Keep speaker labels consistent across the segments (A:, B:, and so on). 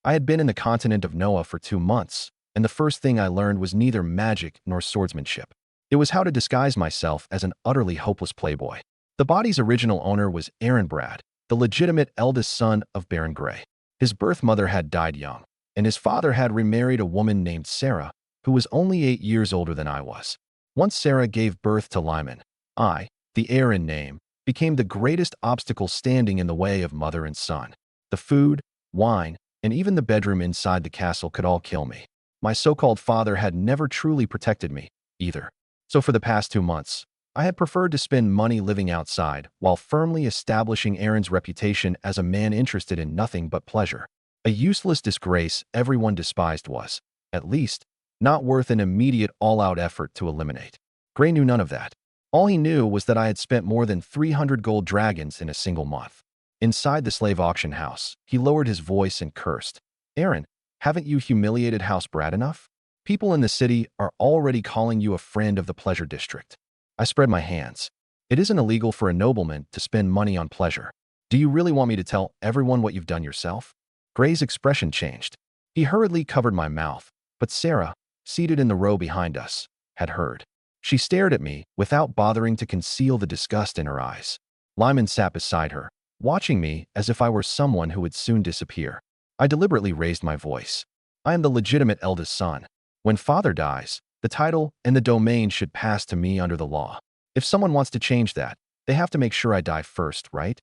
A: I had been in the continent of Noah for 2 months, and the first thing I learned was neither magic nor swordsmanship. It was how to disguise myself as an utterly hopeless playboy. The body's original owner was Aaron Brad, the legitimate eldest son of Baron Gray. His birth mother had died young, and his father had remarried a woman named Sarah, who was only 8 years older than I was. Once Sarah gave birth to Lyman, I, the heir in name, became the greatest obstacle standing in the way of mother and son. The food, wine, and even the bedroom inside the castle could all kill me. My so-called father had never truly protected me, either. So for the past 2 months, I had preferred to spend money living outside while firmly establishing Aaron's reputation as a man interested in nothing but pleasure. A useless disgrace everyone despised was, at least, not worth an immediate all-out effort to eliminate. Gray knew none of that. All he knew was that I had spent more than 300 gold dragons in a single month. Inside the slave auction house, he lowered his voice and cursed. Aaron, haven't you humiliated House Brad enough? People in the city are already calling you a friend of the pleasure district. I spread my hands. It isn't illegal for a nobleman to spend money on pleasure. Do you really want me to tell everyone what you've done yourself? Gray's expression changed. He hurriedly covered my mouth, but Sarah, seated in the row behind us, had heard. She stared at me without bothering to conceal the disgust in her eyes. Lyman sat beside her, watching me as if I were someone who would soon disappear. I deliberately raised my voice. I am the legitimate eldest son. When father dies, the title and the domain should pass to me under the law. If someone wants to change that, they have to make sure I die first, right?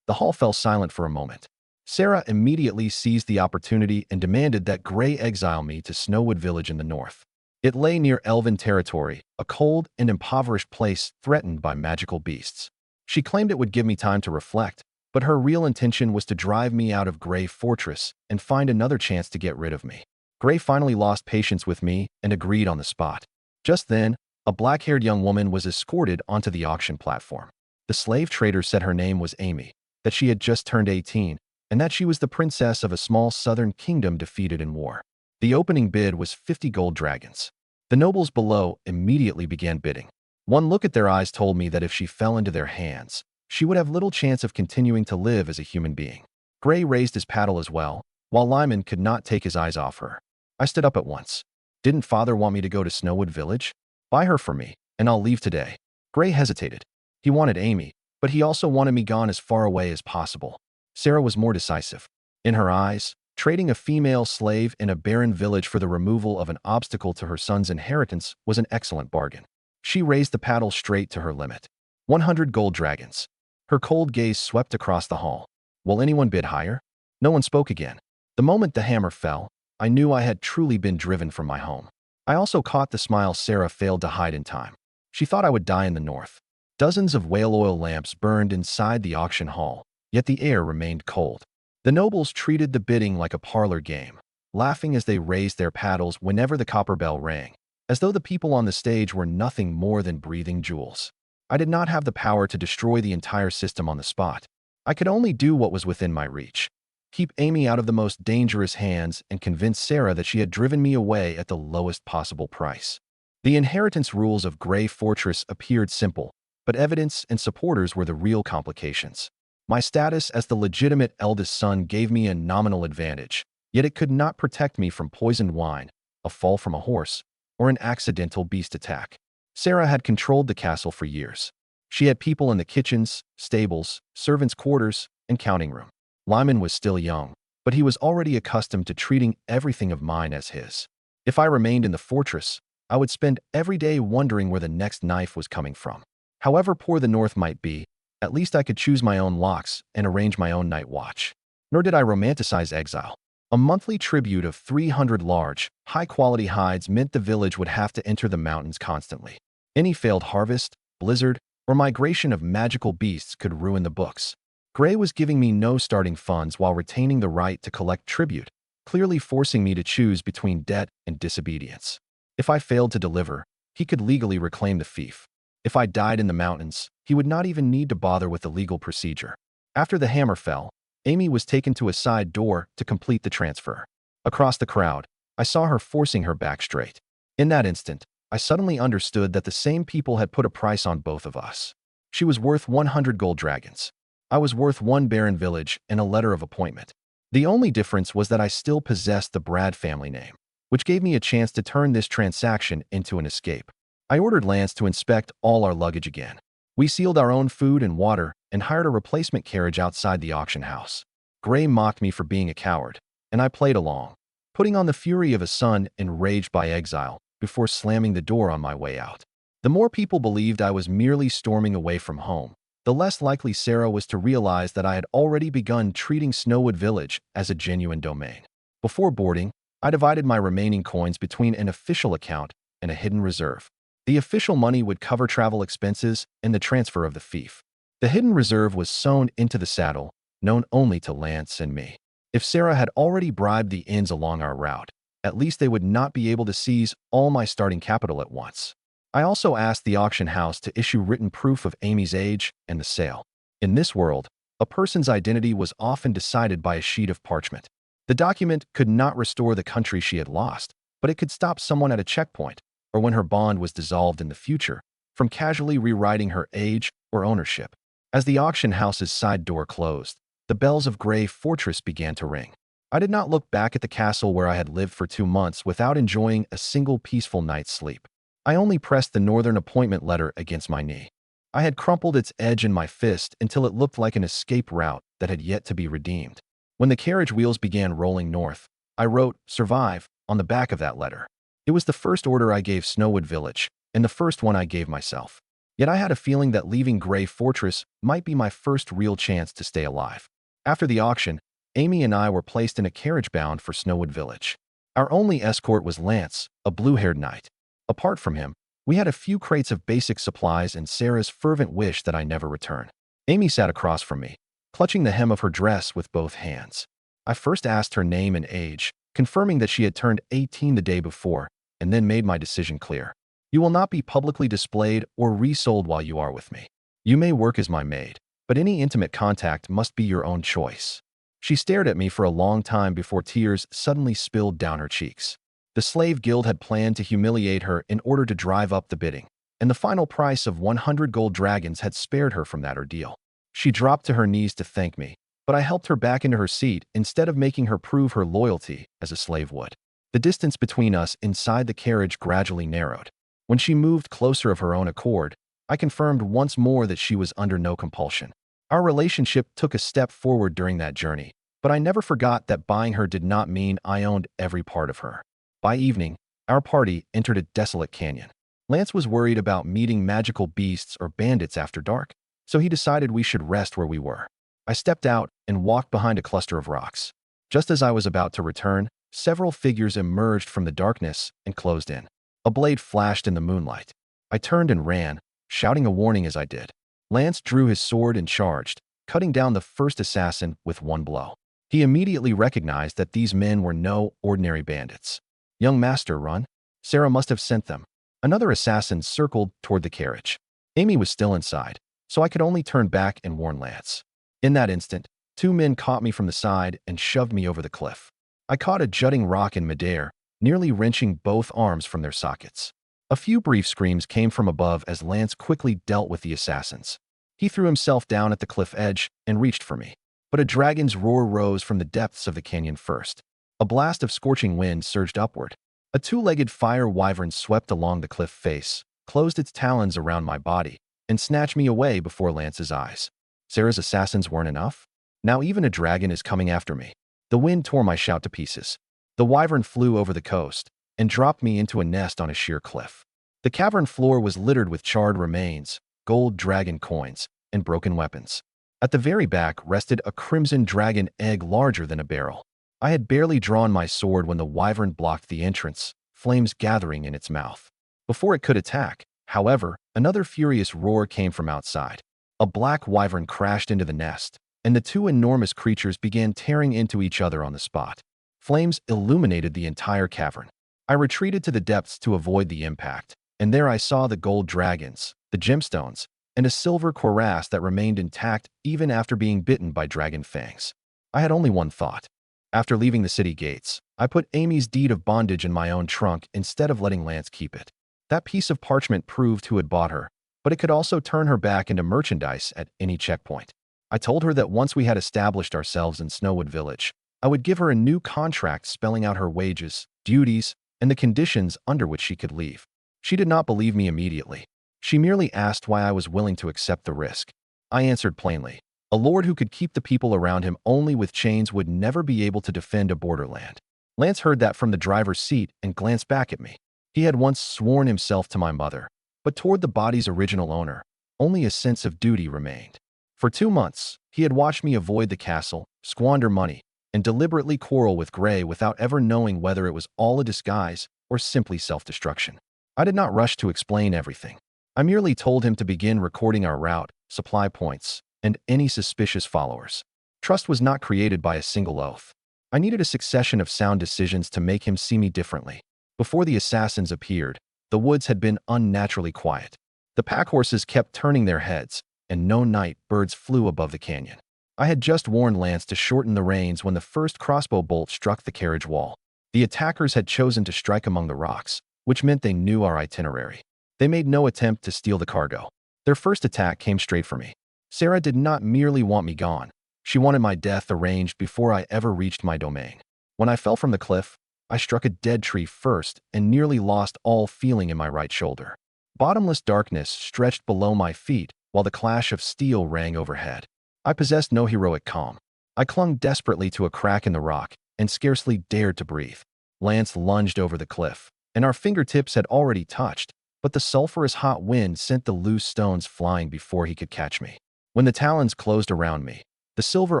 A: The hall fell silent for a moment. Sarah immediately seized the opportunity and demanded that Gray exile me to Snowwood Village in the north. It lay near Elven territory, a cold and impoverished place threatened by magical beasts. She claimed it would give me time to reflect, but her real intention was to drive me out of Gray Fortress and find another chance to get rid of me. Gray finally lost patience with me and agreed on the spot. Just then, a black-haired young woman was escorted onto the auction platform. The slave trader said her name was Amy, that she had just turned 18, and that she was the princess of a small southern kingdom defeated in war. The opening bid was 50 gold dragons. The nobles below immediately began bidding. One look at their eyes told me that if she fell into their hands, she would have little chance of continuing to live as a human being. Gray raised his paddle as well, while Lyman could not take his eyes off her. I stood up at once. Didn't father want me to go to Snowwood Village? Buy her for me, and I'll leave today. Gray hesitated. He wanted Amy, but he also wanted me gone as far away as possible. Sarah was more decisive. In her eyes, trading a female slave in a barren village for the removal of an obstacle to her son's inheritance was an excellent bargain. She raised the paddle straight to her limit. 100 gold dragons. Her cold gaze swept across the hall. Will anyone bid higher? No one spoke again. The moment the hammer fell, I knew I had truly been driven from my home. I also caught the smile Sarah failed to hide in time. She thought I would die in the north. Dozens of whale oil lamps burned inside the auction hall, yet the air remained cold. The nobles treated the bidding like a parlor game, laughing as they raised their paddles whenever the copper bell rang, as though the people on the stage were nothing more than breathing jewels. I did not have the power to destroy the entire system on the spot. I could only do what was within my reach. Keep Amy out of the most dangerous hands and convince Sarah that she had driven me away at the lowest possible price. The inheritance rules of Gray Fortress appeared simple, but evidence and supporters were the real complications. My status as the legitimate eldest son gave me a nominal advantage, yet it could not protect me from poisoned wine, a fall from a horse, or an accidental beast attack. Sarah had controlled the castle for years. She had people in the kitchens, stables, servants' quarters, and counting room. Lyman was still young, but he was already accustomed to treating everything of mine as his. If I remained in the fortress, I would spend every day wondering where the next knife was coming from. However poor the north might be, at least I could choose my own locks and arrange my own night watch. Nor did I romanticize exile. A monthly tribute of 300 large, high-quality hides meant the village would have to enter the mountains constantly. Any failed harvest, blizzard, or migration of magical beasts could ruin the books. Gray was giving me no starting funds while retaining the right to collect tribute, clearly forcing me to choose between debt and disobedience. If I failed to deliver, he could legally reclaim the fief. If I died in the mountains, he would not even need to bother with the legal procedure. After the hammer fell, Amy was taken to a side door to complete the transfer. Across the crowd, I saw her forcing her back straight. In that instant, I suddenly understood that the same people had put a price on both of us. She was worth 100 gold dragons. I was worth 1 barren village and a letter of appointment. The only difference was that I still possessed the Brad family name, which gave me a chance to turn this transaction into an escape. I ordered Lance to inspect all our luggage again. We sealed our own food and water and hired a replacement carriage outside the auction house. Gray mocked me for being a coward, and I played along, putting on the fury of a son enraged by exile before slamming the door on my way out. The more people believed I was merely storming away from home, the less likely Sarah was to realize that I had already begun treating Snowwood Village as a genuine domain. Before boarding, I divided my remaining coins between an official account and a hidden reserve. The official money would cover travel expenses and the transfer of the fief. The hidden reserve was sewn into the saddle, known only to Lance and me. If Sarah had already bribed the inns along our route, at least they would not be able to seize all my starting capital at once. I also asked the auction house to issue written proof of Amy's age and the sale. In this world, a person's identity was often decided by a sheet of parchment. The document could not restore the country she had lost, but it could stop someone at a checkpoint, or when her bond was dissolved in the future, from casually rewriting her age or ownership. As the auction house's side door closed, the bells of Grey Fortress began to ring. I did not look back at the castle where I had lived for 2 months without enjoying a single peaceful night's sleep. I only pressed the northern appointment letter against my knee. I had crumpled its edge in my fist until it looked like an escape route that had yet to be redeemed. When the carriage wheels began rolling north, I wrote, "Survive," on the back of that letter. It was the first order I gave Snowwood Village, and the first one I gave myself. Yet I had a feeling that leaving Grey Fortress might be my first real chance to stay alive. After the auction, Amy and I were placed in a carriage bound for Snowwood Village. Our only escort was Lance, a blue-haired knight. Apart from him, we had a few crates of basic supplies and Sarah's fervent wish that I never return. Amy sat across from me, clutching the hem of her dress with both hands. I first asked her name and age, confirming that she had turned 18 the day before, and then made my decision clear. You will not be publicly displayed or resold while you are with me. You may work as my maid, but any intimate contact must be your own choice. She stared at me for a long time before tears suddenly spilled down her cheeks. The slave guild had planned to humiliate her in order to drive up the bidding, and the final price of 100 gold dragons had spared her from that ordeal. She dropped to her knees to thank me, but I helped her back into her seat instead of making her prove her loyalty as a slave would. The distance between us inside the carriage gradually narrowed. When she moved closer of her own accord, I confirmed once more that she was under no compulsion. Our relationship took a step forward during that journey, but I never forgot that buying her did not mean I owned every part of her. By evening, our party entered a desolate canyon. Lance was worried about meeting magical beasts or bandits after dark, so he decided we should rest where we were. I stepped out and walked behind a cluster of rocks. Just as I was about to return, several figures emerged from the darkness and closed in. A blade flashed in the moonlight. I turned and ran, shouting a warning as I did. Lance drew his sword and charged, cutting down the first assassin with one blow. He immediately recognized that these men were no ordinary bandits. "Young master, run." Sarah must have sent them. Another assassin circled toward the carriage. Amy was still inside, so I could only turn back and warn Lance. In that instant, 2 men caught me from the side and shoved me over the cliff. I caught a jutting rock in midair, nearly wrenching both arms from their sockets. A few brief screams came from above as Lance quickly dealt with the assassins. He threw himself down at the cliff edge and reached for me. But a dragon's roar rose from the depths of the canyon first. A blast of scorching wind surged upward. A 2-legged fire wyvern swept along the cliff face, closed its talons around my body, and snatched me away before Lance's eyes. Sarah's assassins weren't enough? Now even a dragon is coming after me. The wind tore my shout to pieces. The wyvern flew over the coast and dropped me into a nest on a sheer cliff. The cavern floor was littered with charred remains, gold dragon coins, and broken weapons. At the very back rested a crimson dragon egg larger than a barrel. I had barely drawn my sword when the wyvern blocked the entrance, flames gathering in its mouth. Before it could attack, however, another furious roar came from outside. A black wyvern crashed into the nest, and the 2 enormous creatures began tearing into each other on the spot. Flames illuminated the entire cavern. I retreated to the depths to avoid the impact, and there I saw the gold dragons, the gemstones, and a silver cuirass that remained intact even after being bitten by dragon fangs. I had only one thought. After leaving the city gates, I put Amy's deed of bondage in my own trunk instead of letting Lance keep it. That piece of parchment proved who had bought her, but it could also turn her back into merchandise at any checkpoint. I told her that once we had established ourselves in Snowwood Village, I would give her a new contract spelling out her wages, duties, and the conditions under which she could leave. She did not believe me immediately. She merely asked why I was willing to accept the risk. I answered plainly. A lord who could keep the people around him only with chains would never be able to defend a borderland. Lance heard that from the driver's seat and glanced back at me. He had once sworn himself to my mother, but toward the body's original owner, only a sense of duty remained. For 2 months, he had watched me avoid the castle, squander money, and deliberately quarrel with Gray without ever knowing whether it was all a disguise or simply self-destruction. I did not rush to explain everything. I merely told him to begin recording our route, supply points, and any suspicious followers. Trust was not created by a single oath. I needed a succession of sound decisions to make him see me differently. Before the assassins appeared, the woods had been unnaturally quiet. The pack horses kept turning their heads, and no night birds flew above the canyon. I had just warned Lance to shorten the reins when the first crossbow bolt struck the carriage wall. The attackers had chosen to strike among the rocks, which meant they knew our itinerary. They made no attempt to steal the cargo. Their first attack came straight for me. Sarah did not merely want me gone. She wanted my death arranged before I ever reached my domain. When I fell from the cliff, I struck a dead tree first and nearly lost all feeling in my right shoulder. Bottomless darkness stretched below my feet while the clash of steel rang overhead. I possessed no heroic calm. I clung desperately to a crack in the rock and scarcely dared to breathe. Lance lunged over the cliff, and our fingertips had already touched, but the sulphurous hot wind sent the loose stones flying before he could catch me. When the talons closed around me, the silver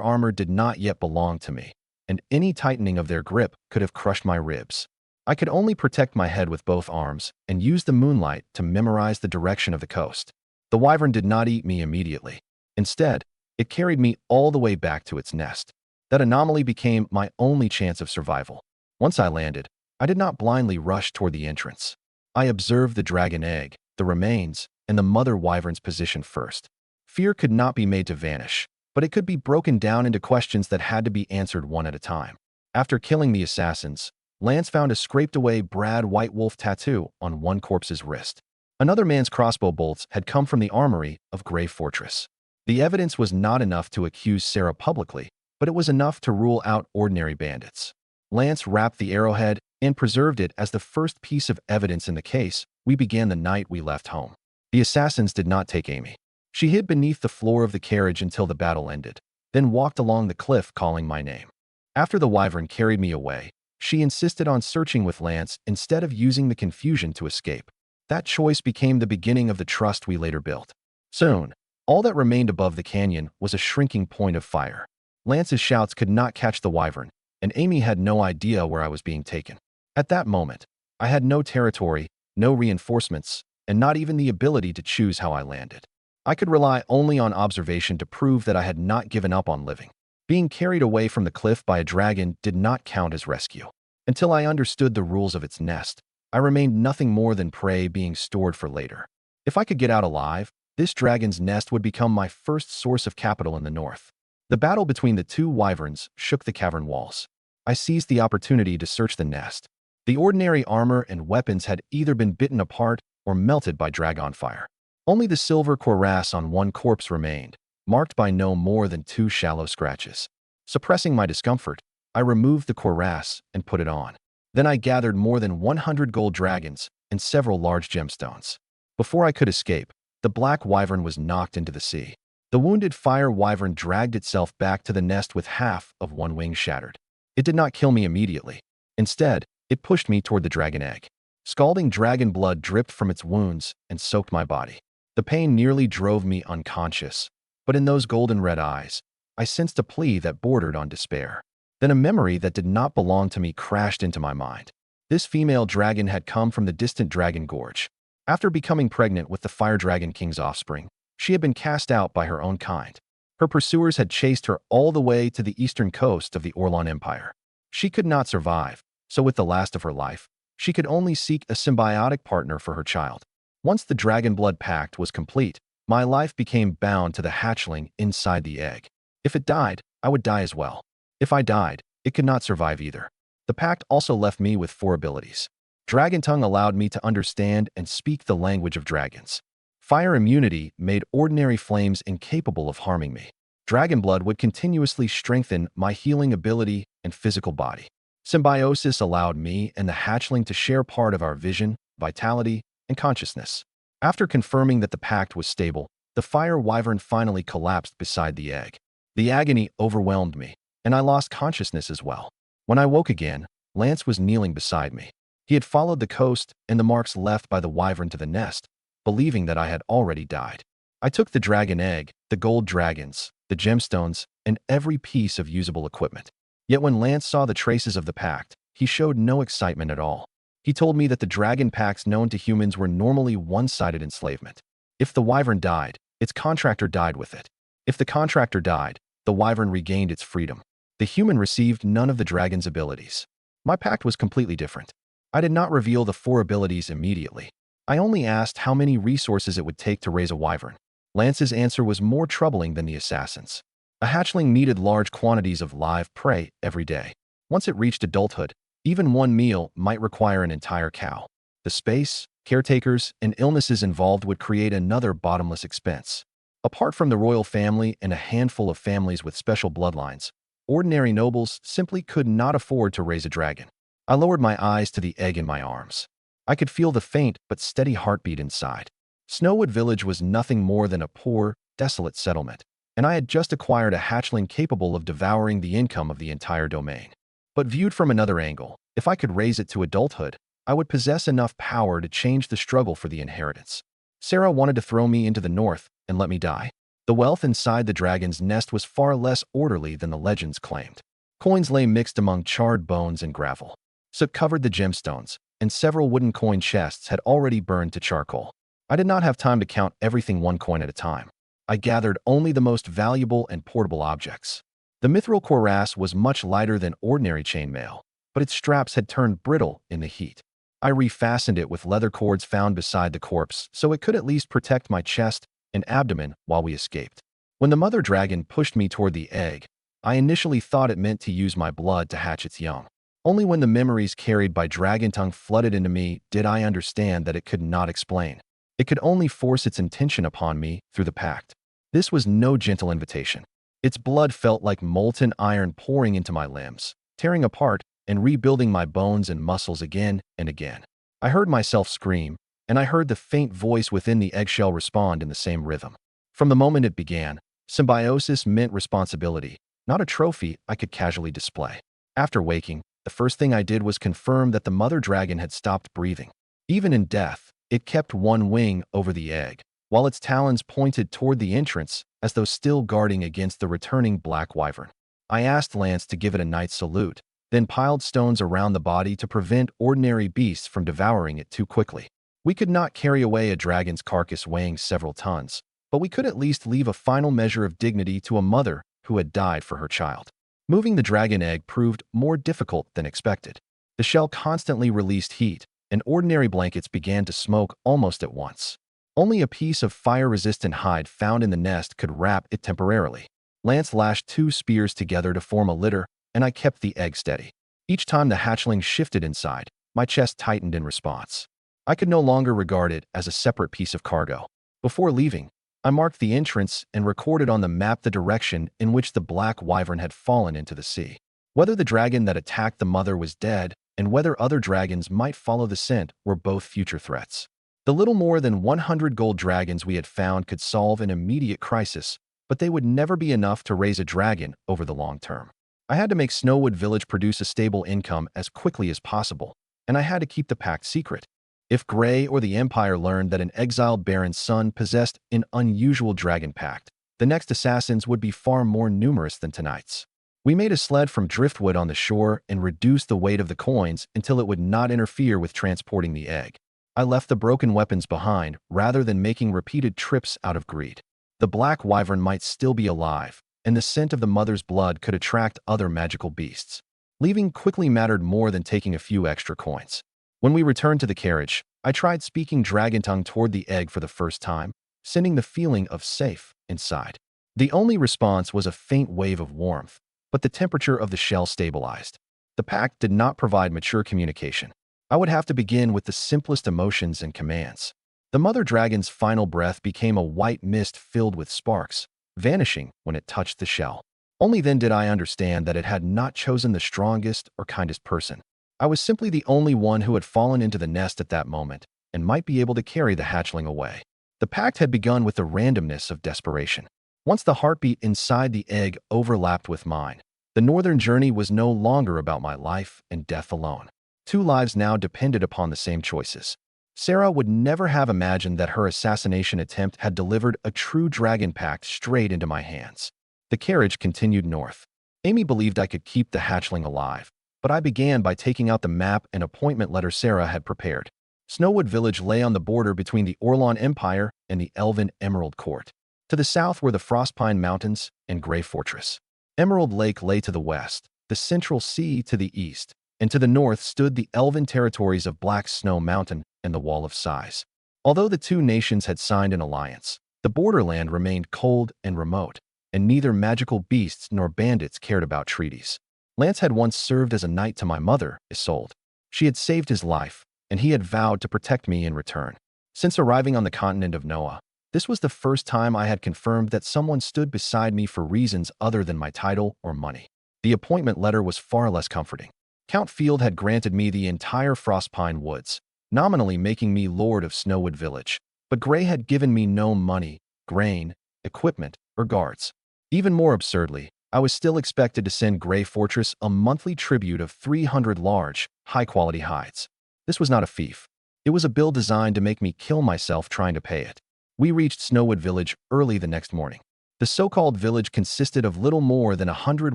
A: armor did not yet belong to me, and any tightening of their grip could have crushed my ribs. I could only protect my head with both arms and use the moonlight to memorize the direction of the coast. The wyvern did not eat me immediately. Instead, it carried me all the way back to its nest. That anomaly became my only chance of survival. Once I landed, I did not blindly rush toward the entrance. I observed the dragon egg, the remains, and the mother wyvern's position first. Fear could not be made to vanish, but it could be broken down into questions that had to be answered one at a time. After killing the assassins, Lance found a scraped-away Brad White Wolf tattoo on one corpse's wrist. Another man's crossbow bolts had come from the armory of Gray Fortress. The evidence was not enough to accuse Sarah publicly, but it was enough to rule out ordinary bandits. Lance wrapped the arrowhead and preserved it as the first piece of evidence in the case. We began the night we left home. The assassins did not take Amy. She hid beneath the floor of the carriage until the battle ended, then walked along the cliff calling my name. After the wyvern carried me away, she insisted on searching with Lance instead of using the confusion to escape. That choice became the beginning of the trust we later built. Soon, all that remained above the canyon was a shrinking point of fire. Lance's shouts could not catch the wyvern, and Amy had no idea where I was being taken. At that moment, I had no territory, no reinforcements, and not even the ability to choose how I landed. I could rely only on observation to prove that I had not given up on living. Being carried away from the cliff by a dragon did not count as rescue. Until I understood the rules of its nest, I remained nothing more than prey being stored for later. If I could get out alive, this dragon's nest would become my first source of capital in the north. The battle between the two wyverns shook the cavern walls. I seized the opportunity to search the nest. The ordinary armor and weapons had either been bitten apart or melted by dragon fire. Only the silver cuirass on one corpse remained, marked by no more than 2 shallow scratches. Suppressing my discomfort, I removed the cuirass and put it on. Then I gathered more than 100 gold dragons and several large gemstones. Before I could escape, the black wyvern was knocked into the sea. The wounded fire wyvern dragged itself back to the nest with half of one wing shattered. It did not kill me immediately. Instead, it pushed me toward the dragon egg. Scalding dragon blood dripped from its wounds and soaked my body. The pain nearly drove me unconscious, but in those golden red eyes, I sensed a plea that bordered on despair. Then a memory that did not belong to me crashed into my mind. This female dragon had come from the distant Dragon Gorge. After becoming pregnant with the Fire Dragon King's offspring, she had been cast out by her own kind. Her pursuers had chased her all the way to the eastern coast of the Orlan Empire. She could not survive, so with the last of her life, she could only seek a symbiotic partner for her child. Once the dragon blood pact was complete, my life became bound to the hatchling inside the egg. If it died, I would die as well. If I died, it could not survive either. The pact also left me with 4 abilities. Dragon Tongue allowed me to understand and speak the language of dragons. Fire immunity made ordinary flames incapable of harming me. Dragon blood would continuously strengthen my healing ability and physical body. Symbiosis allowed me and the hatchling to share part of our vision, vitality, and consciousness. After confirming that the pact was stable, the fire wyvern finally collapsed beside the egg. The agony overwhelmed me, and I lost consciousness as well. When I woke again, Lance was kneeling beside me. He had followed the coast and the marks left by the wyvern to the nest, believing that I had already died. I took the dragon egg, the gold dragons, the gemstones, and every piece of usable equipment. Yet when Lance saw the traces of the pact, he showed no excitement at all. He told me that the dragon pacts known to humans were normally one-sided enslavement. If the wyvern died, its contractor died with it. If the contractor died, the wyvern regained its freedom. The human received none of the dragon's abilities. My pact was completely different. I did not reveal the 4 abilities immediately. I only asked how many resources it would take to raise a wyvern. Lance's answer was more troubling than the assassin's. A hatchling needed large quantities of live prey every day. Once it reached adulthood, even one meal might require an entire cow. The space, caretakers, and illnesses involved would create another bottomless expense. Apart from the royal family and a handful of families with special bloodlines, ordinary nobles simply could not afford to raise a dragon. I lowered my eyes to the egg in my arms. I could feel the faint but steady heartbeat inside. Snowwood Village was nothing more than a poor, desolate settlement, and I had just acquired a hatchling capable of devouring the income of the entire domain. But viewed from another angle, if I could raise it to adulthood, I would possess enough power to change the struggle for the inheritance. Sarah wanted to throw me into the north and let me die. The wealth inside the dragon's nest was far less orderly than the legends claimed. Coins lay mixed among charred bones and gravel. Soot covered the gemstones, and several wooden coin chests had already burned to charcoal. I did not have time to count everything one coin at a time. I gathered only the most valuable and portable objects. The mithril cuirass was much lighter than ordinary chainmail, but its straps had turned brittle in the heat. I refastened it with leather cords found beside the corpse so it could at least protect my chest and abdomen while we escaped. When the mother dragon pushed me toward the egg, I initially thought it meant to use my blood to hatch its young. Only when the memories carried by dragon tongue flooded into me did I understand that it could not explain. It could only force its intention upon me through the pact. This was no gentle invitation. Its blood felt like molten iron pouring into my limbs, tearing apart and rebuilding my bones and muscles again and again. I heard myself scream, and I heard the faint voice within the eggshell respond in the same rhythm. From the moment it began, symbiosis meant responsibility, not a trophy I could casually display. After waking, the first thing I did was confirm that the mother dragon had stopped breathing. Even in death, it kept one wing over the egg, while its talons pointed toward the entrance as though still guarding against the returning black wyvern. I asked Lance to give it a knight's salute, then piled stones around the body to prevent ordinary beasts from devouring it too quickly. We could not carry away a dragon's carcass weighing several tons, but we could at least leave a final measure of dignity to a mother who had died for her child. Moving the dragon egg proved more difficult than expected. The shell constantly released heat, and ordinary blankets began to smoke almost at once. Only a piece of fire-resistant hide found in the nest could wrap it temporarily. Lance lashed 2 spears together to form a litter, and I kept the egg steady. Each time the hatchling shifted inside, my chest tightened in response. I could no longer regard it as a separate piece of cargo. Before leaving, I marked the entrance and recorded on the map the direction in which the black wyvern had fallen into the sea. Whether the dragon that attacked the mother was dead and whether other dragons might follow the scent were both future threats. The little more than 100 gold dragons we had found could solve an immediate crisis, but they would never be enough to raise a dragon over the long term. I had to make Snowwood Village produce a stable income as quickly as possible, and I had to keep the pact secret. If Gray or the Empire learned that an exiled baron's son possessed an unusual dragon pact, the next assassins would be far more numerous than tonight's. We made a sled from driftwood on the shore and reduced the weight of the coins until it would not interfere with transporting the egg. I left the broken weapons behind rather than making repeated trips out of greed. The black wyvern might still be alive, and the scent of the mother's blood could attract other magical beasts. Leaving quickly mattered more than taking a few extra coins. When we returned to the carriage, I tried speaking dragon tongue toward the egg for the first time, sending the feeling of safe inside. The only response was a faint wave of warmth, but the temperature of the shell stabilized. The pact did not provide mature communication. I would have to begin with the simplest emotions and commands. The mother dragon's final breath became a white mist filled with sparks, vanishing when it touched the shell. Only then did I understand that it had not chosen the strongest or kindest person. I was simply the only one who had fallen into the nest at that moment and might be able to carry the hatchling away. The pact had begun with the randomness of desperation. Once the heartbeat inside the egg overlapped with mine, the northern journey was no longer about my life and death alone. Two lives now depended upon the same choices. Sarah would never have imagined that her assassination attempt had delivered a true dragon pact straight into my hands. The carriage continued north. Amy believed I could keep the hatchling alive, but I began by taking out the map and appointment letter Sarah had prepared. Snowwood Village lay on the border between the Orlon Empire and the Elven Emerald Court. To the south were the Frostpine Mountains and Grey Fortress. Emerald Lake lay to the west, the Central Sea to the east, and to the north stood the elven territories of Black Snow Mountain and the Wall of Sighs. Although the two nations had signed an alliance, the borderland remained cold and remote, and neither magical beasts nor bandits cared about treaties. Lance had once served as a knight to my mother, Exiled. She had saved his life, and he had vowed to protect me in return. Since arriving on the continent of Noah, this was the first time I had confirmed that someone stood beside me for reasons other than my title or money. The appointment letter was far less comforting. Count Field had granted me the entire Frostpine Woods, nominally making me Lord of Snowwood Village, but Gray had given me no money, grain, equipment, or guards. Even more absurdly, I was still expected to send Grey Fortress a monthly tribute of 300 large, high-quality hides. This was not a fief. It was a bill designed to make me kill myself trying to pay it. We reached Snowwood Village early the next morning. The so-called village consisted of little more than 100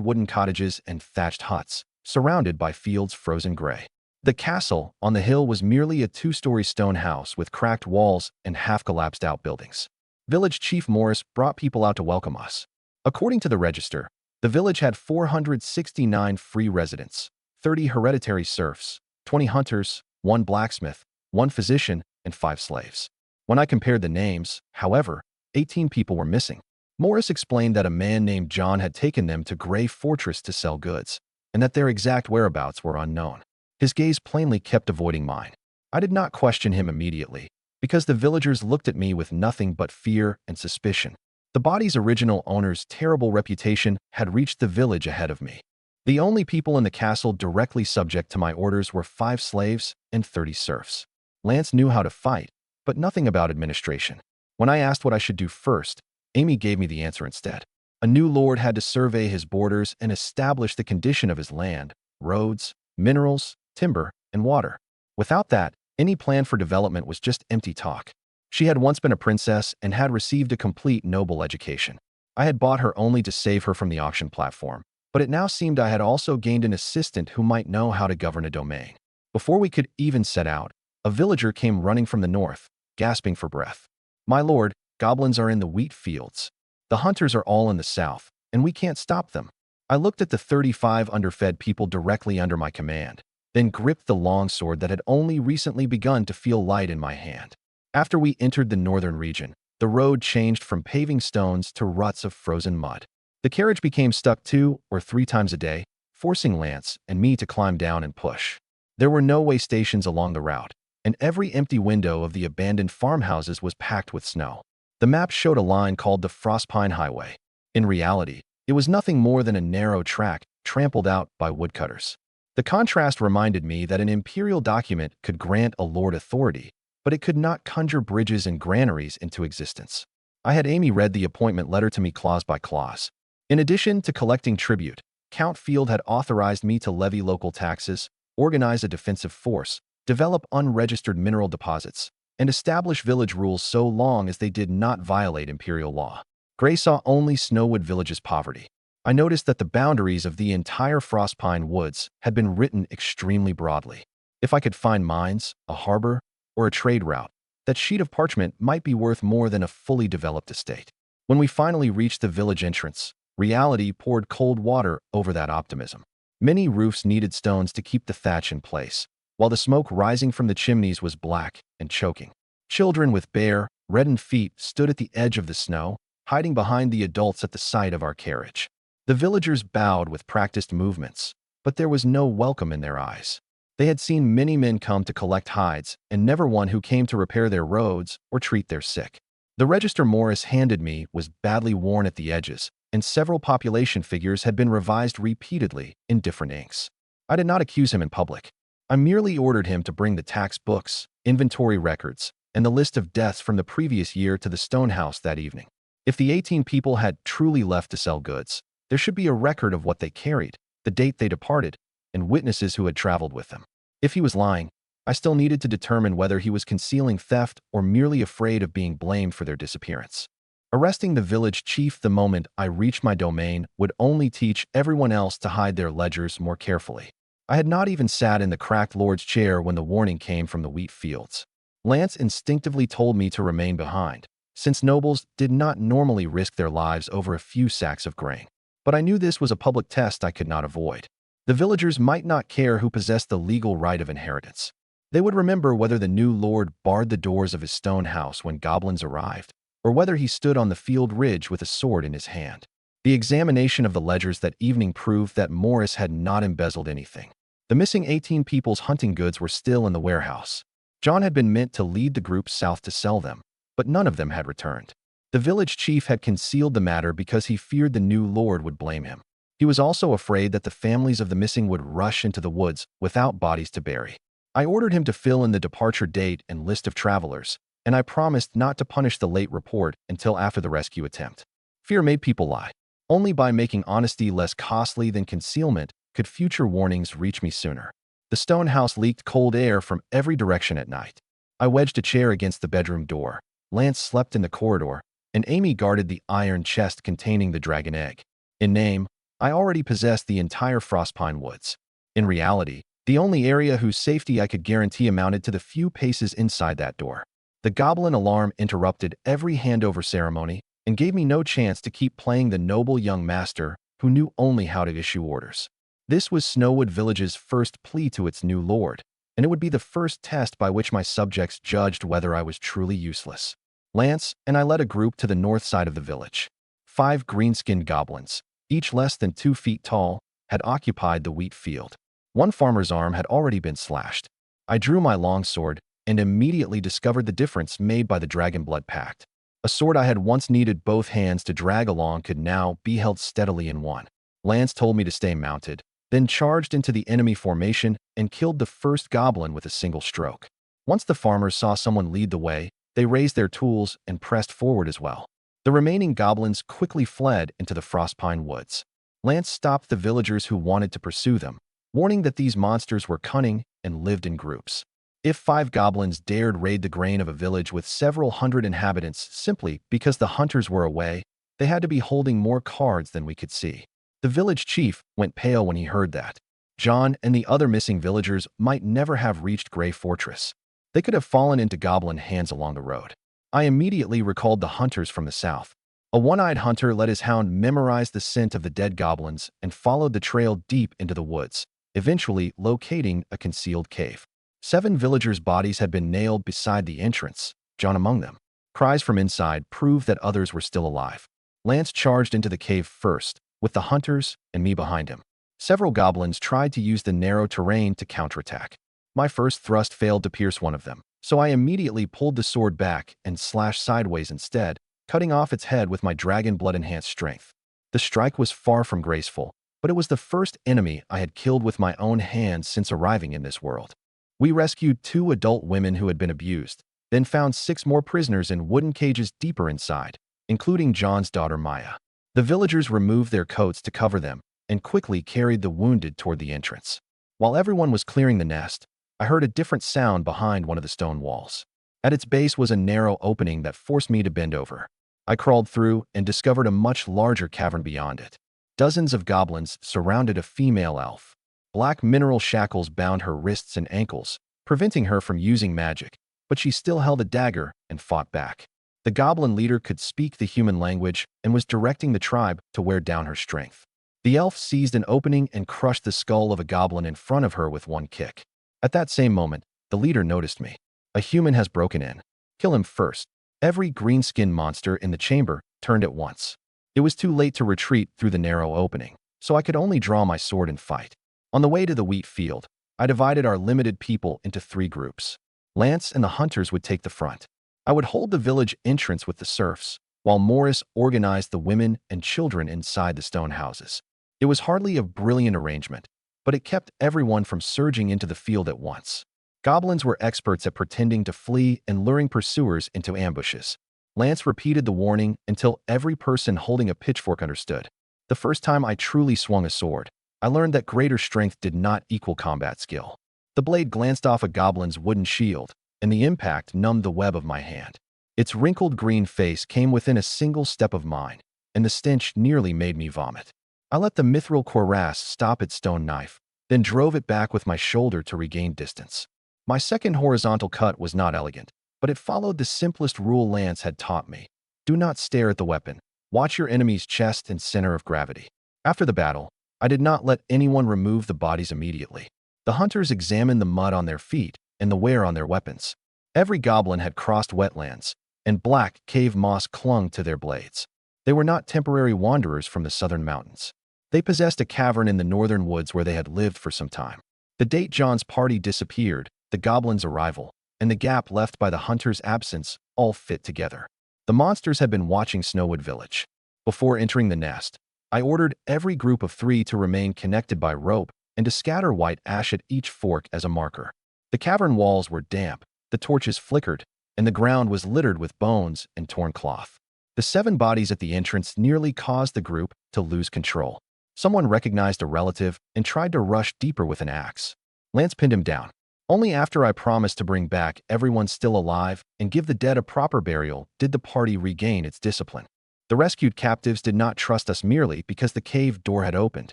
A: wooden cottages and thatched huts, surrounded by fields frozen gray. The castle on the hill was merely a two-story stone house with cracked walls and half-collapsed outbuildings. Village Chief Morris brought people out to welcome us. According to the register, the village had 469 free residents, 30 hereditary serfs, 20 hunters, 1 blacksmith, 1 physician, and 5 slaves. When I compared the names, however, 18 people were missing. Morris explained that a man named John had taken them to Grey Fortress to sell goods, and that their exact whereabouts were unknown. His gaze plainly kept avoiding mine. I did not question him immediately, because the villagers looked at me with nothing but fear and suspicion. The body's original owner's terrible reputation had reached the village ahead of me. The only people in the castle directly subject to my orders were 5 slaves and 30 serfs. Lance knew how to fight, but nothing about administration. When I asked what I should do first, Amy gave me the answer instead. A new lord had to survey his borders and establish the condition of his land, roads, minerals, timber, and water. Without that, any plan for development was just empty talk. She had once been a princess and had received a complete noble education. I had bought her only to save her from the auction platform, but it now seemed I had also gained an assistant who might know how to govern a domain. Before we could even set out, a villager came running from the north, gasping for breath. "My lord, goblins are in the wheat fields. The hunters are all in the south, and we can't stop them." I looked at the 35 underfed people directly under my command, then gripped the longsword that had only recently begun to feel light in my hand. After we entered the northern region, the road changed from paving stones to ruts of frozen mud. The carriage became stuck 2 or 3 times a day, forcing Lance and me to climb down and push. There were no way stations along the route, and every empty window of the abandoned farmhouses was packed with snow. The map showed a line called the Frostpine Highway. In reality, it was nothing more than a narrow track trampled out by woodcutters. The contrast reminded me that an imperial document could grant a lord authority, but it could not conjure bridges and granaries into existence. I had Amy read the appointment letter to me clause by clause. In addition to collecting tribute, Count Field had authorized me to levy local taxes, organize a defensive force, develop unregistered mineral deposits, and establish village rules so long as they did not violate imperial law. Gray saw only Snowwood Village's poverty. I noticed that the boundaries of the entire Frostpine Woods had been written extremely broadly. If I could find mines, a harbor, or a trade route, that sheet of parchment might be worth more than a fully developed estate. When we finally reached the village entrance, reality poured cold water over that optimism. Many roofs needed stones to keep the thatch in place, while the smoke rising from the chimneys was black and choking. Children with bare, reddened feet stood at the edge of the snow, hiding behind the adults at the sight of our carriage. The villagers bowed with practiced movements, but there was no welcome in their eyes. They had seen many men come to collect hides, and never one who came to repair their roads or treat their sick. The register Morris handed me was badly worn at the edges, and several population figures had been revised repeatedly in different inks. I did not accuse him in public. I merely ordered him to bring the tax books, inventory records, and the list of deaths from the previous year to the stone house that evening. If the 18 people had truly left to sell goods, there should be a record of what they carried, the date they departed, and witnesses who had traveled with them. If he was lying, I still needed to determine whether he was concealing theft or merely afraid of being blamed for their disappearance. Arresting the village chief the moment I reached my domain would only teach everyone else to hide their ledgers more carefully. I had not even sat in the cracked lord's chair when the warning came from the wheat fields. Lance instinctively told me to remain behind, since nobles did not normally risk their lives over a few sacks of grain. But I knew this was a public test I could not avoid. The villagers might not care who possessed the legal right of inheritance. They would remember whether the new lord barred the doors of his stone house when goblins arrived, or whether he stood on the field ridge with a sword in his hand. The examination of the ledgers that evening proved that Morris had not embezzled anything. The missing 18 people's hunting goods were still in the warehouse. John had been meant to lead the group south to sell them, but none of them had returned. The village chief had concealed the matter because he feared the new lord would blame him. He was also afraid that the families of the missing would rush into the woods without bodies to bury. I ordered him to fill in the departure date and list of travelers, and I promised not to punish the late report until after the rescue attempt. Fear made people lie. Only by making honesty less costly than concealment could future warnings reach me sooner. The stone house leaked cold air from every direction at night. I wedged a chair against the bedroom door. Lance slept in the corridor, and Amy guarded the iron chest containing the dragon egg. In name, I already possessed the entire Frostpine Woods. In reality, the only area whose safety I could guarantee amounted to the few paces inside that door. The goblin alarm interrupted every handover ceremony and gave me no chance to keep playing the noble young master who knew only how to issue orders. This was Snowwood Village's first plea to its new lord, and it would be the first test by which my subjects judged whether I was truly useless. Lance and I led a group to the north side of the village. 5 green-skinned goblins, each less than 2 feet tall, had occupied the wheat field. One farmer's arm had already been slashed. I drew my longsword and immediately discovered the difference made by the dragon blood pact. A sword I had once needed both hands to drag along could now be held steadily in one. Lance told me to stay mounted, then charged into the enemy formation and killed the first goblin with a single stroke. Once the farmers saw someone lead the way, they raised their tools and pressed forward as well. The remaining goblins quickly fled into the Frostpine Woods. Lance stopped the villagers who wanted to pursue them, warning that these monsters were cunning and lived in groups. If 5 goblins dared raid the grain of a village with several hundred inhabitants simply because the hunters were away, they had to be holding more cards than we could see. The village chief went pale when he heard that. John and the other missing villagers might never have reached Grey Fortress. They could have fallen into goblin hands along the road. I immediately recalled the hunters from the south. A one-eyed hunter let his hound memorize the scent of the dead goblins and followed the trail deep into the woods, eventually locating a concealed cave. 7 villagers' bodies had been nailed beside the entrance, John among them. Cries from inside proved that others were still alive. Lance charged into the cave first, with the hunters and me behind him. Several goblins tried to use the narrow terrain to counterattack. My first thrust failed to pierce one of them, so I immediately pulled the sword back and slashed sideways instead, cutting off its head with my dragon blood-enhanced strength. The strike was far from graceful, but it was the first enemy I had killed with my own hands since arriving in this world. We rescued 2 adult women who had been abused, then found 6 more prisoners in wooden cages deeper inside, including John's daughter Maya. The villagers removed their coats to cover them and quickly carried the wounded toward the entrance. While everyone was clearing the nest, I heard a different sound behind one of the stone walls. At its base was a narrow opening that forced me to bend over. I crawled through and discovered a much larger cavern beyond it. Dozens of goblins surrounded a female elf. Black mineral shackles bound her wrists and ankles, preventing her from using magic, but she still held a dagger and fought back. The goblin leader could speak the human language and was directing the tribe to wear down her strength. The elf seized an opening and crushed the skull of a goblin in front of her with one kick. At that same moment, the leader noticed me. A human has broken in. Kill him first. Every green-skinned monster in the chamber turned at once. It was too late to retreat through the narrow opening, so I could only draw my sword and fight. On the way to the wheat field, I divided our limited people into 3 groups. Lance and the hunters would take the front. I would hold the village entrance with the serfs, while Morris organized the women and children inside the stone houses. It was hardly a brilliant arrangement, but it kept everyone from surging into the field at once. Goblins were experts at pretending to flee and luring pursuers into ambushes. Lance repeated the warning until every person holding a pitchfork understood. The first time I truly swung a sword, I learned that greater strength did not equal combat skill. The blade glanced off a goblin's wooden shield, and the impact numbed the web of my hand. Its wrinkled green face came within a single step of mine, and the stench nearly made me vomit. I let the mithril cuirass stop its stone knife, then drove it back with my shoulder to regain distance. My second horizontal cut was not elegant, but it followed the simplest rule Lance had taught me. Do not stare at the weapon. Watch your enemy's chest and center of gravity. After the battle, I did not let anyone remove the bodies immediately. The hunters examined the mud on their feet and the wear on their weapons. Every goblin had crossed wetlands, and black cave moss clung to their blades. They were not temporary wanderers from the southern mountains. They possessed a cavern in the northern woods where they had lived for some time. The date John's party disappeared, the goblin's arrival, and the gap left by the hunter's absence all fit together. The monsters had been watching Snowwood Village. Before entering the nest, I ordered every group of 3 to remain connected by rope and to scatter white ash at each fork as a marker. The cavern walls were damp, the torches flickered, and the ground was littered with bones and torn cloth. The 7 bodies at the entrance nearly caused the group to lose control. Someone recognized a relative and tried to rush deeper with an axe. Lance pinned him down. Only after I promised to bring back everyone still alive and give the dead a proper burial did the party regain its discipline. The rescued captives did not trust us merely because the cave door had opened.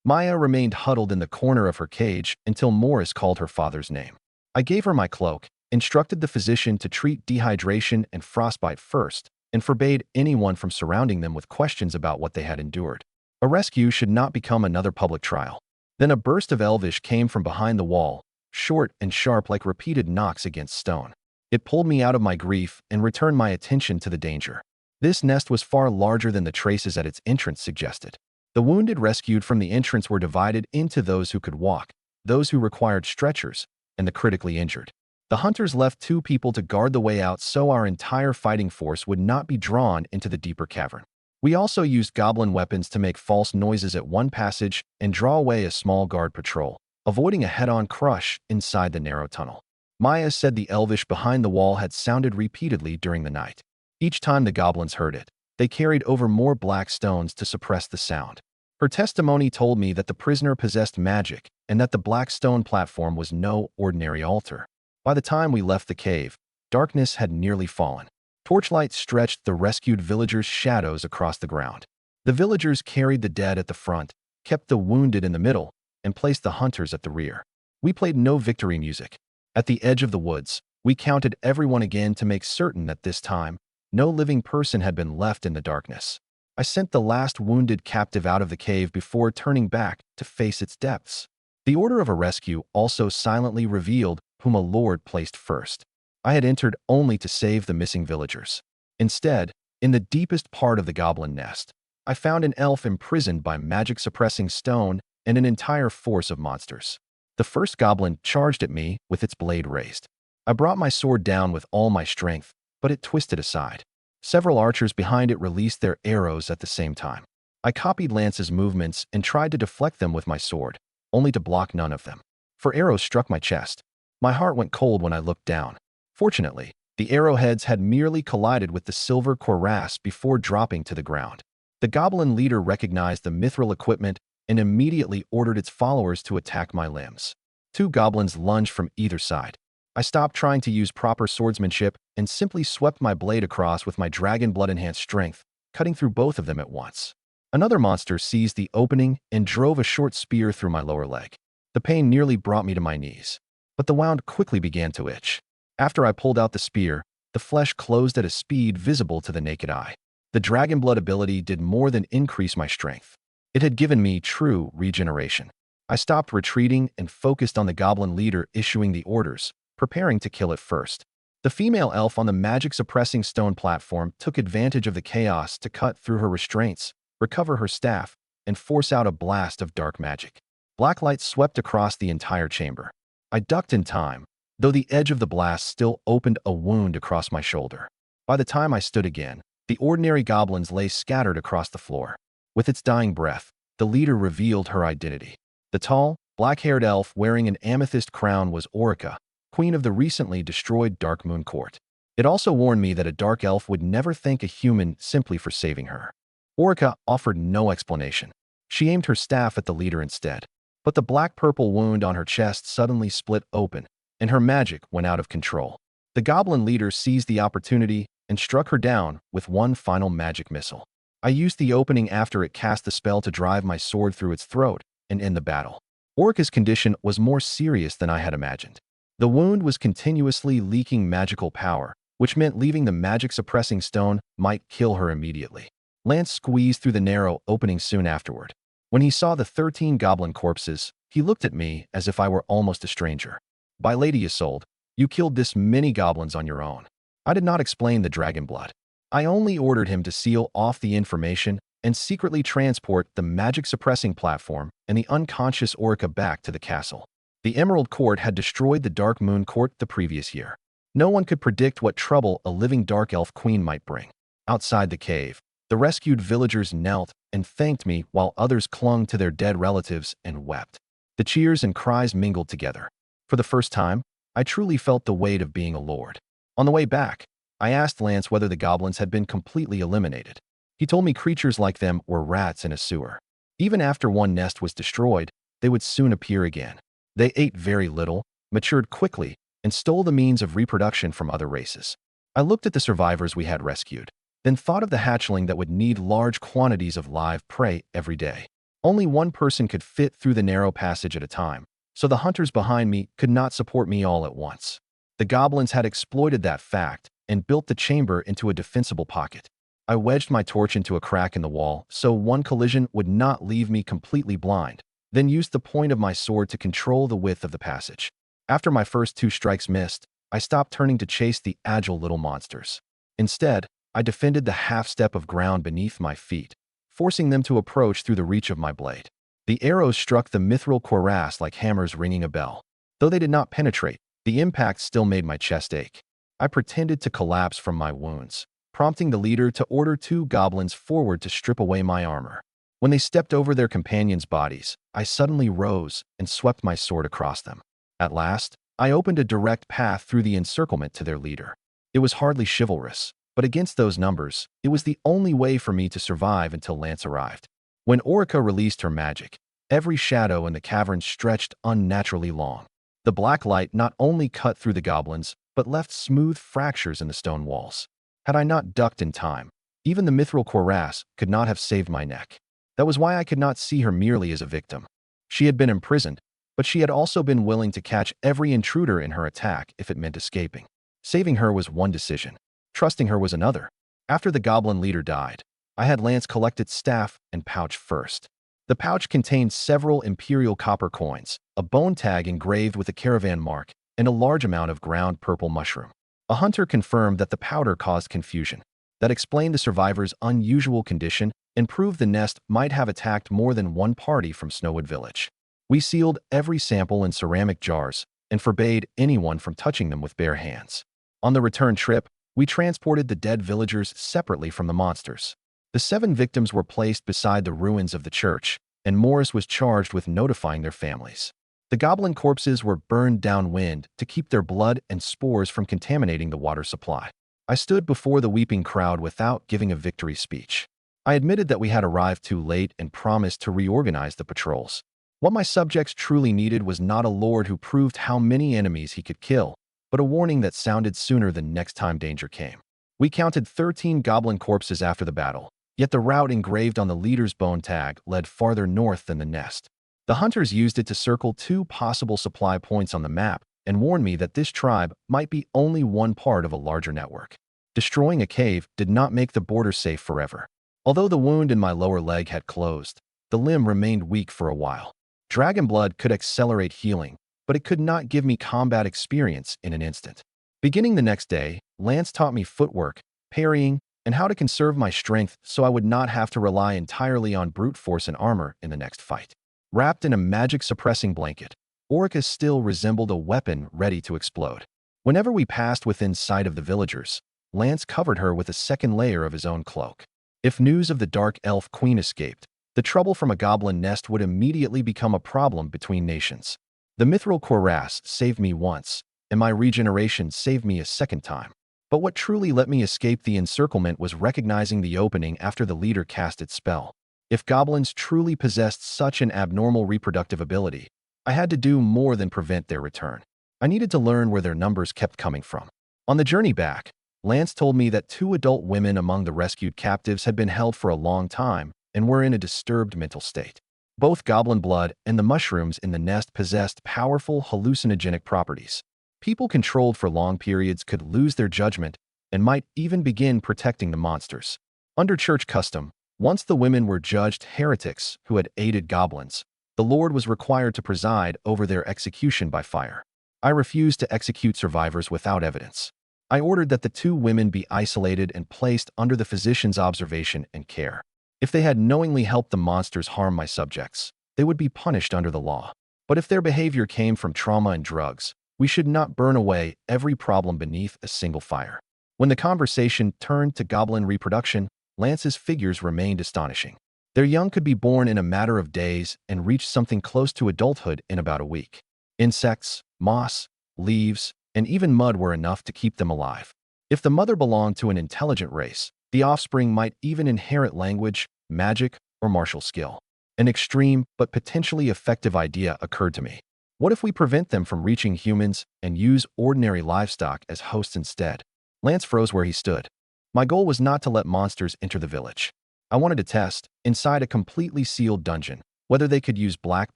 A: Maya remained huddled in the corner of her cage until Morris called her father's name. I gave her my cloak, instructed the physician to treat dehydration and frostbite first, and forbade anyone from surrounding them with questions about what they had endured. A rescue should not become another public trial. Then a burst of Elvish came from behind the wall, short and sharp like repeated knocks against stone. It pulled me out of my grief and returned my attention to the danger. This nest was far larger than the traces at its entrance suggested. The wounded rescued from the entrance were divided into those who could walk, those who required stretchers, and the critically injured. The hunters left 2 people to guard the way out so our entire fighting force would not be drawn into the deeper cavern. We also used goblin weapons to make false noises at one passage and draw away a small guard patrol, avoiding a head-on crush inside the narrow tunnel. Maya said the Elvish behind the wall had sounded repeatedly during the night. Each time the goblins heard it, they carried over more black stones to suppress the sound. Her testimony told me that the prisoner possessed magic and that the black stone platform was no ordinary altar. By the time we left the cave, darkness had nearly fallen. Torchlight stretched the rescued villagers' shadows across the ground. The villagers carried the dead at the front, kept the wounded in the middle, and placed the hunters at the rear. We played no victory music. At the edge of the woods, we counted everyone again to make certain that this time, no living person had been left in the darkness. I sent the last wounded captive out of the cave before turning back to face its depths. The order of a rescue also silently revealed whom a lord placed first. I had entered only to save the missing villagers. Instead, in the deepest part of the goblin nest, I found an elf imprisoned by magic-suppressing stone and an entire force of monsters. The first goblin charged at me with its blade raised. I brought my sword down with all my strength, but it twisted aside. Several archers behind it released their arrows at the same time. I copied Lance's movements and tried to deflect them with my sword, only to block none of them. For arrows struck my chest. My heart went cold when I looked down. Fortunately, the arrowheads had merely collided with the silver cuirass before dropping to the ground. The goblin leader recognized the mithril equipment and immediately ordered its followers to attack my limbs. 2 goblins lunged from either side. I stopped trying to use proper swordsmanship and simply swept my blade across with my dragon blood-enhanced strength, cutting through both of them at once. Another monster seized the opening and drove a short spear through my lower leg. The pain nearly brought me to my knees, but the wound quickly began to itch. After I pulled out the spear, the flesh closed at a speed visible to the naked eye. The dragon blood ability did more than increase my strength. It had given me true regeneration. I stopped retreating and focused on the goblin leader issuing the orders, preparing to kill it first. The female elf on the magic-suppressing stone platform took advantage of the chaos to cut through her restraints, recover her staff, and force out a blast of dark magic. Black light swept across the entire chamber. I ducked in time, though the edge of the blast still opened a wound across my shoulder. By the time I stood again, the ordinary goblins lay scattered across the floor. With its dying breath, the leader revealed her identity. The tall, black-haired elf wearing an amethyst crown was Orica, queen of the recently destroyed Dark Moon Court. It also warned me that a dark elf would never thank a human simply for saving her. Orica offered no explanation. She aimed her staff at the leader instead. But the black-purple wound on her chest suddenly split open, and her magic went out of control. The goblin leader seized the opportunity and struck her down with one final magic missile. I used the opening after it cast the spell to drive my sword through its throat and end the battle. Orica's condition was more serious than I had imagined. The wound was continuously leaking magical power, which meant leaving the magic-suppressing stone might kill her immediately. Lance squeezed through the narrow opening soon afterward. When he saw the 13 goblin corpses, he looked at me as if I were almost a stranger. "By Lady Exiled, you killed this many goblins on your own." I did not explain the dragon blood. I only ordered him to seal off the information and secretly transport the magic-suppressing platform and the unconscious Orica back to the castle. The Emerald Court had destroyed the Dark Moon Court the previous year. No one could predict what trouble a living Dark Elf Queen might bring. Outside the cave, the rescued villagers knelt and thanked me while others clung to their dead relatives and wept. The cheers and cries mingled together. For the first time, I truly felt the weight of being a lord. On the way back, I asked Lance whether the goblins had been completely eliminated. He told me creatures like them were rats in a sewer. Even after one nest was destroyed, they would soon appear again. They ate very little, matured quickly, and stole the means of reproduction from other races. I looked at the survivors we had rescued, then thought of the hatchling that would need large quantities of live prey every day. Only one person could fit through the narrow passage at a time, so the hunters behind me could not support me all at once. The goblins had exploited that fact and built the chamber into a defensible pocket. I wedged my torch into a crack in the wall so one collision would not leave me completely blind, then used the point of my sword to control the width of the passage. After my first 2 strikes missed, I stopped turning to chase the agile little monsters. Instead, I defended the half-step of ground beneath my feet, forcing them to approach through the reach of my blade. The arrows struck the mithril cuirass like hammers ringing a bell. Though they did not penetrate, the impact still made my chest ache. I pretended to collapse from my wounds, prompting the leader to order 2 goblins forward to strip away my armor. When they stepped over their companions' bodies, I suddenly rose and swept my sword across them. At last, I opened a direct path through the encirclement to their leader. It was hardly chivalrous, but against those numbers, it was the only way for me to survive until Lance arrived. When Orica released her magic, every shadow in the cavern stretched unnaturally long. The black light not only cut through the goblins, but left smooth fractures in the stone walls. Had I not ducked in time, even the mithril cuirass could not have saved my neck. That was why I could not see her merely as a victim. She had been imprisoned, but she had also been willing to catch every intruder in her attack if it meant escaping. Saving her was one decision. Trusting her was another. After the goblin leader died, I had Lance collect its staff and pouch first. The pouch contained several imperial copper coins, a bone tag engraved with a caravan mark, and a large amount of ground purple mushroom. A hunter confirmed that the powder caused confusion. That explained the survivors' unusual condition and proved the nest might have attacked more than one party from Snowwood Village. We sealed every sample in ceramic jars and forbade anyone from touching them with bare hands. On the return trip, we transported the dead villagers separately from the monsters. The 7 victims were placed beside the ruins of the church, and Morris was charged with notifying their families. The goblin corpses were burned downwind to keep their blood and spores from contaminating the water supply. I stood before the weeping crowd without giving a victory speech. I admitted that we had arrived too late and promised to reorganize the patrols. What my subjects truly needed was not a lord who proved how many enemies he could kill, but a warning that sounded sooner than next time danger came. We counted 13 goblin corpses after the battle, yet the route engraved on the leader's bone tag led farther north than the nest. The hunters used it to circle 2 possible supply points on the map and warned me that this tribe might be only one part of a larger network. Destroying a cave did not make the border safe forever. Although the wound in my lower leg had closed, the limb remained weak for a while. Dragon blood could accelerate healing, but it could not give me combat experience in an instant. Beginning the next day, Lance taught me footwork, parrying, and how to conserve my strength so I would not have to rely entirely on brute force and armor in the next fight. Wrapped in a magic-suppressing blanket, Orica still resembled a weapon ready to explode. Whenever we passed within sight of the villagers, Lance covered her with a second layer of his own cloak. If news of the Dark Elf Queen escaped, the trouble from a goblin nest would immediately become a problem between nations. The mithril cuirass saved me once, and my regeneration saved me a second time. But what truly let me escape the encirclement was recognizing the opening after the leader cast its spell. If goblins truly possessed such an abnormal reproductive ability, I had to do more than prevent their return. I needed to learn where their numbers kept coming from. On the journey back, Lance told me that 2 adult women among the rescued captives had been held for a long time and were in a disturbed mental state. Both goblin blood and the mushrooms in the nest possessed powerful hallucinogenic properties. People controlled for long periods could lose their judgment and might even begin protecting the monsters. Under church custom, once the women were judged heretics who had aided goblins, the Lord was required to preside over their execution by fire. I refused to execute survivors without evidence. I ordered that the 2 women be isolated and placed under the physician's observation and care. If they had knowingly helped the monsters harm my subjects, they would be punished under the law. But if their behavior came from trauma and drugs, we should not burn away every problem beneath a single fire. When the conversation turned to goblin reproduction, Lance's figures remained astonishing. Their young could be born in a matter of days and reach something close to adulthood in about a week. Insects, moss, leaves, and even mud were enough to keep them alive. If the mother belonged to an intelligent race, the offspring might even inherit language, magic, or martial skill. An extreme but potentially effective idea occurred to me. What if we prevent them from reaching humans and use ordinary livestock as hosts instead? Lance froze where he stood. My goal was not to let monsters enter the village. I wanted to test, inside a completely sealed dungeon, whether they could use black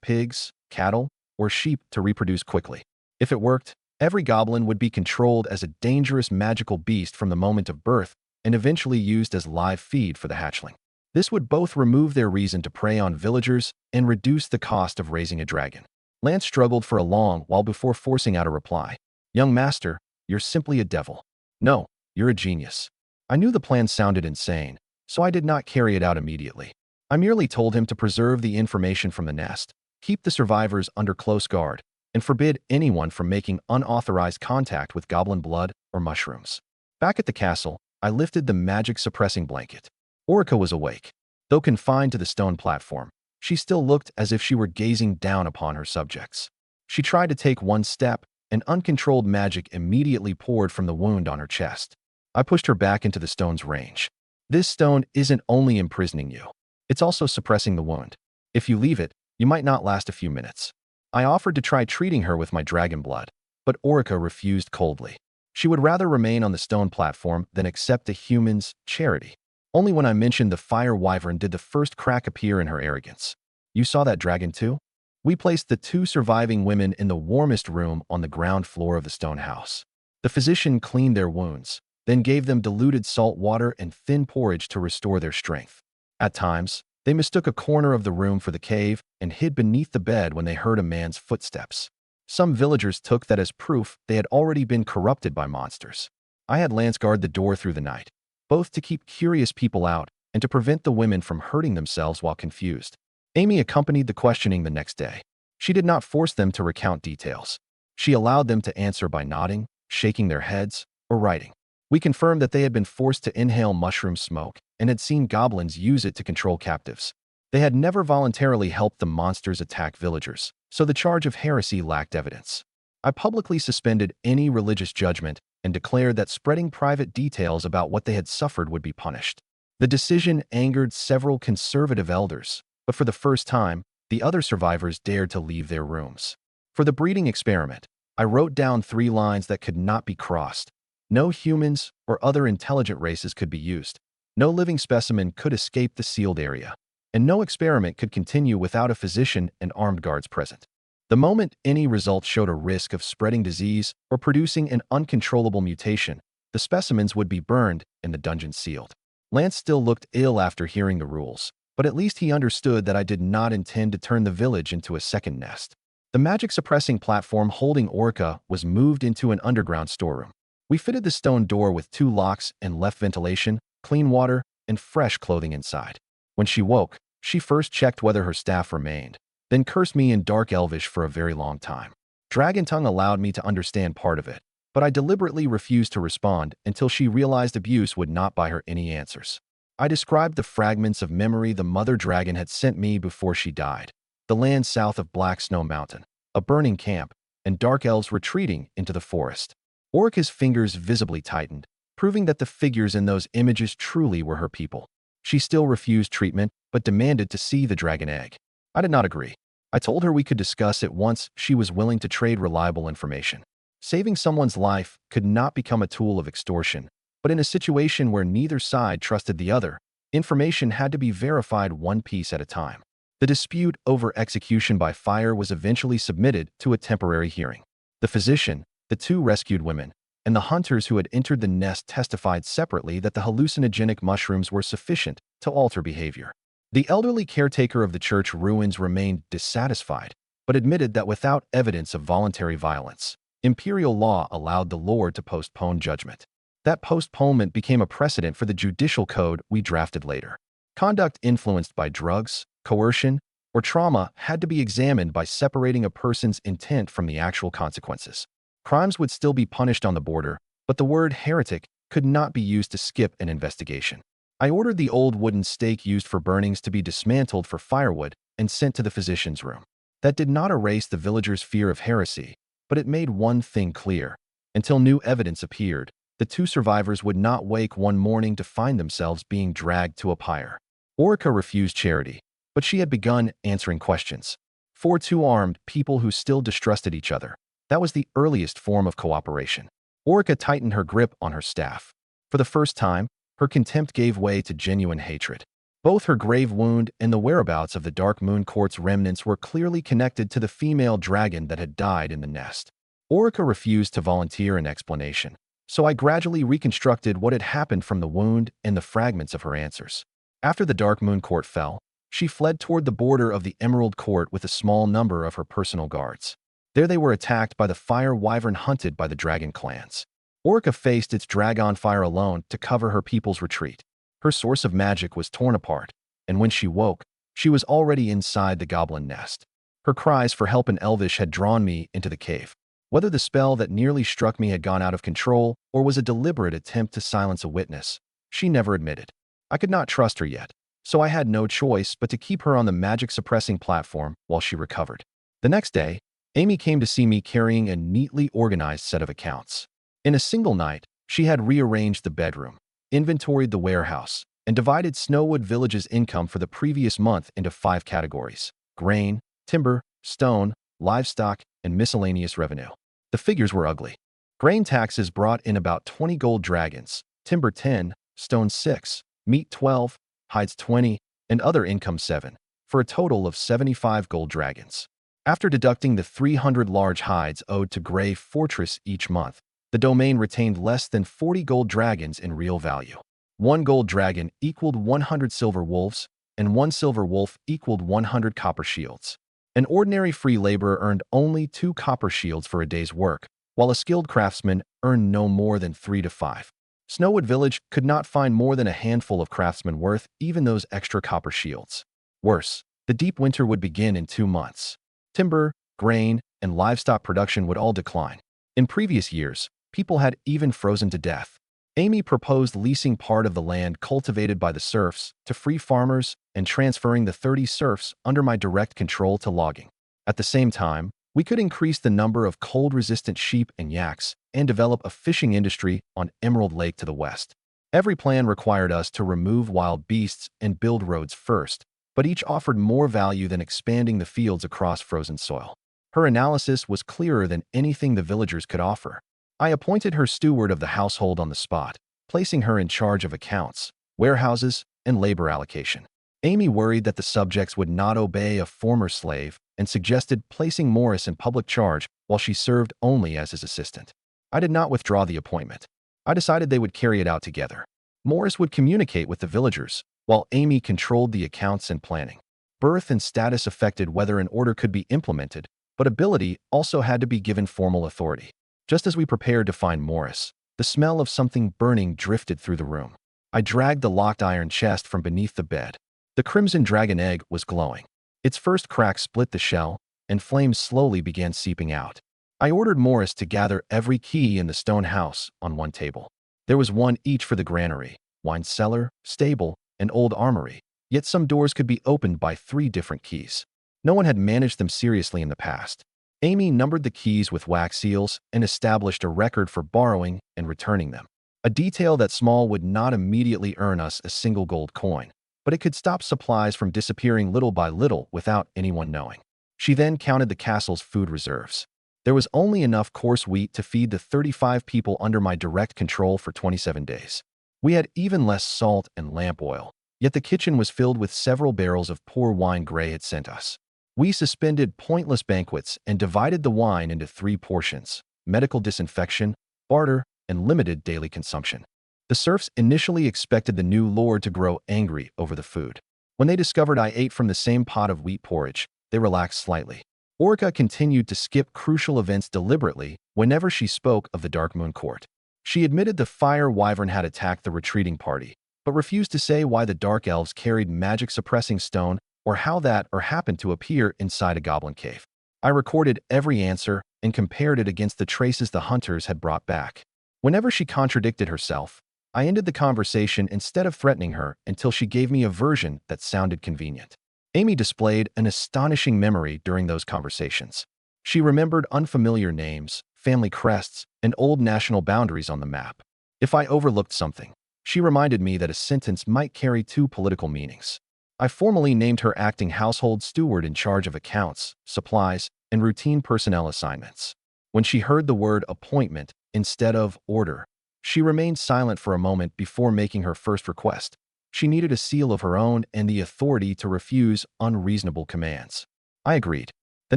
A: pigs, cattle, or sheep to reproduce quickly. If it worked, every goblin would be controlled as a dangerous magical beast from the moment of birth and eventually used as live feed for the hatchling. This would both remove their reason to prey on villagers and reduce the cost of raising a dragon. Lance struggled for a long while before forcing out a reply. Young master, you're simply a devil. No, you're a genius. I knew the plan sounded insane, so I did not carry it out immediately. I merely told him to preserve the information from the nest, keep the survivors under close guard, and forbid anyone from making unauthorized contact with goblin blood or mushrooms. Back at the castle, I lifted the magic-suppressing blanket. Orica was awake. Though confined to the stone platform, she still looked as if she were gazing down upon her subjects. She tried to take one step, and uncontrolled magic immediately poured from the wound on her chest. I pushed her back into the stone's range. This stone isn't only imprisoning you, it's also suppressing the wound. If you leave it, you might not last a few minutes. I offered to try treating her with my dragon blood, but Orica refused coldly. She would rather remain on the stone platform than accept a human's charity. Only when I mentioned the fire wyvern did the first crack appear in her arrogance. You saw that dragon too? We placed the 2 surviving women in the warmest room on the ground floor of the stone house. The physician cleaned their wounds, then gave them diluted salt water and thin porridge to restore their strength. At times, they mistook a corner of the room for the cave and hid beneath the bed when they heard a man's footsteps. Some villagers took that as proof they had already been corrupted by monsters. I had Lance guard the door through the night, both to keep curious people out and to prevent the women from hurting themselves while confused. Amy accompanied the questioning the next day. She did not force them to recount details. She allowed them to answer by nodding, shaking their heads, or writing. We confirmed that they had been forced to inhale mushroom smoke and had seen goblins use it to control captives. They had never voluntarily helped the monsters attack villagers, so the charge of heresy lacked evidence. I publicly suspended any religious judgment and declared that spreading private details about what they had suffered would be punished. The decision angered several conservative elders, but for the first time, the other survivors dared to leave their rooms. For the breeding experiment, I wrote down 3 lines that could not be crossed. No humans or other intelligent races could be used. No living specimen could escape the sealed area. And no experiment could continue without a physician and armed guards present. The moment any result showed a risk of spreading disease or producing an uncontrollable mutation, the specimens would be burned and the dungeon sealed. Lance still looked ill after hearing the rules, but at least he understood that I did not intend to turn the village into a second nest. The magic-suppressing platform holding Orica was moved into an underground storeroom. We fitted the stone door with 2 locks and left ventilation, clean water, and fresh clothing inside. When she woke, she first checked whether her staff remained, then cursed me in Dark Elvish for a very long time. Dragon Tongue allowed me to understand part of it, but I deliberately refused to respond until she realized abuse would not buy her any answers. I described the fragments of memory the mother dragon had sent me before she died. The land south of Black Snow Mountain, a burning camp, and dark elves retreating into the forest. Orca's fingers visibly tightened, proving that the figures in those images truly were her people. She still refused treatment, but demanded to see the dragon egg. I did not agree. I told her we could discuss it once she was willing to trade reliable information. Saving someone's life could not become a tool of extortion, but in a situation where neither side trusted the other, information had to be verified one piece at a time. The dispute over execution by fire was eventually submitted to a temporary hearing. The physician, the two rescued women, and the hunters who had entered the nest testified separately that the hallucinogenic mushrooms were sufficient to alter behavior. The elderly caretaker of the church ruins remained dissatisfied, but admitted that without evidence of voluntary violence, imperial law allowed the Lord to postpone judgment. That postponement became a precedent for the judicial code we drafted later. Conduct influenced by drugs, coercion, or trauma had to be examined by separating a person's intent from the actual consequences. Crimes would still be punished on the border, but the word heretic could not be used to skip an investigation. I ordered the old wooden stake used for burnings to be dismantled for firewood and sent to the physician's room. That did not erase the villagers' fear of heresy, but it made one thing clear. Until new evidence appeared, the two survivors would not wake one morning to find themselves being dragged to a pyre. Orica refused charity, but she had begun answering questions. For two armed people who still distrusted each other, that was the earliest form of cooperation. Orica tightened her grip on her staff. For the first time, her contempt gave way to genuine hatred. Both her grave wound and the whereabouts of the Dark Moon Court's remnants were clearly connected to the female dragon that had died in the nest. Orica refused to volunteer an explanation, so I gradually reconstructed what had happened from the wound and the fragments of her answers. After the Dark Moon Court fell, she fled toward the border of the Emerald Court with a small number of her personal guards. There they were attacked by the fire wyvern hunted by the dragon clans. Orica faced its dragon fire alone to cover her people's retreat. Her source of magic was torn apart, and when she woke, she was already inside the goblin nest. Her cries for help in Elvish had drawn me into the cave. Whether the spell that nearly struck me had gone out of control or was a deliberate attempt to silence a witness, she never admitted. I could not trust her yet, so I had no choice but to keep her on the magic-suppressing platform while she recovered. The next day, Amy came to see me carrying a neatly organized set of accounts. In a single night, she had rearranged the bedroom, inventoried the warehouse, and divided Snowwood Village's income for the previous month into 5 categories: grain, timber, stone, livestock, and miscellaneous revenue. The figures were ugly. Grain taxes brought in about 20 gold dragons, timber 10, stone 6, meat 12, hides 20, and other income 7, for a total of 75 gold dragons. After deducting the 300 large hides owed to Grey Fortress each month, the domain retained less than 40 gold dragons in real value. 1 gold dragon equaled 100 silver wolves, and 1 silver wolf equaled 100 copper shields. An ordinary free laborer earned only 2 copper shields for a day's work, while a skilled craftsman earned no more than 3 to 5. Snowwood Village could not find more than a handful of craftsmen worth even those extra copper shields. Worse, the deep winter would begin in 2 months. Timber, grain, and livestock production would all decline. In previous years, people had even frozen to death. Amy proposed leasing part of the land cultivated by the serfs to free farmers and transferring the 30 serfs under my direct control to logging. At the same time, we could increase the number of cold-resistant sheep and yaks and develop a fishing industry on Emerald Lake to the west. Every plan required us to remove wild beasts and build roads first, but each offered more value than expanding the fields across frozen soil. Her analysis was clearer than anything the villagers could offer. I appointed her steward of the household on the spot, placing her in charge of accounts, warehouses, and labor allocation. Amy worried that the subjects would not obey a former slave and suggested placing Morris in public charge while she served only as his assistant. I did not withdraw the appointment. I decided they would carry it out together. Morris would communicate with the villagers, while Amy controlled the accounts and planning. Birth and status affected whether an order could be implemented, but ability also had to be given formal authority. Just as we prepared to find Morris, the smell of something burning drifted through the room. I dragged the locked iron chest from beneath the bed. The crimson dragon egg was glowing. Its first crack split the shell, and flames slowly began seeping out. I ordered Morris to gather every key in the stone house on one table. There was one each for the granary, wine cellar, stable, and old armory, yet some doors could be opened by 3 different keys. No one had managed them seriously in the past. Amy numbered the keys with wax seals and established a record for borrowing and returning them. A detail that small would not immediately earn us a single gold coin, but it could stop supplies from disappearing little by little without anyone knowing. She then counted the castle's food reserves. There was only enough coarse wheat to feed the 35 people under my direct control for 27 days. We had even less salt and lamp oil, yet the kitchen was filled with several barrels of poor wine Gray had sent us. We suspended pointless banquets and divided the wine into 3 portions: medical disinfection, barter, and limited daily consumption. The serfs initially expected the new lord to grow angry over the food. When they discovered I ate from the same pot of wheat porridge, they relaxed slightly. Orca continued to skip crucial events deliberately whenever she spoke of the Dark Moon Court. She admitted the fire wyvern had attacked the retreating party, but refused to say why the dark elves carried magic-suppressing stone or how that happened to appear inside a goblin cave. I recorded every answer and compared it against the traces the hunters had brought back. Whenever she contradicted herself, I ended the conversation instead of threatening her until she gave me a version that sounded convenient. Amy displayed an astonishing memory during those conversations. She remembered unfamiliar names, family crests, and old national boundaries on the map. If I overlooked something, she reminded me that a sentence might carry 2 political meanings. I formally named her acting household steward in charge of accounts, supplies, and routine personnel assignments. When she heard the word appointment instead of order, she remained silent for a moment before making her first request. She needed a seal of her own and the authority to refuse unreasonable commands. I agreed. The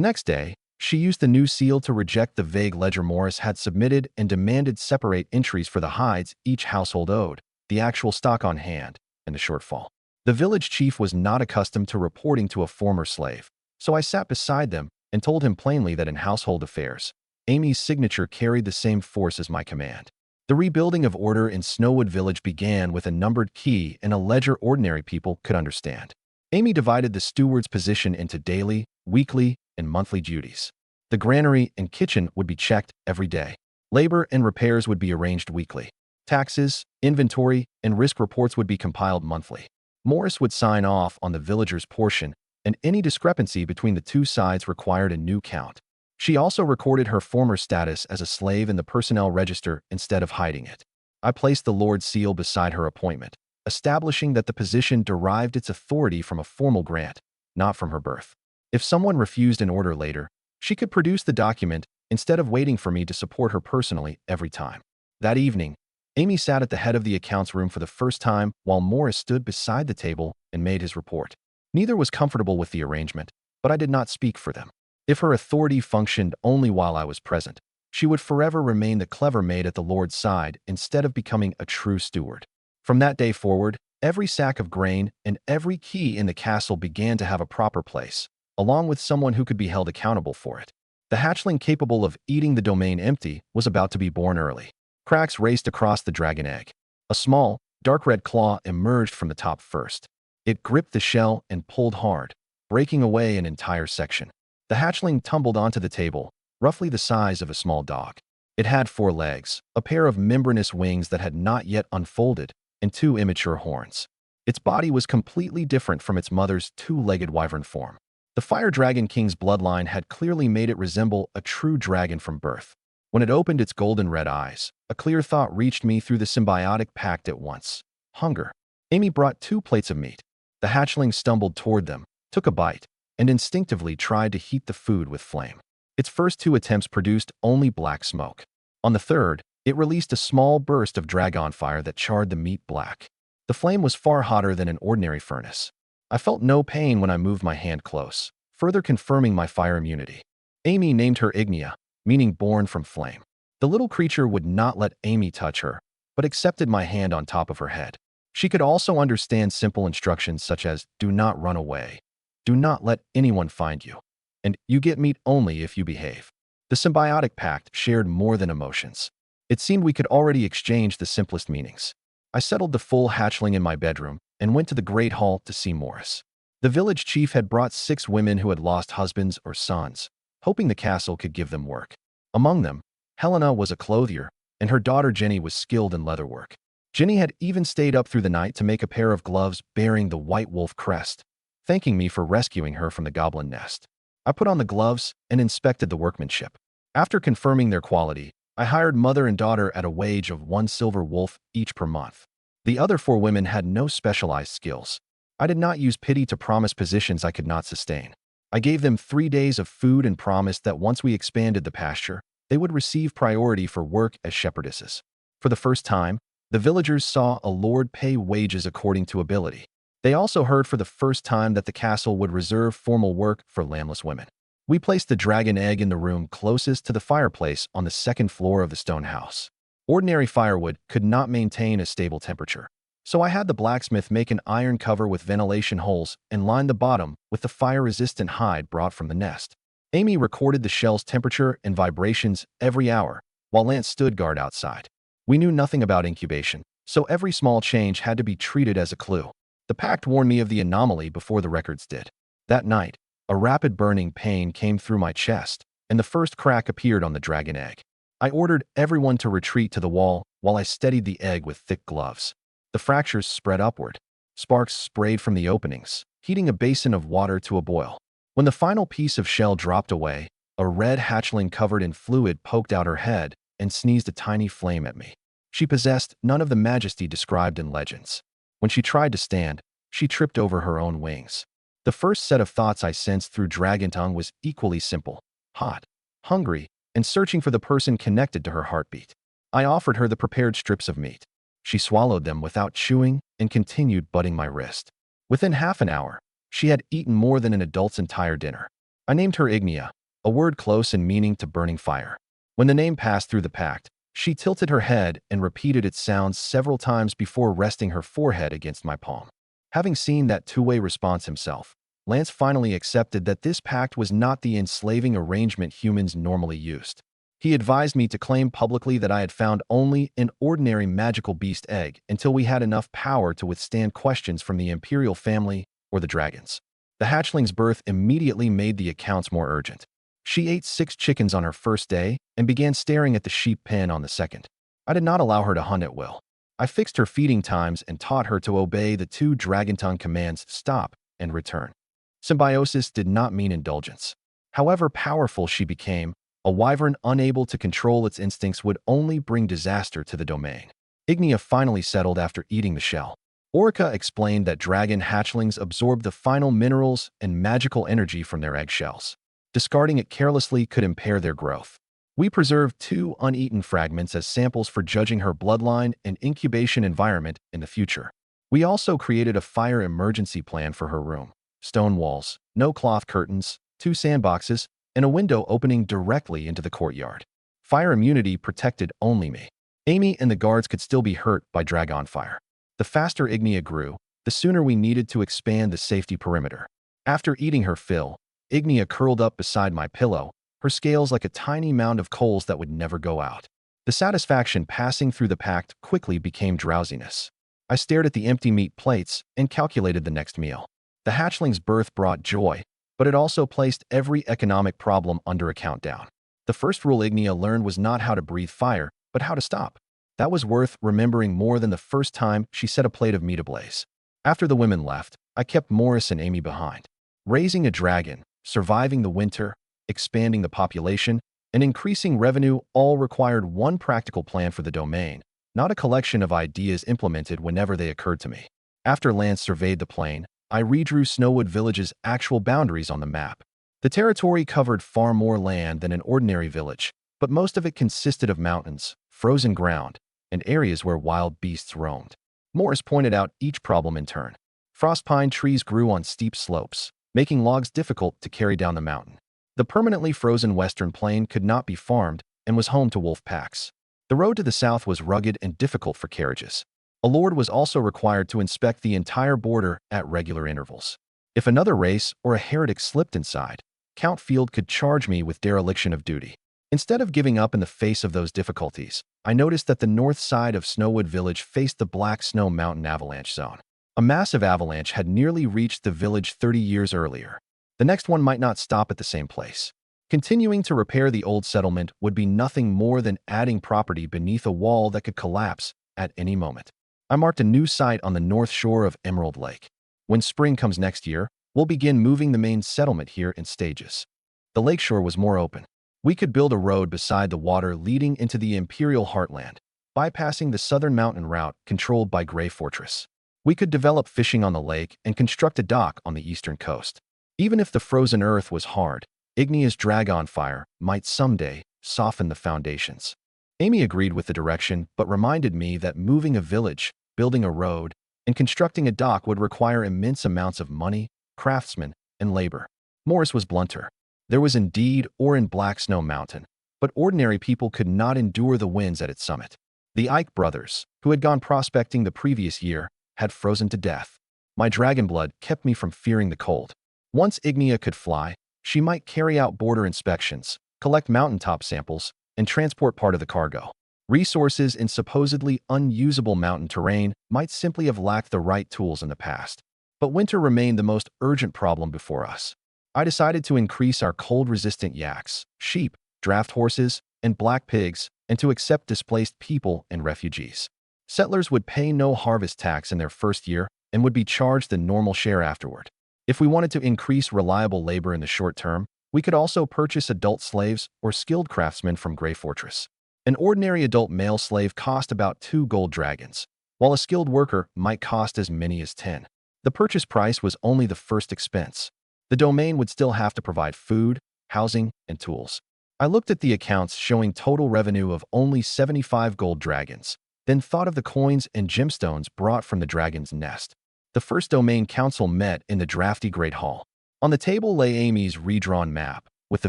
A: next day, she used the new seal to reject the vague ledger Morris had submitted and demanded separate entries for the hides each household owed, the actual stock on hand, and the shortfall. The village chief was not accustomed to reporting to a former slave, so I sat beside them and told him plainly that in household affairs, Amy's signature carried the same force as my command. The rebuilding of order in Snowwood Village began with a numbered key and a ledger ordinary people could understand. Amy divided the steward's position into daily, weekly, and monthly duties. The granary and kitchen would be checked every day. Labor and repairs would be arranged weekly. Taxes, inventory, and risk reports would be compiled monthly. Morris would sign off on the villager's portion, and any discrepancy between the 2 sides required a new count. She also recorded her former status as a slave in the personnel register instead of hiding it. I placed the Lord's seal beside her appointment, establishing that the position derived its authority from a formal grant, not from her birth. If someone refused an order later, she could produce the document instead of waiting for me to support her personally every time. That evening, Amy sat at the head of the accounts room for the first time while Morris stood beside the table and made his report. Neither was comfortable with the arrangement, but I did not speak for them. If her authority functioned only while I was present, she would forever remain the clever maid at the Lord's side instead of becoming a true steward. From that day forward, every sack of grain and every key in the castle began to have a proper place, along with someone who could be held accountable for it. The hatchling capable of eating the domain empty was about to be born early. Cracks raced across the dragon egg. A small, dark red claw emerged from the top first. It gripped the shell and pulled hard, breaking away an entire section. The hatchling tumbled onto the table, roughly the size of a small dog. It had 4 legs, a pair of membranous wings that had not yet unfolded, and 2 immature horns. Its body was completely different from its mother's 2-legged wyvern form. The Fire Dragon King's bloodline had clearly made it resemble a true dragon from birth. When it opened its golden red eyes, a clear thought reached me through the symbiotic pact at once: hunger. Amy brought 2 plates of meat. The hatchling stumbled toward them, took a bite, and instinctively tried to heat the food with flame. Its first 2 attempts produced only black smoke. On the third, it released a small burst of dragon fire that charred the meat black. The flame was far hotter than an ordinary furnace. I felt no pain when I moved my hand close, further confirming my fire immunity. Amy named her Ignia, meaning born from flame. The little creature would not let Amy touch her, but accepted my hand on top of her head. She could also understand simple instructions such as, do not run away, do not let anyone find you, and you get meat only if you behave. The symbiotic pact shared more than emotions. It seemed we could already exchange the simplest meanings. I settled the full hatchling in my bedroom and went to the Great Hall to see Morris. The village chief had brought 6 women who had lost husbands or sons, hoping the castle could give them work. Among them, Helena was a clothier, and her daughter Jenny was skilled in leatherwork. Jenny had even stayed up through the night to make a pair of gloves bearing the white wolf crest, thanking me for rescuing her from the goblin nest. I put on the gloves and inspected the workmanship. After confirming their quality, I hired mother and daughter at a wage of 1 silver wolf each per month. The other 4 women had no specialized skills. I did not use pity to promise positions I could not sustain. I gave them 3 days of food and promised that once we expanded the pasture, they would receive priority for work as shepherdesses. For the first time, the villagers saw a lord pay wages according to ability. They also heard for the first time that the castle would reserve formal work for landless women. We placed the dragon egg in the room closest to the fireplace on the 2nd floor of the stone house. Ordinary firewood could not maintain a stable temperature, so I had the blacksmith make an iron cover with ventilation holes and line the bottom with the fire-resistant hide brought from the nest. Amy recorded the shell's temperature and vibrations every hour, while Lance stood guard outside. We knew nothing about incubation, so every small change had to be treated as a clue. The pact warned me of the anomaly before the records did. That night, a rapid burning pain came through my chest, and the first crack appeared on the dragon egg. I ordered everyone to retreat to the wall while I steadied the egg with thick gloves. The fractures spread upward. Sparks sprayed from the openings, heating a basin of water to a boil. When the final piece of shell dropped away, a red hatchling covered in fluid poked out her head and sneezed a tiny flame at me. She possessed none of the majesty described in legends. When she tried to stand, she tripped over her own wings. The first set of thoughts I sensed through dragon tongue was equally simple: hot, hungry, and searching for the person connected to her heartbeat. I offered her the prepared strips of meat. She swallowed them without chewing and continued butting my wrist. Within half an hour, she had eaten more than an adult's entire dinner. I named her Ignia, a word close in meaning to burning fire. When the name passed through the pact, she tilted her head and repeated its sounds several times before resting her forehead against my palm. Having seen that two-way response himself, Lance finally accepted that this pact was not the enslaving arrangement humans normally used. He advised me to claim publicly that I had found only an ordinary magical beast egg until we had enough power to withstand questions from the imperial family or the dragons. The hatchling's birth immediately made the accounts more urgent. She ate 6 chickens on her first day and began staring at the sheep pen on the second. I did not allow her to hunt at will. I fixed her feeding times and taught her to obey the 2 dragon tongue commands: stop and return. Symbiosis did not mean indulgence. However powerful she became, a wyvern unable to control its instincts would only bring disaster to the domain. Ignia finally settled after eating the shell. Orica explained that dragon hatchlings absorb the final minerals and magical energy from their eggshells. Discarding it carelessly could impair their growth. We preserved 2 uneaten fragments as samples for judging her bloodline and incubation environment in the future. We also created a fire emergency plan for her room: stone walls, no cloth curtains, 2 sandboxes, and a window opening directly into the courtyard. Fire immunity protected only me. Amy and the guards could still be hurt by dragon fire. The faster Ignia grew, the sooner we needed to expand the safety perimeter. After eating her fill, Ignia curled up beside my pillow, her scales like a tiny mound of coals that would never go out. The satisfaction passing through the pact quickly became drowsiness. I stared at the empty meat plates and calculated the next meal. The hatchling's birth brought joy, but it also placed every economic problem under a countdown. The first rule Ignia learned was not how to breathe fire, but how to stop. That was worth remembering more than the first time she set a plate of meat ablaze. After the women left, I kept Morris and Amy behind. Raising a dragon, surviving the winter, expanding the population, and increasing revenue all required one practical plan for the domain, not a collection of ideas implemented whenever they occurred to me. After Lance surveyed the plain, I redrew Snowwood Village's actual boundaries on the map. The territory covered far more land than an ordinary village, but most of it consisted of mountains, frozen ground, and areas where wild beasts roamed. Morris pointed out each problem in turn. Frost pine trees grew on steep slopes, making logs difficult to carry down the mountain. The permanently frozen western plain could not be farmed and was home to wolf packs. The road to the south was rugged and difficult for carriages. A lord was also required to inspect the entire border at regular intervals. If another race or a heretic slipped inside, Count Field could charge me with dereliction of duty. Instead of giving up in the face of those difficulties, I noticed that the north side of Snowwood Village faced the Black Snow Mountain avalanche zone. A massive avalanche had nearly reached the village 30 years earlier. The next one might not stop at the same place. Continuing to repair the old settlement would be nothing more than adding property beneath a wall that could collapse at any moment. I marked a new site on the north shore of Emerald Lake. When spring comes next year, we'll begin moving the main settlement here in stages. The lakeshore was more open. We could build a road beside the water leading into the Imperial Heartland, bypassing the southern mountain route controlled by Grey Fortress. We could develop fishing on the lake and construct a dock on the eastern coast. Even if the frozen earth was hard, igneous dragon fire might someday soften the foundations. Amy agreed with the direction, but reminded me that moving a village, building a road, and constructing a dock would require immense amounts of money, craftsmen, and labor. Morris was blunter. There was indeed ore in Black Snow Mountain, but ordinary people could not endure the winds at its summit. The Ike brothers, who had gone prospecting the previous year, had frozen to death. My dragon blood kept me from fearing the cold. Once Ignea could fly, she might carry out border inspections, collect mountaintop samples, and transport part of the cargo. Resources in supposedly unusable mountain terrain might simply have lacked the right tools in the past. But winter remained the most urgent problem before us. I decided to increase our cold-resistant yaks, sheep, draft horses, and black pigs, and to accept displaced people and refugees. Settlers would pay no harvest tax in their first year and would be charged the normal share afterward. If we wanted to increase reliable labor in the short term, we could also purchase adult slaves or skilled craftsmen from Grey Fortress. An ordinary adult male slave cost about 2 gold dragons, while a skilled worker might cost as many as 10. The purchase price was only the first expense. The domain would still have to provide food, housing, and tools. I looked at the accounts showing total revenue of only 75 gold dragons, then thought of the coins and gemstones brought from the dragon's nest. The first domain council met in the drafty Great Hall. On the table lay Amy's redrawn map, with the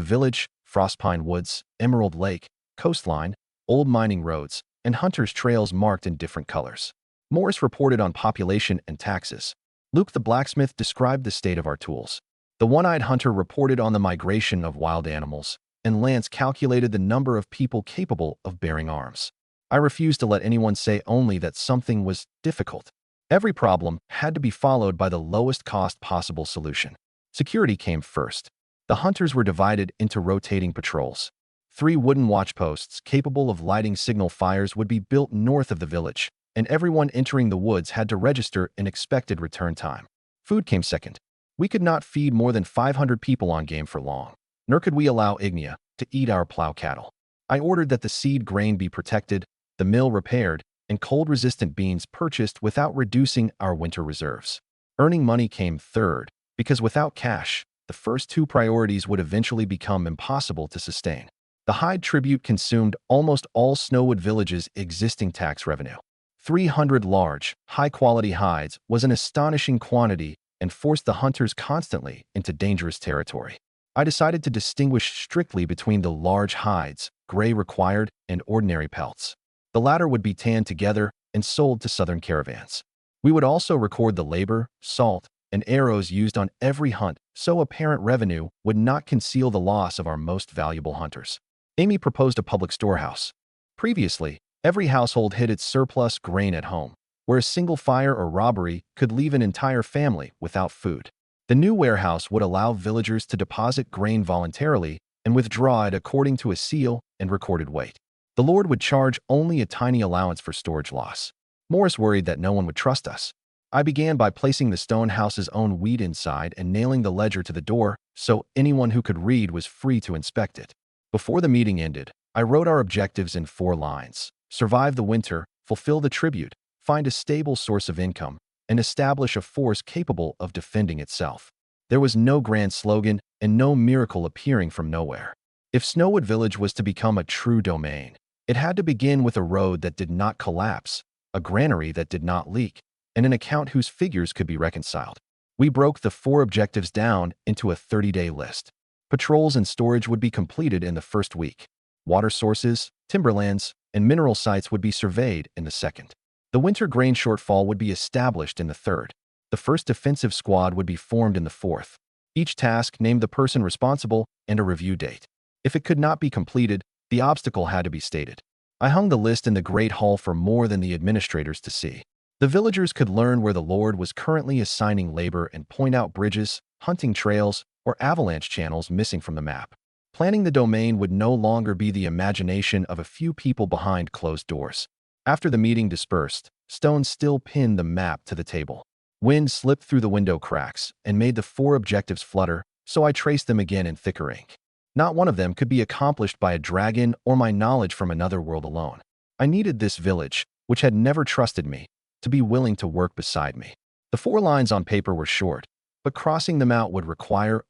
A: village, Frostpine Woods, Emerald Lake, coastline, old mining roads, and hunters' trails marked in different colors. Morris reported on population and taxes. Luke the blacksmith described the state of our tools. The one-eyed hunter reported on the migration of wild animals, and Lance calculated the number of people capable of bearing arms. I refused to let anyone say only that something was difficult. Every problem had to be followed by the lowest cost possible solution. Security came first. The hunters were divided into rotating patrols. 3 wooden watchposts capable of lighting signal fires would be built north of the village, and everyone entering the woods had to register an expected return time. Food came second. We could not feed more than 500 people on game for long, nor could we allow Ignea to eat our plow cattle. I ordered that the seed grain be protected, the mill repaired, and cold-resistant beans purchased without reducing our winter reserves. Earning money came third, because without cash, the first 2 priorities would eventually become impossible to sustain. The hide tribute consumed almost all Snowwood Village's existing tax revenue. 300 large, high-quality hides was an astonishing quantity and forced the hunters constantly into dangerous territory. I decided to distinguish strictly between the large hides, gray required, and ordinary pelts. The latter would be tanned together and sold to southern caravans. We would also record the labor, salt, and arrows used on every hunt, so apparent revenue would not conceal the loss of our most valuable hunters. Amy proposed a public storehouse. Previously, every household hid its surplus grain at home, where a single fire or robbery could leave an entire family without food. The new warehouse would allow villagers to deposit grain voluntarily and withdraw it according to a seal and recorded weight. The Lord would charge only a tiny allowance for storage loss. Morris worried that no one would trust us. I began by placing the stone house's own wheat inside and nailing the ledger to the door so anyone who could read was free to inspect it. Before the meeting ended, I wrote our objectives in 4 lines: survive the winter, fulfill the tribute, find a stable source of income, and establish a force capable of defending itself. There was no grand slogan and no miracle appearing from nowhere. If Snowwood Village was to become a true domain, it had to begin with a road that did not collapse, a granary that did not leak, and an account whose figures could be reconciled. We broke the 4 objectives down into a 30-day list. Patrols and storage would be completed in the first week. Water sources, timberlands, and mineral sites would be surveyed in the second. The winter grain shortfall would be established in the third. The first defensive squad would be formed in the fourth. Each task named the person responsible and a review date. If it could not be completed, the obstacle had to be stated. I hung the list in the Great Hall for more than the administrators to see. The villagers could learn where the Lord was currently assigning labor and point out bridges, hunting trails, or avalanche channels missing from the map. Planning the domain would no longer be the imagination of a few people behind closed doors. After the meeting dispersed, Stone still pinned the map to the table. Wind slipped through the window cracks and made the 4 objectives flutter, so I traced them again in thicker ink. Not one of them could be accomplished by a dragon or my knowledge from another world alone. I needed this village, which had never trusted me, to be willing to work beside me. The 4 lines on paper were short, but crossing them out would require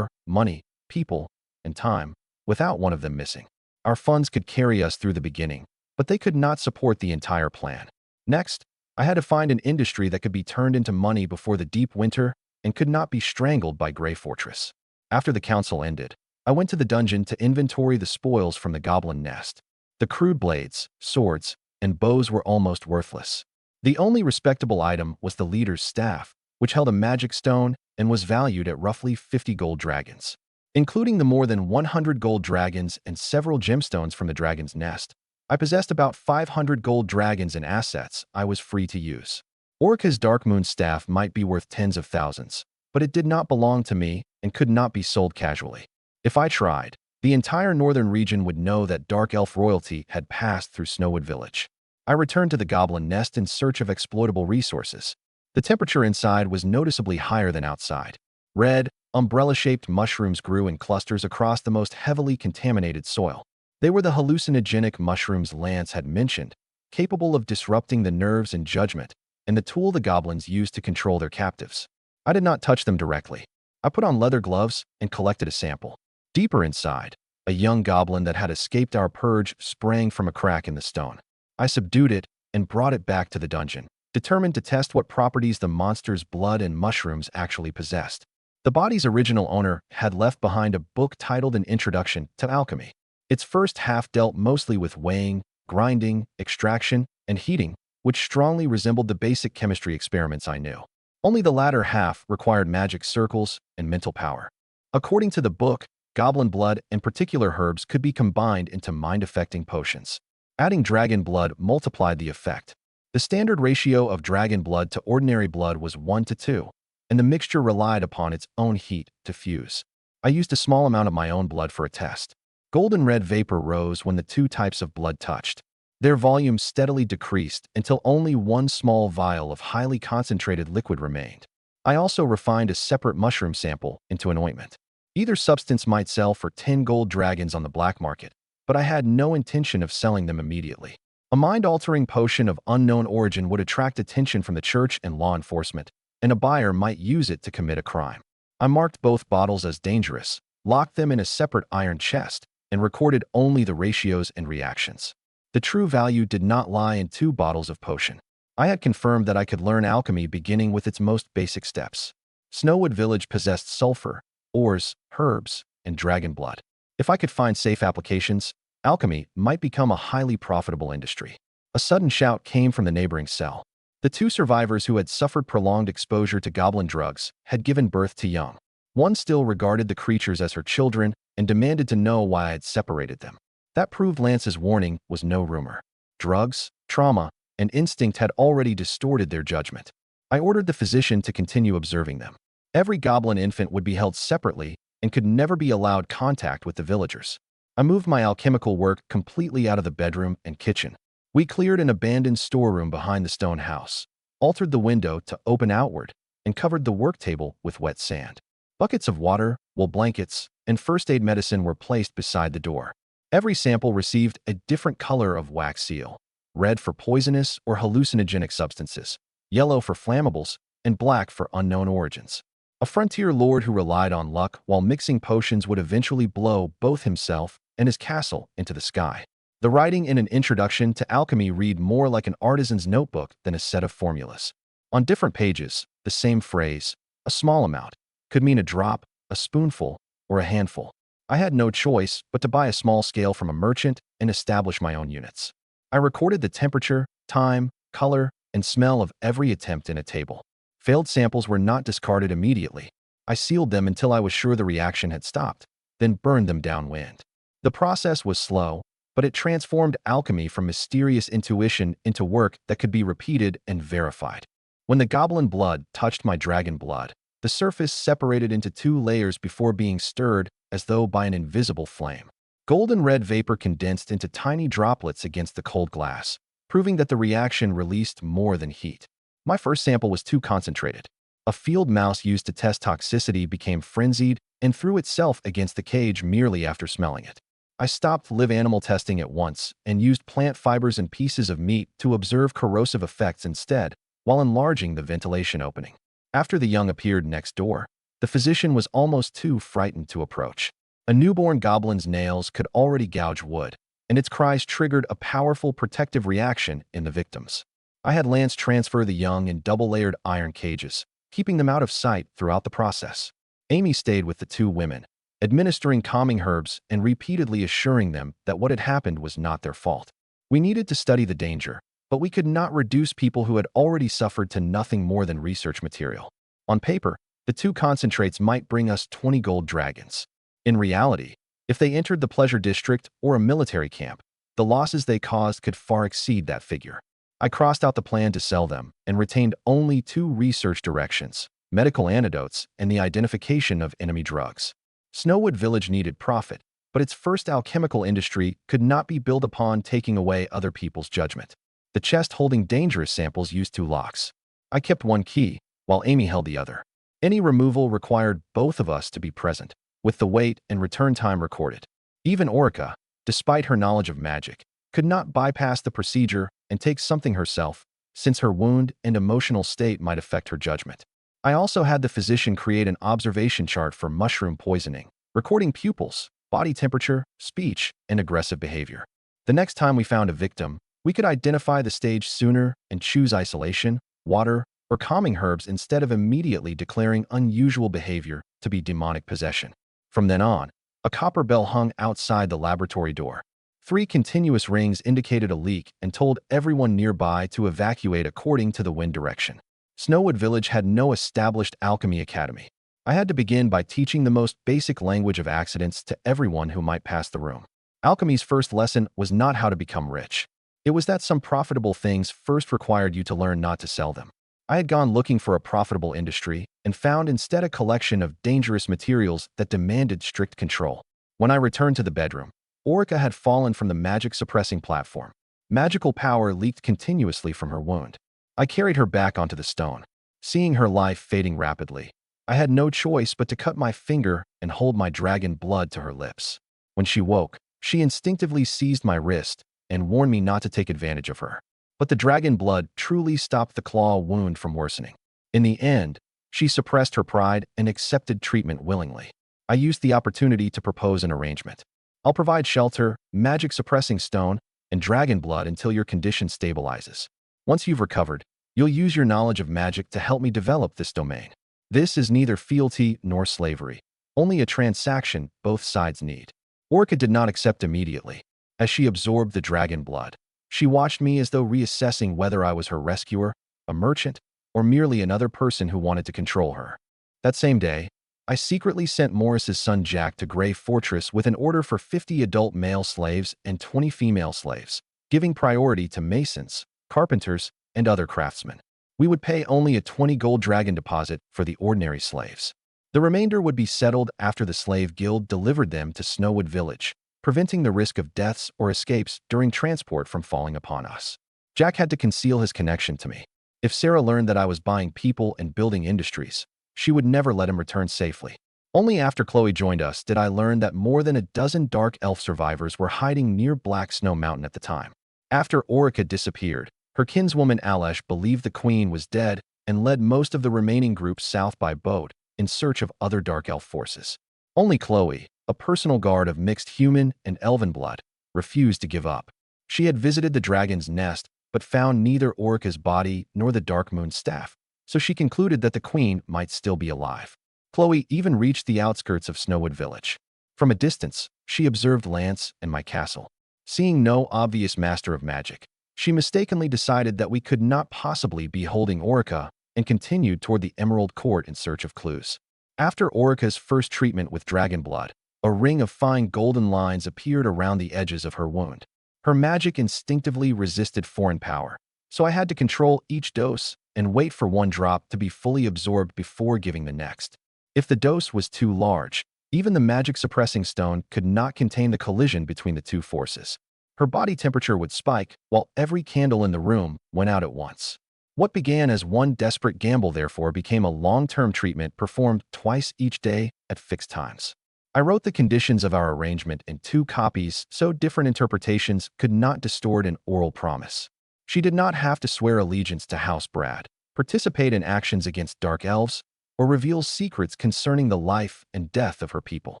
A: money, people, and time, without one of them missing. Our funds could carry us through the beginning, but they could not support the entire plan. Next, I had to find an industry that could be turned into money before the deep winter and could not be strangled by Grey Fortress. After the council ended, I went to the dungeon to inventory the spoils from the goblin nest. The crude blades, swords, and bows were almost worthless. The only respectable item was the leader's staff, which held a magic stone and was valued at roughly 50 gold dragons. Including the more than 100 gold dragons and several gemstones from the dragon's nest, I possessed about 500 gold dragons in assets I was free to use. Orca's Dark Moon staff might be worth tens of thousands, but it did not belong to me and could not be sold casually. If I tried, the entire northern region would know that Dark Elf royalty had passed through Snowwood Village. I returned to the goblin nest in search of exploitable resources. The temperature inside was noticeably higher than outside. Red, umbrella-shaped mushrooms grew in clusters across the most heavily contaminated soil. They were the hallucinogenic mushrooms Lance had mentioned, capable of disrupting the nerves and judgment, and the tool the goblins used to control their captives. I did not touch them directly. I put on leather gloves and collected a sample. Deeper inside, a young goblin that had escaped our purge sprang from a crack in the stone. I subdued it and brought it back to the dungeon, determined to test what properties the monster's blood and mushrooms actually possessed. The body's original owner had left behind a book titled An Introduction to Alchemy. Its first half dealt mostly with weighing, grinding, extraction, and heating, which strongly resembled the basic chemistry experiments I knew. Only the latter half required magic circles and mental power. According to the book, goblin blood and particular herbs could be combined into mind-affecting potions. Adding dragon blood multiplied the effect. The standard ratio of dragon blood to ordinary blood was 1:2. And the mixture relied upon its own heat to fuse. I used a small amount of my own blood for a test. Golden red vapor rose when the 2 types of blood touched. Their volume steadily decreased until only one small vial of highly concentrated liquid remained. I also refined a separate mushroom sample into an ointment. Either substance might sell for 10 gold dragons on the black market, but I had no intention of selling them immediately. A mind-altering potion of unknown origin would attract attention from the church and law enforcement, and a buyer might use it to commit a crime. I marked both bottles as dangerous, locked them in a separate iron chest, and recorded only the ratios and reactions. The true value did not lie in 2 bottles of potion. I had confirmed that I could learn alchemy beginning with its most basic steps. Snowwood Village possessed sulfur, ores, herbs, and dragon blood. If I could find safe applications, alchemy might become a highly profitable industry. A sudden shout came from the neighboring cell. The 2 survivors who had suffered prolonged exposure to goblin drugs had given birth to young. One still regarded the creatures as her children and demanded to know why I had separated them. That proved Lance's warning was no rumor. Drugs, trauma, and instinct had already distorted their judgment. I ordered the physician to continue observing them. Every goblin infant would be held separately and could never be allowed contact with the villagers. I moved my alchemical work completely out of the bedroom and kitchen. We cleared an abandoned storeroom behind the stone house, altered the window to open outward, and covered the work table with wet sand. Buckets of water, wool blankets, and first aid medicine were placed beside the door. Every sample received a different color of wax seal: red for poisonous or hallucinogenic substances, yellow for flammables, and black for unknown origins. A frontier lord who relied on luck while mixing potions would eventually blow both himself and his castle into the sky. The writing in An Introduction to Alchemy read more like an artisan's notebook than a set of formulas. On different pages, the same phrase, a small amount, could mean a drop, a spoonful, or a handful. I had no choice but to buy a small scale from a merchant and establish my own units. I recorded the temperature, time, color, and smell of every attempt in a table. Failed samples were not discarded immediately. I sealed them until I was sure the reaction had stopped, then burned them downwind. The process was slow, but it transformed alchemy from mysterious intuition into work that could be repeated and verified. When the goblin blood touched my dragon blood, the surface separated into two layers before being stirred as though by an invisible flame. Golden red vapor condensed into tiny droplets against the cold glass, proving that the reaction released more than heat. My first sample was too concentrated. A field mouse used to test toxicity became frenzied and threw itself against the cage merely after smelling it. I stopped live animal testing at once and used plant fibers and pieces of meat to observe corrosive effects instead, while enlarging the ventilation opening. After the young appeared next door, the physician was almost too frightened to approach. A newborn goblin's nails could already gouge wood, and its cries triggered a powerful protective reaction in the victims. I had Lance transfer the young in double-layered iron cages, keeping them out of sight throughout the process. Amy stayed with the two women, administering calming herbs and repeatedly assuring them that what had happened was not their fault. We needed to study the danger, but we could not reduce people who had already suffered to nothing more than research material. On paper, the two concentrates might bring us 20 gold dragons. In reality, if they entered the pleasure district or a military camp, the losses they caused could far exceed that figure. I crossed out the plan to sell them and retained only two research directions: medical antidotes and the identification of enemy drugs. Snowwood Village needed profit, but its first alchemical industry could not be built upon taking away other people's judgment. The chest holding dangerous samples used two locks. I kept one key, while Amy held the other. Any removal required both of us to be present, with the wait and return time recorded. Even Orica, despite her knowledge of magic, could not bypass the procedure and take something herself, since her wound and emotional state might affect her judgment. I also had the physician create an observation chart for mushroom poisoning, recording pupils, body temperature, speech, and aggressive behavior. The next time we found a victim, we could identify the stage sooner and choose isolation, water, or calming herbs instead of immediately declaring unusual behavior to be demonic possession. From then on, a copper bell hung outside the laboratory door. 3 continuous rings indicated a leak and told everyone nearby to evacuate according to the wind direction. Snowwood Village had no established alchemy academy. I had to begin by teaching the most basic language of accidents to everyone who might pass the room. Alchemy's first lesson was not how to become rich. It was that some profitable things first required you to learn not to sell them. I had gone looking for a profitable industry and found instead a collection of dangerous materials that demanded strict control. When I returned to the bedroom, Orica had fallen from the magic-suppressing platform. Magical power leaked continuously from her wound. I carried her back onto the stone, seeing her life fading rapidly. I had no choice but to cut my finger and hold my dragon blood to her lips. When she woke, she instinctively seized my wrist and warned me not to take advantage of her. But the dragon blood truly stopped the claw wound from worsening. In the end, she suppressed her pride and accepted treatment willingly. I used the opportunity to propose an arrangement. I'll provide shelter, magic-suppressing stone, and dragon blood until your condition stabilizes. Once you've recovered, you'll use your knowledge of magic to help me develop this domain. This is neither fealty nor slavery, only a transaction both sides need. Orca did not accept immediately. As she absorbed the dragon blood, she watched me as though reassessing whether I was her rescuer, a merchant, or merely another person who wanted to control her. That same day, I secretly sent Morris's son Jack to Grey Fortress with an order for 50 adult male slaves and 20 female slaves, giving priority to masons, carpenters, and other craftsmen. We would pay only a 20 gold dragon deposit for the ordinary slaves. The remainder would be settled after the slave guild delivered them to Snowwood Village, preventing the risk of deaths or escapes during transport from falling upon us. Jack had to conceal his connection to me. If Sarah learned that I was buying people and building industries, she would never let him return safely. Only after Chloe joined us did I learn that more than a dozen dark elf survivors were hiding near Black Snow Mountain at the time. After Orica disappeared, her kinswoman Alesh believed the queen was dead and led most of the remaining groups south by boat in search of other dark elf forces. Only Chloe, a personal guard of mixed human and elven blood, refused to give up. She had visited the dragon's nest but found neither Orica's body nor the Dark Moon's staff, so she concluded that the queen might still be alive. Chloe even reached the outskirts of Snowwood Village. From a distance, she observed Lance and my castle. Seeing no obvious master of magic, she mistakenly decided that we could not possibly be holding Orica and continued toward the Emerald Court in search of clues. After Orica's first treatment with dragon blood, A ring of fine golden lines appeared around the edges of her wound. Her magic instinctively resisted foreign power, so I had to control each dose and wait for one drop to be fully absorbed before giving the next. If the dose was too large, even the magic-suppressing stone could not contain the collision between the two forces. Her body temperature would spike, while every candle in the room went out at once. What began as one desperate gamble, therefore, became a long-term treatment performed twice each day at fixed times. I wrote the conditions of our arrangement in 2 copies so different interpretations could not distort an oral promise. She did not have to swear allegiance to House Brad, participate in actions against dark elves, or reveal secrets concerning the life and death of her people.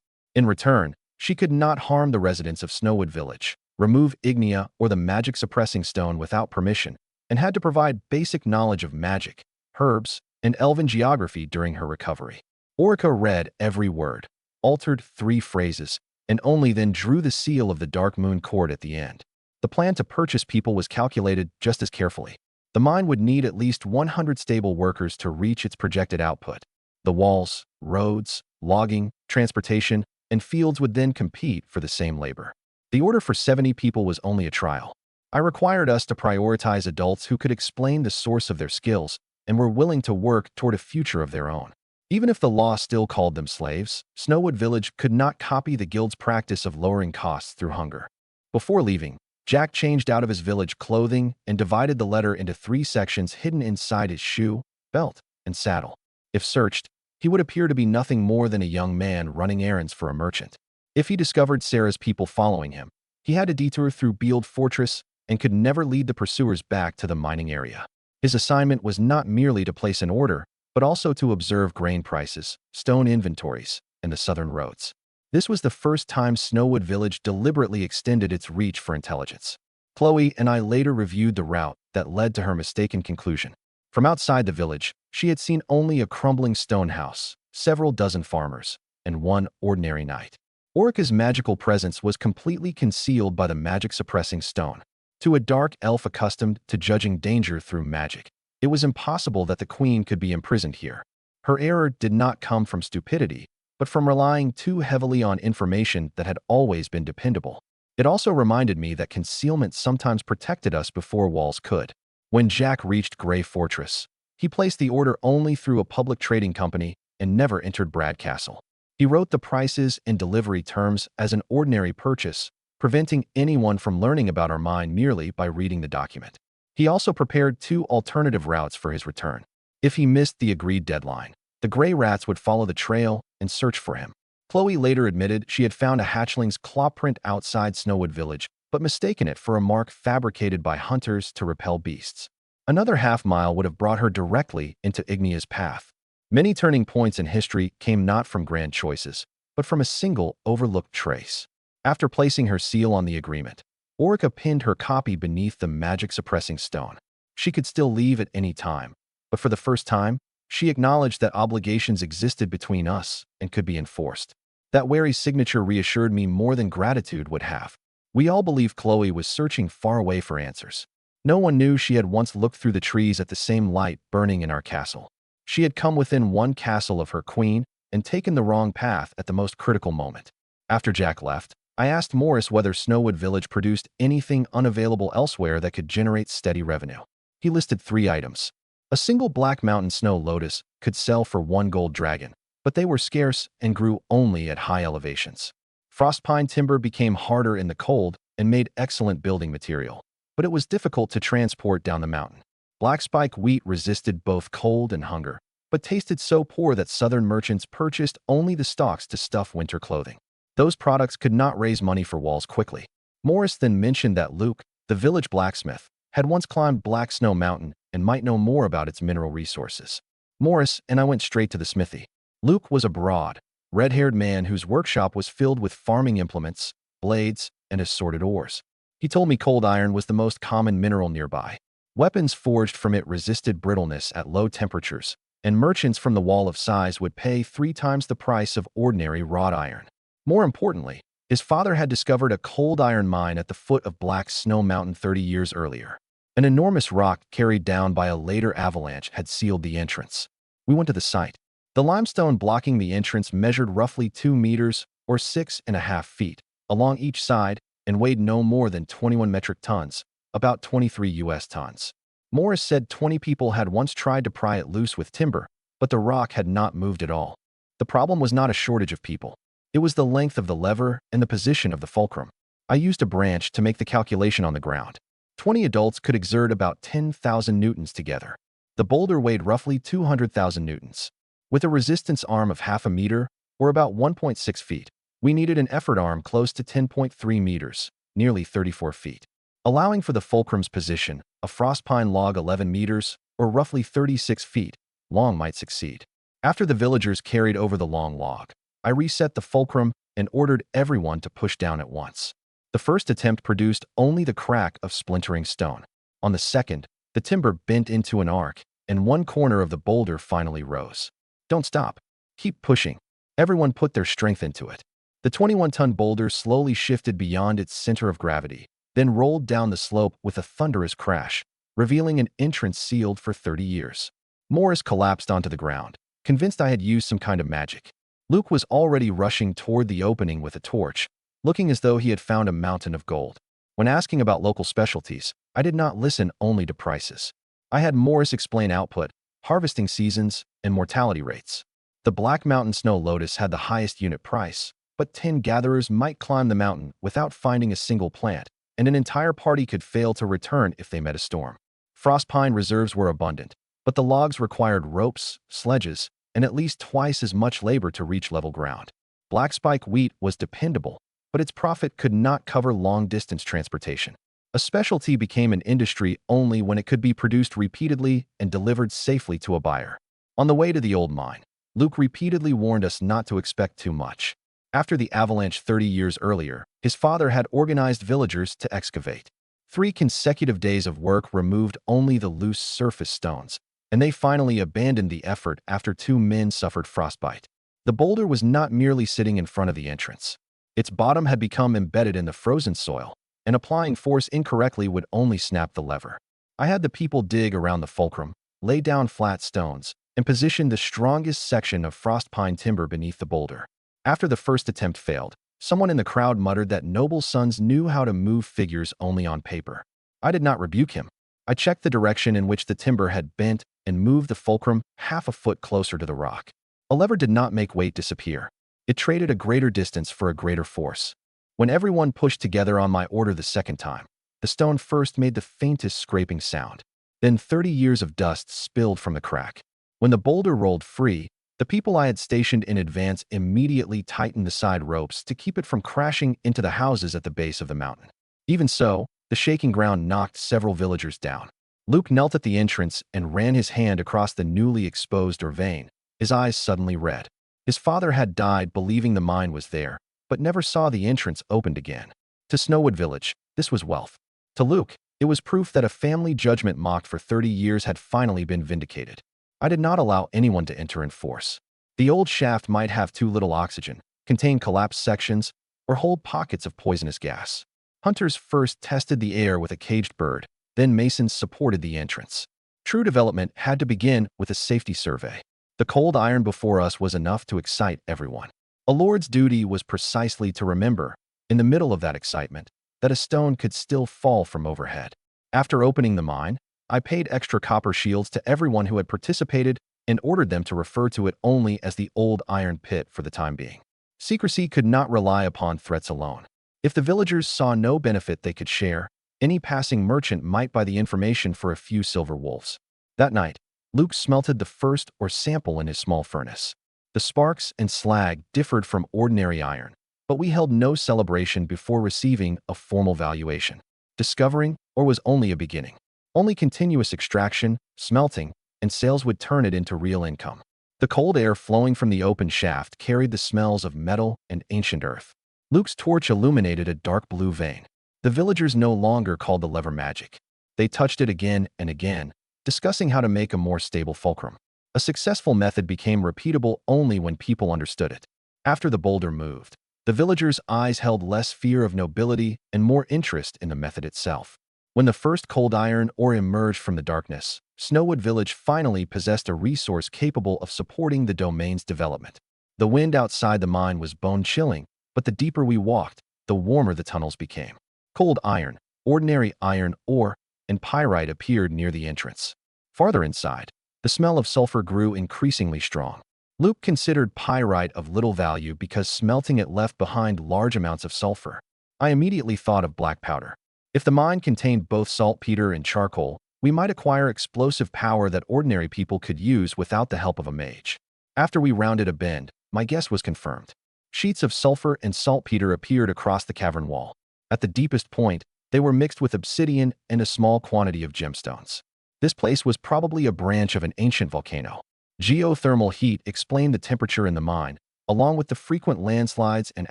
A: In return, she could not harm the residents of Snowwood Village, remove Ignia or the magic-suppressing stone without permission, and had to provide basic knowledge of magic, herbs, and elven geography during her recovery. Orica read every word, altered 3 phrases, and only then drew the seal of the Dark Moon Court at the end. The plan to purchase people was calculated just as carefully. The mine would need at least 100 stable workers to reach its projected output. The walls, roads, logging, transportation, and fields would then compete for the same labor. The order for 70 people was only a trial. I required us to prioritize adults who could explain the source of their skills and were willing to work toward a future of their own. Even if the law still called them slaves, Snowwood Village could not copy the guild's practice of lowering costs through hunger. Before leaving, Jack changed out of his village clothing and divided the letter into 3 sections hidden inside his shoe, belt, and saddle. If searched, he would appear to be nothing more than a young man running errands for a merchant. If he discovered Sarah's people following him, he had to detour through Beeld Fortress and could never lead the pursuers back to the mining area. His assignment was not merely to place an order, but also to observe grain prices, stone inventories, and the southern roads. This was the first time Snowwood Village deliberately extended its reach for intelligence. Chloe and I later reviewed the route that led to her mistaken conclusion. From outside the village, she had seen only a crumbling stone house, several dozen farmers, and one ordinary knight. Orica's magical presence was completely concealed by the magic-suppressing stone. To a dark elf accustomed to judging danger through magic, it was impossible that the queen could be imprisoned here. Her error did not come from stupidity, but from relying too heavily on information that had always been dependable. It also reminded me that concealment sometimes protected us before walls could. When Jack reached Grey Fortress, he placed the order only through a public trading company and never entered Brad Castle. He wrote the prices and delivery terms as an ordinary purchase, preventing anyone from learning about our mine merely by reading the document. He also prepared 2 alternative routes for his return. If he missed the agreed deadline, the gray rats would follow the trail and search for him. Chloe later admitted she had found a hatchling's claw print outside Snowwood Village, but mistaken it for a mark fabricated by hunters to repel beasts. Another half-mile would have brought her directly into Ignia's path. Many turning points in history came not from grand choices, but from a single overlooked trace. After placing her seal on the agreement, Orica pinned her copy beneath the magic-suppressing stone. She could still leave at any time, but for the first time, she acknowledged that obligations existed between us and could be enforced. That wary signature reassured me more than gratitude would have. We all believed Chloe was searching far away for answers. No one knew she had once looked through the trees at the same light burning in our castle. She had come within 1 castle of her queen and taken the wrong path at the most critical moment. After Jack left, I asked Morris whether Snowwood Village produced anything unavailable elsewhere that could generate steady revenue. He listed 3 items. A single Black Mountain Snow Lotus could sell for 1 gold dragon, but they were scarce and grew only at high elevations. Frost pine timber became harder in the cold and made excellent building material, but it was difficult to transport down the mountain. Black spike wheat resisted both cold and hunger, but tasted so poor that southern merchants purchased only the stalks to stuff winter clothing. Those products could not raise money for walls quickly. Morris then mentioned that Luke, the village blacksmith, had once climbed Black Snow Mountain and might know more about its mineral resources. Morris and I went straight to the smithy. Luke was a broad, red-haired man whose workshop was filled with farming implements, blades, and assorted ores. He told me cold iron was the most common mineral nearby. Weapons forged from it resisted brittleness at low temperatures, and merchants from the Wall of Sighs would pay 3 times the price of ordinary wrought iron. More importantly, his father had discovered a cold iron mine at the foot of Black Snow Mountain 30 years earlier. An enormous rock carried down by a later avalanche had sealed the entrance. We went to the site. The limestone blocking the entrance measured roughly 2 meters or 6.5 feet, along each side and weighed no more than 21 metric tons, about 23 US tons. Morris said 20 people had once tried to pry it loose with timber, but the rock had not moved at all. The problem was not a shortage of people. It was the length of the lever and the position of the fulcrum. I used a branch to make the calculation on the ground. 20 adults could exert about 10,000 newtons together. The boulder weighed roughly 200,000 newtons. With a resistance arm of half a meter, or about 1.6 feet, we needed an effort arm close to 10.3 meters, nearly 34 feet. Allowing for the fulcrum's position, a frost pine log 11 meters, or roughly 36 feet, long might succeed. After the villagers carried over the long log, I reset the fulcrum and ordered everyone to push down at once. The first attempt produced only the crack of splintering stone. On the second, the timber bent into an arc, and one corner of the boulder finally rose. Don't stop. Keep pushing. Everyone put their strength into it. The 21-ton boulder slowly shifted beyond its center of gravity, then rolled down the slope with a thunderous crash, revealing an entrance sealed for 30 years. Morris collapsed onto the ground, convinced I had used some kind of magic. Luke was already rushing toward the opening with a torch, looking as though he had found a mountain of gold. When asking about local specialties, I did not listen only to prices. I had Morris explain output, harvesting seasons, and mortality rates. The Black Mountain Snow Lotus had the highest unit price, but 10 gatherers might climb the mountain without finding a single plant, and an entire party could fail to return if they met a storm. Frost pine reserves were abundant, but the logs required ropes, sledges, and at least twice as much labor to reach level ground. Black spike wheat was dependable, but its profit could not cover long-distance transportation. A specialty became an industry only when it could be produced repeatedly and delivered safely to a buyer. On the way to the old mine, Luke repeatedly warned us not to expect too much. After the avalanche 30 years earlier, his father had organized villagers to excavate. 3 consecutive days of work removed only the loose surface stones, and they finally abandoned the effort after 2 men suffered frostbite. The boulder was not merely sitting in front of the entrance. Its bottom had become embedded in the frozen soil, and applying force incorrectly would only snap the lever. I had the people dig around the fulcrum, lay down flat stones, and position the strongest section of frost pine timber beneath the boulder. After the first attempt failed, someone in the crowd muttered that noble sons knew how to move figures only on paper. I did not rebuke him. I checked the direction in which the timber had bent and moved the fulcrum half a foot closer to the rock. A lever did not make weight disappear. It traded a greater distance for a greater force. When everyone pushed together on my order the second time, the stone first made the faintest scraping sound. Then 30 years of dust spilled from the crack. When the boulder rolled free, the people I had stationed in advance immediately tightened the side ropes to keep it from crashing into the houses at the base of the mountain. Even so, the shaking ground knocked several villagers down. Luke knelt at the entrance and ran his hand across the newly exposed vein, his eyes suddenly red. His father had died believing the mine was there, but never saw the entrance opened again. To Snowwood Village, this was wealth. To Luke, it was proof that a family judgment mocked for 30 years had finally been vindicated. I did not allow anyone to enter in force. The old shaft might have too little oxygen, contain collapsed sections, or hold pockets of poisonous gas. Hunters first tested the air with a caged bird, then masons supported the entrance. True development had to begin with a safety survey. The cold iron before us was enough to excite everyone. A lord's duty was precisely to remember, in the middle of that excitement, that a stone could still fall from overhead. After opening the mine, I paid extra copper shields to everyone who had participated and ordered them to refer to it only as the old iron pit for the time being. Secrecy could not rely upon threats alone. If the villagers saw no benefit they could share, any passing merchant might buy the information for a few silver wolves. That night, Luke smelted the first ore sample in his small furnace. The sparks and slag differed from ordinary iron, but we held no celebration before receiving a formal valuation. Discovering ore was only a beginning. Only continuous extraction, smelting, and sales would turn it into real income. The cold air flowing from the open shaft carried the smells of metal and ancient earth. Luke's torch illuminated a dark blue vein. The villagers no longer called the lever magic. They touched it again and again, discussing how to make a more stable fulcrum. A successful method became repeatable only when people understood it. After the boulder moved, the villagers' eyes held less fear of nobility and more interest in the method itself. When the first cold iron ore emerged from the darkness, Snowwood Village finally possessed a resource capable of supporting the domain's development. The wind outside the mine was bone-chilling, but the deeper we walked, the warmer the tunnels became. Cold iron, ordinary iron ore, and pyrite appeared near the entrance. Farther inside, the smell of sulfur grew increasingly strong. Luke considered pyrite of little value because smelting it left behind large amounts of sulfur. I immediately thought of black powder. If the mine contained both saltpeter and charcoal, we might acquire explosive power that ordinary people could use without the help of a mage. After we rounded a bend, my guess was confirmed. Sheets of sulfur and saltpeter appeared across the cavern wall. At the deepest point, they were mixed with obsidian and a small quantity of gemstones. This place was probably a branch of an ancient volcano. Geothermal heat explained the temperature in the mine, along with the frequent landslides and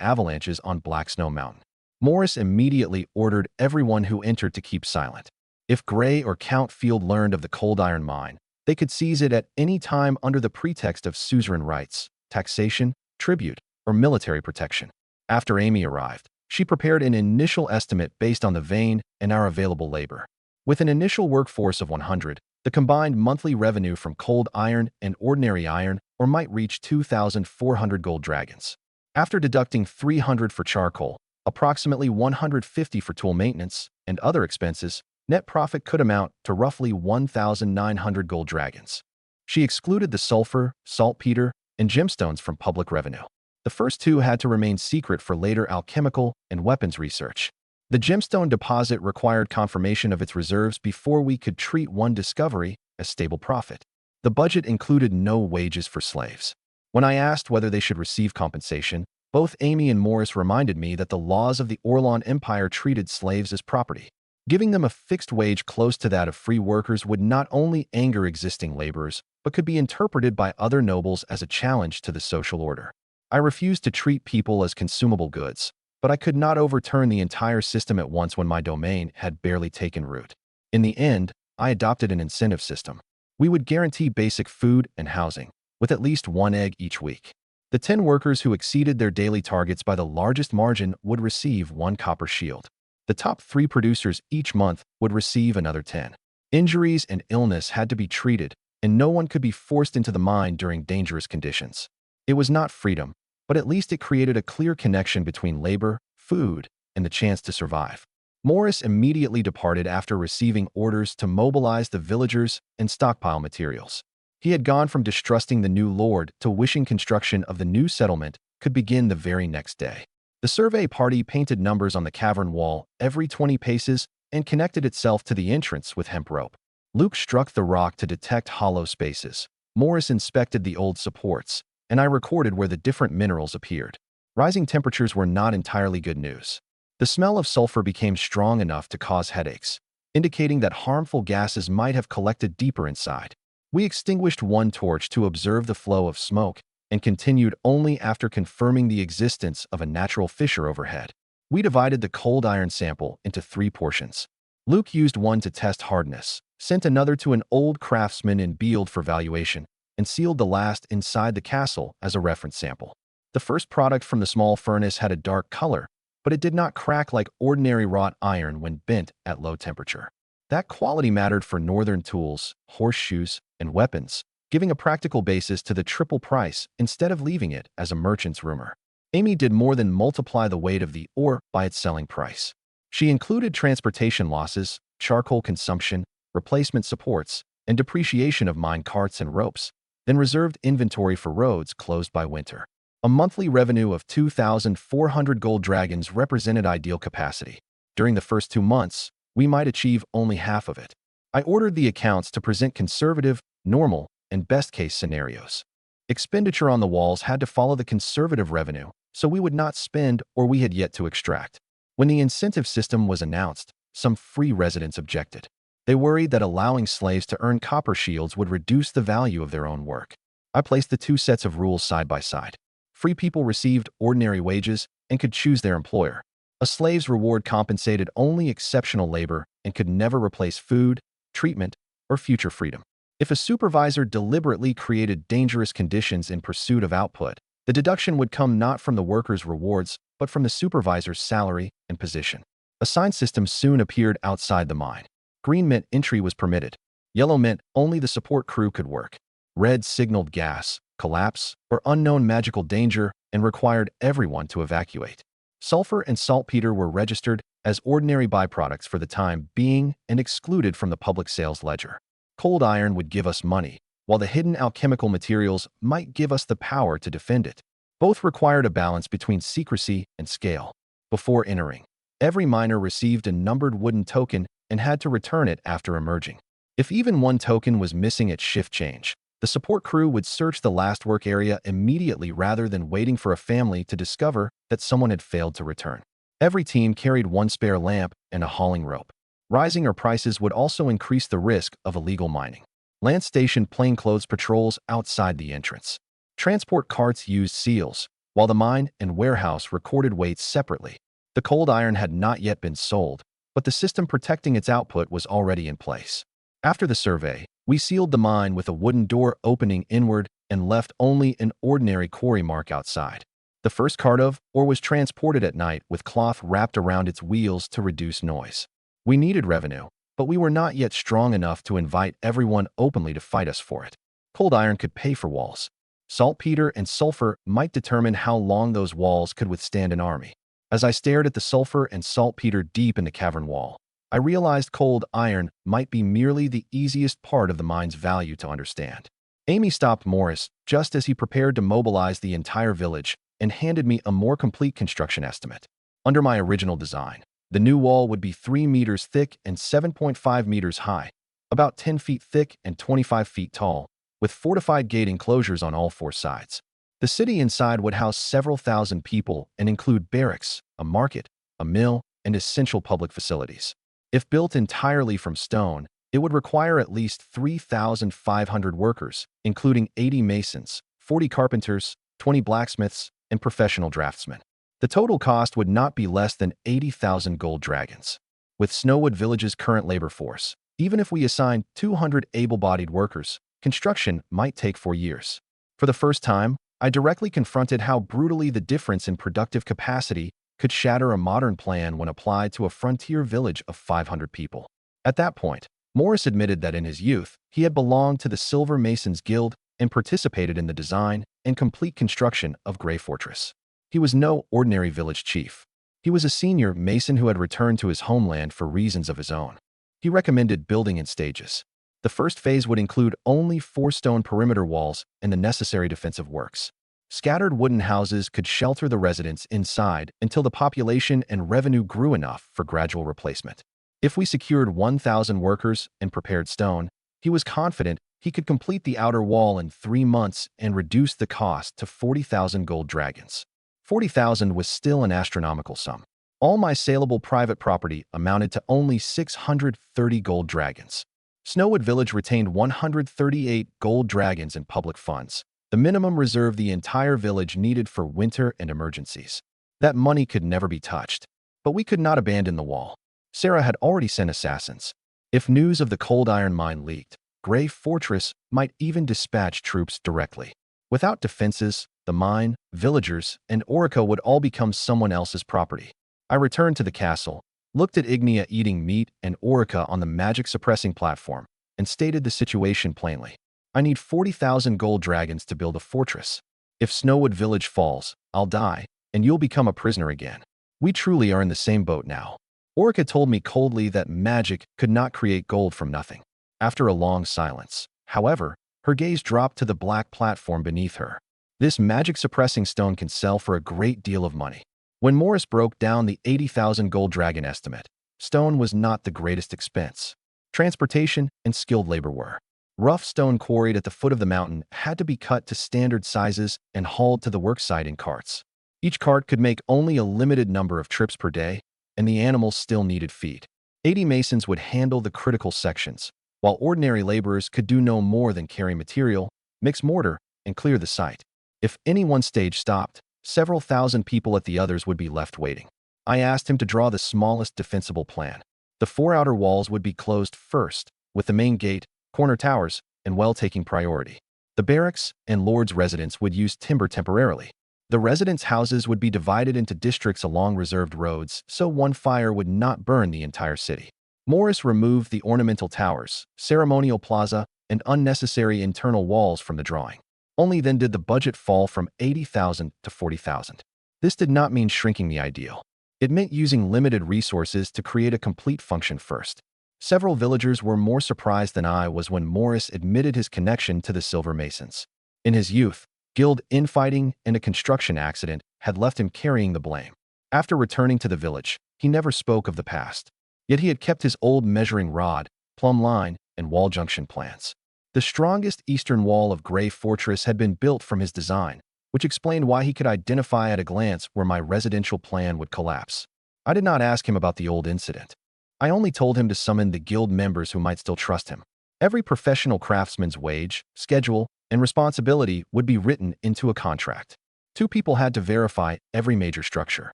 A: avalanches on Black Snow Mountain. Morris immediately ordered everyone who entered to keep silent. If Gray or Count Field learned of the cold iron mine, they could seize it at any time under the pretext of suzerain rights, taxation, tribute, or military protection. After Amy arrived, she prepared an initial estimate based on the vein and our available labor. With an initial workforce of 100, the combined monthly revenue from cold iron and ordinary iron or might reach 2,400 gold dragons. After deducting 300 for charcoal, approximately 150 for tool maintenance, and other expenses, net profit could amount to roughly 1,900 gold dragons. She excluded the sulfur, saltpeter, and gemstones from public revenue. The first two had to remain secret for later alchemical and weapons research. The gemstone deposit required confirmation of its reserves before we could treat one discovery as stable profit. The budget included no wages for slaves. When I asked whether they should receive compensation, both Amy and Morris reminded me that the laws of the Orlon Empire treated slaves as property. Giving them a fixed wage close to that of free workers would not only anger existing laborers, but could be interpreted by other nobles as a challenge to the social order. I refused to treat people as consumable goods, but I could not overturn the entire system at once when my domain had barely taken root. In the end, I adopted an incentive system. We would guarantee basic food and housing, with at least one egg each week. The 10 workers who exceeded their daily targets by the largest margin would receive 1 copper shield. The top 3 producers each month would receive another 10. Injuries and illness had to be treated, and no one could be forced into the mine during dangerous conditions. It was not freedom, but at least it created a clear connection between labor, food, and the chance to survive. Morris immediately departed after receiving orders to mobilize the villagers and stockpile materials. He had gone from distrusting the new lord to wishing construction of the new settlement could begin the very next day. The survey party painted numbers on the cavern wall every 20 paces and connected itself to the entrance with hemp rope. Luke struck the rock to detect hollow spaces. Morris inspected the old supports, and I recorded where the different minerals appeared. Rising temperatures were not entirely good news. The smell of sulfur became strong enough to cause headaches, indicating that harmful gases might have collected deeper inside. We extinguished one torch to observe the flow of smoke and continued only after confirming the existence of a natural fissure overhead. We divided the cold iron sample into 3 portions. Luke used one to test hardness, sent another to an old craftsman in Beeld for valuation, and sealed the last inside the castle as a reference sample. The first product from the small furnace had a dark color, but it did not crack like ordinary wrought iron when bent at low temperature. That quality mattered for northern tools, horseshoes, and weapons, giving a practical basis to the triple price instead of leaving it as a merchant's rumor. Amy did more than multiply the weight of the ore by its selling price. She included transportation losses, charcoal consumption, replacement supports, and depreciation of mine carts and ropes, then reserved inventory for roads closed by winter. A monthly revenue of 2,400 gold dragons represented ideal capacity. During the first 2 months, we might achieve only half of it. I ordered the accounts to present conservative, normal, and best-case scenarios. Expenditure on the walls had to follow the conservative revenue, so we would not spend or we had yet to extract. When the incentive system was announced, some free residents objected. They worried that allowing slaves to earn copper shields would reduce the value of their own work. I placed the 2 sets of rules side by side. Free people received ordinary wages and could choose their employer. A slave's reward compensated only exceptional labor and could never replace food, treatment, or future freedom. If a supervisor deliberately created dangerous conditions in pursuit of output, the deduction would come not from the worker's rewards, but from the supervisor's salary and position. A sign system soon appeared outside the mine. Green meant entry was permitted. Yellow meant only the support crew could work. Red signaled gas, collapse, or unknown magical danger, and required everyone to evacuate. Sulfur and saltpeter were registered as ordinary byproducts for the time being and excluded from the public sales ledger. Cold iron would give us money, while the hidden alchemical materials might give us the power to defend it. Both required a balance between secrecy and scale. Before entering, every miner received a numbered wooden token and had to return it after emerging. If even one token was missing at shift change, the support crew would search the last work area immediately rather than waiting for a family to discover that someone had failed to return. Every team carried one spare lamp and a hauling rope. Rising our prices would also increase the risk of illegal mining. Land station plainclothes patrols outside the entrance. Transport carts used seals, while the mine and warehouse recorded weights separately. The cold iron had not yet been sold, but the system protecting its output was already in place. After the survey, we sealed the mine with a wooden door opening inward and left only an ordinary quarry mark outside. The first cart of ore was transported at night with cloth wrapped around its wheels to reduce noise. We needed revenue, but we were not yet strong enough to invite everyone openly to fight us for it. Cold iron could pay for walls. Saltpeter and sulfur might determine how long those walls could withstand an army. As I stared at the sulfur and saltpeter deep in the cavern wall, I realized cold iron might be merely the easiest part of the mine's value to understand. Amy stopped Morris just as he prepared to mobilize the entire village and handed me a more complete construction estimate. Under my original design, the new wall would be 3 meters thick and 7.5 meters high, about 10 feet thick and 25 feet tall, with fortified gate enclosures on all 4 sides. The city inside would house several thousand people and include barracks, a market, a mill, and essential public facilities. If built entirely from stone, it would require at least 3,500 workers, including 80 masons, 40 carpenters, 20 blacksmiths, and professional draftsmen. The total cost would not be less than 80,000 gold dragons. With Snowwood Village's current labor force, even if we assigned 200 able-bodied workers, construction might take 4 years. For the first time, I directly confronted how brutally the difference in productive capacity could shatter a modern plan when applied to a frontier village of 500 people. At that point, Morris admitted that in his youth, he had belonged to the Silver Masons Guild and participated in the design and complete construction of Grey Fortress. He was no ordinary village chief. He was a senior mason who had returned to his homeland for reasons of his own. He recommended building in stages. The first phase would include only 4 stone perimeter walls and the necessary defensive works. Scattered wooden houses could shelter the residents inside until the population and revenue grew enough for gradual replacement. If we secured 1,000 workers and prepared stone, he was confident he could complete the outer wall in 3 months and reduce the cost to 40,000 gold dragons. 40,000 was still an astronomical sum. All my saleable private property amounted to only 630 gold dragons. Snowwood Village retained 138 gold dragons in public funds, the minimum reserve the entire village needed for winter and emergencies. That money could never be touched. But we could not abandon the wall. Sarah had already sent assassins. If news of the cold iron mine leaked, Grey Fortress might even dispatch troops directly. Without defenses, the mine, villagers, and Orica would all become someone else's property. I returned to the castle, looked at Ignia eating meat and Orica on the magic-suppressing platform, and stated the situation plainly. I need 40,000 gold dragons to build a fortress. If Snowwood Village falls, I'll die, and you'll become a prisoner again. We truly are in the same boat now. Orica told me coldly that magic could not create gold from nothing. After a long silence, however, her gaze dropped to the black platform beneath her. This magic-suppressing stone can sell for a great deal of money. When Morris broke down the 80,000 gold dragon estimate, stone was not the greatest expense. Transportation and skilled labor were. Rough stone quarried at the foot of the mountain had to be cut to standard sizes and hauled to the worksite in carts. Each cart could make only a limited number of trips per day, and the animals still needed feed. 80 masons would handle the critical sections, while ordinary laborers could do no more than carry material, mix mortar, and clear the site. If any one stage stopped, several thousand people at the others would be left waiting. I asked him to draw the smallest defensible plan. The 4 outer walls would be closed first, with the main gate, corner towers, and well taking priority. The barracks and lords' residence would use timber temporarily. The residents' houses would be divided into districts along reserved roads, so one fire would not burn the entire city. Morris removed the ornamental towers, ceremonial plaza, and unnecessary internal walls from the drawing. Only then did the budget fall from 80,000 to 40,000. This did not mean shrinking the ideal. It meant using limited resources to create a complete function first. Several villagers were more surprised than I was when Morris admitted his connection to the Silver Masons. In his youth, guild infighting and a construction accident had left him carrying the blame. After returning to the village, he never spoke of the past. Yet he had kept his old measuring rod, plumb line, and wall junction plans. The strongest eastern wall of Gray Fortress had been built from his design, which explained why he could identify at a glance where my residential plan would collapse. I did not ask him about the old incident. I only told him to summon the guild members who might still trust him. Every professional craftsman's wage, schedule, and responsibility would be written into a contract. 2 people had to verify every major structure.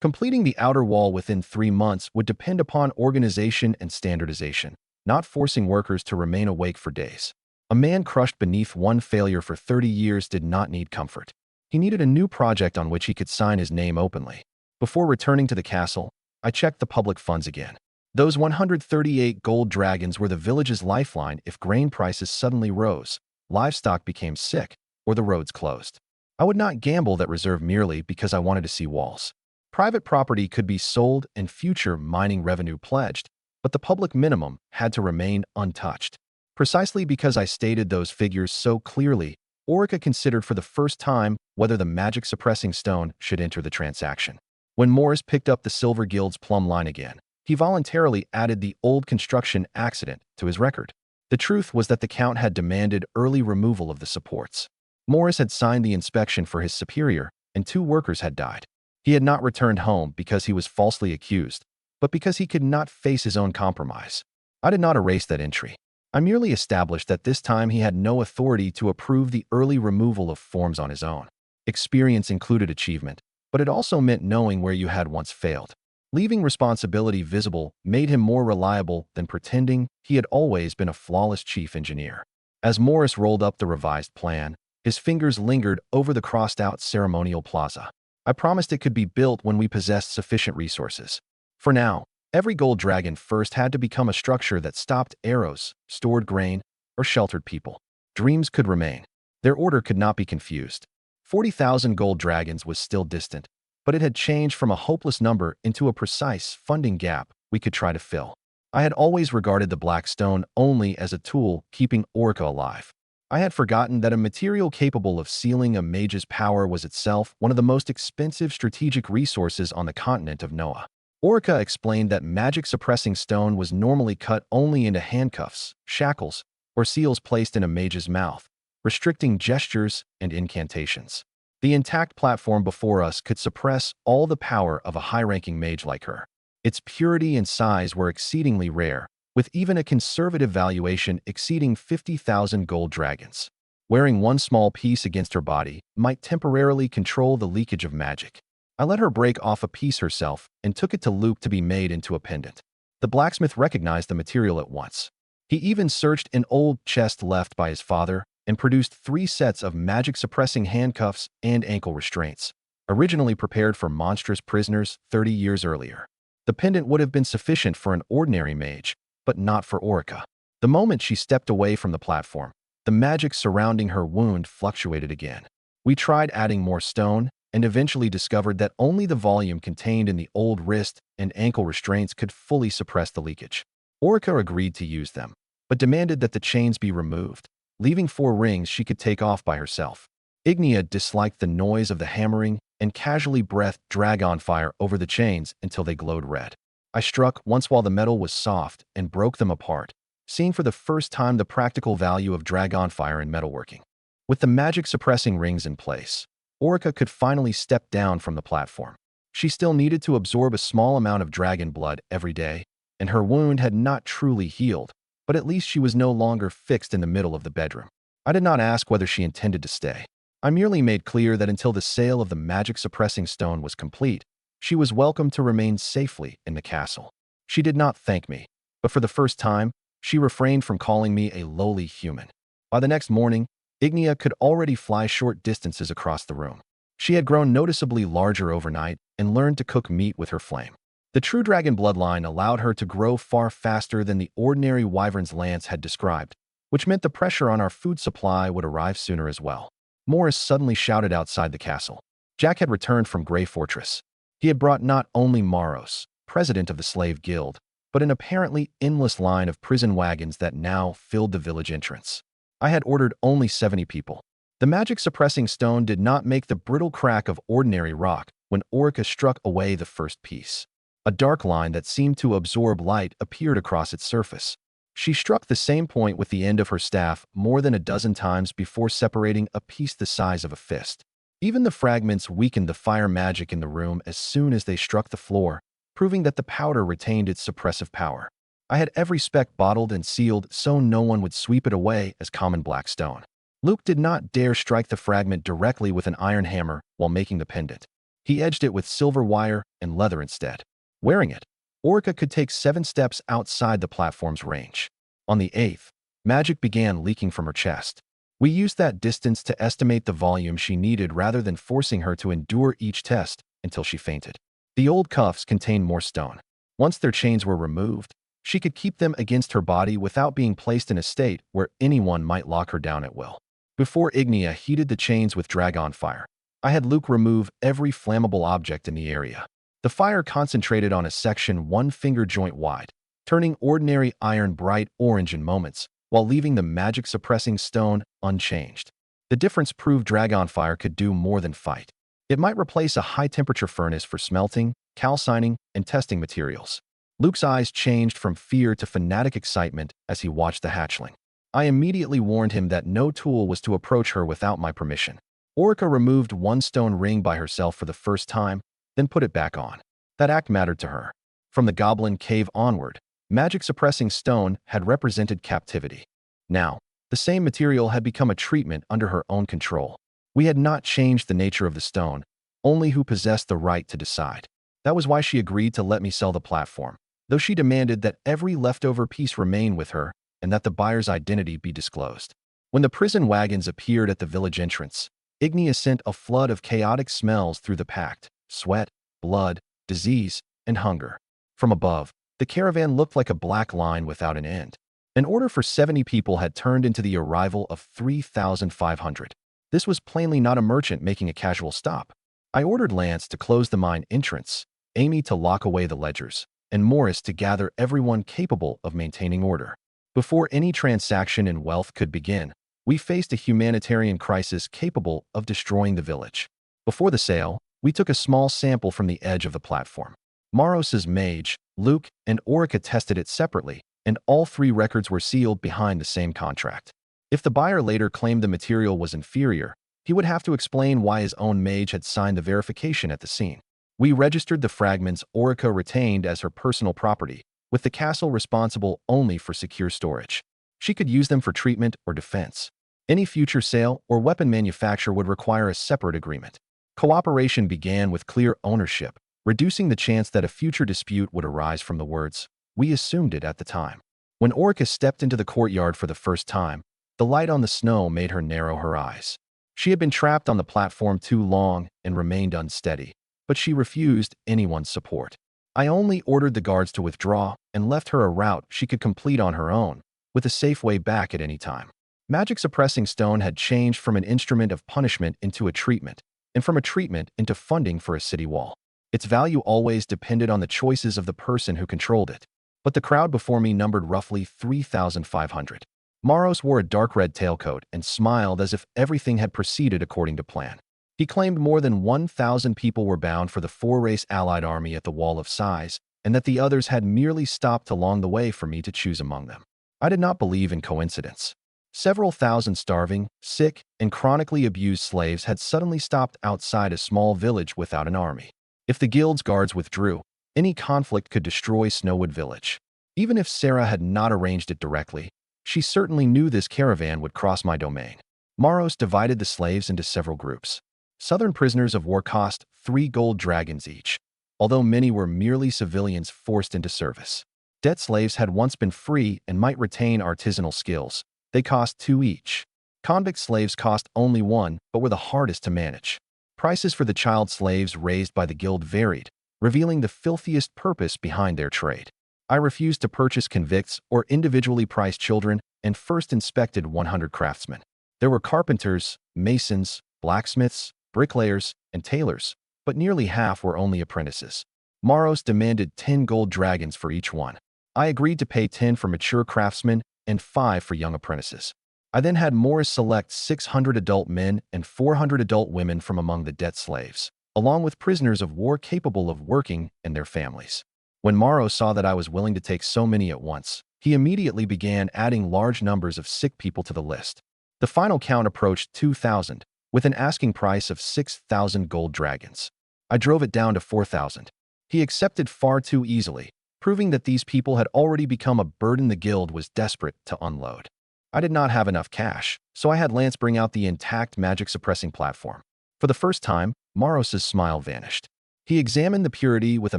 A: Completing the outer wall within 3 months would depend upon organization and standardization, not forcing workers to remain awake for days. A man crushed beneath one failure for 30 years did not need comfort. He needed a new project on which he could sign his name openly. Before returning to the castle, I checked the public funds again. Those 138 gold dragons were the village's lifeline if grain prices suddenly rose, livestock became sick, or the roads closed. I would not gamble that reserve merely because I wanted to see walls. Private property could be sold and future mining revenue pledged, but the public minimum had to remain untouched. Precisely because I stated those figures so clearly, Orica considered for the first time whether the magic-suppressing stone should enter the transaction. When Morris picked up the Silver Guild's plumb line again, he voluntarily added the old construction accident to his record. The truth was that the Count had demanded early removal of the supports. Morris had signed the inspection for his superior, and 2 workers had died. He had not returned home because he was falsely accused, but because he could not face his own compromise. I did not erase that entry. I merely established that this time he had no authority to approve the early removal of forms on his own. Experience included achievement, but it also meant knowing where you had once failed. Leaving responsibility visible made him more reliable than pretending he had always been a flawless chief engineer. As Morris rolled up the revised plan, his fingers lingered over the crossed-out ceremonial plaza. I promised it could be built when we possessed sufficient resources. For now, every gold dragon first had to become a structure that stopped arrows, stored grain, or sheltered people. Dreams could remain. Their order could not be confused. 40,000 gold dragons was still distant, but it had changed from a hopeless number into a precise funding gap we could try to fill. I had always regarded the black stone only as a tool keeping Orica alive. I had forgotten that a material capable of sealing a mage's power was itself one of the most expensive strategic resources on the continent of Noah. Orica explained that magic-suppressing stone was normally cut only into handcuffs, shackles, or seals placed in a mage's mouth, restricting gestures and incantations. The intact platform before us could suppress all the power of a high-ranking mage like her. Its purity and size were exceedingly rare, with even a conservative valuation exceeding 50,000 gold dragons. Wearing one small piece against her body might temporarily control the leakage of magic. I let her break off a piece herself and took it to Luke to be made into a pendant. The blacksmith recognized the material at once. He even searched an old chest left by his father and produced 3 sets of magic-suppressing handcuffs and ankle restraints, originally prepared for monstrous prisoners 30 years earlier. The pendant would have been sufficient for an ordinary mage, but not for Orica. The moment she stepped away from the platform, the magic surrounding her wound fluctuated again. We tried adding more stone, and eventually discovered that only the volume contained in the old wrist and ankle restraints could fully suppress the leakage. Orica agreed to use them, but demanded that the chains be removed, leaving 4 rings she could take off by herself. Ignia disliked the noise of the hammering and casually breathed dragon fire over the chains until they glowed red. I struck once while the metal was soft and broke them apart, seeing for the first time the practical value of dragon fire in metalworking. With the magic-suppressing rings in place, Orica could finally step down from the platform. She still needed to absorb a small amount of dragon blood every day, and her wound had not truly healed, but at least she was no longer fixed in the middle of the bedroom. I did not ask whether she intended to stay. I merely made clear that until the sale of the magic-suppressing stone was complete, she was welcome to remain safely in the castle. She did not thank me, but for the first time, she refrained from calling me a lowly human. By the next morning, Ignia could already fly short distances across the room. She had grown noticeably larger overnight and learned to cook meat with her flame. The true dragon bloodline allowed her to grow far faster than the ordinary wyvern's lance had described, which meant the pressure on our food supply would arrive sooner as well. Morris suddenly shouted outside the castle. Jack had returned from Grey Fortress. He had brought not only Maros, president of the Slave Guild, but an apparently endless line of prison wagons that now filled the village entrance. I had ordered only 70 people. The magic-suppressing stone did not make the brittle crack of ordinary rock when Orica struck away the first piece. A dark line that seemed to absorb light appeared across its surface. She struck the same point with the end of her staff more than a dozen times before separating a piece the size of a fist. Even the fragments weakened the fire magic in the room as soon as they struck the floor, proving that the powder retained its suppressive power. I had every speck bottled and sealed so no one would sweep it away as common black stone. Luke did not dare strike the fragment directly with an iron hammer while making the pendant. He edged it with silver wire and leather instead. Wearing it, Orica could take 7 steps outside the platform's range. On the 8th, magic began leaking from her chest. We used that distance to estimate the volume she needed rather than forcing her to endure each test until she fainted. The old cuffs contained more stone. Once their chains were removed, she could keep them against her body without being placed in a state where anyone might lock her down at will. Before Ignia heated the chains with dragon fire, I had Luke remove every flammable object in the area. The fire concentrated on a section 1 finger joint wide, turning ordinary iron bright orange in moments, while leaving the magic-suppressing stone unchanged. The difference proved dragon fire could do more than fight. It might replace a high-temperature furnace for smelting, calcining, and testing materials. Luke's eyes changed from fear to fanatic excitement as he watched the hatchling. I immediately warned him that no tool was to approach her without my permission. Orica removed 1 stone ring by herself for the first time, then put it back on. That act mattered to her. From the goblin cave onward, magic-suppressing stone had represented captivity. Now, the same material had become a treatment under her own control. We had not changed the nature of the stone, only who possessed the right to decide. That was why she agreed to let me sell the platform, though she demanded that every leftover piece remain with her and that the buyer's identity be disclosed. When the prison wagons appeared at the village entrance, Ignia sent a flood of chaotic smells through the pact: sweat, blood, disease, and hunger. From above, the caravan looked like a black line without an end. An order for 70 people had turned into the arrival of 3,500. This was plainly not a merchant making a casual stop. I ordered Lance to close the mine entrance, Amy to lock away the ledgers, and Morris to gather everyone capable of maintaining order. Before any transaction in wealth could begin, we faced a humanitarian crisis capable of destroying the village. Before the sale, we took a small sample from the edge of the platform. Maros's mage, Luke, and Orica tested it separately, and all 3 records were sealed behind the same contract. If the buyer later claimed the material was inferior, he would have to explain why his own mage had signed the verification at the scene. We registered the fragments Orica retained as her personal property, with the castle responsible only for secure storage. She could use them for treatment or defense. Any future sale or weapon manufacture would require a separate agreement. Cooperation began with clear ownership, reducing the chance that a future dispute would arise from the words, "We assumed it at the time." When Orica stepped into the courtyard for the first time, the light on the snow made her narrow her eyes. She had been trapped on the platform too long and remained unsteady, but she refused anyone's support. I only ordered the guards to withdraw and left her a route she could complete on her own, with a safe way back at any time. Magic-suppressing stone had changed from an instrument of punishment into a treatment, and from a treatment into funding for a city wall. Its value always depended on the choices of the person who controlled it. But the crowd before me numbered roughly 3,500. Maros wore a dark red tailcoat and smiled as if everything had proceeded according to plan. He claimed more than 1,000 people were bound for the 4-race allied army at the Wall of Sighs, and that the others had merely stopped along the way for me to choose among them. I did not believe in coincidence. Several thousand starving, sick, and chronically abused slaves had suddenly stopped outside a small village without an army. If the guild's guards withdrew, any conflict could destroy Snowwood Village. Even if Sarah had not arranged it directly, she certainly knew this caravan would cross my domain. Maros divided the slaves into several groups. Southern prisoners of war cost 3 gold dragons each, although many were merely civilians forced into service. Debt slaves had once been free and might retain artisanal skills. They cost 2 each. Convict slaves cost only 1, but were the hardest to manage. Prices for the child slaves raised by the guild varied, revealing the filthiest purpose behind their trade. I refused to purchase convicts or individually priced children and first inspected 100 craftsmen. There were carpenters, masons, blacksmiths, bricklayers, and tailors, but nearly half were only apprentices. Maros demanded 10 gold dragons for each one. I agreed to pay 10 for mature craftsmen and 5 for young apprentices. I then had Morris select 600 adult men and 400 adult women from among the debt slaves, along with prisoners of war capable of working and their families. When Morrow saw that I was willing to take so many at once, he immediately began adding large numbers of sick people to the list. The final count approached 2,000, with an asking price of 6,000 gold dragons. I drove it down to 4,000. He accepted far too easily, proving that these people had already become a burden the guild was desperate to unload. I did not have enough cash, so I had Lance bring out the intact magic-suppressing platform. For the first time, Maros's smile vanished. He examined the purity with a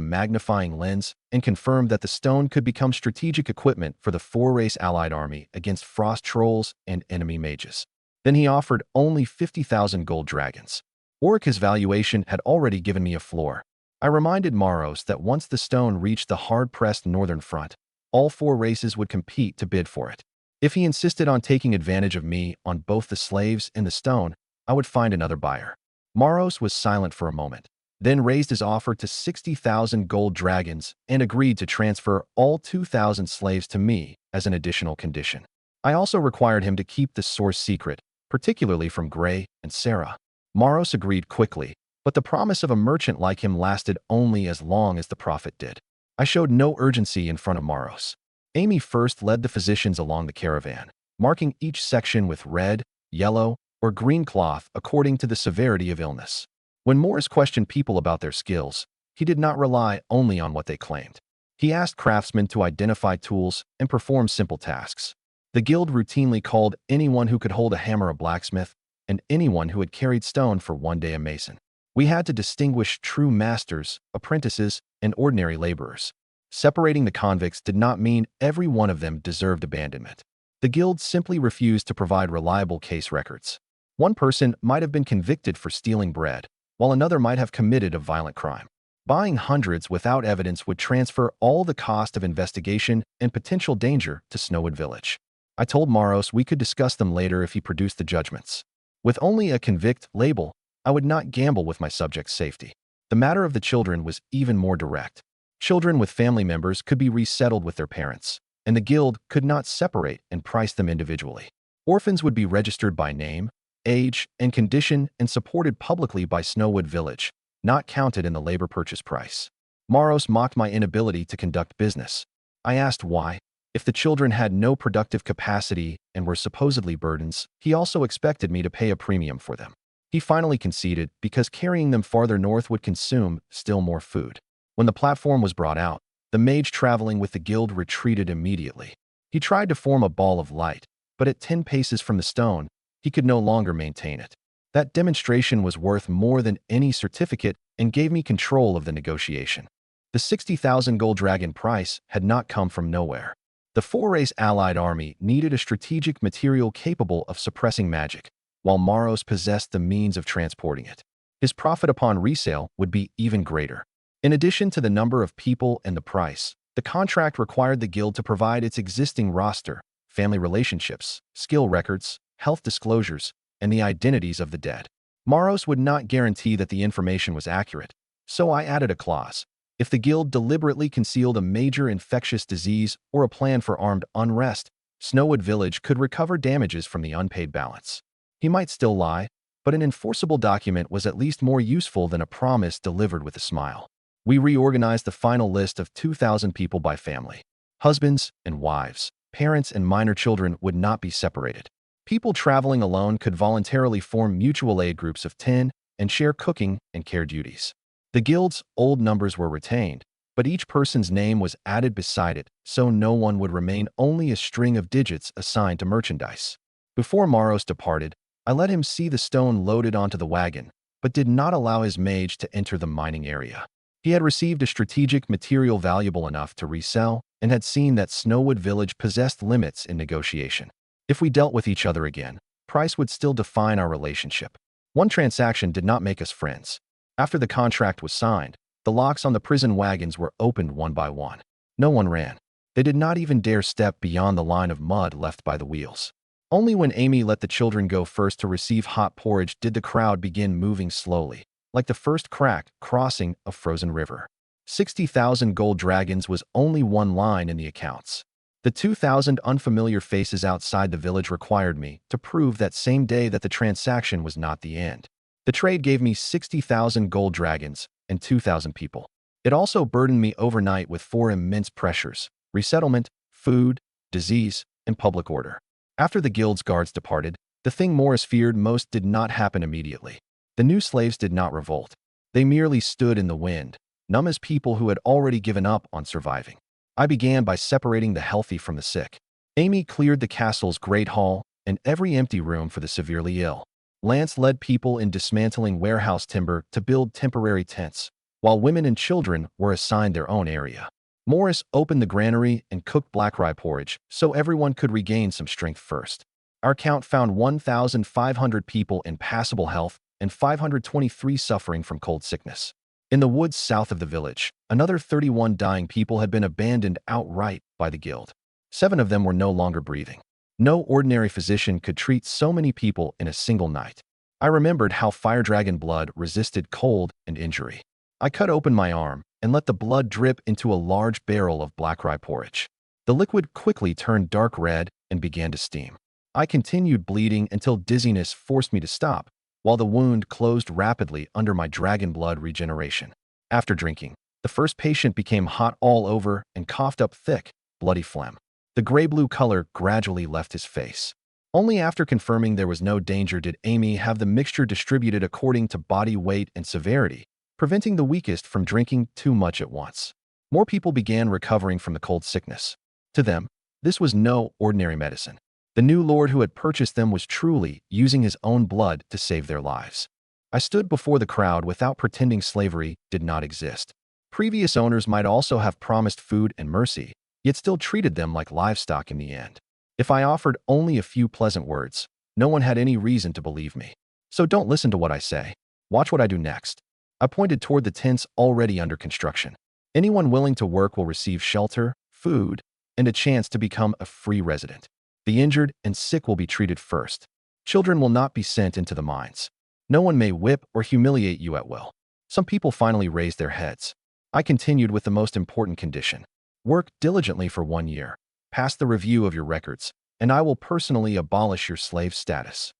A: magnifying lens and confirmed that the stone could become strategic equipment for the four-race allied army against frost trolls and enemy mages. Then he offered only 50,000 gold dragons. Orica's valuation had already given me a floor. I reminded Maros that once the stone reached the hard-pressed northern front, all four races would compete to bid for it. If he insisted on taking advantage of me on both the slaves and the stone, I would find another buyer. Maros was silent for a moment, then raised his offer to 60,000 gold dragons and agreed to transfer all 2,000 slaves to me as an additional condition. I also required him to keep the source secret, particularly from Gray and Sarah. Maros agreed quickly, but the promise of a merchant like him lasted only as long as the profit did. I showed no urgency in front of Maros. Amy first led the physicians along the caravan, marking each section with red, yellow, or green cloth according to the severity of illness. When Morris questioned people about their skills, he did not rely only on what they claimed. He asked craftsmen to identify tools and perform simple tasks. The guild routinely called anyone who could hold a hammer a blacksmith and anyone who had carried stone for one day a mason. We had to distinguish true masters, apprentices, and ordinary laborers. Separating the convicts did not mean every one of them deserved abandonment. The guild simply refused to provide reliable case records. One person might have been convicted for stealing bread, while another might have committed a violent crime. Buying hundreds without evidence would transfer all the cost of investigation and potential danger to Snowwood Village. I told Maros we could discuss them later if he produced the judgments. With only a convict label, I would not gamble with my subjects' safety. The matter of the children was even more direct. Children with family members could be resettled with their parents, and the guild could not separate and price them individually. Orphans would be registered by name, age, and condition and supported publicly by Snowwood Village, not counted in the labor purchase price. Maros mocked my inability to conduct business. I asked why. If the children had no productive capacity and were supposedly burdens, he also expected me to pay a premium for them. He finally conceded because carrying them farther north would consume still more food. When the platform was brought out, the mage traveling with the guild retreated immediately. He tried to form a ball of light, but at 10 paces from the stone, he could no longer maintain it. That demonstration was worth more than any certificate and gave me control of the negotiation. The 60,000 gold dragon price had not come from nowhere. The four-race allied army needed a strategic material capable of suppressing magic, while Maros possessed the means of transporting it. His profit upon resale would be even greater. In addition to the number of people and the price, the contract required the guild to provide its existing roster, family relationships, skill records, health disclosures, and the identities of the dead. Maros would not guarantee that the information was accurate, so I added a clause. If the guild deliberately concealed a major infectious disease or a plan for armed unrest, Snowwood Village could recover damages from the unpaid balance. He might still lie, but an enforceable document was at least more useful than a promise delivered with a smile. We reorganized the final list of 2,000 people by family. Husbands and wives, parents and minor children would not be separated. People traveling alone could voluntarily form mutual aid groups of 10 and share cooking and care duties. The guild's old numbers were retained, but each person's name was added beside it so no one would remain only a string of digits assigned to merchandise. Before Maros departed, I let him see the stone loaded onto the wagon, but did not allow his mage to enter the mining area. He had received a strategic material valuable enough to resell and had seen that Snowwood Village possessed limits in negotiation. If we dealt with each other again, price would still define our relationship. One transaction did not make us friends. After the contract was signed, the locks on the prison wagons were opened one by one. No one ran. They did not even dare step beyond the line of mud left by the wheels. Only when Amy let the children go first to receive hot porridge did the crowd begin moving slowly, like the first crack crossing a frozen river. 60,000 gold dragons was only one line in the accounts. The 2,000 unfamiliar faces outside the village required me to prove that same day that the transaction was not the end. The trade gave me 60,000 gold dragons and 2,000 people. It also burdened me overnight with 4 immense pressures: resettlement, food, disease, and public order. After the guild's guards departed, the thing Morris feared most did not happen immediately. The new slaves did not revolt. They merely stood in the wind, numb as people who had already given up on surviving. I began by separating the healthy from the sick. Amy cleared the castle's great hall and every empty room for the severely ill. Lance led people in dismantling warehouse timber to build temporary tents, while women and children were assigned their own area. Morris opened the granary and cooked black rye porridge so everyone could regain some strength first. Our count found 1,500 people in passable health and 523 suffering from cold sickness. In the woods south of the village, another 31 dying people had been abandoned outright by the guild. 7 of them were no longer breathing. No ordinary physician could treat so many people in a single night. I remembered how fire dragon blood resisted cold and injury. I cut open my arm and let the blood drip into a large barrel of black rye porridge. The liquid quickly turned dark red and began to steam. I continued bleeding until dizziness forced me to stop, while the wound closed rapidly under my dragon blood regeneration. After drinking, the first patient became hot all over and coughed up thick, bloody phlegm. The gray-blue color gradually left his face. Only after confirming there was no danger did Amy have the mixture distributed according to body weight and severity, preventing the weakest from drinking too much at once. More people began recovering from the cold sickness. To them, this was no ordinary medicine. The new lord who had purchased them was truly using his own blood to save their lives. I stood before the crowd without pretending slavery did not exist. Previous owners might also have promised food and mercy, yet still treated them like livestock in the end. If I offered only a few pleasant words, no one had any reason to believe me. So don't listen to what I say. Watch what I do next. I pointed toward the tents already under construction. Anyone willing to work will receive shelter, food, and a chance to become a free resident. The injured and sick will be treated first. Children will not be sent into the mines. No one may whip or humiliate you at will. Some people finally raised their heads. I continued with the most important condition. Work diligently for 1 year. Pass the review of your records, and I will personally abolish your slave status.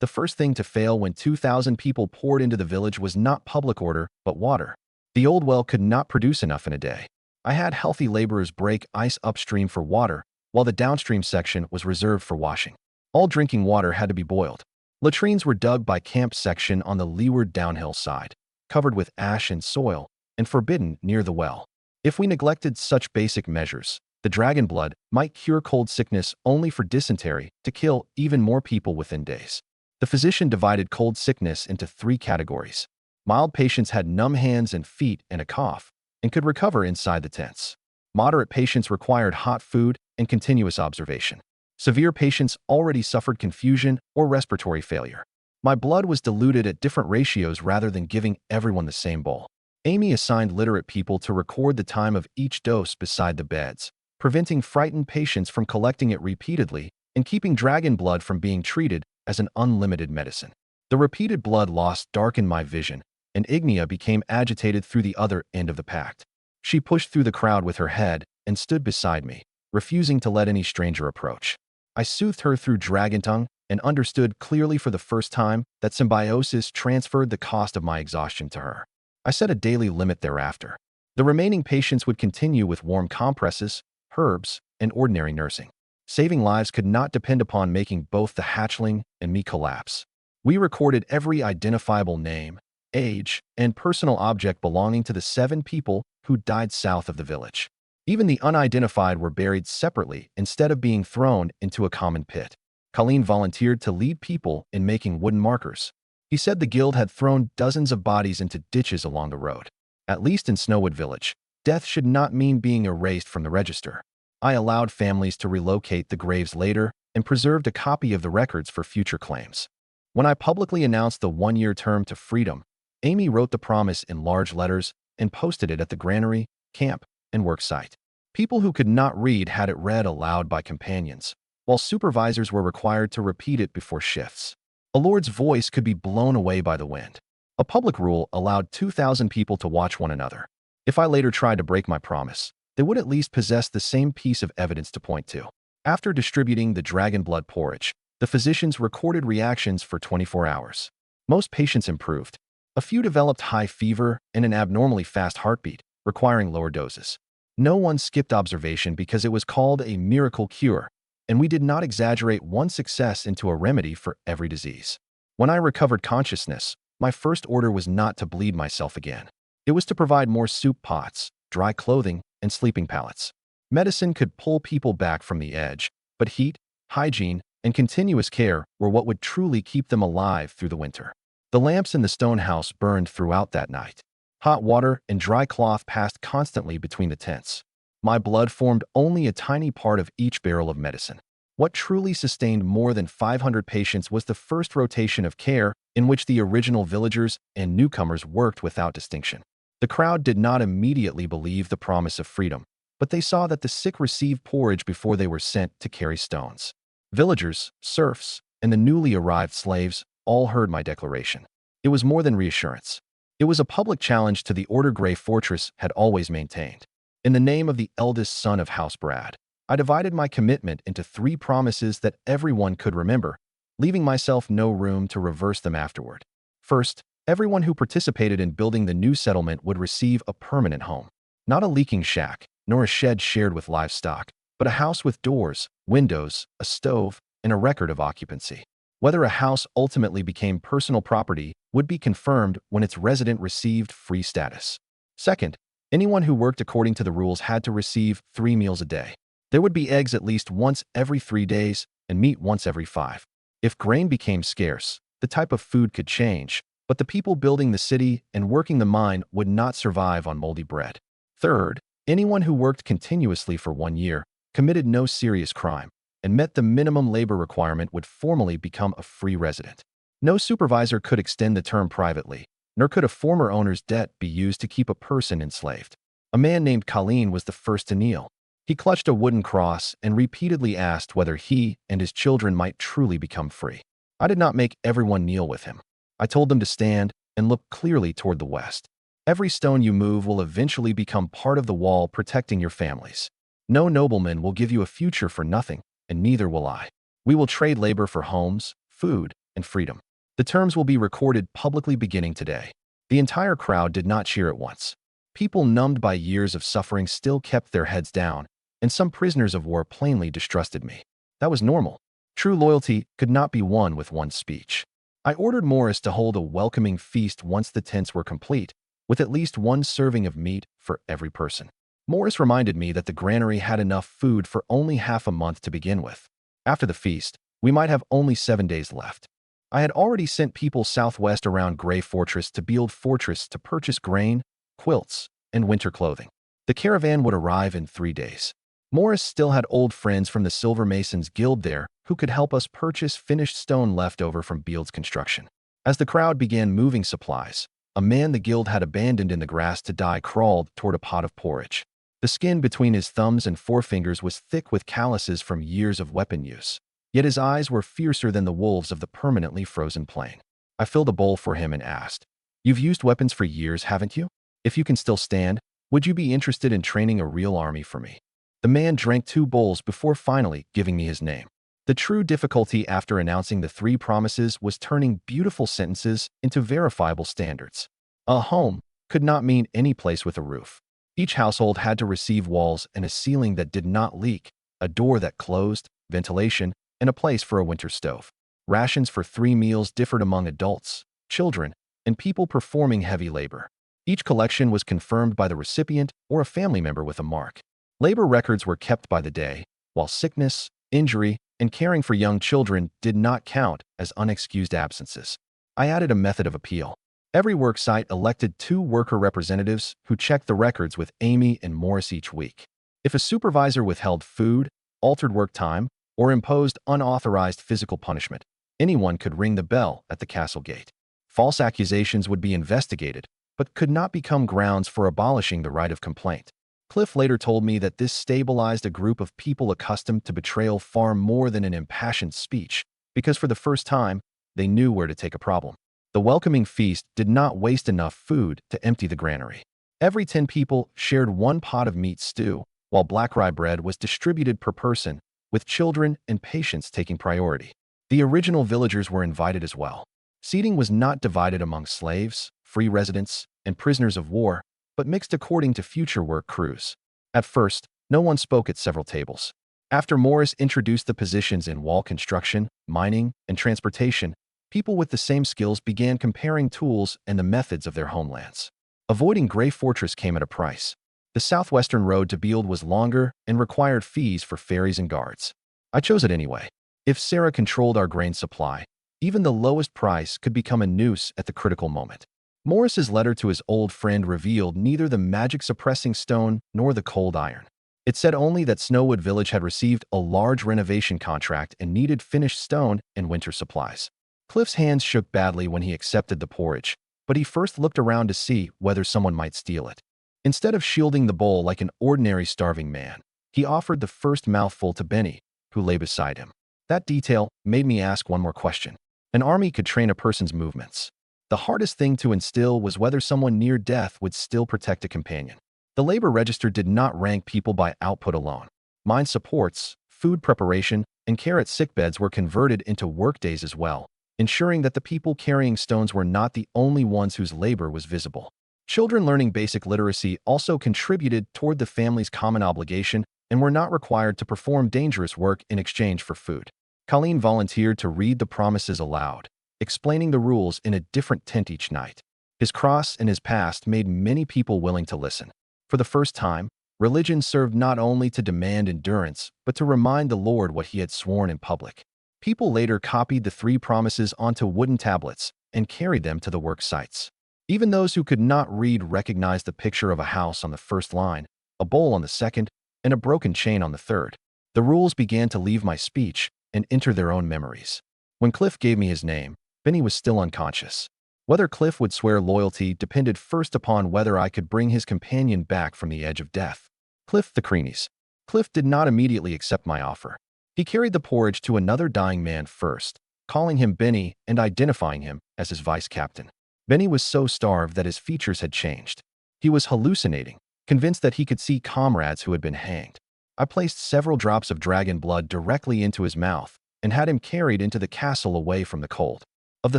A: The first thing to fail when 2,000 people poured into the village was not public order, but water. The old well could not produce enough in a day. I had healthy laborers break ice upstream for water, while the downstream section was reserved for washing. All drinking water had to be boiled. Latrines were dug by camp section on the leeward downhill side, covered with ash and soil, and forbidden near the well. If we neglected such basic measures, the dragon blood might cure cold sickness only for dysentery to kill even more people within days. The physician divided cold sickness into 3 categories. Mild patients had numb hands and feet and a cough, and could recover inside the tents. Moderate patients required hot food and continuous observation. Severe patients already suffered confusion or respiratory failure. My blood was diluted at different ratios rather than giving everyone the same bowl. Amy assigned literate people to record the time of each dose beside the beds, preventing frightened patients from collecting it repeatedly and keeping dragon blood from being treated as an unlimited medicine. The repeated blood loss darkened my vision, and Ignia became agitated through the other end of the pact. She pushed through the crowd with her head and stood beside me, refusing to let any stranger approach. I soothed her through dragon tongue and understood clearly for the first time that symbiosis transferred the cost of my exhaustion to her. I set a daily limit thereafter. The remaining patients would continue with warm compresses, herbs, and ordinary nursing. Saving lives could not depend upon making both the hatchling and me collapse. We recorded every identifiable name, age, and personal object belonging to the 7 people who died south of the village. Even the unidentified were buried separately instead of being thrown into a common pit. Colleen volunteered to lead people in making wooden markers. He said the guild had thrown dozens of bodies into ditches along the road. At least in Snowwood Village, death should not mean being erased from the register. I allowed families to relocate the graves later and preserved a copy of the records for future claims. When I publicly announced the 1-year term to freedom, Amy wrote the promise in large letters and posted it at the granary, camp, and work site. People who could not read had it read aloud by companions, while supervisors were required to repeat it before shifts. A lord's voice could be blown away by the wind. A public rule allowed 2,000 people to watch one another. If I later tried to break my promise, they would at least possess the same piece of evidence to point to. After distributing the dragon blood porridge, the physicians recorded reactions for 24 hours. Most patients improved. A few developed high fever and an abnormally fast heartbeat, requiring lower doses. No one skipped observation because it was called a miracle cure, and we did not exaggerate one success into a remedy for every disease. When I recovered consciousness, my first order was not to bleed myself again. It was to provide more soup pots, dry clothing, and sleeping pallets. Medicine could pull people back from the edge, but heat, hygiene, and continuous care were what would truly keep them alive through the winter. The lamps in the stone house burned throughout that night. Hot water and dry cloth passed constantly between the tents. My blood formed only a tiny part of each barrel of medicine. What truly sustained more than 500 patients was the first rotation of care in which the original villagers and newcomers worked without distinction. The crowd did not immediately believe the promise of freedom, but they saw that the sick received porridge before they were sent to carry stones. Villagers, serfs, and the newly arrived slaves all heard my declaration. It was more than reassurance. It was a public challenge to the order Grey Fortress had always maintained. In the name of the eldest son of House Brad, I divided my commitment into 3 promises that everyone could remember, leaving myself no room to reverse them afterward. First, everyone who participated in building the new settlement would receive a permanent home. Not a leaking shack, nor a shed shared with livestock, but a house with doors, windows, a stove, and a record of occupancy. Whether a house ultimately became personal property would be confirmed when its resident received free status. Second, anyone who worked according to the rules had to receive 3 meals a day. There would be eggs at least once every 3 days and meat once every 5. If grain became scarce, the type of food could change, but the people building the city and working the mine would not survive on moldy bread. Third, anyone who worked continuously for 1 year, committed no serious crime, and met the minimum labor requirement would formally become a free resident. No supervisor could extend the term privately, nor could a former owner's debt be used to keep a person enslaved. A man named Colleen was the first to kneel. He clutched a wooden cross and repeatedly asked whether he and his children might truly become free. I did not make everyone kneel with him. I told them to stand and look clearly toward the west. Every stone you move will eventually become part of the wall protecting your families. No nobleman will give you a future for nothing, and neither will I. We will trade labor for homes, food, and freedom. The terms will be recorded publicly beginning today. The entire crowd did not cheer at once. People numbed by years of suffering still kept their heads down, and some prisoners of war plainly distrusted me. That was normal. True loyalty could not be won with one speech. I ordered Morris to hold a welcoming feast once the tents were complete, with at least 1 serving of meat for every person. Morris reminded me that the granary had enough food for only half a month to begin with. After the feast, we might have only 7 days left. I had already sent people southwest around Grey Fortress to Beeld Fortress to purchase grain, quilts, and winter clothing. The caravan would arrive in 3 days. Morris still had old friends from the Silver Masons Guild there who could help us purchase finished stone left over from Beeld's construction. As the crowd began moving supplies, a man the guild had abandoned in the grass to die crawled toward a pot of porridge. The skin between his thumbs and forefingers was thick with calluses from years of weapon use, yet his eyes were fiercer than the wolves of the permanently frozen plain. I filled a bowl for him and asked, "You've used weapons for years, haven't you? If you can still stand, would you be interested in training a real army for me?" The man drank 2 bowls before finally giving me his name. The true difficulty after announcing the 3 promises was turning beautiful sentences into verifiable standards. A home could not mean any place with a roof. Each household had to receive walls and a ceiling that did not leak, a door that closed, ventilation, and a place for a winter stove. Rations for 3 meals differed among adults, children, and people performing heavy labor. Each collection was confirmed by the recipient or a family member with a mark. Labor records were kept by the day, while sickness, injury, and caring for young children did not count as unexcused absences. I added a method of appeal. Every work site elected 2 worker representatives who checked the records with Amy and Morris each week. If a supervisor withheld food, altered work time, or imposed unauthorized physical punishment, anyone could ring the bell at the castle gate. False accusations would be investigated, but could not become grounds for abolishing the right of complaint. Cliff later told me that this stabilized a group of people accustomed to betrayal far more than an impassioned speech, because for the first time, they knew where to take a problem. The welcoming feast did not waste enough food to empty the granary. Every 10 people shared one pot of meat stew, while black rye bread was distributed per person, with children and patients taking priority. The original villagers were invited as well. Seating was not divided among slaves, free residents, and prisoners of war, but mixed according to future work crews. At first, no one spoke at several tables. After Morris introduced the positions in wall construction, mining, and transportation, people with the same skills began comparing tools and the methods of their homelands. Avoiding Grey Fortress came at a price. The southwestern road to Beeld was longer and required fees for ferries and guards. I chose it anyway. If Sarah controlled our grain supply, even the lowest price could become a noose at the critical moment. Morris's letter to his old friend revealed neither the magic-suppressing stone nor the cold iron. It said only that Snowwood Village had received a large renovation contract and needed finished stone and winter supplies. Cliff's hands shook badly when he accepted the porridge, but he first looked around to see whether someone might steal it. Instead of shielding the bowl like an ordinary starving man, he offered the first mouthful to Benny, who lay beside him. That detail made me ask one more question. An army could train a person's movements. The hardest thing to instill was whether someone near death would still protect a companion. The labor register did not rank people by output alone. Mine supports, food preparation, and care at sickbeds were converted into workdays as well, ensuring that the people carrying stones were not the only ones whose labor was visible. Children learning basic literacy also contributed toward the family's common obligation and were not required to perform dangerous work in exchange for food. Colleen volunteered to read the promises aloud, explaining the rules in a different tent each night. His cross and his past made many people willing to listen. For the first time, religion served not only to demand endurance, but to remind the Lord what he had sworn in public. People later copied the 3 promises onto wooden tablets and carried them to the work sites. Even those who could not read recognized the picture of a house on the first line, a bowl on the second, and a broken chain on the third. The rules began to leave my speech and enter their own memories. When Cliff gave me his name, Benny was still unconscious. Whether Cliff would swear loyalty depended first upon whether I could bring his companion back from the edge of death. Cliff the Creanies. Cliff did not immediately accept my offer. He carried the porridge to another dying man first, calling him Benny and identifying him as his vice captain. Benny was so starved that his features had changed. He was hallucinating, convinced that he could see comrades who had been hanged. I placed several drops of dragon blood directly into his mouth and had him carried into the castle away from the cold. Of the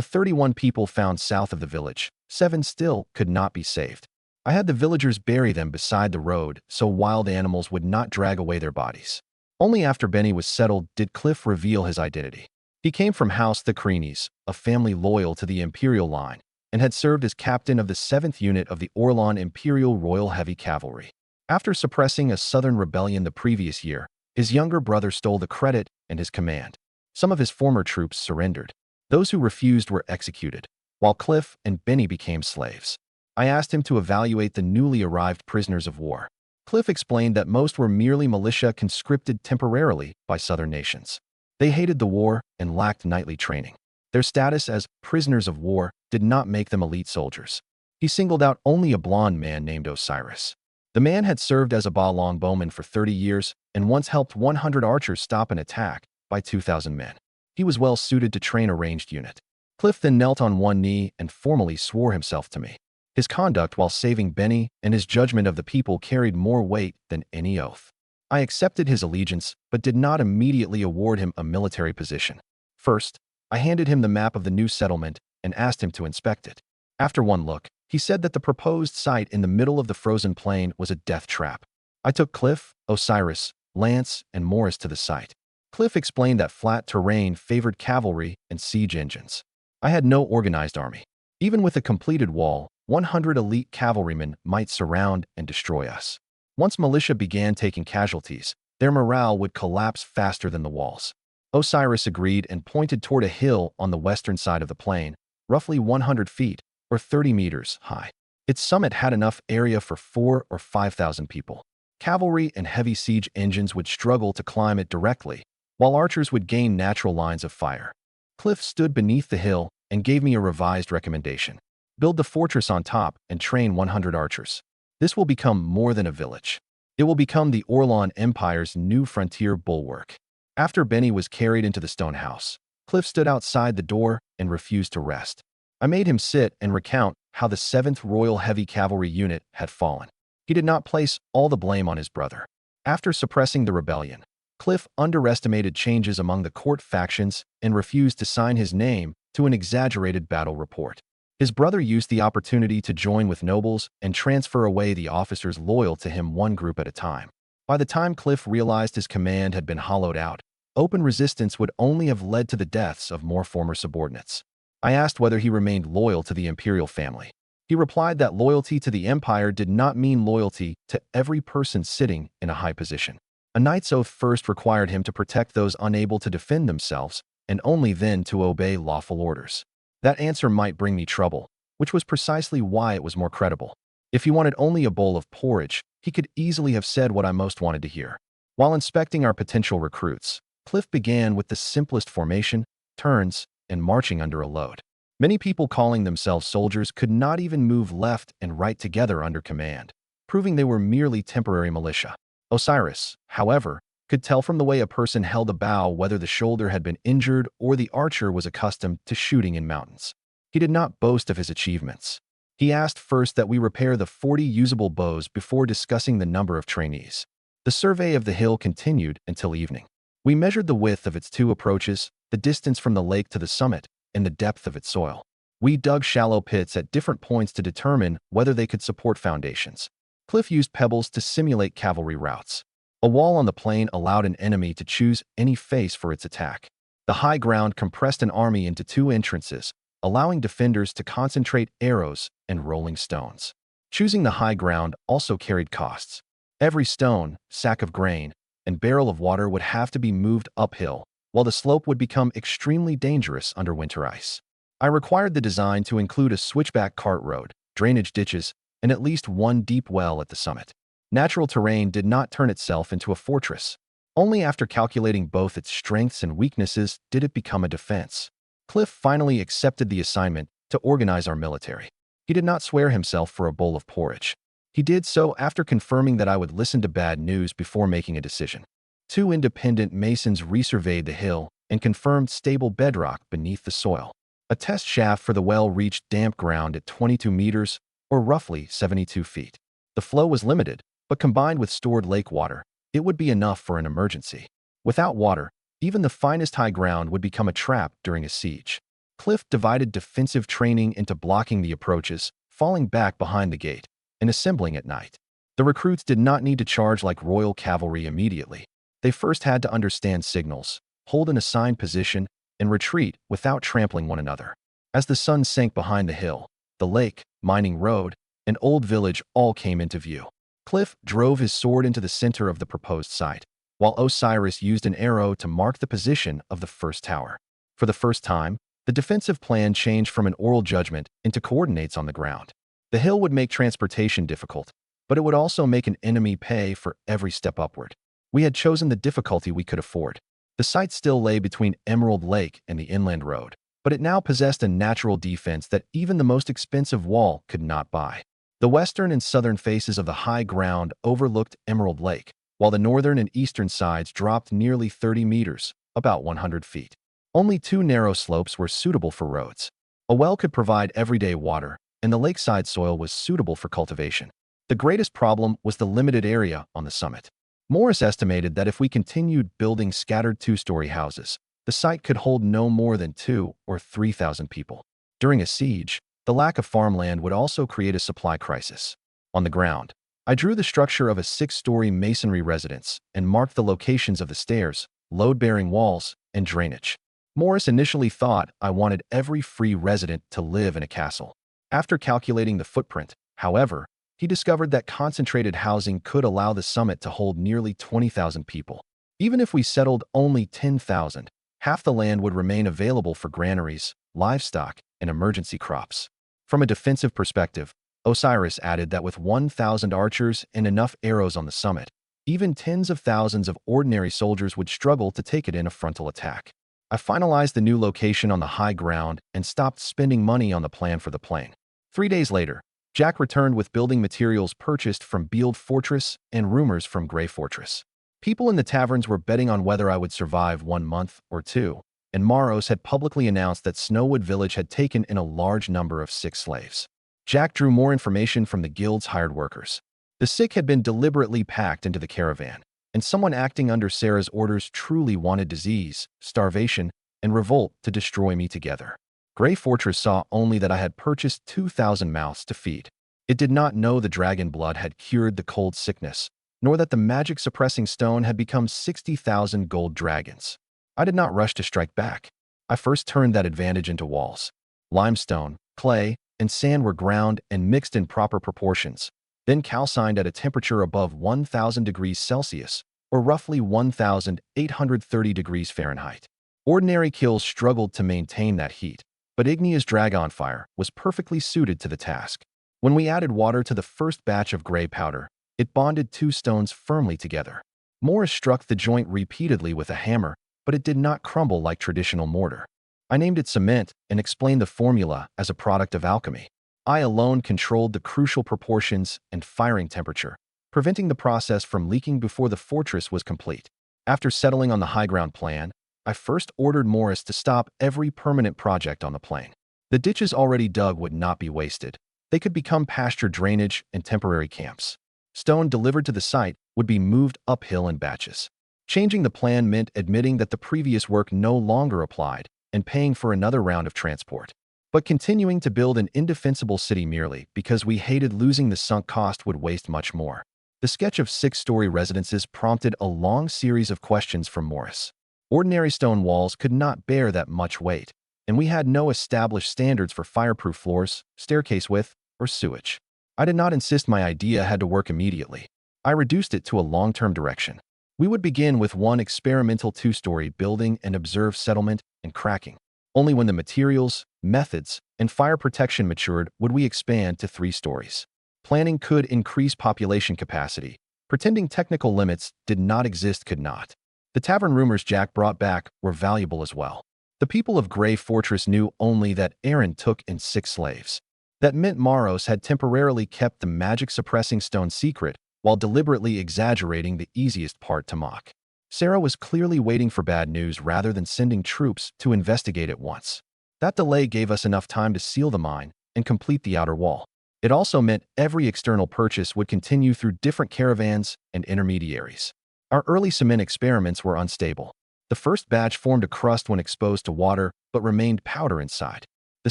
A: 31 people found south of the village, 7 still could not be saved. I had the villagers bury them beside the road so wild animals would not drag away their bodies. Only after Benny was settled did Cliff reveal his identity. He came from House the Creanies, a family loyal to the Imperial line, and had served as captain of the 7th Unit of the Orlon Imperial Royal Heavy Cavalry. After suppressing a southern rebellion the previous year, his younger brother stole the credit and his command. Some of his former troops surrendered. Those who refused were executed, while Cliff and Benny became slaves. I asked him to evaluate the newly arrived prisoners of war. Cliff explained that most were merely militia conscripted temporarily by southern nations. They hated the war and lacked knightly training. Their status as prisoners of war did not make them elite soldiers. He singled out only a blond man named Osiris. The man had served as a Ba longbowman for 30 years and once helped 100 archers stop an attack by 2,000 men. He was well suited to train a ranged unit. Cliff then knelt on one knee and formally swore himself to me. His conduct while saving Benny and his judgment of the people carried more weight than any oath. I accepted his allegiance, but did not immediately award him a military position. First, I handed him the map of the new settlement and asked him to inspect it. After one look, he said that the proposed site in the middle of the frozen plain was a death trap. I took Cliff, Osiris, Lance, and Morris to the site. Cliff explained that flat terrain favored cavalry and siege engines. I had no organized army. Even with a completed wall, 100 elite cavalrymen might surround and destroy us. Once militia began taking casualties, their morale would collapse faster than the walls. Osiris agreed and pointed toward a hill on the western side of the plain, roughly 100 feet, or 30 meters, high. Its summit had enough area for 4,000 or 5,000 people. Cavalry and heavy siege engines would struggle to climb it directly, while archers would gain natural lines of fire. Cliff stood beneath the hill and gave me a revised recommendation. Build the fortress on top and train 100 archers. This will become more than a village. It will become the Orlon Empire's new frontier bulwark. After Benny was carried into the stone house, Cliff stood outside the door and refused to rest. I made him sit and recount how the 7th Royal Heavy Cavalry Unit had fallen. He did not place all the blame on his brother. After suppressing the rebellion, Cliff underestimated changes among the court factions and refused to sign his name to an exaggerated battle report. His brother used the opportunity to join with nobles and transfer away the officers loyal to him one group at a time. By the time Cliff realized his command had been hollowed out, open resistance would only have led to the deaths of more former subordinates. I asked whether he remained loyal to the imperial family. He replied that loyalty to the empire did not mean loyalty to every person sitting in a high position. A knight's oath first required him to protect those unable to defend themselves, and only then to obey lawful orders. That answer might bring me trouble, which was precisely why it was more credible. If he wanted only a bowl of porridge, he could easily have said what I most wanted to hear. While inspecting our potential recruits, Cliff began with the simplest formation, turns, and marching under a load. Many people calling themselves soldiers could not even move left and right together under command, proving they were merely temporary militia. Osiris, however, could tell from the way a person held a bow whether the shoulder had been injured or the archer was accustomed to shooting in mountains. He did not boast of his achievements. He asked first that we repair the 40 usable bows before discussing the number of trainees. The survey of the hill continued until evening. We measured the width of its 2 approaches, the distance from the lake to the summit, and the depth of its soil. We dug shallow pits at different points to determine whether they could support foundations. Cliff used pebbles to simulate cavalry routes. A wall on the plain allowed an enemy to choose any face for its attack. The high ground compressed an army into 2 entrances, allowing defenders to concentrate arrows and rolling stones. Choosing the high ground also carried costs. Every stone, sack of grain, and barrel of water would have to be moved uphill, while the slope would become extremely dangerous under winter ice. I required the design to include a switchback cart road, drainage ditches, and at least 1 deep well at the summit. Natural terrain did not turn itself into a fortress. Only after calculating both its strengths and weaknesses did it become a defense. Cliff finally accepted the assignment to organize our military. He did not swear himself for a bowl of porridge. He did so after confirming that I would listen to bad news before making a decision. 2 independent masons resurveyed the hill and confirmed stable bedrock beneath the soil. A test shaft for the well reached damp ground at 22 meters, or roughly 72 feet. The flow was limited, but combined with stored lake water, it would be enough for an emergency. Without water, even the finest high ground would become a trap during a siege. Cliff divided defensive training into blocking the approaches, falling back behind the gate, and assembling at night. The recruits did not need to charge like royal cavalry immediately. They first had to understand signals, hold an assigned position, and retreat without trampling one another. As the sun sank behind the hill, the lake, mining road, and old village all came into view. Cliff drove his sword into the center of the proposed site, while Osiris used an arrow to mark the position of the first tower. For the first time, the defensive plan changed from an oral judgment into coordinates on the ground. The hill would make transportation difficult, but it would also make an enemy pay for every step upward. We had chosen the difficulty we could afford. The site still lay between Emerald Lake and the inland road, but it now possessed a natural defense that even the most expensive wall could not buy. The western and southern faces of the high ground overlooked Emerald Lake, while the northern and eastern sides dropped nearly 30 meters, about 100 feet. Only 2 narrow slopes were suitable for roads. A well could provide everyday water, and the lakeside soil was suitable for cultivation. The greatest problem was the limited area on the summit. Morris estimated that if we continued building scattered 2-story houses, the site could hold no more than 2,000 or 3,000 people. During a siege, the lack of farmland would also create a supply crisis. On the ground, I drew the structure of a 6-story masonry residence and marked the locations of the stairs, load-bearing walls, and drainage. Morris initially thought I wanted every free resident to live in a castle. After calculating the footprint, however, he discovered that concentrated housing could allow the summit to hold nearly 20,000 people. Even if we settled only 10,000, half the land would remain available for granaries, livestock, and emergency crops. From a defensive perspective, Osiris added that with 1,000 archers and enough arrows on the summit, even tens of thousands of ordinary soldiers would struggle to take it in a frontal attack. I finalized the new location on the high ground and stopped spending money on the plan for the plain. 3 days later, Jack returned with building materials purchased from Beeld Fortress and rumors from Grey Fortress. People in the taverns were betting on whether I would survive 1 month or two, and Maros had publicly announced that Snowwood Village had taken in a large number of sick slaves. Jack drew more information from the guild's hired workers. The sick had been deliberately packed into the caravan, and someone acting under Sarah's orders truly wanted disease, starvation, and revolt to destroy me together. Grey Fortress saw only that I had purchased 2,000 mouths to feed. It did not know the dragon blood had cured the cold sickness, nor that the magic-suppressing stone had become 60,000 gold dragons. I did not rush to strike back. I first turned that advantage into walls. Limestone, clay, and sand were ground and mixed in proper proportions, then calcined at a temperature above 1,000 degrees Celsius, or roughly 1,830 degrees Fahrenheit. Ordinary kills struggled to maintain that heat, but Ignea's dragon fire was perfectly suited to the task. When we added water to the first batch of gray powder, it bonded two stones firmly together. Morris struck the joint repeatedly with a hammer, but it did not crumble like traditional mortar. I named it cement and explained the formula as a product of alchemy. I alone controlled the crucial proportions and firing temperature, preventing the process from leaking before the fortress was complete. After settling on the high ground plan, I first ordered Morris to stop every permanent project on the plain. The ditches already dug would not be wasted. They could become pasture drainage and temporary camps. Stone delivered to the site would be moved uphill in batches. Changing the plan meant admitting that the previous work no longer applied and paying for another round of transport. But continuing to build an indefensible city merely because we hated losing the sunk cost would waste much more. The sketch of 6-story residences prompted a long series of questions from Morris. Ordinary stone walls could not bear that much weight, and we had no established standards for fireproof floors, staircase width, or sewage. I did not insist my idea had to work immediately. I reduced it to a long-term direction. We would begin with one experimental 2-story building and observe settlement and cracking. Only when the materials, methods, and fire protection matured would we expand to 3 stories. Planning could increase population capacity. Pretending technical limits did not exist could not. The tavern rumors Jack brought back were valuable as well. The people of Grey Fortress knew only that Aaron took in 6 slaves. That meant Maros had temporarily kept the magic-suppressing stone secret while deliberately exaggerating the easiest part to mock. Sarah was clearly waiting for bad news rather than sending troops to investigate at once. That delay gave us enough time to seal the mine and complete the outer wall. It also meant every external purchase would continue through different caravans and intermediaries. Our early cement experiments were unstable. The first batch formed a crust when exposed to water, but remained powder inside. The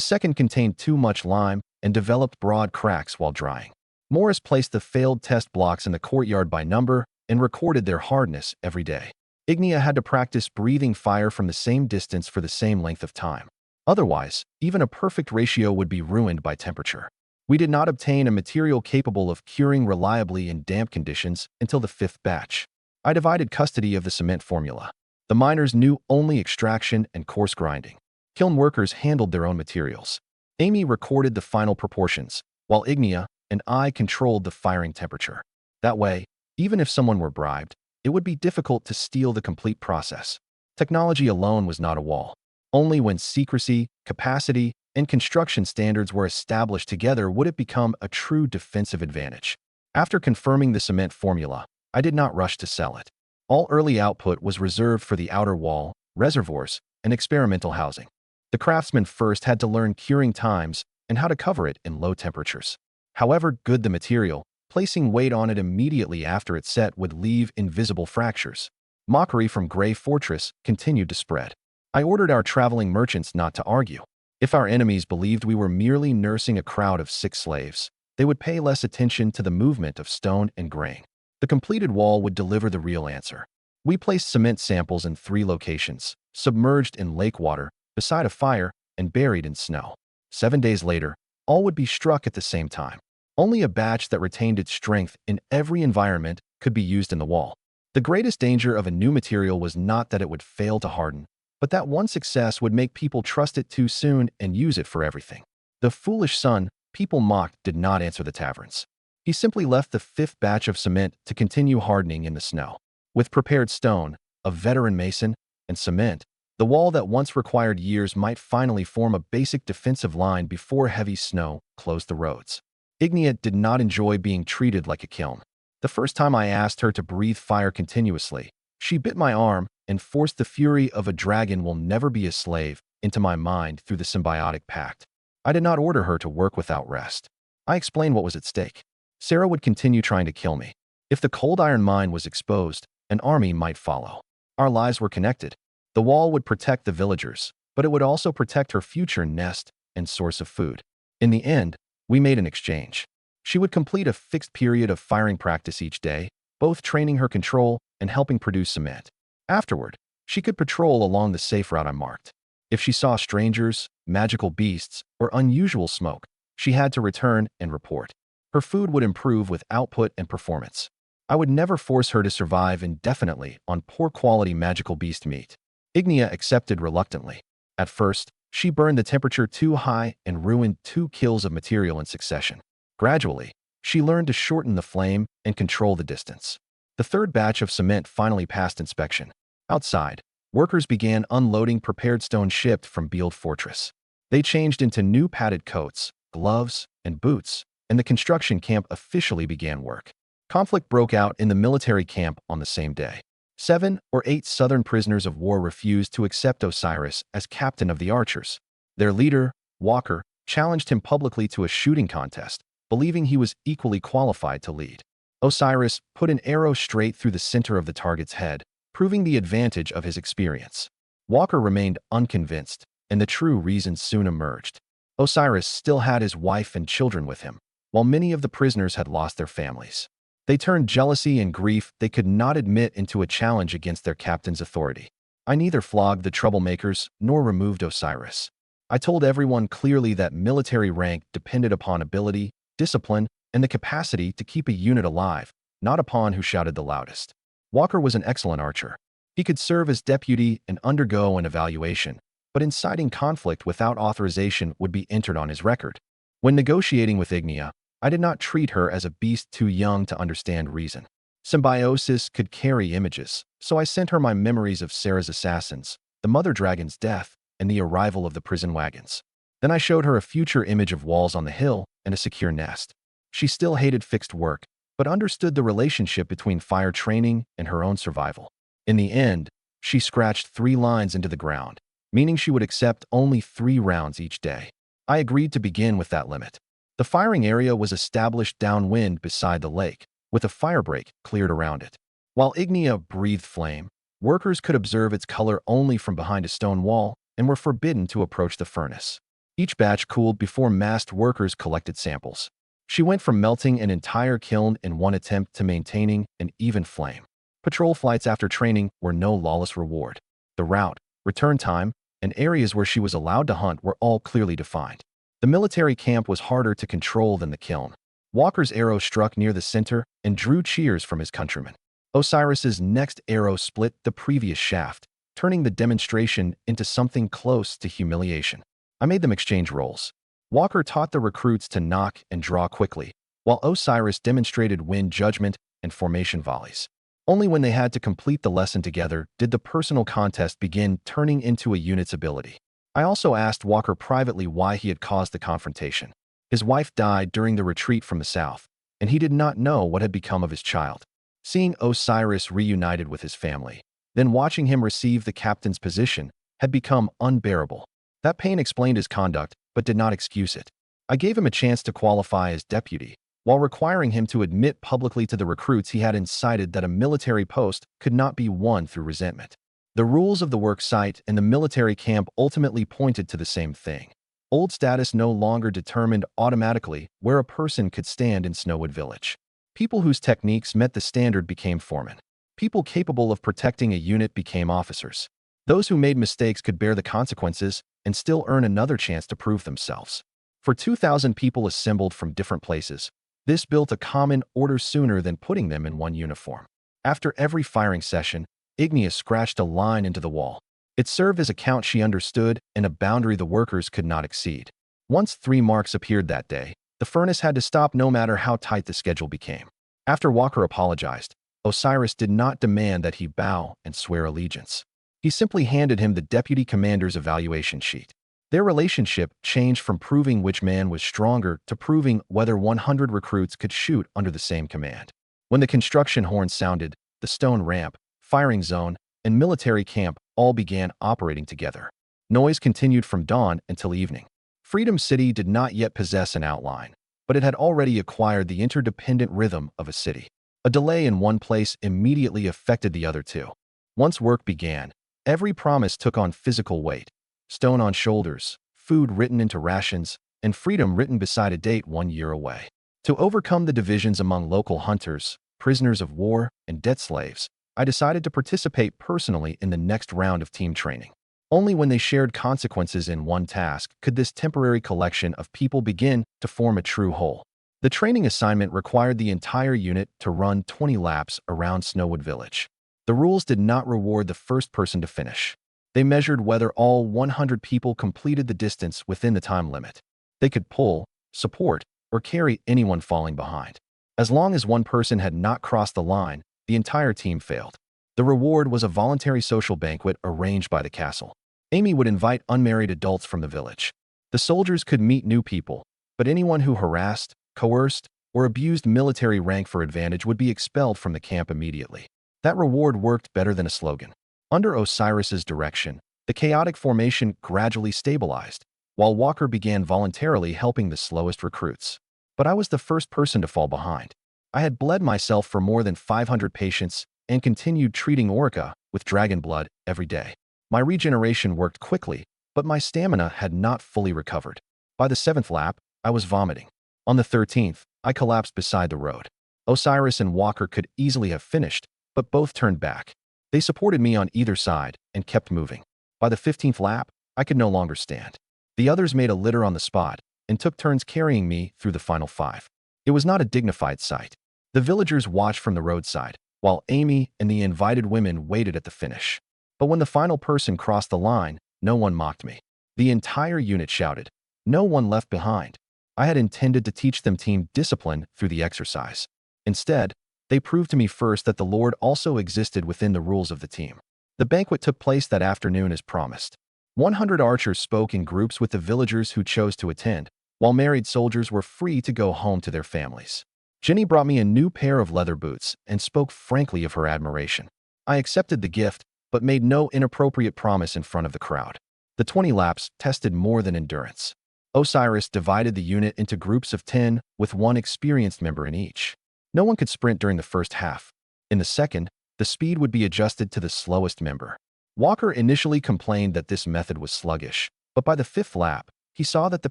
A: second contained too much lime and developed broad cracks while drying. Morris placed the failed test blocks in the courtyard by number and recorded their hardness every day. Ignea had to practice breathing fire from the same distance for the same length of time. Otherwise, even a perfect ratio would be ruined by temperature. We did not obtain a material capable of curing reliably in damp conditions until the 5th batch. I divided custody of the cement formula. The miners knew only extraction and coarse grinding. Kiln workers handled their own materials. Amy recorded the final proportions, while Ignea and I controlled the firing temperature. That way, even if someone were bribed, it would be difficult to steal the complete process. Technology alone was not a wall. Only when secrecy, capacity, and construction standards were established together would it become a true defensive advantage. After confirming the cement formula, I did not rush to sell it. All early output was reserved for the outer wall, reservoirs, and experimental housing. The craftsmen first had to learn curing times and how to cover it in low temperatures. However good the material, placing weight on it immediately after it set would leave invisible fractures. Mockery from Grey Fortress continued to spread. I ordered our traveling merchants not to argue. If our enemies believed we were merely nursing a crowd of sick slaves, they would pay less attention to the movement of stone and grain. The completed wall would deliver the real answer. We placed cement samples in 3 locations, submerged in lake water, beside a fire, and buried in snow. 7 days later, all would be struck at the same time. Only a batch that retained its strength in every environment could be used in the wall. The greatest danger of a new material was not that it would fail to harden, but that one success would make people trust it too soon and use it for everything. The foolish son people mocked did not answer the taverns. He simply left the 5th batch of cement to continue hardening in the snow. With prepared stone, a veteran mason, and cement, the wall that once required years might finally form a basic defensive line before heavy snow closed the roads. Ignia did not enjoy being treated like a kiln. The first time I asked her to breathe fire continuously, she bit my arm and forced the fury of a dragon will never be a slave into my mind through the symbiotic pact. I did not order her to work without rest. I explained what was at stake. Sarah would continue trying to kill me. If the cold iron mine was exposed, an army might follow. Our lives were connected. The wall would protect the villagers, but it would also protect her future nest and source of food. In the end, we made an exchange. She would complete a fixed period of firing practice each day, both training her control and helping produce cement. Afterward, she could patrol along the safe route I marked. If she saw strangers, magical beasts, or unusual smoke, she had to return and report. Her food would improve with output and performance. I would never force her to survive indefinitely on poor-quality magical beast meat. Ignia accepted reluctantly. At first, she burned the temperature too high and ruined 2 kills of material in succession. Gradually, she learned to shorten the flame and control the distance. The third batch of cement finally passed inspection. Outside, workers began unloading prepared stone shipped from Beeld Fortress. They changed into new padded coats, gloves, and boots, and the construction camp officially began work. Conflict broke out in the military camp on the same day. 7 or 8 southern prisoners of war refused to accept Osiris as captain of the archers. Their leader, Walker, challenged him publicly to a shooting contest, believing he was equally qualified to lead. Osiris put an arrow straight through the center of the target's head, proving the advantage of his experience. Walker remained unconvinced, and the true reasons soon emerged. Osiris still had his wife and children with him, while many of the prisoners had lost their families. They turned jealousy and grief they could not admit into a challenge against their captain's authority. I neither flogged the troublemakers nor removed Osiris. I told everyone clearly that military rank depended upon ability, discipline, and the capacity to keep a unit alive, not upon who shouted the loudest. Walker was an excellent archer. He could serve as deputy and undergo an evaluation, but inciting conflict without authorization would be entered on his record. When negotiating with Ignia, I did not treat her as a beast too young to understand reason. Symbiosis could carry images, so I sent her my memories of Sarah's assassins, the mother dragon's death, and the arrival of the prison wagons. Then I showed her a future image of walls on the hill and a secure nest. She still hated fixed work, but understood the relationship between fire training and her own survival. In the end, she scratched 3 lines into the ground, meaning she would accept only 3 rounds each day. I agreed to begin with that limit. The firing area was established downwind beside the lake, with a fire break cleared around it. While Ignia breathed flame, workers could observe its color only from behind a stone wall and were forbidden to approach the furnace. Each batch cooled before masked workers collected samples. She went from melting an entire kiln in one attempt to maintaining an even flame. Patrol flights after training were no lawless reward. The route, return time, and areas where she was allowed to hunt were all clearly defined. The military camp was harder to control than the kiln. Walker's arrow struck near the center and drew cheers from his countrymen. Osiris's next arrow split the previous shaft, turning the demonstration into something close to humiliation. I made them exchange roles. Walker taught the recruits to knock and draw quickly, while Osiris demonstrated wind judgment and formation volleys. Only when they had to complete the lesson together did the personal contest begin turning into a unit's ability. I also asked Walker privately why he had caused the confrontation. His wife died during the retreat from the south, and he did not know what had become of his child. Seeing Osiris reunited with his family, then watching him receive the captain's position, had become unbearable. That pain explained his conduct, but did not excuse it. I gave him a chance to qualify as deputy, while requiring him to admit publicly to the recruits he had incited that a military post could not be won through resentment. The rules of the work site and the military camp ultimately pointed to the same thing. Old status no longer determined automatically where a person could stand in Snowwood Village. People whose techniques met the standard became foremen. People capable of protecting a unit became officers. Those who made mistakes could bear the consequences and still earn another chance to prove themselves. For 2,000 people assembled from different places, this built a common order sooner than putting them in one uniform. After every firing session, Ignia scratched a line into the wall. It served as a count she understood and a boundary the workers could not exceed. Once 3 marks appeared that day, the furnace had to stop no matter how tight the schedule became. After Walker apologized, Osiris did not demand that he bow and swear allegiance. He simply handed him the deputy commander's evaluation sheet. Their relationship changed from proving which man was stronger to proving whether 100 recruits could shoot under the same command. When the construction horn sounded, the stone ramp, firing zone, and military camp all began operating together. Noise continued from dawn until evening. Freedom City did not yet possess an outline, but it had already acquired the interdependent rhythm of a city. A delay in one place immediately affected the other two. Once work began, every promise took on physical weight. Stone on shoulders, food written into rations, and freedom written beside a date 1 year away. To overcome the divisions among local hunters, prisoners of war, and debt slaves, I decided to participate personally in the next round of team training. Only when they shared consequences in one task could this temporary collection of people begin to form a true whole. The training assignment required the entire unit to run 20 laps around Snowwood Village. The rules did not reward the first person to finish. They measured whether all 100 people completed the distance within the time limit. They could pull, support, or carry anyone falling behind. As long as one person had not crossed the line, the entire team failed. The reward was a voluntary social banquet arranged by the castle. Amy would invite unmarried adults from the village. The soldiers could meet new people, but anyone who harassed, coerced, or abused military rank for advantage would be expelled from the camp immediately. That reward worked better than a slogan. Under Osiris's direction, the chaotic formation gradually stabilized, while Walker began voluntarily helping the slowest recruits. But I was the first person to fall behind. I had bled myself for more than 500 patients and continued treating Orca with dragon blood every day. My regeneration worked quickly, but my stamina had not fully recovered. By the 7th lap, I was vomiting. On the 13th, I collapsed beside the road. Osiris and Walker could easily have finished, but both turned back. They supported me on either side and kept moving. By the 15th lap, I could no longer stand. The others made a litter on the spot and took turns carrying me through the final 5. It was not a dignified sight. The villagers watched from the roadside, while Amy and the invited women waited at the finish. But when the final person crossed the line, no one mocked me. The entire unit shouted, "No one left behind." I had intended to teach them team discipline through the exercise. Instead, they proved to me first that the Lord also existed within the rules of the team. The banquet took place that afternoon as promised. 100 archers spoke in groups with the villagers who chose to attend, while married soldiers were free to go home to their families. Jenny brought me a new pair of leather boots and spoke frankly of her admiration. I accepted the gift, but made no inappropriate promise in front of the crowd. The 20 laps tested more than endurance. Osiris divided the unit into groups of 10 with one experienced member in each. No one could sprint during the first half. In the second, the speed would be adjusted to the slowest member. Walker initially complained that this method was sluggish, but by the 5th lap, he saw that the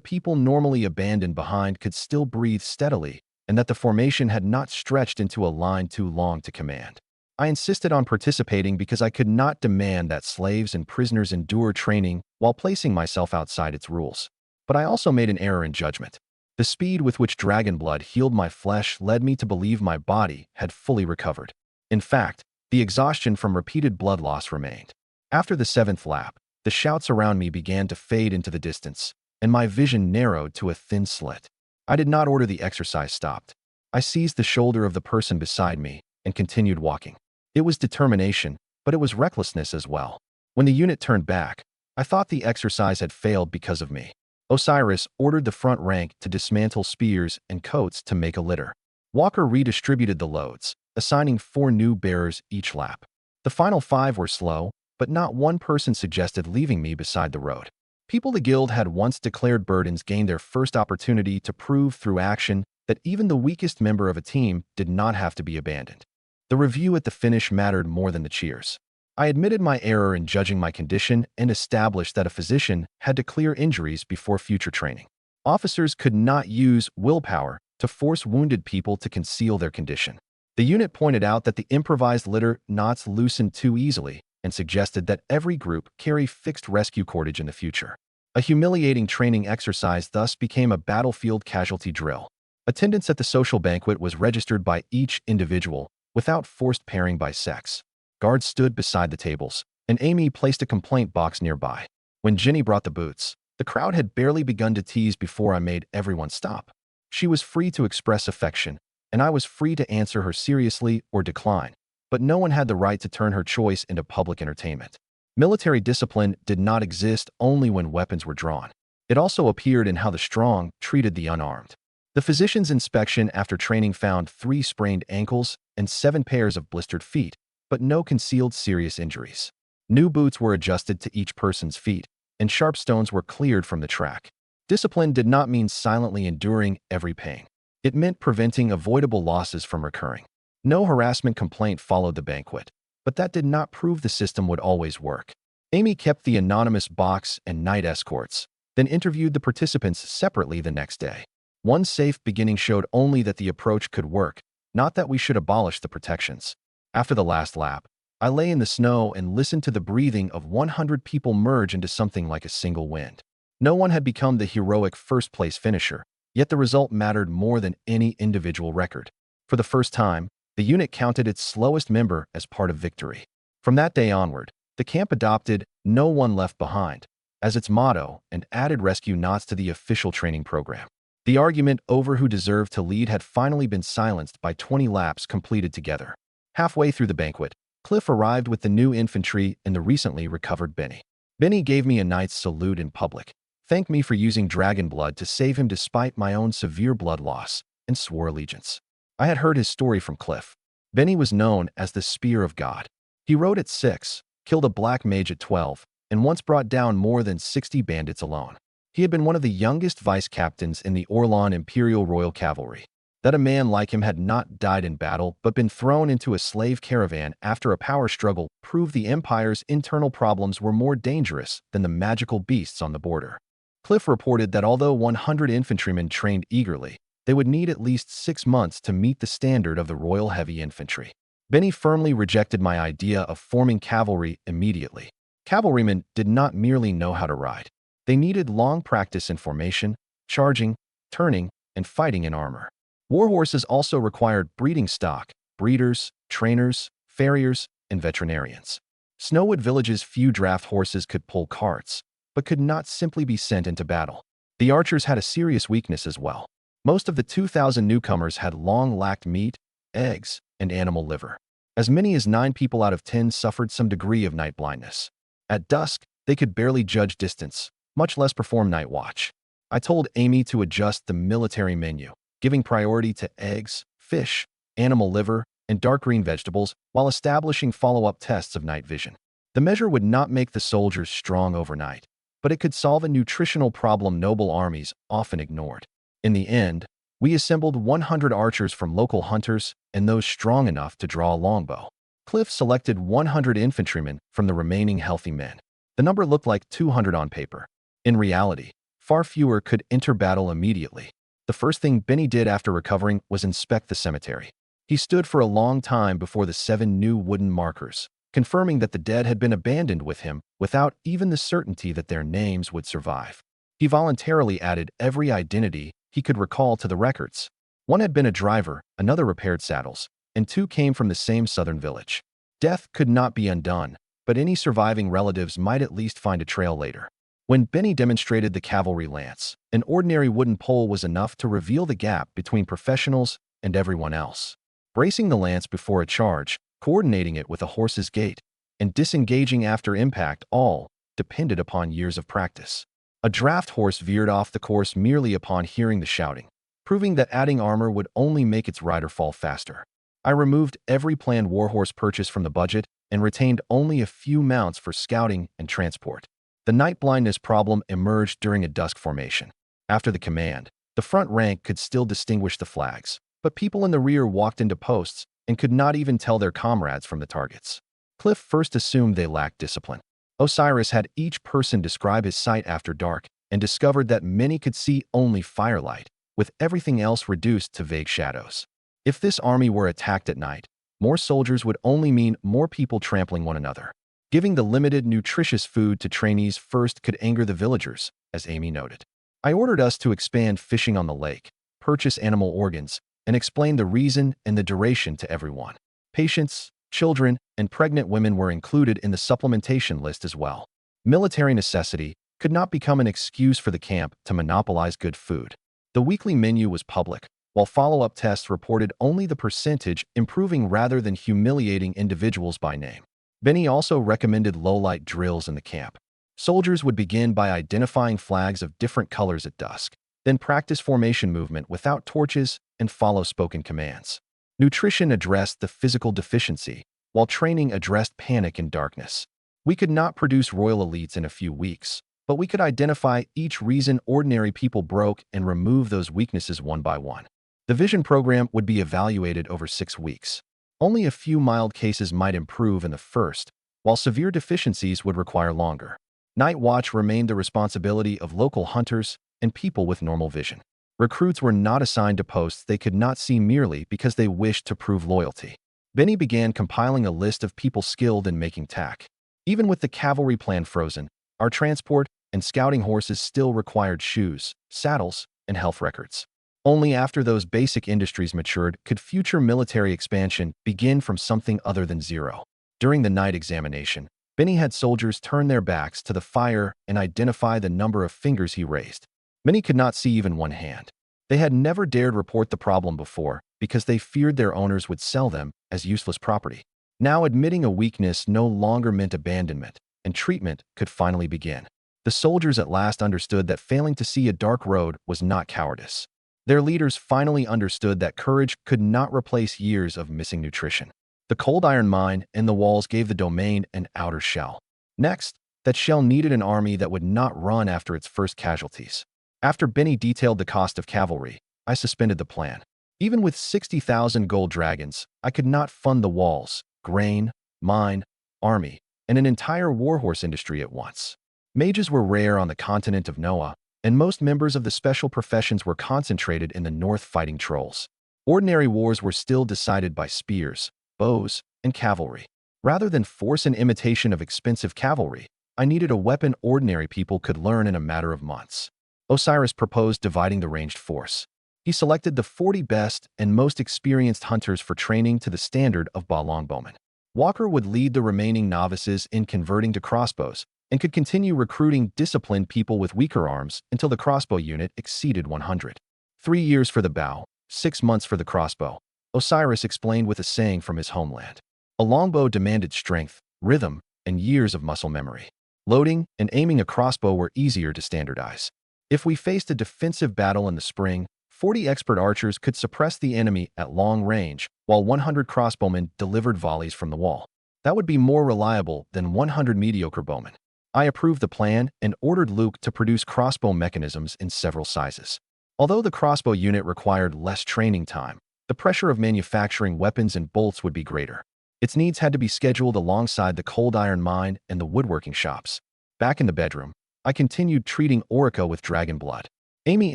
A: people normally abandoned behind could still breathe steadily and that the formation had not stretched into a line too long to command. I insisted on participating because I could not demand that slaves and prisoners endure training while placing myself outside its rules. But I also made an error in judgment. The speed with which dragon blood healed my flesh led me to believe my body had fully recovered. In fact, the exhaustion from repeated blood loss remained. After the 7th lap, the shouts around me began to fade into the distance, and my vision narrowed to a thin slit. I did not order the exercise stopped. I seized the shoulder of the person beside me and continued walking. It was determination, but it was recklessness as well. When the unit turned back, I thought the exercise had failed because of me. Osiris ordered the front rank to dismantle spears and coats to make a litter. Walker redistributed the loads, assigning 4 new bearers each lap. The final 5 were slow, but not one person suggested leaving me beside the road. People the guild had once declared burdens gained their first opportunity to prove through action that even the weakest member of a team did not have to be abandoned. The review at the finish mattered more than the cheers. I admitted my error in judging my condition and established that a physician had to clear injuries before future training. Officers could not use willpower to force wounded people to conceal their condition. The unit pointed out that the improvised litter knots loosened too easily and suggested that every group carry fixed rescue cordage in the future. A humiliating training exercise thus became a battlefield casualty drill. Attendance at the social banquet was registered by each individual, without forced pairing by sex. Guards stood beside the tables, and Amy placed a complaint box nearby. When Jenny brought the boots, the crowd had barely begun to tease before I made everyone stop. She was free to express affection, and I was free to answer her seriously or decline, but no one had the right to turn her choice into public entertainment. Military discipline did not exist only when weapons were drawn. It also appeared in how the strong treated the unarmed. The physician's inspection after training found 3 sprained ankles and 7 pairs of blistered feet, but no concealed serious injuries. New boots were adjusted to each person's feet, and sharp stones were cleared from the track. Discipline did not mean silently enduring every pain. It meant preventing avoidable losses from recurring. No harassment complaint followed the banquet, but that did not prove the system would always work. Amy kept the anonymous box and night escorts, then interviewed the participants separately the next day. One safe beginning showed only that the approach could work, not that we should abolish the protections. After the last lap, I lay in the snow and listened to the breathing of 100 people merge into something like a single wind. No one had become the heroic first-place finisher, yet the result mattered more than any individual record. For the first time, the unit counted its slowest member as part of victory. From that day onward, the camp adopted "No One Left Behind" as its motto and added rescue knots to the official training program. The argument over who deserved to lead had finally been silenced by 20 laps completed together. Halfway through the banquet, Cliff arrived with the new infantry and the recently recovered Benny. Benny gave me a knight's salute in public, thanked me for using dragon blood to save him despite my own severe blood loss, and swore allegiance. I had heard his story from Cliff. Benny was known as the Spear of God. He rode at 6, killed a black mage at 12, and once brought down more than 60 bandits alone. He had been one of the youngest vice-captains in the Orlan Imperial Royal Cavalry. That a man like him had not died in battle but been thrown into a slave caravan after a power struggle proved the Empire's internal problems were more dangerous than the magical beasts on the border. Cliff reported that although 100 infantrymen trained eagerly, they would need at least 6 months to meet the standard of the Royal Heavy Infantry. Benny firmly rejected my idea of forming cavalry immediately. Cavalrymen did not merely know how to ride. They needed long practice in formation, charging, turning, and fighting in armor. Warhorses also required breeding stock, breeders, trainers, farriers, and veterinarians. Snowwood Village's few draft horses could pull carts, but could not simply be sent into battle. The archers had a serious weakness as well. Most of the 2,000 newcomers had long lacked meat, eggs, and animal liver. As many as 9 people out of 10 suffered some degree of night blindness. At dusk, they could barely judge distance, much less perform night watch. I told Amy to adjust the military menu, giving priority to eggs, fish, animal liver, and dark green vegetables while establishing follow-up tests of night vision. The measure would not make the soldiers strong overnight, but it could solve a nutritional problem noble armies often ignored. In the end, we assembled 100 archers from local hunters and those strong enough to draw a longbow. Cliff selected 100 infantrymen from the remaining healthy men. The number looked like 200 on paper. In reality, far fewer could enter battle immediately. The first thing Benny did after recovering was inspect the cemetery. He stood for a long time before the 7 new wooden markers, confirming that the dead had been abandoned with him without even the certainty that their names would survive. He voluntarily added every identity he could recall to the records. One had been a driver, another repaired saddles, and 2 came from the same southern village. Death could not be undone, but any surviving relatives might at least find a trail later. When Benny demonstrated the cavalry lance, an ordinary wooden pole was enough to reveal the gap between professionals and everyone else. Bracing the lance before a charge, coordinating it with a horse's gait, and disengaging after impact all depended upon years of practice. A draft horse veered off the course merely upon hearing the shouting, proving that adding armor would only make its rider fall faster. I removed every planned warhorse purchase from the budget and retained only a few mounts for scouting and transport. The night blindness problem emerged during a dusk formation. After the command, the front rank could still distinguish the flags, but people in the rear walked into posts and could not even tell their comrades from the targets. Cliff first assumed they lacked discipline. Osiris had each person describe his sight after dark and discovered that many could see only firelight, with everything else reduced to vague shadows. If this army were attacked at night, more soldiers would only mean more people trampling one another. Giving the limited, nutritious food to trainees first could anger the villagers, as Amy noted. I ordered us to expand fishing on the lake, purchase animal organs, and explain the reason and the duration to everyone. Patients, children, and pregnant women were included in the supplementation list as well. Military necessity could not become an excuse for the camp to monopolize good food. The weekly menu was public, while follow-up tests reported only the percentage improving rather than humiliating individuals by name. Benny also recommended low-light drills in the camp. Soldiers would begin by identifying flags of different colors at dusk, then practice formation movement without torches and follow spoken commands. Nutrition addressed the physical deficiency, while training addressed panic and darkness. We could not produce royal elites in a few weeks, but we could identify each reason ordinary people broke and remove those weaknesses one by one. The vision program would be evaluated over 6 weeks. Only a few mild cases might improve in the first, while severe deficiencies would require longer. Night watch remained the responsibility of local hunters and people with normal vision. Recruits were not assigned to posts they could not see merely because they wished to prove loyalty. Benny began compiling a list of people skilled in making tack. Even with the cavalry plan frozen, our transport and scouting horses still required shoes, saddles, and health records. Only after those basic industries matured could future military expansion begin from something other than zero. During the night examination, Benny had soldiers turn their backs to the fire and identify the number of fingers he raised. Many could not see even one hand. They had never dared report the problem before because they feared their owners would sell them as useless property. Now admitting a weakness no longer meant abandonment, and treatment could finally begin. The soldiers at last understood that failing to see a dark road was not cowardice. Their leaders finally understood that courage could not replace years of missing nutrition. The cold iron mine and the walls gave the domain an outer shell. Next, that shell needed an army that would not run after its first casualties. After Benny detailed the cost of cavalry, I suspended the plan. Even with 60,000 gold dragons, I could not fund the walls, grain, mine, army, and an entire warhorse industry at once. Mages were rare on the continent of Noah, and most members of the special professions were concentrated in the north fighting trolls. Ordinary wars were still decided by spears, bows, and cavalry. Rather than force an imitation of expensive cavalry, I needed a weapon ordinary people could learn in a matter of months. Osiris proposed dividing the ranged force. He selected the 40 best and most experienced hunters for training to the standard of Ba longbowmen. Walker would lead the remaining novices in converting to crossbows and could continue recruiting disciplined people with weaker arms until the crossbow unit exceeded 100. 3 years for the bow, 6 months for the crossbow, Osiris explained with a saying from his homeland. A longbow demanded strength, rhythm, and years of muscle memory. Loading and aiming a crossbow were easier to standardize. If we faced a defensive battle in the spring, 40 expert archers could suppress the enemy at long range, while 100 crossbowmen delivered volleys from the wall. That would be more reliable than 100 mediocre bowmen. I approved the plan and ordered Luke to produce crossbow mechanisms in several sizes. Although the crossbow unit required less training time, the pressure of manufacturing weapons and bolts would be greater. Its needs had to be scheduled alongside the cold iron mine and the woodworking shops. Back in the bedroom, I continued treating Orica with dragon blood. Amy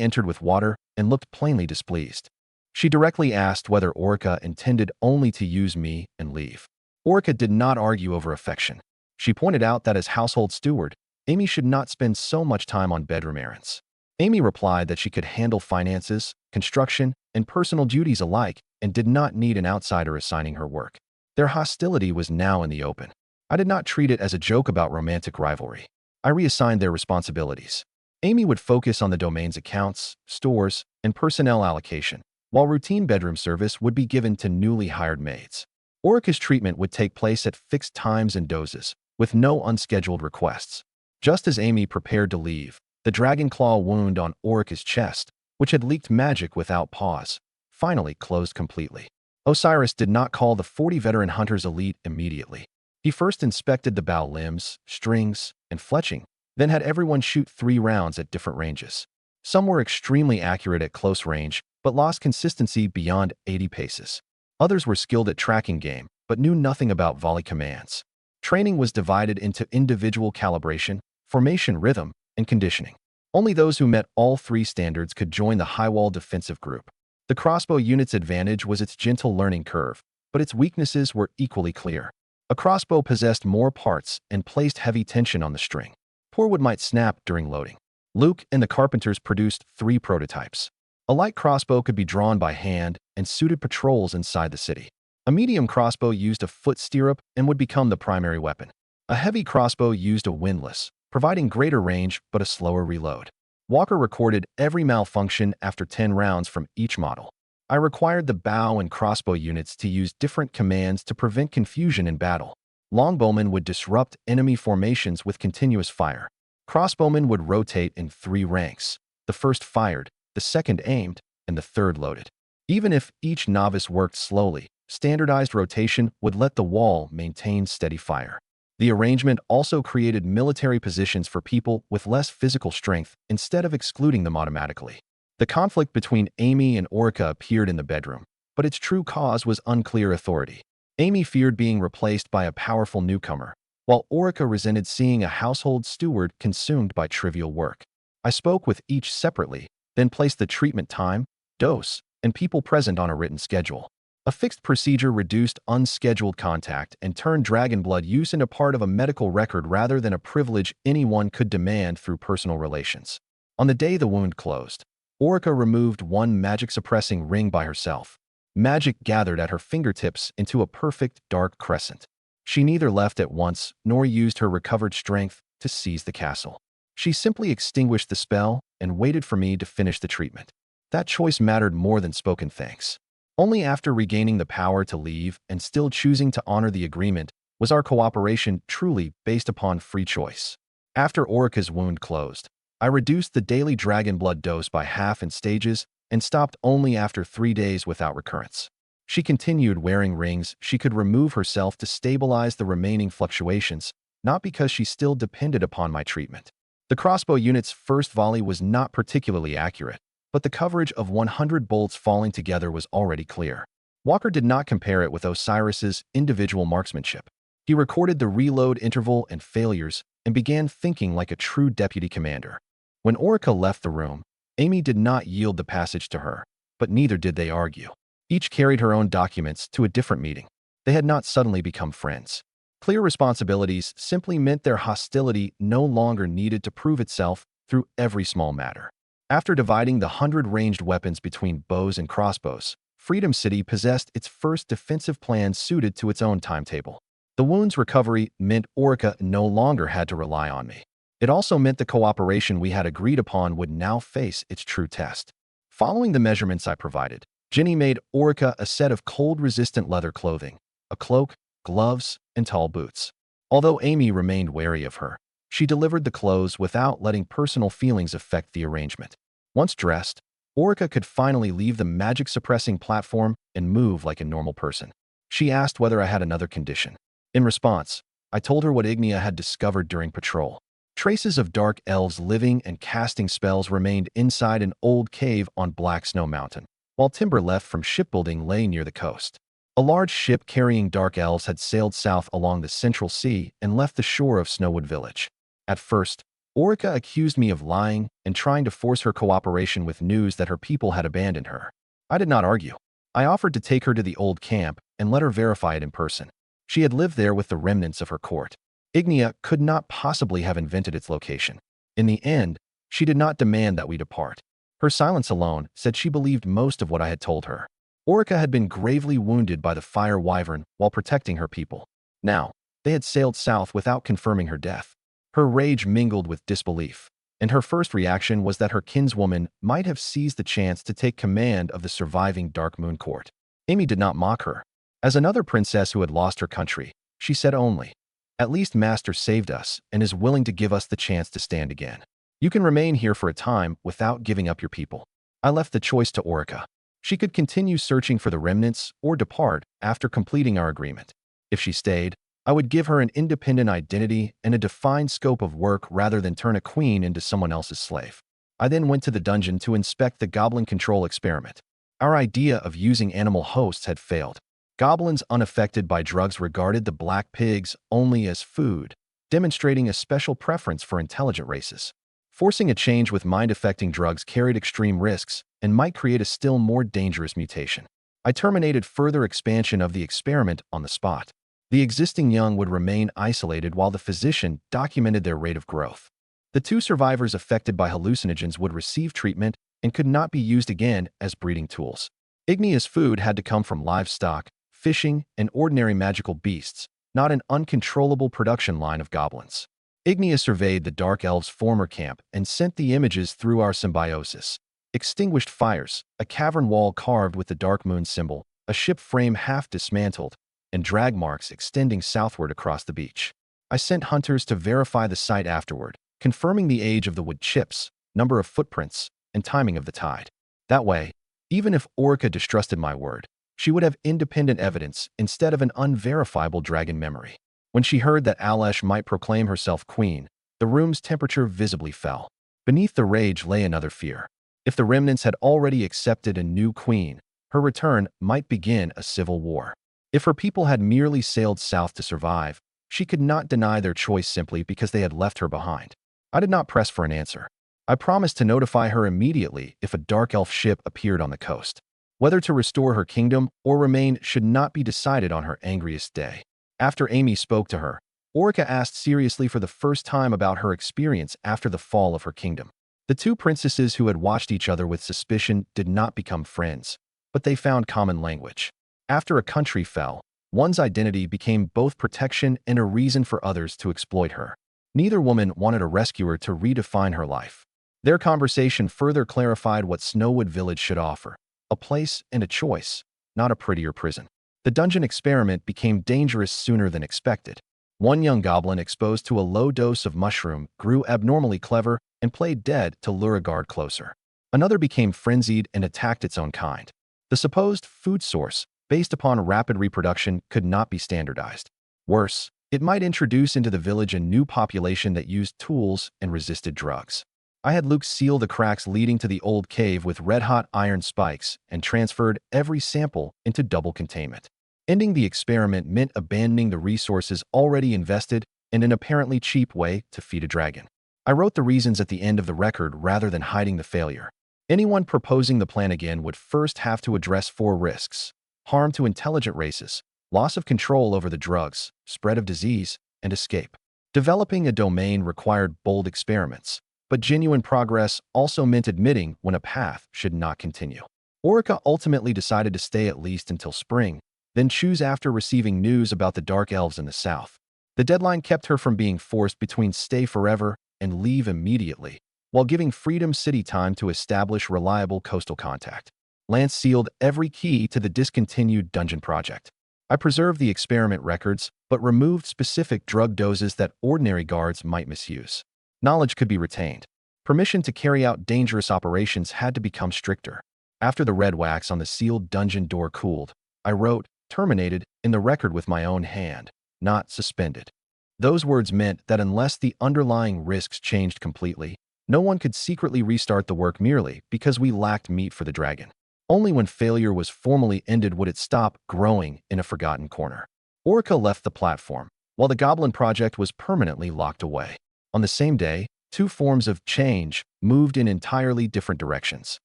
A: entered with water and looked plainly displeased. She directly asked whether Orica intended only to use me and leave. Orica did not argue over affection. She pointed out that as household steward, Amy should not spend so much time on bedroom errands. Amy replied that she could handle finances, construction, and personal duties alike and did not need an outsider assigning her work. Their hostility was now in the open. I did not treat it as a joke about romantic rivalry. I reassigned their responsibilities. Amy would focus on the domain's accounts, stores, and personnel allocation, while routine bedroom service would be given to newly hired maids. Orica's treatment would take place at fixed times and doses, with no unscheduled requests. Just as Amy prepared to leave, the dragon claw wound on Orica's chest, which had leaked magic without pause, finally closed completely. Osiris did not call the 40 veteran hunters elite immediately. He first inspected the bow limbs, strings, and fletching, then had everyone shoot 3 rounds at different ranges. Some were extremely accurate at close range, but lost consistency beyond 80 paces. Others were skilled at tracking game, but knew nothing about volley commands. Training was divided into individual calibration, formation rhythm, and conditioning. Only those who met all 3 standards could join the high-wall defensive group. The crossbow unit's advantage was its gentle learning curve, but its weaknesses were equally clear. A crossbow possessed more parts and placed heavy tension on the string. Poor wood might snap during loading. Luke and the carpenters produced 3 prototypes. A light crossbow could be drawn by hand and suited patrols inside the city. A medium crossbow used a foot stirrup and would become the primary weapon. A heavy crossbow used a windlass, providing greater range but a slower reload. Walker recorded every malfunction after 10 rounds from each model. I required the bow and crossbow units to use different commands to prevent confusion in battle. Longbowmen would disrupt enemy formations with continuous fire. Crossbowmen would rotate in 3 ranks. The first fired, the second aimed, and the third loaded. Even if each novice worked slowly, standardized rotation would let the wall maintain steady fire. The arrangement also created military positions for people with less physical strength instead of excluding them automatically. The conflict between Amy and Orica appeared in the bedroom, but its true cause was unclear authority. Amy feared being replaced by a powerful newcomer, while Orica resented seeing a household steward consumed by trivial work. I spoke with each separately, then placed the treatment time, dose, and people present on a written schedule. A fixed procedure reduced unscheduled contact and turned dragon blood use into part of a medical record rather than a privilege anyone could demand through personal relations. On the day the wound closed, Orica removed one magic-suppressing ring by herself. Magic gathered at her fingertips into a perfect dark crescent. She neither left at once nor used her recovered strength to seize the castle. She simply extinguished the spell and waited for me to finish the treatment. That choice mattered more than spoken thanks. Only after regaining the power to leave and still choosing to honor the agreement was our cooperation truly based upon free choice. After Orica's wound closed, I reduced the daily dragon blood dose by half in stages and stopped only after 3 days without recurrence. She continued wearing rings she could remove herself to stabilize the remaining fluctuations, not because she still depended upon my treatment. The crossbow unit's first volley was not particularly accurate, but the coverage of 100 bolts falling together was already clear. Walker did not compare it with Osiris's individual marksmanship. He recorded the reload interval and failures and began thinking like a true deputy commander. When Orica left the room, Amy did not yield the passage to her, but neither did they argue. Each carried her own documents to a different meeting. They had not suddenly become friends. Clear responsibilities simply meant their hostility no longer needed to prove itself through every small matter. After dividing the 100 ranged weapons between bows and crossbows, Freedom City possessed its first defensive plan suited to its own timetable. The wound's recovery meant Orica no longer had to rely on me. It also meant the cooperation we had agreed upon would now face its true test. Following the measurements I provided, Jenny made Orica a set of cold-resistant leather clothing, a cloak, gloves, and tall boots. Although Amy remained wary of her, she delivered the clothes without letting personal feelings affect the arrangement. Once dressed, Orica could finally leave the magic-suppressing platform and move like a normal person. She asked whether I had another condition. In response, I told her what Ignia had discovered during patrol. Traces of dark elves living and casting spells remained inside an old cave on Black Snow Mountain, while timber left from shipbuilding lay near the coast. A large ship carrying dark elves had sailed south along the Central Sea and left the shore of Snowwood Village. At first, Orica accused me of lying and trying to force her cooperation with news that her people had abandoned her. I did not argue. I offered to take her to the old camp and let her verify it in person. She had lived there with the remnants of her court. Ignia could not possibly have invented its location. In the end, she did not demand that we depart. Her silence alone said she believed most of what I had told her. Orica had been gravely wounded by the fire wyvern while protecting her people. Now, they had sailed south without confirming her death. Her rage mingled with disbelief, and her first reaction was that her kinswoman might have seized the chance to take command of the surviving Dark Moon Court. Amy did not mock her. As another princess who had lost her country, she said only, "At least Master saved us and is willing to give us the chance to stand again. You can remain here for a time without giving up your people." I left the choice to Orica. She could continue searching for the remnants or depart after completing our agreement. If she stayed, I would give her an independent identity and a defined scope of work rather than turn a queen into someone else's slave. I then went to the dungeon to inspect the goblin control experiment. Our idea of using animal hosts had failed. Goblins unaffected by drugs regarded the black pigs only as food, demonstrating a special preference for intelligent races. Forcing a change with mind-affecting drugs carried extreme risks and might create a still more dangerous mutation. I terminated further expansion of the experiment on the spot. The existing young would remain isolated while the physician documented their rate of growth. The 2 survivors affected by hallucinogens would receive treatment and could not be used again as breeding tools. Ignia's food had to come from livestock, fishing, and ordinary magical beasts, not an uncontrollable production line of goblins. Ignia surveyed the Dark Elves' former camp and sent the images through our symbiosis. Extinguished fires, a cavern wall carved with the Dark Moon symbol, a ship frame half dismantled, and drag marks extending southward across the beach. I sent hunters to verify the site afterward, confirming the age of the wood chips, number of footprints, and timing of the tide. That way, even if Orica distrusted my word, she would have independent evidence instead of an unverifiable dragon memory. When she heard that Alesh might proclaim herself queen, the room's temperature visibly fell. Beneath the rage lay another fear. If the remnants had already accepted a new queen, her return might begin a civil war. If her people had merely sailed south to survive, she could not deny their choice simply because they had left her behind. I did not press for an answer. I promised to notify her immediately if a dark elf ship appeared on the coast. Whether to restore her kingdom or remain should not be decided on her angriest day. After Amy spoke to her, Orica asked seriously for the first time about her experience after the fall of her kingdom. The two princesses who had watched each other with suspicion did not become friends, but they found common language. After a country fell, one's identity became both protection and a reason for others to exploit her. Neither woman wanted a rescuer to redefine her life. Their conversation further clarified what Snowwood Village should offer: a place and a choice, not a prettier prison. The dungeon experiment became dangerous sooner than expected. One young goblin exposed to a low dose of mushroom grew abnormally clever and played dead to lure a guard closer. Another became frenzied and attacked its own kind. The supposed food source, based upon rapid reproduction, could not be standardized. Worse, it might introduce into the village a new population that used tools and resisted drugs. I had Luke seal the cracks leading to the old cave with red-hot iron spikes and transferred every sample into double containment. Ending the experiment meant abandoning the resources already invested in an apparently cheap way to feed a dragon. I wrote the reasons at the end of the record rather than hiding the failure. Anyone proposing the plan again would first have to address 4 risks: harm to intelligent races, loss of control over the drugs, spread of disease, and escape. Developing a domain required bold experiments, but genuine progress also meant admitting when a path should not continue. Orica ultimately decided to stay at least until spring, then choose after receiving news about the Dark Elves in the south. The deadline kept her from being forced between stay forever and leave immediately, while giving Freedom City time to establish reliable coastal contact. Lance sealed every key to the discontinued dungeon project. I preserved the experiment records, but removed specific drug doses that ordinary guards might misuse. Knowledge could be retained. Permission to carry out dangerous operations had to become stricter. After the red wax on the sealed dungeon door cooled, I wrote "terminated" in the record with my own hand, not suspended. Those words meant that unless the underlying risks changed completely, no one could secretly restart the work merely because we lacked meat for the dragon. Only when failure was formally ended would it stop growing in a forgotten corner. Orica left the platform, while the Goblin Project was permanently locked away. On the same day, 2 forms of change moved in entirely different directions.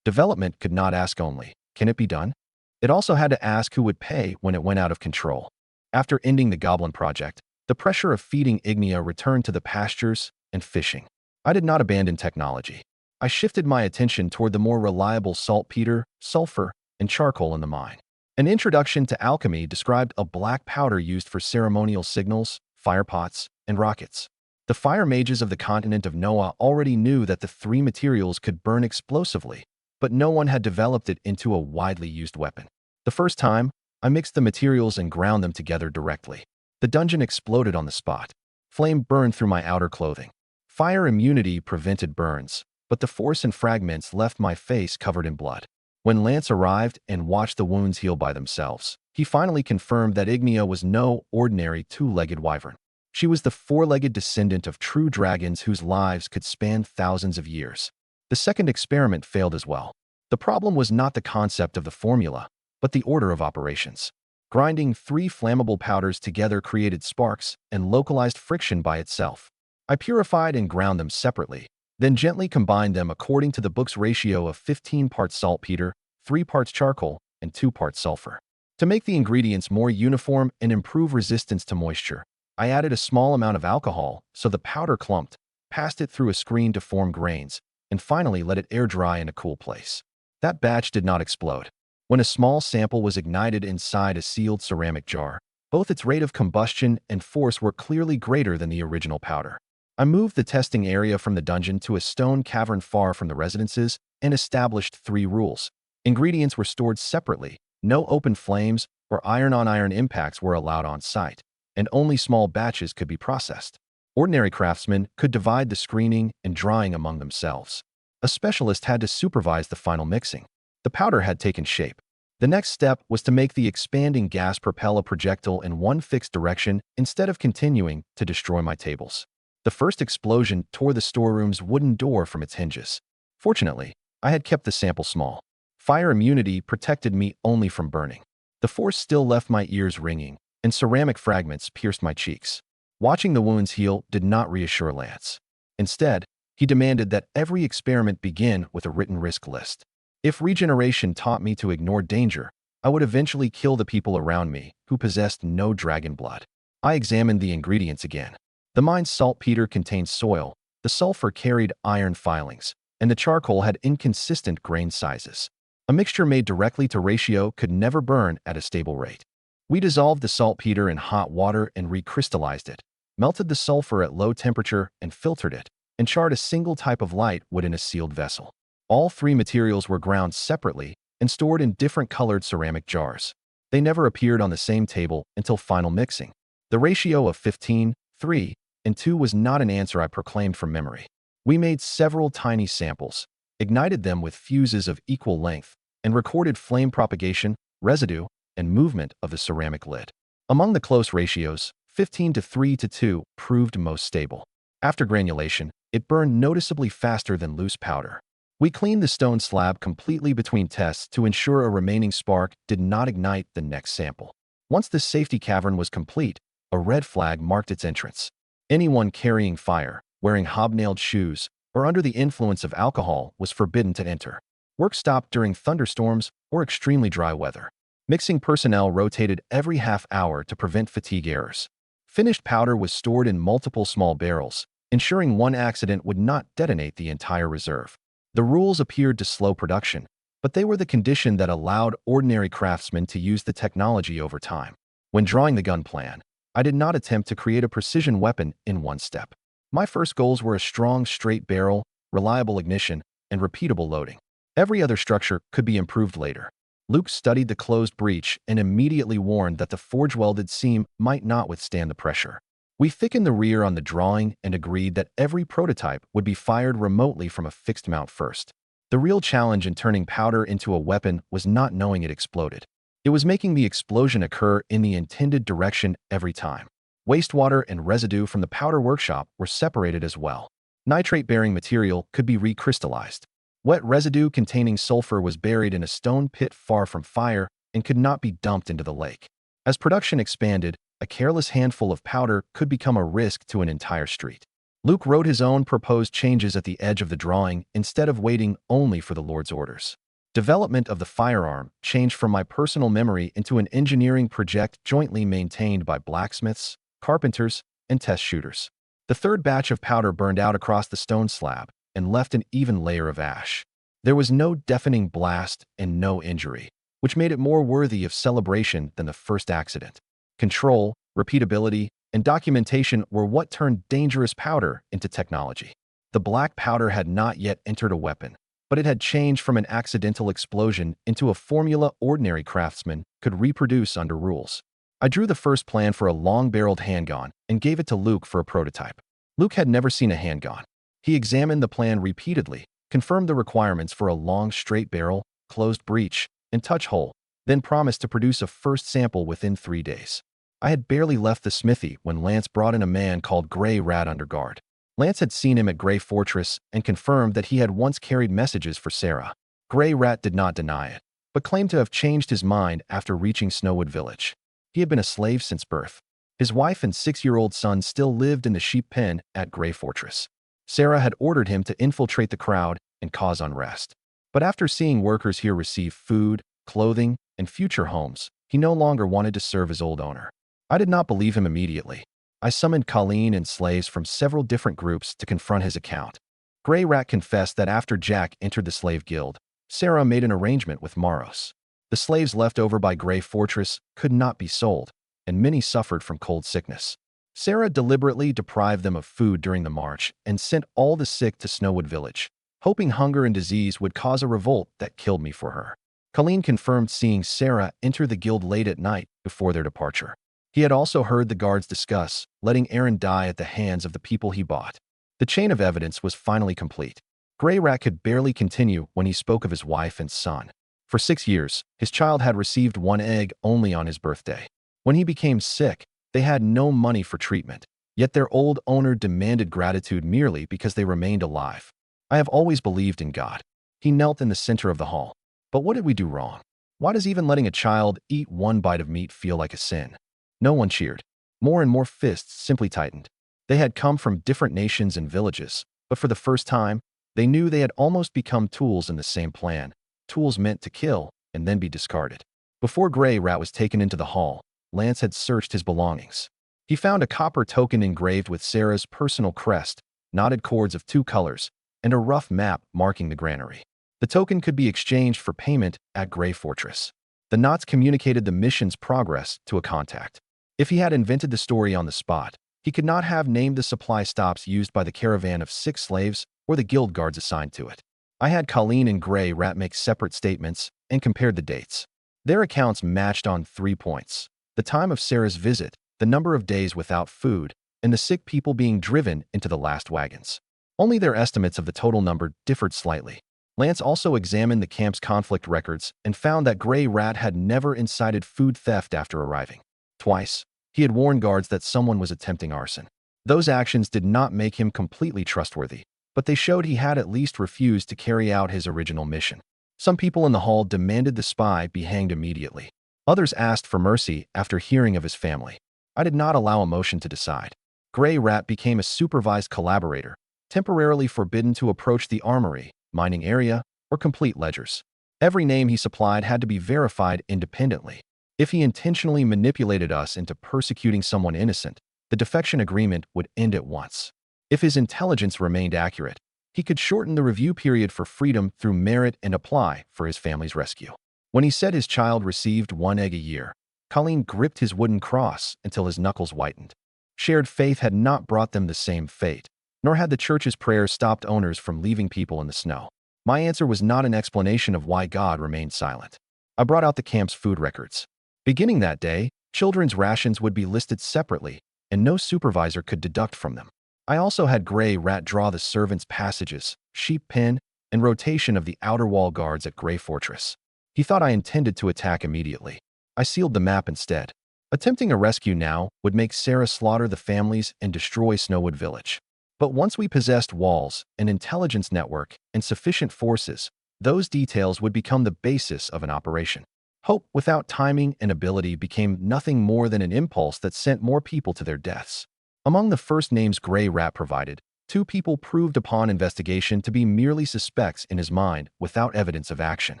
A: Development could not ask only, "Can it be done?" It also had to ask who would pay when it went out of control. After ending the Goblin Project, the pressure of feeding Ignia returned to the pastures and fishing. I did not abandon technology. I shifted my attention toward the more reliable saltpeter, sulfur, and charcoal in the mine. An introduction to alchemy described a black powder used for ceremonial signals, firepots, and rockets. The fire mages of the continent of Noah already knew that the 3 materials could burn explosively, but no one had developed it into a widely used weapon. The first time, I mixed the materials and ground them together directly. The dungeon exploded on the spot. Flame burned through my outer clothing. Fire immunity prevented burns, but the force and fragments left my face covered in blood. When Lance arrived and watched the wounds heal by themselves, he finally confirmed that Ignia was no ordinary 2-legged wyvern. She was the 4-legged descendant of true dragons whose lives could span thousands of years. The second experiment failed as well. The problem was not the concept of the formula, but the order of operations. Grinding 3 flammable powders together created sparks and localized friction by itself. I purified and ground them separately, then gently combined them according to the book's ratio of 15 parts saltpeter, 3 parts charcoal, and 2 parts sulfur. To make the ingredients more uniform and improve resistance to moisture, I added a small amount of alcohol so the powder clumped, passed it through a screen to form grains, and finally let it air dry in a cool place. That batch did not explode. When a small sample was ignited inside a sealed ceramic jar, both its rate of combustion and force were clearly greater than the original powder. I moved the testing area from the dungeon to a stone cavern far from the residences and established 3 rules. Ingredients were stored separately, no open flames, where iron-on-iron impacts were allowed on site, and only small batches could be processed. Ordinary craftsmen could divide the screening and drying among themselves. A specialist had to supervise the final mixing. The powder had taken shape. The next step was to make the expanding gas propel a projectile in one fixed direction instead of continuing to destroy my tables. The first explosion tore the storeroom's wooden door from its hinges. Fortunately, I had kept the sample small. Fire immunity protected me only from burning. The force still left my ears ringing, and ceramic fragments pierced my cheeks. Watching the wounds heal did not reassure Lance. Instead, he demanded that every experiment begin with a written risk list. If regeneration taught me to ignore danger, I would eventually kill the people around me who possessed no dragon blood. I examined the ingredients again. The mine's saltpeter contained soil, the sulfur carried iron filings, and the charcoal had inconsistent grain sizes. A mixture made directly to ratio could never burn at a stable rate. We dissolved the saltpeter in hot water and recrystallized it, melted the sulfur at low temperature and filtered it, and charred a single type of light wood in a sealed vessel. All three materials were ground separately and stored in different colored ceramic jars. They never appeared on the same table until final mixing. The ratio of 15, 3, and 2 was not an answer I proclaimed from memory. We made several tiny samples, ignited them with fuses of equal length, and recorded flame propagation, residue, and movement of the ceramic lid. Among the close ratios, 15 to 3 to 2 proved most stable. After granulation, it burned noticeably faster than loose powder. We cleaned the stone slab completely between tests to ensure a remaining spark did not ignite the next sample. Once the safety cavern was complete, a red flag marked its entrance. Anyone carrying fire, wearing hobnailed shoes, or under the influence of alcohol was forbidden to enter. Work stopped during thunderstorms or extremely dry weather. Mixing personnel rotated every half hour to prevent fatigue errors. Finished powder was stored in multiple small barrels, ensuring one accident would not detonate the entire reserve. The rules appeared to slow production, but they were the condition that allowed ordinary craftsmen to use the technology over time. When drawing the gun plan, I did not attempt to create a precision weapon in one step. My first goals were a strong, straight barrel, reliable ignition, and repeatable loading. Every other structure could be improved later. Luke studied the closed breech and immediately warned that the forge-welded seam might not withstand the pressure. We thickened the rear on the drawing and agreed that every prototype would be fired remotely from a fixed mount first. The real challenge in turning powder into a weapon was not knowing it exploded. It was making the explosion occur in the intended direction every time. Wastewater and residue from the powder workshop were separated as well. Nitrate-bearing material could be recrystallized. Wet residue containing sulfur was buried in a stone pit far from fire and could not be dumped into the lake. As production expanded, a careless handful of powder could become a risk to an entire street. Luke wrote his own proposed changes at the edge of the drawing instead of waiting only for the Lord's orders. Development of the firearm changed from my personal memory into an engineering project jointly maintained by blacksmiths, carpenters, and test shooters. The third batch of powder burned out across the stone slab and left an even layer of ash. There was no deafening blast and no injury, which made it more worthy of celebration than the first accident. Control, repeatability, and documentation were what turned dangerous powder into technology. The black powder had not yet entered a weapon, but it had changed from an accidental explosion into a formula ordinary craftsmen could reproduce under rules. I drew the first plan for a long-barreled handgun and gave it to Luke for a prototype. Luke had never seen a handgun. He examined the plan repeatedly, confirmed the requirements for a long straight barrel, closed breech, and touch hole, then promised to produce a first sample within 3 days. I had barely left the smithy when Lance brought in a man called Grey Rat under guard. Lance had seen him at Grey Fortress and confirmed that he had once carried messages for Sarah. Grey Rat did not deny it, but claimed to have changed his mind after reaching Snowwood Village. He had been a slave since birth. His wife and 6-year-old son still lived in the sheep pen at Grey Fortress. Sarah had ordered him to infiltrate the crowd and cause unrest. But after seeing workers here receive food, clothing, and future homes, he no longer wanted to serve his old owner. I did not believe him immediately. I summoned Colleen and slaves from several different groups to confront his account. Grey Rat confessed that after Jack entered the slave guild, Sarah made an arrangement with Maros. The slaves left over by Grey Fortress could not be sold, and many suffered from cold sickness. Sarah deliberately deprived them of food during the march and sent all the sick to Snowwood Village, hoping hunger and disease would cause a revolt that killed me for her. Colleen confirmed seeing Sarah enter the guild late at night before their departure. He had also heard the guards discuss letting Aaron die at the hands of the people he bought. The chain of evidence was finally complete. Grey Rat could barely continue when he spoke of his wife and son. For 6 years, his child had received one egg only on his birthday. When he became sick, they had no money for treatment, yet their old owner demanded gratitude merely because they remained alive. I have always believed in God. He knelt in the center of the hall. But what did we do wrong? Why does even letting a child eat one bite of meat feel like a sin? No one cheered. More and more fists simply tightened. They had come from different nations and villages, but for the first time, they knew they had almost become tools in the same plan, tools meant to kill and then be discarded. Before Grey Rat was taken into the hall, Lance had searched his belongings. He found a copper token engraved with Sarah's personal crest, knotted cords of 2 colors, and a rough map marking the granary. The token could be exchanged for payment at Grey Fortress. The knots communicated the mission's progress to a contact. If he had invented the story on the spot, he could not have named the supply stops used by the caravan of 6 slaves or the guild guards assigned to it. I had Colleen and Grey Rat make separate statements and compared the dates. Their accounts matched on 3 points: the time of Sarah's visit, the number of days without food, and the sick people being driven into the last wagons. Only their estimates of the total number differed slightly. Lance also examined the camp's conflict records and found that Grey Rat had never incited food theft after arriving. Twice, he had warned guards that someone was attempting arson. Those actions did not make him completely trustworthy, but they showed he had at least refused to carry out his original mission. Some people in the hall demanded the spy be hanged immediately. Others asked for mercy after hearing of his family. I did not allow emotion to decide. Grey Rat became a supervised collaborator, temporarily forbidden to approach the armory, mining area, or complete ledgers. Every name he supplied had to be verified independently. If he intentionally manipulated us into persecuting someone innocent, the defection agreement would end at once. If his intelligence remained accurate, he could shorten the review period for freedom through merit and apply for his family's rescue. When he said his child received 1 egg a year, Colleen gripped his wooden cross until his knuckles whitened. Shared faith had not brought them the same fate, nor had the church's prayers stopped owners from leaving people in the snow. My answer was not an explanation of why God remained silent. I brought out the camp's food records. Beginning that day, children's rations would be listed separately, and no supervisor could deduct from them. I also had Grey Rat draw the servants' passages, sheep pen, and rotation of the outer wall guards at Grey Fortress. He thought I intended to attack immediately. I sealed the map instead. Attempting a rescue now would make Sarah slaughter the families and destroy Snowwood Village. But once we possessed walls, an intelligence network, and sufficient forces, those details would become the basis of an operation. Hope without timing and ability became nothing more than an impulse that sent more people to their deaths. Among the first names Grey Rat provided, 2 people proved upon investigation to be merely suspects in his mind without evidence of action.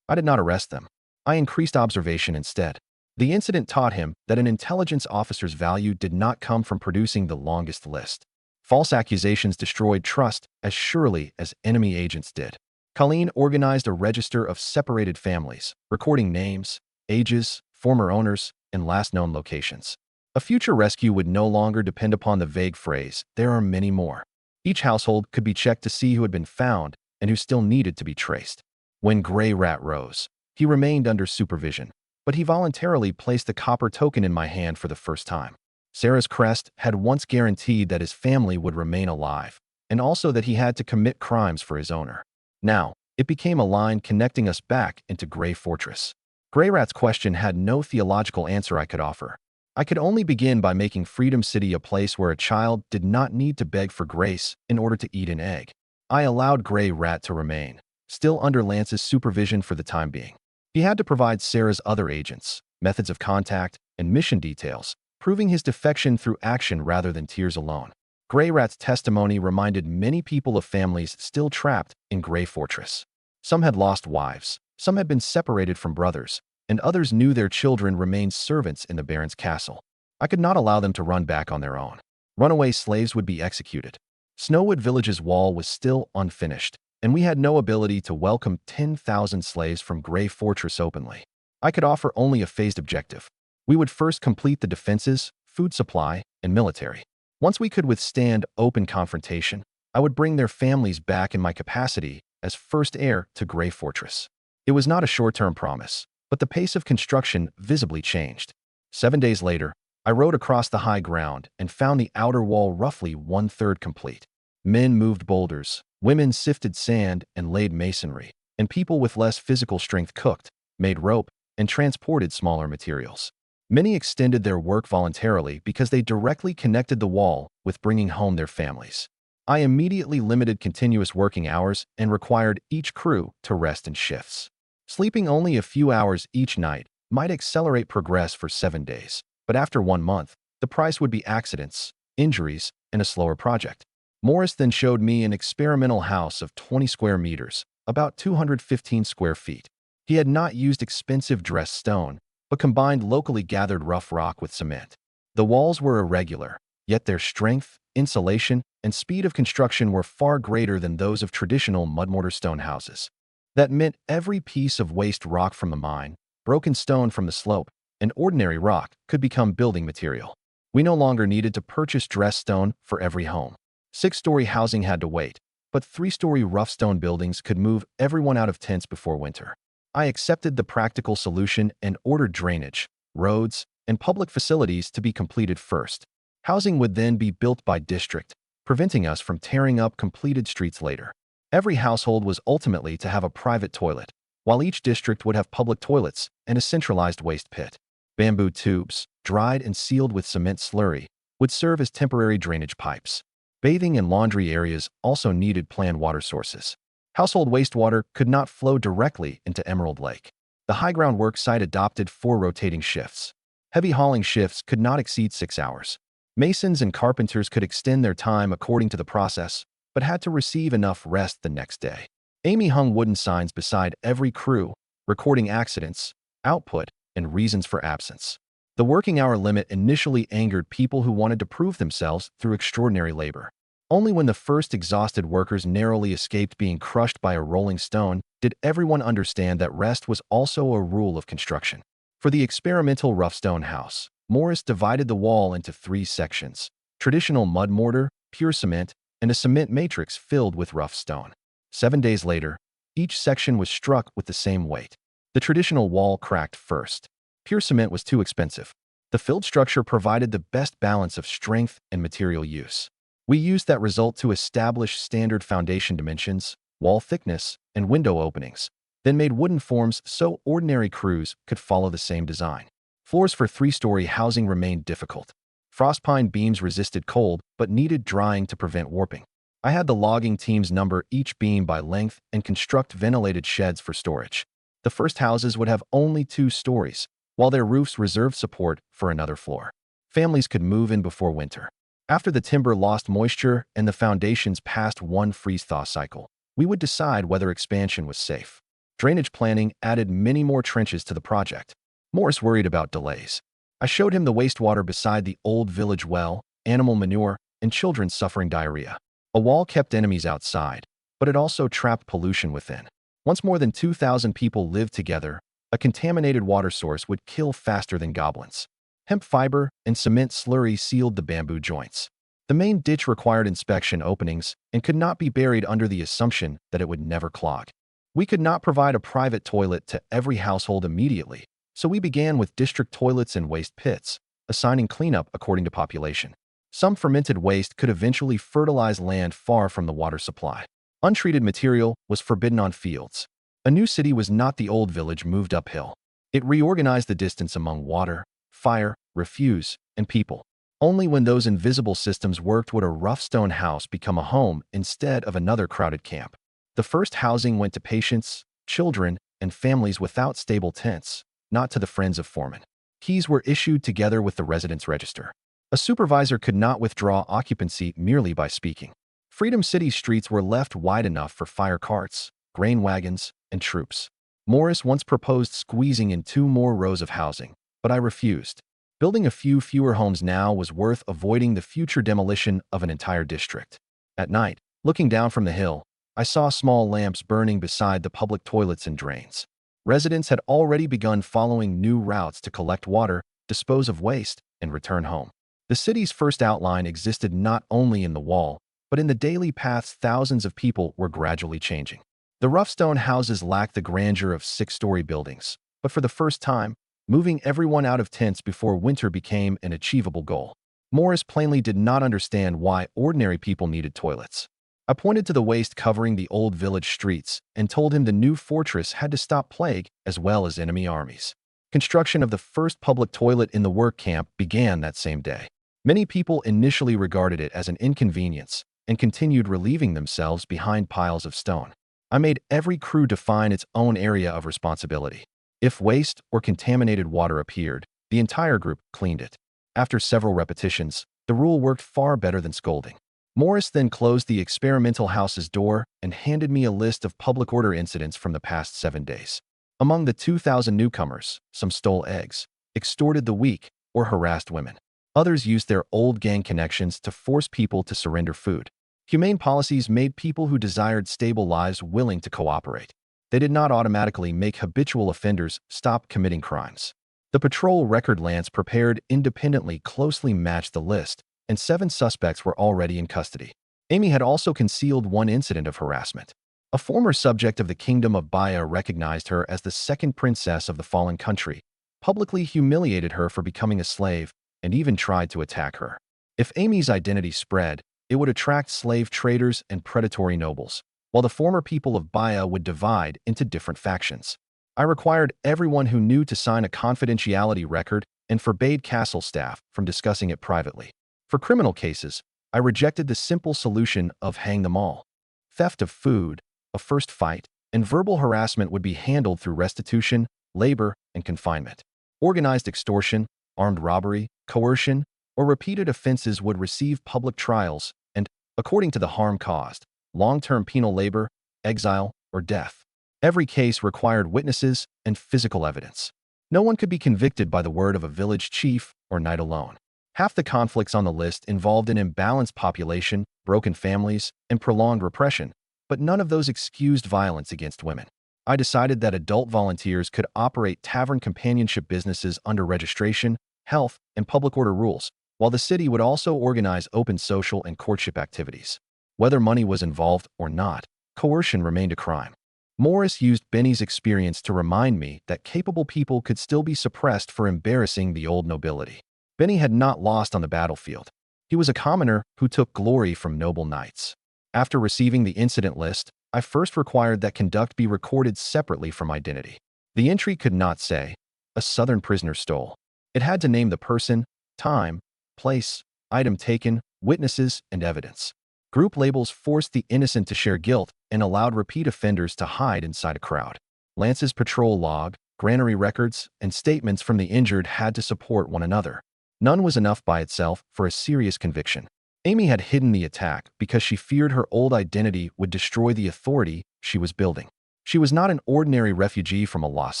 A: I did not arrest them. I increased observation instead. The incident taught him that an intelligence officer's value did not come from producing the longest list. False accusations destroyed trust as surely as enemy agents did. Colleen organized a register of separated families, recording names, ages, former owners, and last known locations. A future rescue would no longer depend upon the vague phrase, "There are many more." Each household could be checked to see who had been found and who still needed to be traced. When Grey Rat rose, he remained under supervision, but he voluntarily placed the copper token in my hand for the first time. Sarah's crest had once guaranteed that his family would remain alive, and also that he had to commit crimes for his owner. Now, it became a line connecting us back into Grey Fortress. Grey Rat's question had no theological answer I could offer. I could only begin by making Freedom City a place where a child did not need to beg for grace in order to eat an egg. I allowed Grey Rat to remain, still under Lance's supervision for the time being. He had to provide Sarah's other agents, methods of contact, and mission details, proving his defection through action rather than tears alone. Grey Rat's testimony reminded many people of families still trapped in Grey Fortress. Some had lost wives, some had been separated from brothers, and others knew their children remained servants in the Baron's castle. I could not allow them to run back on their own. Runaway slaves would be executed. Snowwood Village's wall was still unfinished, and we had no ability to welcome 10,000 slaves from Grey Fortress openly. I could offer only a phased objective. We would first complete the defenses, food supply, and military. Once we could withstand open confrontation, I would bring their families back in my capacity as first heir to Grey Fortress. It was not a short-term promise, but the pace of construction visibly changed. 7 days later, I rode across the high ground and found the outer wall roughly one-third complete. Men moved boulders, women sifted sand and laid masonry, and people with less physical strength cooked, made rope, and transported smaller materials. Many extended their work voluntarily because they directly connected the wall with bringing home their families. I immediately limited continuous working hours and required each crew to rest in shifts. Sleeping only a few hours each night might accelerate progress for 7 days, but after 1 month, the price would be accidents, injuries, and a slower project. Morris then showed me an experimental house of 20 square meters, about 215 square feet. He had not used expensive dressed stone, but combined locally gathered rough rock with cement. The walls were irregular, yet their strength, insulation, and speed of construction were far greater than those of traditional mud-mortar stone houses. That meant every piece of waste rock from the mine, broken stone from the slope, and ordinary rock could become building material. We no longer needed to purchase dressed stone for every home. 6-story housing had to wait, but 3-story rough stone buildings could move everyone out of tents before winter. I accepted the practical solution and ordered drainage, roads, and public facilities to be completed first. Housing would then be built by district, preventing us from tearing up completed streets later. Every household was ultimately to have a private toilet, while each district would have public toilets and a centralized waste pit. Bamboo tubes, dried and sealed with cement slurry, would serve as temporary drainage pipes. Bathing and laundry areas also needed planned water sources. Household wastewater could not flow directly into Emerald Lake. The high-ground work site adopted 4 rotating shifts. Heavy hauling shifts could not exceed 6 hours. Masons and carpenters could extend their time according to the process, but had to receive enough rest the next day. Amy hung wooden signs beside every crew, recording accidents, output, and reasons for absence. The working hour limit initially angered people who wanted to prove themselves through extraordinary labor. Only when the first exhausted workers narrowly escaped being crushed by a rolling stone did everyone understand that rest was also a rule of construction. For the experimental rough stone house, Morris divided the wall into 3 sections: traditional mud mortar, pure cement, and a cement matrix filled with rough stone. 7 days later, each section was struck with the same weight. The traditional wall cracked first. Pure cement was too expensive. The filled structure provided the best balance of strength and material use. We used that result to establish standard foundation dimensions, wall thickness, and window openings, then made wooden forms so ordinary crews could follow the same design. Floors for 3-story housing remained difficult. Frost pine beams resisted cold but needed drying to prevent warping. I had the logging teams number each beam by length and construct ventilated sheds for storage. The first houses would have only 2 stories, while their roofs reserved support for another floor. Families could move in before winter. After the timber lost moisture and the foundations passed 1 freeze-thaw cycle, we would decide whether expansion was safe. Drainage planning added many more trenches to the project. Morris worried about delays. I showed him the wastewater beside the old village well, animal manure, and children suffering diarrhea. A wall kept enemies outside, but it also trapped pollution within. Once more than 2,000 people lived together, a contaminated water source would kill faster than goblins. Hemp fiber and cement slurry sealed the bamboo joints. The main ditch required inspection openings and could not be buried under the assumption that it would never clog. We could not provide a private toilet to every household immediately, so we began with district toilets and waste pits, assigning cleanup according to population. Some fermented waste could eventually fertilize land far from the water supply. Untreated material was forbidden on fields. A new city was not the old village moved uphill. It reorganized the distance among water, fire, refuse, and people. Only when those invisible systems worked would a rough stone house become a home instead of another crowded camp. The first housing went to patients, children, and families without stable tents, not to the friends of foremen. Keys were issued together with the residence register. A supervisor could not withdraw occupancy merely by speaking. Freedom City's streets were left wide enough for fire carts, grain wagons, and troops. Morris once proposed squeezing in 2 more rows of housing, but I refused. Building a few fewer homes now was worth avoiding the future demolition of an entire district. At night, looking down from the hill, I saw small lamps burning beside the public toilets and drains. Residents had already begun following new routes to collect water, dispose of waste, and return home. The city's first outline existed not only in the wall, but in the daily paths thousands of people were gradually changing. The rough stone houses lacked the grandeur of six-story buildings, but for the first time, moving everyone out of tents before winter became an achievable goal. Morris plainly did not understand why ordinary people needed toilets. I pointed to the waste covering the old village streets and told him the new fortress had to stop plague as well as enemy armies. Construction of the first public toilet in the work camp began that same day. Many people initially regarded it as an inconvenience and continued relieving themselves behind piles of stone. I made every crew define its own area of responsibility. If waste or contaminated water appeared, the entire group cleaned it. After several repetitions, the rule worked far better than scolding. Morris then closed the experimental house's door and handed me a list of public order incidents from the past 7 days. Among the 2,000 newcomers, some stole eggs, extorted the weak, or harassed women. Others used their old gang connections to force people to surrender food. Humane policies made people who desired stable lives willing to cooperate. They did not automatically make habitual offenders stop committing crimes. The patrol record Lance prepared independently closely matched the list, and 7 suspects were already in custody. Amy had also concealed one incident of harassment. A former subject of the Kingdom of Baya recognized her as the second princess of the fallen country, publicly humiliated her for becoming a slave, and even tried to attack her. If Amy's identity spread, it would attract slave traders and predatory nobles, while the former people of Baya would divide into different factions. I required everyone who knew to sign a confidentiality record and forbade castle staff from discussing it privately. For criminal cases, I rejected the simple solution of hang them all. Theft of food, a first fight, and verbal harassment would be handled through restitution, labor, and confinement. Organized extortion, armed robbery, coercion, or repeated offenses would receive public trials and, according to the harm caused, long-term penal labor, exile, or death. Every case required witnesses and physical evidence. No one could be convicted by the word of a village chief or knight alone. Half the conflicts on the list involved an imbalanced population, broken families, and prolonged repression, but none of those excused violence against women. I decided that adult volunteers could operate tavern companionship businesses under registration, health, and public order rules, while the city would also organize open social and courtship activities. Whether money was involved or not, coercion remained a crime. Morris used Benny's experience to remind me that capable people could still be suppressed for embarrassing the old nobility. Benny had not lost on the battlefield. He was a commoner who took glory from noble knights. After receiving the incident list, I first required that conduct be recorded separately from identity. The entry could not say, "A southern prisoner stole." It had to name the person, time, place, item taken, witnesses, and evidence. Group labels forced the innocent to share guilt and allowed repeat offenders to hide inside a crowd. Lance's patrol log, granary records, and statements from the injured had to support one another. None was enough by itself for a serious conviction. Amy had hidden the attack because she feared her old identity would destroy the authority she was building. She was not an ordinary refugee from a lost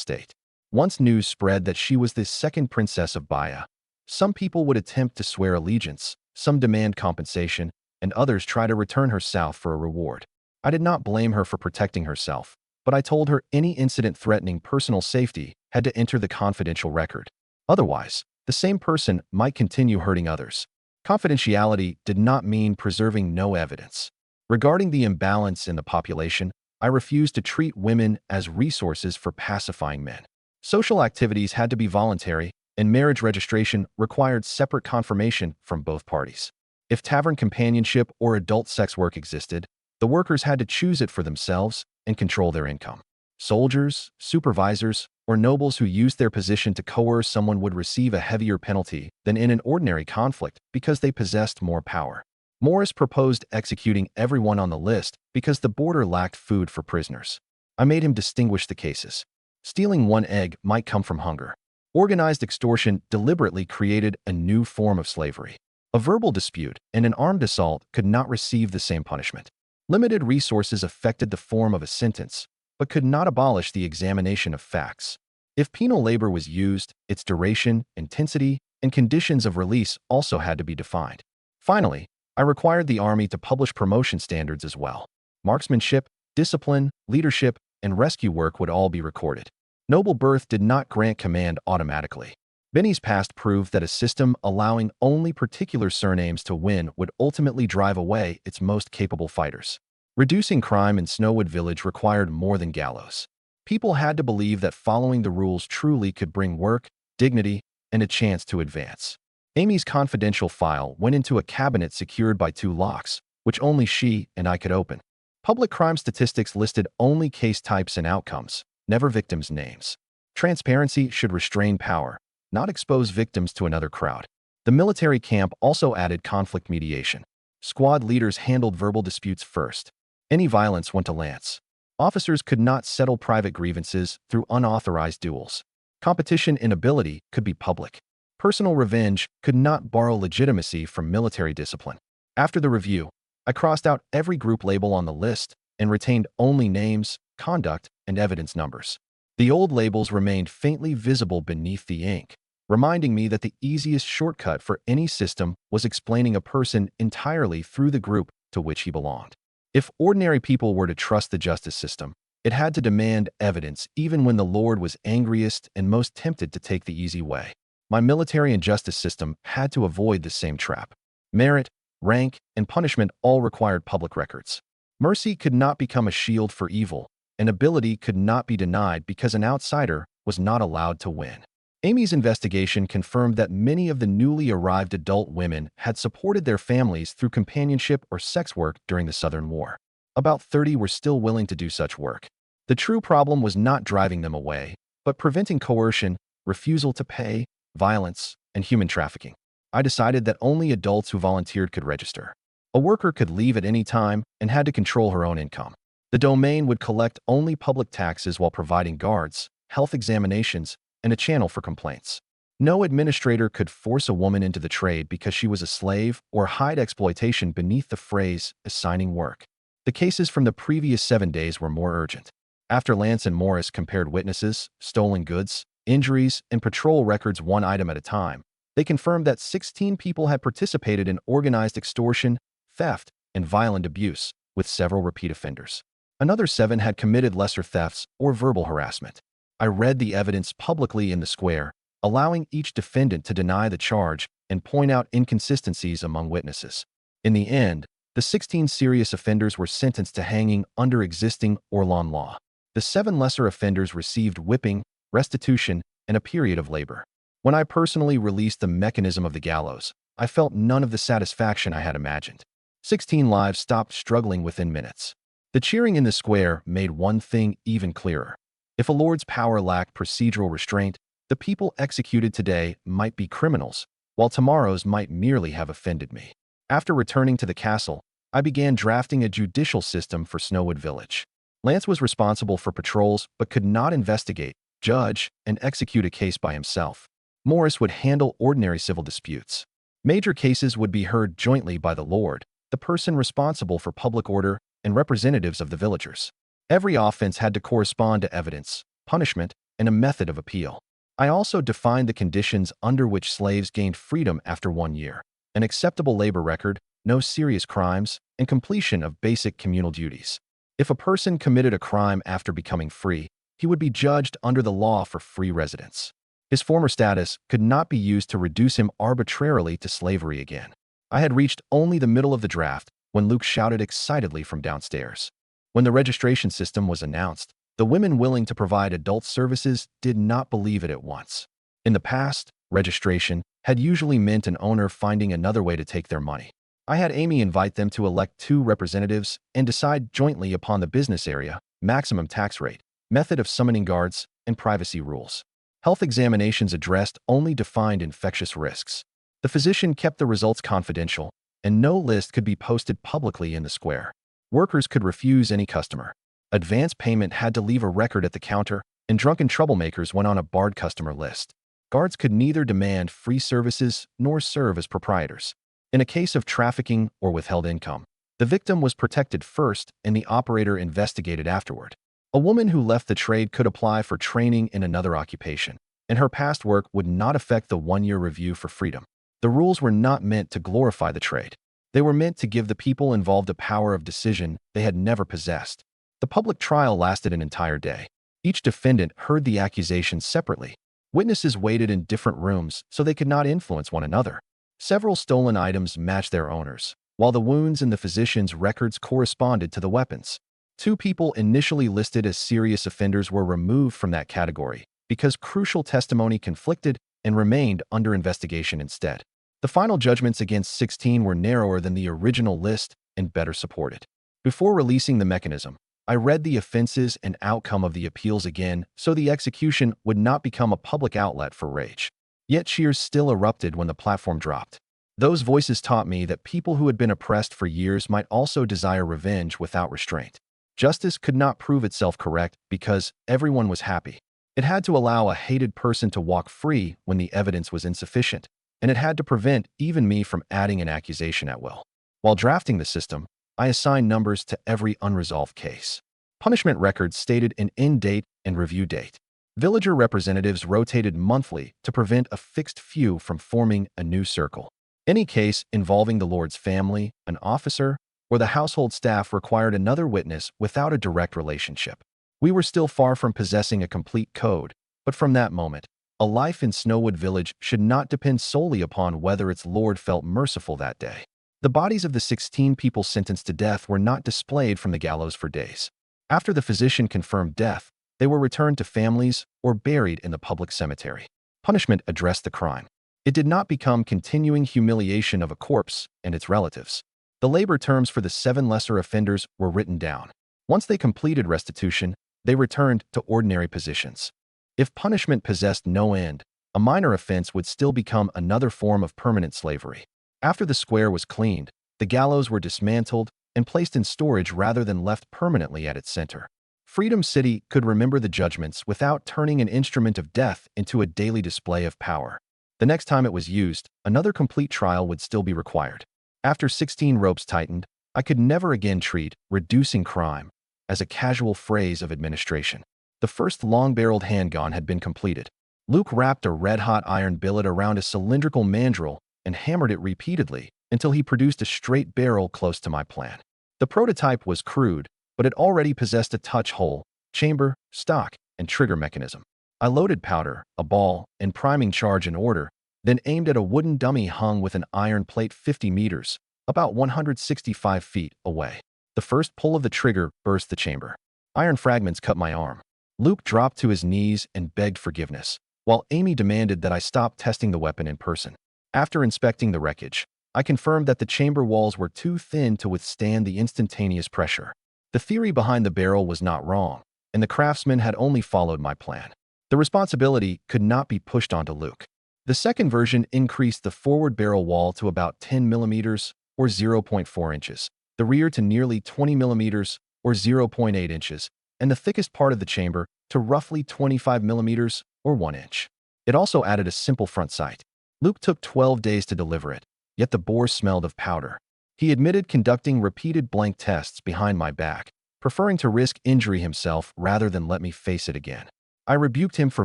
A: state. Once news spread that she was the second princess of Baya, some people would attempt to swear allegiance, some demand compensation, and others try to return her south for a reward. I did not blame her for protecting herself, but I told her any incident threatening personal safety had to enter the confidential record. Otherwise, the same person might continue hurting others. Confidentiality did not mean preserving no evidence. Regarding the imbalance in the population, I refused to treat women as resources for pacifying men. Social activities had to be voluntary, and marriage registration required separate confirmation from both parties. If tavern companionship or adult sex work existed, the workers had to choose it for themselves and control their income. Soldiers, supervisors, or nobles who used their position to coerce someone would receive a heavier penalty than in an ordinary conflict because they possessed more power. Morris proposed executing everyone on the list because the border lacked food for prisoners. I made him distinguish the cases. Stealing one egg might come from hunger. Organized extortion deliberately created a new form of slavery. A verbal dispute and an armed assault could not receive the same punishment. Limited resources affected the form of a sentence, but could not abolish the examination of facts. If penal labor was used, its duration, intensity, and conditions of release also had to be defined. Finally, I required the army to publish promotion standards as well. Marksmanship, discipline, leadership, and rescue work would all be recorded. Noble birth did not grant command automatically. Benny's past proved that a system allowing only particular surnames to win would ultimately drive away its most capable fighters. Reducing crime in Snowwood Village required more than gallows. People had to believe that following the rules truly could bring work, dignity, and a chance to advance. Amy's confidential file went into a cabinet secured by 2 locks, which only she and I could open. Public crime statistics listed only case types and outcomes, never victims' names. Transparency should restrain power, not expose victims to another crowd. The military camp also added conflict mediation. Squad leaders handled verbal disputes first. Any violence went to Lance. Officers could not settle private grievances through unauthorized duels. Competition in ability could be public. Personal revenge could not borrow legitimacy from military discipline. After the review, I crossed out every group label on the list and retained only names, conduct, and evidence numbers. The old labels remained faintly visible beneath the ink, reminding me that the easiest shortcut for any system was explaining a person entirely through the group to which he belonged. If ordinary people were to trust the justice system, it had to demand evidence even when the Lord was angriest and most tempted to take the easy way. My military and justice system had to avoid the same trap. Merit, rank, and punishment all required public records. Mercy could not become a shield for evil, and ability could not be denied because an outsider was not allowed to win. Amy's investigation confirmed that many of the newly arrived adult women had supported their families through companionship or sex work during the Southern War. About 30 were still willing to do such work. The true problem was not driving them away, but preventing coercion, refusal to pay, violence, and human trafficking. I decided that only adults who volunteered could register. A worker could leave at any time and had to control her own income. The domain would collect only public taxes while providing guards, health examinations, and a channel for complaints. No administrator could force a woman into the trade because she was a slave or hide exploitation beneath the phrase assigning work. The cases from the previous 7 days were more urgent. After Lance and Morris compared witnesses, stolen goods, injuries, and patrol records one item at a time, they confirmed that 16 people had participated in organized extortion, theft, and violent abuse, with several repeat offenders. Another 7 had committed lesser thefts or verbal harassment. I read the evidence publicly in the square, allowing each defendant to deny the charge and point out inconsistencies among witnesses. In the end, the 16 serious offenders were sentenced to hanging under existing Orlon law. The 7 lesser offenders received whipping, restitution, and a period of labor. When I personally released the mechanism of the gallows, I felt none of the satisfaction I had imagined. 16 lives stopped struggling within minutes. The cheering in the square made one thing even clearer. If a lord's power lacked procedural restraint, the people executed today might be criminals, while tomorrow's might merely have offended me. After returning to the castle, I began drafting a judicial system for Snowwood Village. Lance was responsible for patrols but could not investigate, judge, and execute a case by himself. Morris would handle ordinary civil disputes. Major cases would be heard jointly by the Lord, the person responsible for public order, and representatives of the villagers. Every offense had to correspond to evidence, punishment, and a method of appeal. I also defined the conditions under which slaves gained freedom after 1 year: an acceptable labor record, no serious crimes, and completion of basic communal duties. If a person committed a crime after becoming free, he would be judged under the law for free residence. His former status could not be used to reduce him arbitrarily to slavery again. I had reached only the middle of the draft when Luke shouted excitedly from downstairs. When the registration system was announced, the women willing to provide adult services did not believe it at once. In the past, registration had usually meant an owner finding another way to take their money. I had Amy invite them to elect 2 representatives and decide jointly upon the business area, maximum tax rate, method of summoning guards, and privacy rules. Health examinations addressed only defined infectious risks. The physician kept the results confidential, and no list could be posted publicly in the square. Workers could refuse any customer. Advance payment had to leave a record at the counter, and drunken troublemakers went on a barred customer list. Guards could neither demand free services nor serve as proprietors. In a case of trafficking or withheld income, the victim was protected first and the operator investigated afterward. A woman who left the trade could apply for training in another occupation, and her past work would not affect the 1-year review for freedom. The rules were not meant to glorify the trade. They were meant to give the people involved a power of decision they had never possessed. The public trial lasted an entire day. Each defendant heard the accusations separately. Witnesses waited in different rooms so they could not influence one another. Several stolen items matched their owners. while the wounds in the physician's records corresponded to the weapons. 2 people initially listed as serious offenders were removed from that category because crucial testimony conflicted and remained under investigation instead. The final judgments against 16 were narrower than the original list and better supported. Before releasing the mechanism, I read the offenses and outcome of the appeals again so the execution would not become a public outlet for rage. Yet cheers still erupted when the platform dropped. Those voices taught me that people who had been oppressed for years might also desire revenge without restraint. Justice could not prove itself correct because everyone was happy. It had to allow a hated person to walk free when the evidence was insufficient, and it had to prevent even me from adding an accusation at will. While drafting the system, I assigned numbers to every unresolved case. Punishment records stated an end date and review date. Villager representatives rotated monthly to prevent a fixed few from forming a new circle. Any case involving the Lord's family, an officer, or the household staff required another witness without a direct relationship. We were still far from possessing a complete code, but from that moment, a life in Snowwood Village should not depend solely upon whether its lord felt merciful that day. The bodies of the 16 people sentenced to death were not displayed from the gallows for days. After the physician confirmed death, they were returned to families or buried in the public cemetery. Punishment addressed the crime. It did not become continuing humiliation of a corpse and its relatives. The labor terms for the 7 lesser offenders were written down. Once they completed restitution, they returned to ordinary positions. If punishment possessed no end, a minor offense would still become another form of permanent slavery. After the square was cleaned, the gallows were dismantled and placed in storage rather than left permanently at its center. Freedom City could remember the judgments without turning an instrument of death into a daily display of power. The next time it was used, another complete trial would still be required. After 16 ropes tightened, I could never again treat reducing crime as a casual phrase of administration. The first long-barreled handgun had been completed. Luke wrapped a red-hot iron billet around a cylindrical mandrel and hammered it repeatedly until he produced a straight barrel close to my plan. The prototype was crude, but it already possessed a touch hole, chamber, stock, and trigger mechanism. I loaded powder, a ball, and priming charge in order, then aimed at a wooden dummy hung with an iron plate 50 meters, about 165 feet away. The first pull of the trigger burst the chamber. Iron fragments cut my arm. Luke dropped to his knees and begged forgiveness, while Amy demanded that I stop testing the weapon in person. After inspecting the wreckage, I confirmed that the chamber walls were too thin to withstand the instantaneous pressure. The theory behind the barrel was not wrong, and the craftsman had only followed my plan. The responsibility could not be pushed onto Luke. The second version increased the forward barrel wall to about 10 millimeters or 0.4 inches, the rear to nearly 20 millimeters or 0.8 inches, and the thickest part of the chamber to roughly 25 millimeters or 1 inch. It also added a simple front sight. Luke took 12 days to deliver it, yet the bore smelled of powder. He admitted conducting repeated blank tests behind my back, preferring to risk injury himself rather than let me face it again. I rebuked him for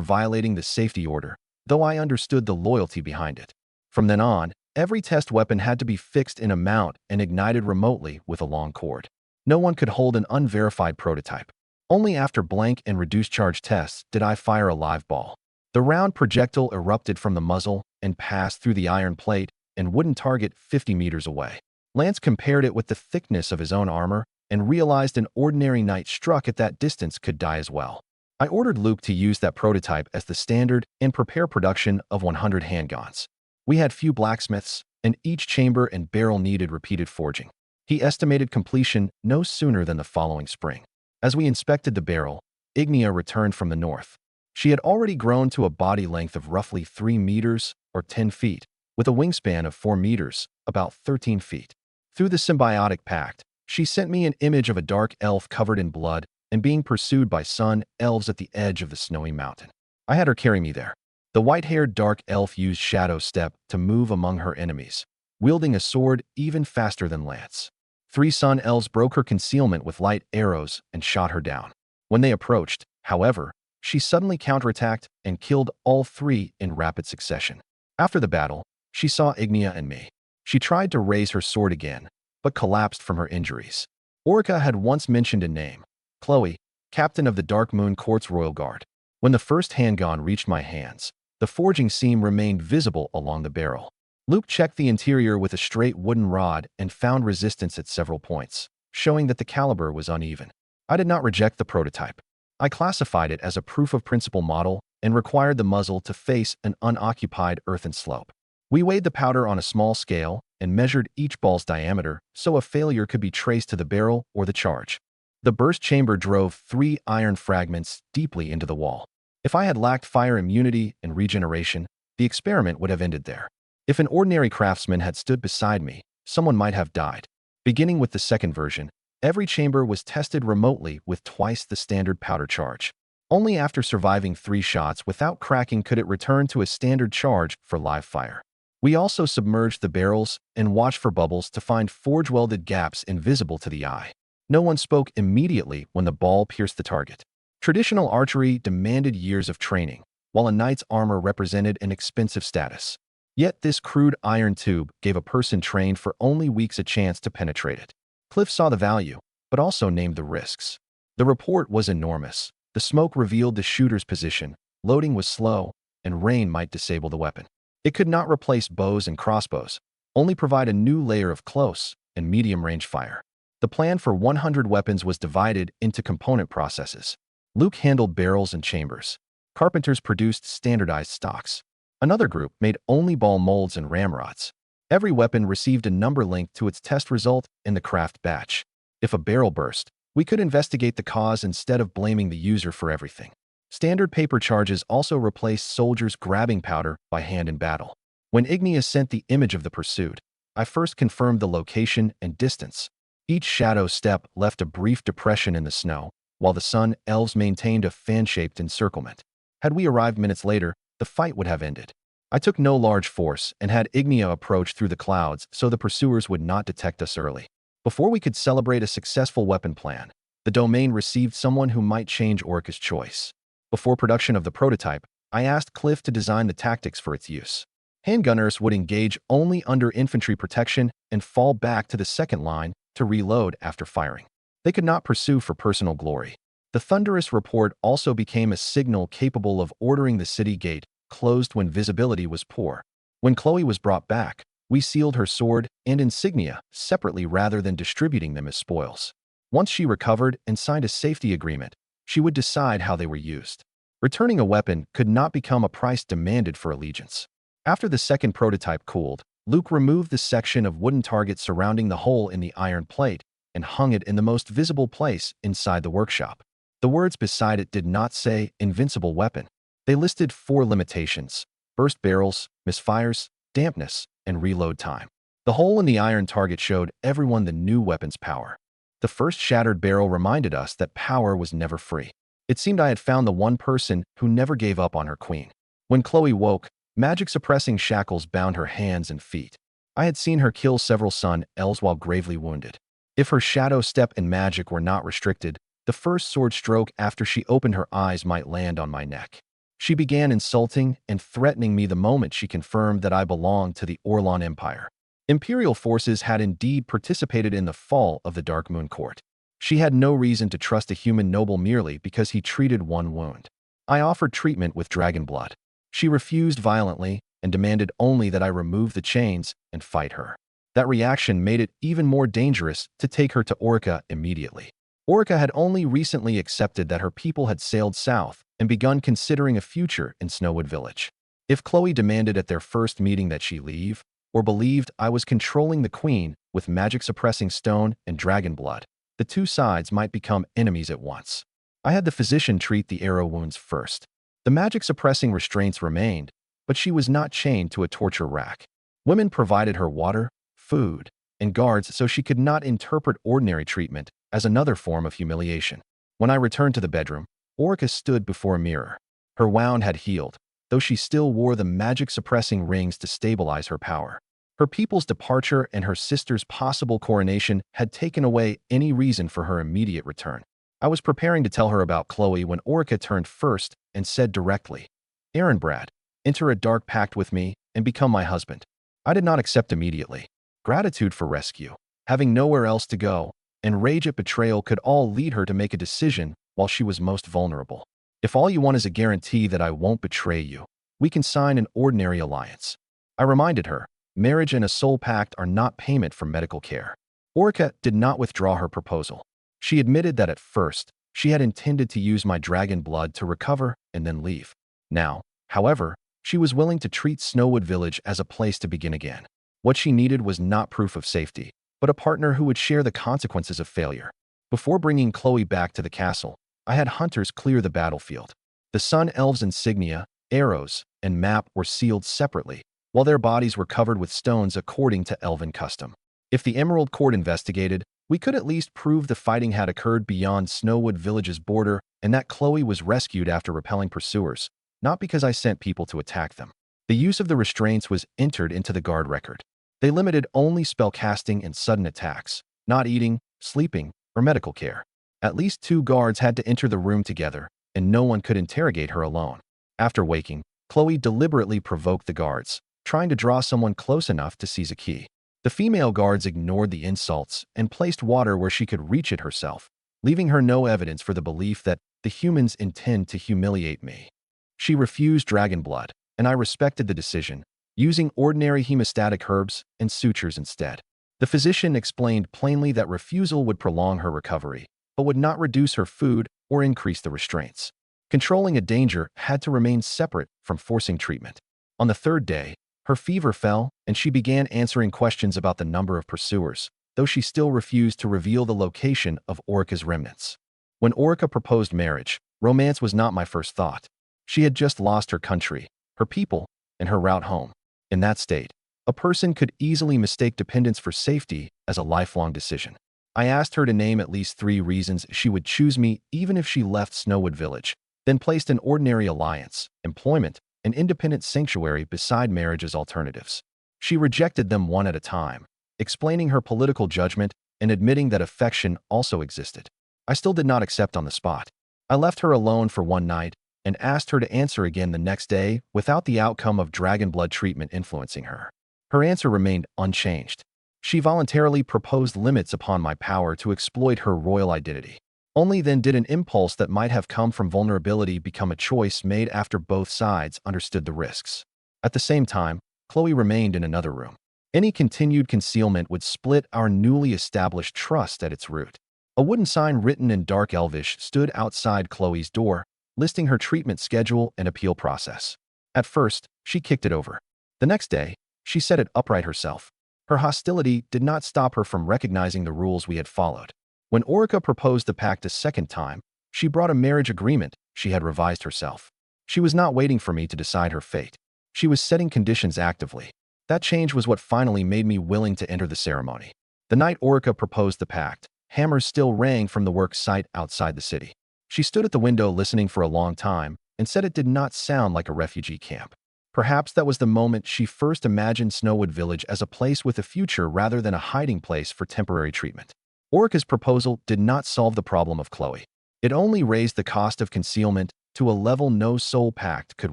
A: violating the safety order, though I understood the loyalty behind it. From then on, every test weapon had to be fixed in a mount and ignited remotely with a long cord. No one could hold an unverified prototype. Only after blank and reduced charge tests did I fire a live ball. The round projectile erupted from the muzzle and passed through the iron plate and wooden target 50 meters away. Lance compared it with the thickness of his own armor and realized an ordinary knight struck at that distance could die as well. I ordered Luke to use that prototype as the standard and prepare production of 100 handguns. We had few blacksmiths, and each chamber and barrel needed repeated forging. He estimated completion no sooner than the following spring. As we inspected the barrel, Ignia returned from the north. She had already grown to a body length of roughly 3 meters or 10 feet, with a wingspan of 4 meters, about 13 feet. Through the symbiotic pact, she sent me an image of a dark elf covered in blood and being pursued by sun elves at the edge of the snowy mountain. I had her carry me there. The white-haired dark elf used shadow step to move among her enemies, wielding a sword even faster than Lance. 3 sun elves broke her concealment with light arrows and shot her down. When they approached, however, she suddenly counterattacked and killed all 3 in rapid succession. After the battle, she saw Ignia and me. She tried to raise her sword again, but collapsed from her injuries. Orica had once mentioned a name, Chloe, captain of the Dark Moon Court's Royal Guard. When the first handgun reached my hands, the forging seam remained visible along the barrel. Luke checked the interior with a straight wooden rod and found resistance at several points, showing that the caliber was uneven. I did not reject the prototype. I classified it as a proof-of-principle model and required the muzzle to face an unoccupied earthen slope. We weighed the powder on a small scale and measured each ball's diameter so a failure could be traced to the barrel or the charge. The burst chamber drove 3 iron fragments deeply into the wall. If I had lacked fire immunity and regeneration, the experiment would have ended there. If an ordinary craftsman had stood beside me, someone might have died. Beginning with the second version, every chamber was tested remotely with twice the standard powder charge. Only after surviving 3 shots without cracking could it return to a standard charge for live fire. We also submerged the barrels and watched for bubbles to find forge-welded gaps invisible to the eye. No one spoke immediately when the ball pierced the target. Traditional archery demanded years of training, while a knight's armor represented an expensive status. Yet this crude iron tube gave a person trained for only weeks a chance to penetrate it. Cliff saw the value, but also named the risks. The report was enormous. The smoke revealed the shooter's position, loading was slow, and rain might disable the weapon. It could not replace bows and crossbows, only provide a new layer of close and medium-range fire. The plan for 100 weapons was divided into component processes. Luke handled barrels and chambers. Carpenters produced standardized stocks. Another group made only ball molds and ramrods. Every weapon received a number linked to its test result in the craft batch. If a barrel burst, we could investigate the cause instead of blaming the user for everything. Standard paper charges also replaced soldiers grabbing powder by hand in battle. When Igneous sent the image of the pursuit, I first confirmed the location and distance. Each shadow step left a brief depression in the snow, while the sun elves maintained a fan-shaped encirclement. Had we arrived minutes later, the fight would have ended. I took no large force and had Ignea approach through the clouds so the pursuers would not detect us early. Before we could celebrate a successful weapon plan, the domain received someone who might change Orca's choice. Before production of the prototype, I asked Cliff to design the tactics for its use. Handgunners would engage only under infantry protection and fall back to the second line to reload after firing. They could not pursue for personal glory. The thunderous report also became a signal capable of ordering the city gate closed when visibility was poor. When Chloe was brought back, we sealed her sword and insignia separately rather than distributing them as spoils. Once she recovered and signed a safety agreement, she would decide how they were used. Returning a weapon could not become a price demanded for allegiance. After the second prototype cooled, Luke removed the section of wooden target surrounding the hole in the iron plate and hung it in the most visible place inside the workshop. The words beside it did not say invincible weapon. They listed 4 limitations: burst barrels, misfires, dampness, and reload time. The hole in the iron target showed everyone the new weapon's power. The first shattered barrel reminded us that power was never free. It seemed I had found the one person who never gave up on her queen. When Chloe woke, magic-suppressing shackles bound her hands and feet. I had seen her kill several sun elves while gravely wounded. If her shadow step and magic were not restricted, the first sword stroke after she opened her eyes might land on my neck. She began insulting and threatening me the moment she confirmed that I belonged to the Orlon Empire. Imperial forces had indeed participated in the fall of the Dark Moon Court. She had no reason to trust a human noble merely because he treated one wound. I offered treatment with dragon blood. She refused violently and demanded only that I remove the chains and fight her. That reaction made it even more dangerous to take her to Orca immediately. Orca had only recently accepted that her people had sailed south and begun considering a future in Snowwood Village. If Chloe demanded at their first meeting that she leave, or believed I was controlling the queen with magic-suppressing stone and dragon blood, the two sides might become enemies at once. I had the physician treat the arrow wounds first. The magic-suppressing restraints remained, but she was not chained to a torture rack. Women provided her water, food, and guards so she could not interpret ordinary treatment as another form of humiliation. When I returned to the bedroom, Orca stood before a mirror. Her wound had healed, though she still wore the magic-suppressing rings to stabilize her power. Her people's departure and her sister's possible coronation had taken away any reason for her immediate return. I was preparing to tell her about Chloe when Orca turned first and said directly, "Brad, enter a dark pact with me and become my husband." I did not accept immediately. Gratitude for rescue, having nowhere else to go, and rage at betrayal could all lead her to make a decision while she was most vulnerable. If all you want is a guarantee that I won't betray you, we can sign an ordinary alliance. I reminded her, Marriage and a soul pact are not payment for medical care. Orica did not withdraw her proposal. She admitted that at first, she had intended to use my dragon blood to recover and then leave. Now, however, she was willing to treat Snowwood Village as a place to begin again. What she needed was not proof of safety, but a partner who would share the consequences of failure. Before bringing Chloe back to the castle, I had hunters clear the battlefield. The Sun Elves' insignia, arrows, and map were sealed separately, while their bodies were covered with stones according to elven custom. If the Emerald Court investigated, we could at least prove the fighting had occurred beyond Snowwood Village's border and that Chloe was rescued after repelling pursuers, not because I sent people to attack them. The use of the restraints was entered into the guard record. They limited only spellcasting and sudden attacks, not eating, sleeping, or medical care. At least 2 guards had to enter the room together, and no one could interrogate her alone. After waking, Chloe deliberately provoked the guards, trying to draw someone close enough to seize a key. The female guards ignored the insults and placed water where she could reach it herself, leaving her no evidence for the belief that the humans intend to humiliate me. She refused dragon blood, and I respected the decision, using ordinary hemostatic herbs and sutures instead. The physician explained plainly that refusal would prolong her recovery, but would not reduce her food or increase the restraints. Controlling a danger had to remain separate from forcing treatment. On the 3rd day, her fever fell, and she began answering questions about the number of pursuers, though she still refused to reveal the location of Orica's remnants. When Orica proposed marriage, romance was not my first thought. She had just lost her country, her people, and her route home. In that state, a person could easily mistake dependence for safety as a lifelong decision. I asked her to name at least 3 reasons she would choose me even if she left Snowwood Village, then placed an ordinary alliance, employment, and independent sanctuary beside marriage as alternatives. She rejected them one at a time, explaining her political judgment and admitting that affection also existed. I still did not accept on the spot. I left her alone for one night and asked her to answer again the next day without the outcome of dragon blood treatment influencing her. Her answer remained unchanged. She voluntarily proposed limits upon my power to exploit her royal identity. Only then did an impulse that might have come from vulnerability become a choice made after both sides understood the risks. At the same time, Chloe remained in another room. Any continued concealment would split our newly established trust at its root. A wooden sign written in Dark Elvish stood outside Chloe's door, listing her treatment schedule and appeal process. At first, she kicked it over. The next day, she set it upright herself. Her hostility did not stop her from recognizing the rules we had followed. When Orica proposed the pact a second time, she brought a marriage agreement she had revised herself. She was not waiting for me to decide her fate. She was setting conditions actively. That change was what finally made me willing to enter the ceremony. The night Orica proposed the pact, hammers still rang from the work site outside the city. She stood at the window listening for a long time and said it did not sound like a refugee camp. Perhaps that was the moment she first imagined Snowwood Village as a place with a future rather than a hiding place for temporary treatment. Orica's proposal did not solve the problem of Chloe. It only raised the cost of concealment to a level no soul pact could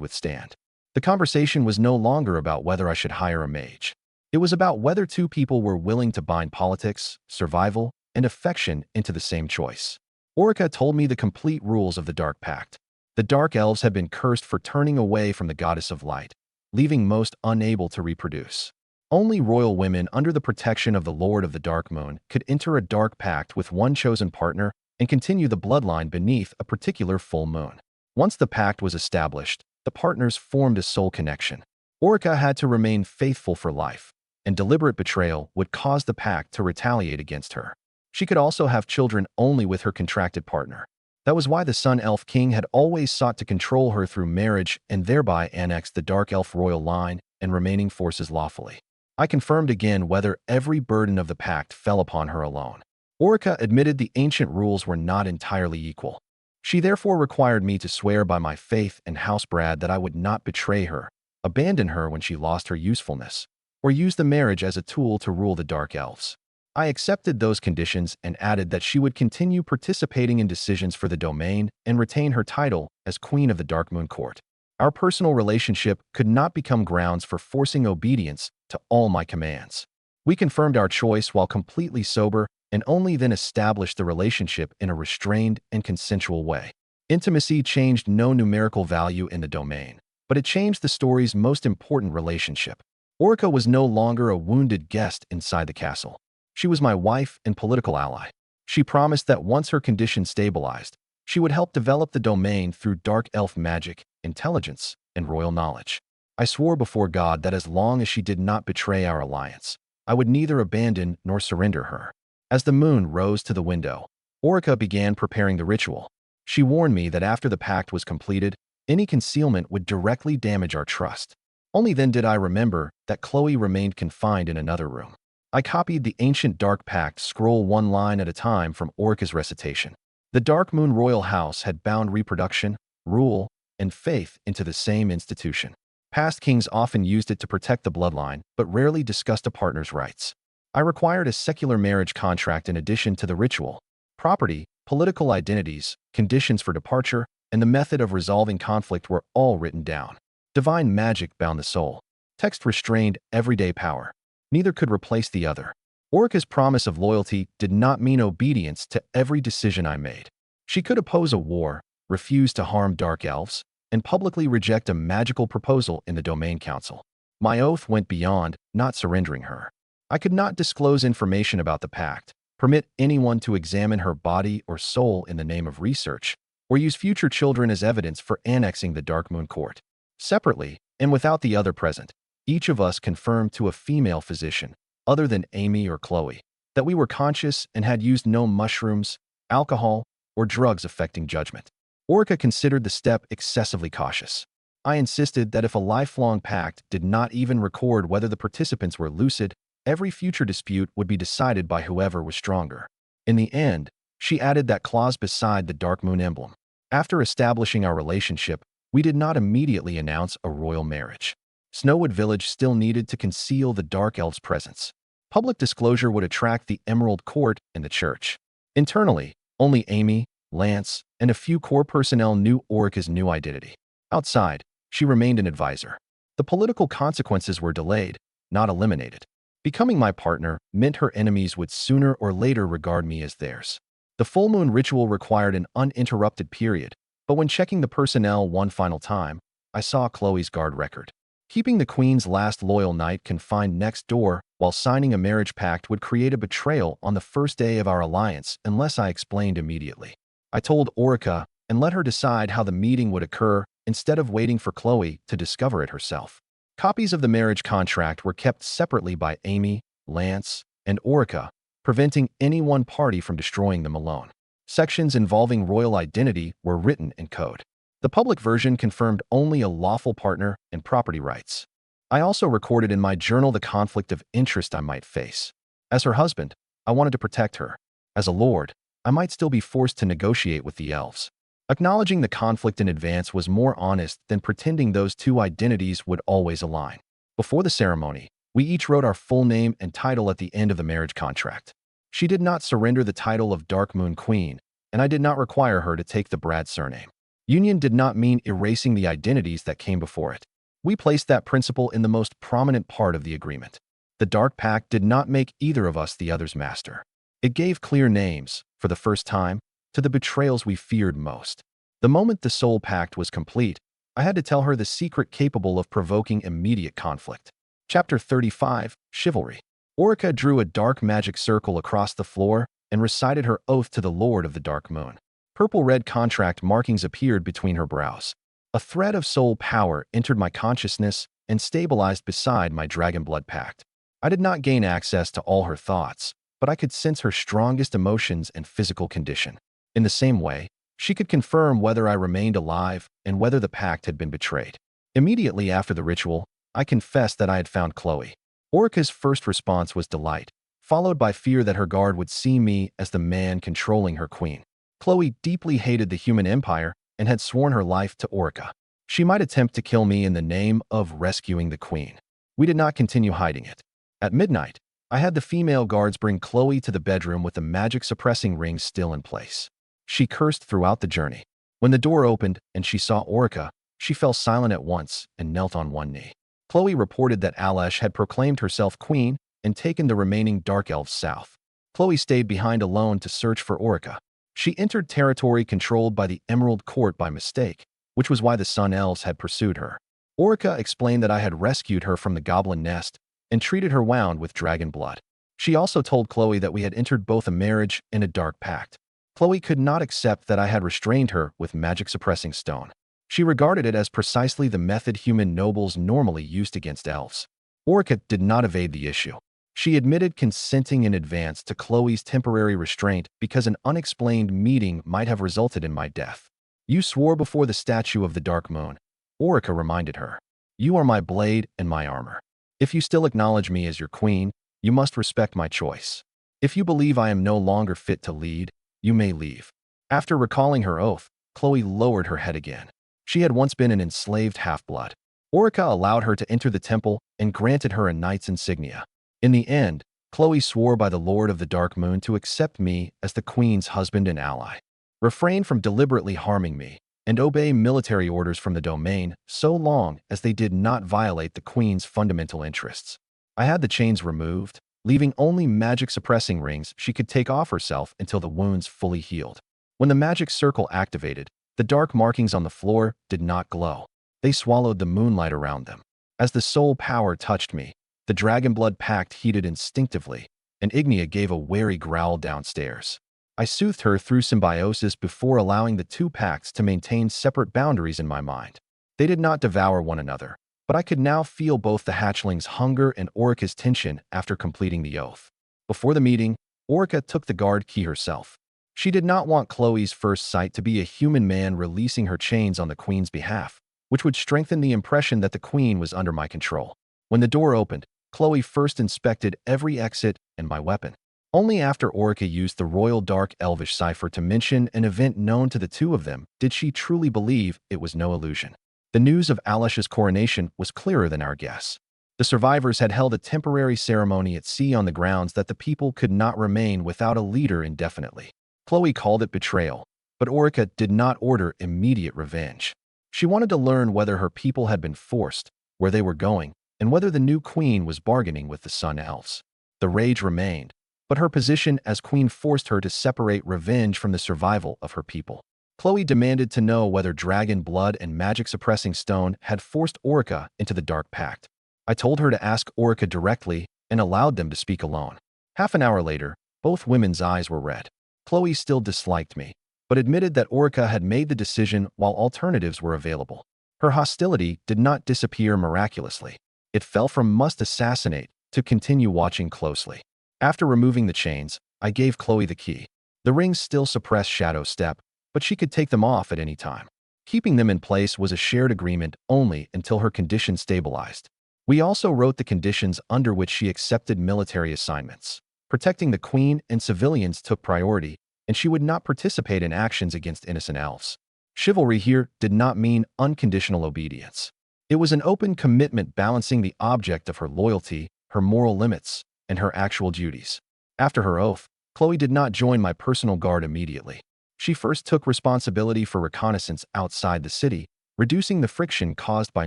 A: withstand. The conversation was no longer about whether I should hire a mage. It was about whether 2 people were willing to bind politics, survival, and affection into the same choice. Orica told me the complete rules of the Dark Pact. The Dark Elves had been cursed for turning away from the Goddess of Light, leaving most unable to reproduce. Only royal women under the protection of the Lord of the Dark Moon could enter a Dark Pact with one chosen partner and continue the bloodline beneath a particular full moon. Once the pact was established, the partners formed a soul connection. Orica had to remain faithful for life, and deliberate betrayal would cause the pact to retaliate against her. She could also have children only with her contracted partner. That was why the Sun Elf King had always sought to control her through marriage and thereby annex the Dark Elf royal line and remaining forces lawfully. I confirmed again whether every burden of the pact fell upon her alone. Orica admitted the ancient rules were not entirely equal. She therefore required me to swear by my faith and Housebrad that I would not betray her, abandon her when she lost her usefulness, or use the marriage as a tool to rule the Dark Elves. I accepted those conditions and added that she would continue participating in decisions for the domain and retain her title as Queen of the Darkmoon Court. Our personal relationship could not become grounds for forcing obedience to all my commands. We confirmed our choice while completely sober and only then established the relationship in a restrained and consensual way. Intimacy changed no numerical value in the domain, but it changed the story's most important relationship. Orica was no longer a wounded guest inside the castle. She was my wife and political ally. She promised that once her condition stabilized, she would help develop the domain through dark elf magic, intelligence, and royal knowledge. I swore before God that as long as she did not betray our alliance, I would neither abandon nor surrender her. As the moon rose to the window, Orica began preparing the ritual. She warned me that after the pact was completed, any concealment would directly damage our trust. Only then did I remember that Chloe remained confined in another room. I copied the ancient Dark Pact scroll one line at a time from Orica's recitation. The Dark Moon royal house had bound reproduction, rule, and faith into the same institution. Past kings often used it to protect the bloodline, but rarely discussed a partner's rights. I required a secular marriage contract in addition to the ritual. Property, political identities, conditions for departure, and the method of resolving conflict were all written down. Divine magic bound the soul. Text restrained everyday power. Neither could replace the other. Orica's promise of loyalty did not mean obedience to every decision I made. She could oppose a war, refuse to harm dark elves, and publicly reject a magical proposal in the Domain Council. My oath went beyond not surrendering her. I could not disclose information about the pact, permit anyone to examine her body or soul in the name of research, or use future children as evidence for annexing the Dark Moon Court. Separately, and without the other present, each of us confirmed to a female physician, other than Amy or Chloe, that we were conscious and had used no mushrooms, alcohol, or drugs affecting judgment. Orica considered the step excessively cautious. I insisted that if a lifelong pact did not even record whether the participants were lucid, every future dispute would be decided by whoever was stronger. In the end, she added that clause beside the Dark Moon emblem. After establishing our relationship, we did not immediately announce a royal marriage. Snowood Village still needed to conceal the Dark Elves' presence. Public disclosure would attract the Emerald Court and the church. Internally, only Amy, Lance, and a few core personnel knew Orica's new identity. Outside, she remained an advisor. The political consequences were delayed, not eliminated. Becoming my partner meant her enemies would sooner or later regard me as theirs. The full moon ritual required an uninterrupted period, but when checking the personnel one final time, I saw Chloe's guard record. Keeping the Queen's last loyal knight confined next door while signing a marriage pact would create a betrayal on the first day of our alliance unless I explained immediately. I told Orica and let her decide how the meeting would occur instead of waiting for Chloe to discover it herself. Copies of the marriage contract were kept separately by Amy, Lance, and Orica, preventing any one party from destroying them alone. Sections involving royal identity were written in code. The public version confirmed only a lawful partner and property rights. I also recorded in my journal the conflict of interest I might face. As her husband, I wanted to protect her. As a lord, I might still be forced to negotiate with the elves. Acknowledging the conflict in advance was more honest than pretending those two identities would always align. Before the ceremony, we each wrote our full name and title at the end of the marriage contract. She did not surrender the title of Dark Moon Queen, and I did not require her to take the Brad surname. Union did not mean erasing the identities that came before it. We placed that principle in the most prominent part of the agreement. The Dark Pact did not make either of us the other's master. It gave clear names, for the first time, to the betrayals we feared most. The moment the Soul Pact was complete, I had to tell her the secret capable of provoking immediate conflict. Chapter 35, Chivalry. Orica drew a dark magic circle across the floor and recited her oath to the Lord of the Dark Moon. Purple-red contract markings appeared between her brows. A thread of soul power entered my consciousness and stabilized beside my dragon blood pact. I did not gain access to all her thoughts, but I could sense her strongest emotions and physical condition. In the same way, she could confirm whether I remained alive and whether the pact had been betrayed. Immediately after the ritual, I confessed that I had found Chloe. Orica's first response was delight, followed by fear that her guard would see me as the man controlling her queen. Chloe deeply hated the human empire and had sworn her life to Orica. She might attempt to kill me in the name of rescuing the queen. We did not continue hiding it. At midnight, I had the female guards bring Chloe to the bedroom with the magic-suppressing ring still in place. She cursed throughout the journey. When the door opened and she saw Orica, she fell silent at once and knelt on one knee. Chloe reported that Alesh had proclaimed herself queen and taken the remaining dark elves south. Chloe stayed behind alone to search for Orica. She entered territory controlled by the Emerald Court by mistake, which was why the Sun Elves had pursued her. Orica explained that I had rescued her from the goblin nest and treated her wound with dragon blood. She also told Chloe that we had entered both a marriage and a dark pact. Chloe could not accept that I had restrained her with magic-suppressing stone. She regarded it as precisely the method human nobles normally used against elves. Orica did not evade the issue. She admitted consenting in advance to Chloe's temporary restraint because an unexplained meeting might have resulted in my death. You swore before the statue of the dark moon, Orica reminded her. You are my blade and my armor. If you still acknowledge me as your queen, you must respect my choice. If you believe I am no longer fit to lead, you may leave. After recalling her oath, Chloe lowered her head again. She had once been an enslaved half-blood. Orica allowed her to enter the temple and granted her a knight's insignia. In the end, Chloe swore by the Lord of the Dark Moon to accept me as the queen's husband and ally, refrain from deliberately harming me, and obey military orders from the domain so long as they did not violate the queen's fundamental interests. I had the chains removed, leaving only magic-suppressing rings she could take off herself until the wounds fully healed. When the magic circle activated, the dark markings on the floor did not glow. They swallowed the moonlight around them. As the soul power touched me, the dragon blood pact heated instinctively, and Ignia gave a wary growl downstairs. I soothed her through symbiosis before allowing the two pacts to maintain separate boundaries in my mind. They did not devour one another, but I could now feel both the hatchling's hunger and Orica's tension after completing the oath. Before the meeting, Orica took the guard key herself. She did not want Chloe's first sight to be a human man releasing her chains on the queen's behalf, which would strengthen the impression that the queen was under my control. When the door opened, Chloe first inspected every exit and my weapon. Only after Orica used the royal dark elvish cipher to mention an event known to the two of them did she truly believe it was no illusion. The news of Alish's coronation was clearer than our guess. The survivors had held a temporary ceremony at sea on the grounds that the people could not remain without a leader indefinitely. Chloe called it betrayal, but Orica did not order immediate revenge. She wanted to learn whether her people had been forced, where they were going, and whether the new queen was bargaining with the Sun Elves. The rage remained, but her position as queen forced her to separate revenge from the survival of her people. Chloe demanded to know whether dragon blood and magic-suppressing stone had forced Orica into the Dark Pact. I told her to ask Orica directly and allowed them to speak alone. Half an hour later, both women's eyes were red. Chloe still disliked me, but admitted that Orica had made the decision while alternatives were available. Her hostility did not disappear miraculously. It fell from must assassinate to continue watching closely. After removing the chains, I gave Chloe the key. The rings still suppressed Shadow Step, but she could take them off at any time. Keeping them in place was a shared agreement only until her condition stabilized. We also wrote the conditions under which she accepted military assignments. Protecting the queen and civilians took priority, and she would not participate in actions against innocent elves. Chivalry here did not mean unconditional obedience. It was an open commitment balancing the object of her loyalty, her moral limits, and her actual duties. After her oath, Chloe did not join my personal guard immediately. She first took responsibility for reconnaissance outside the city, reducing the friction caused by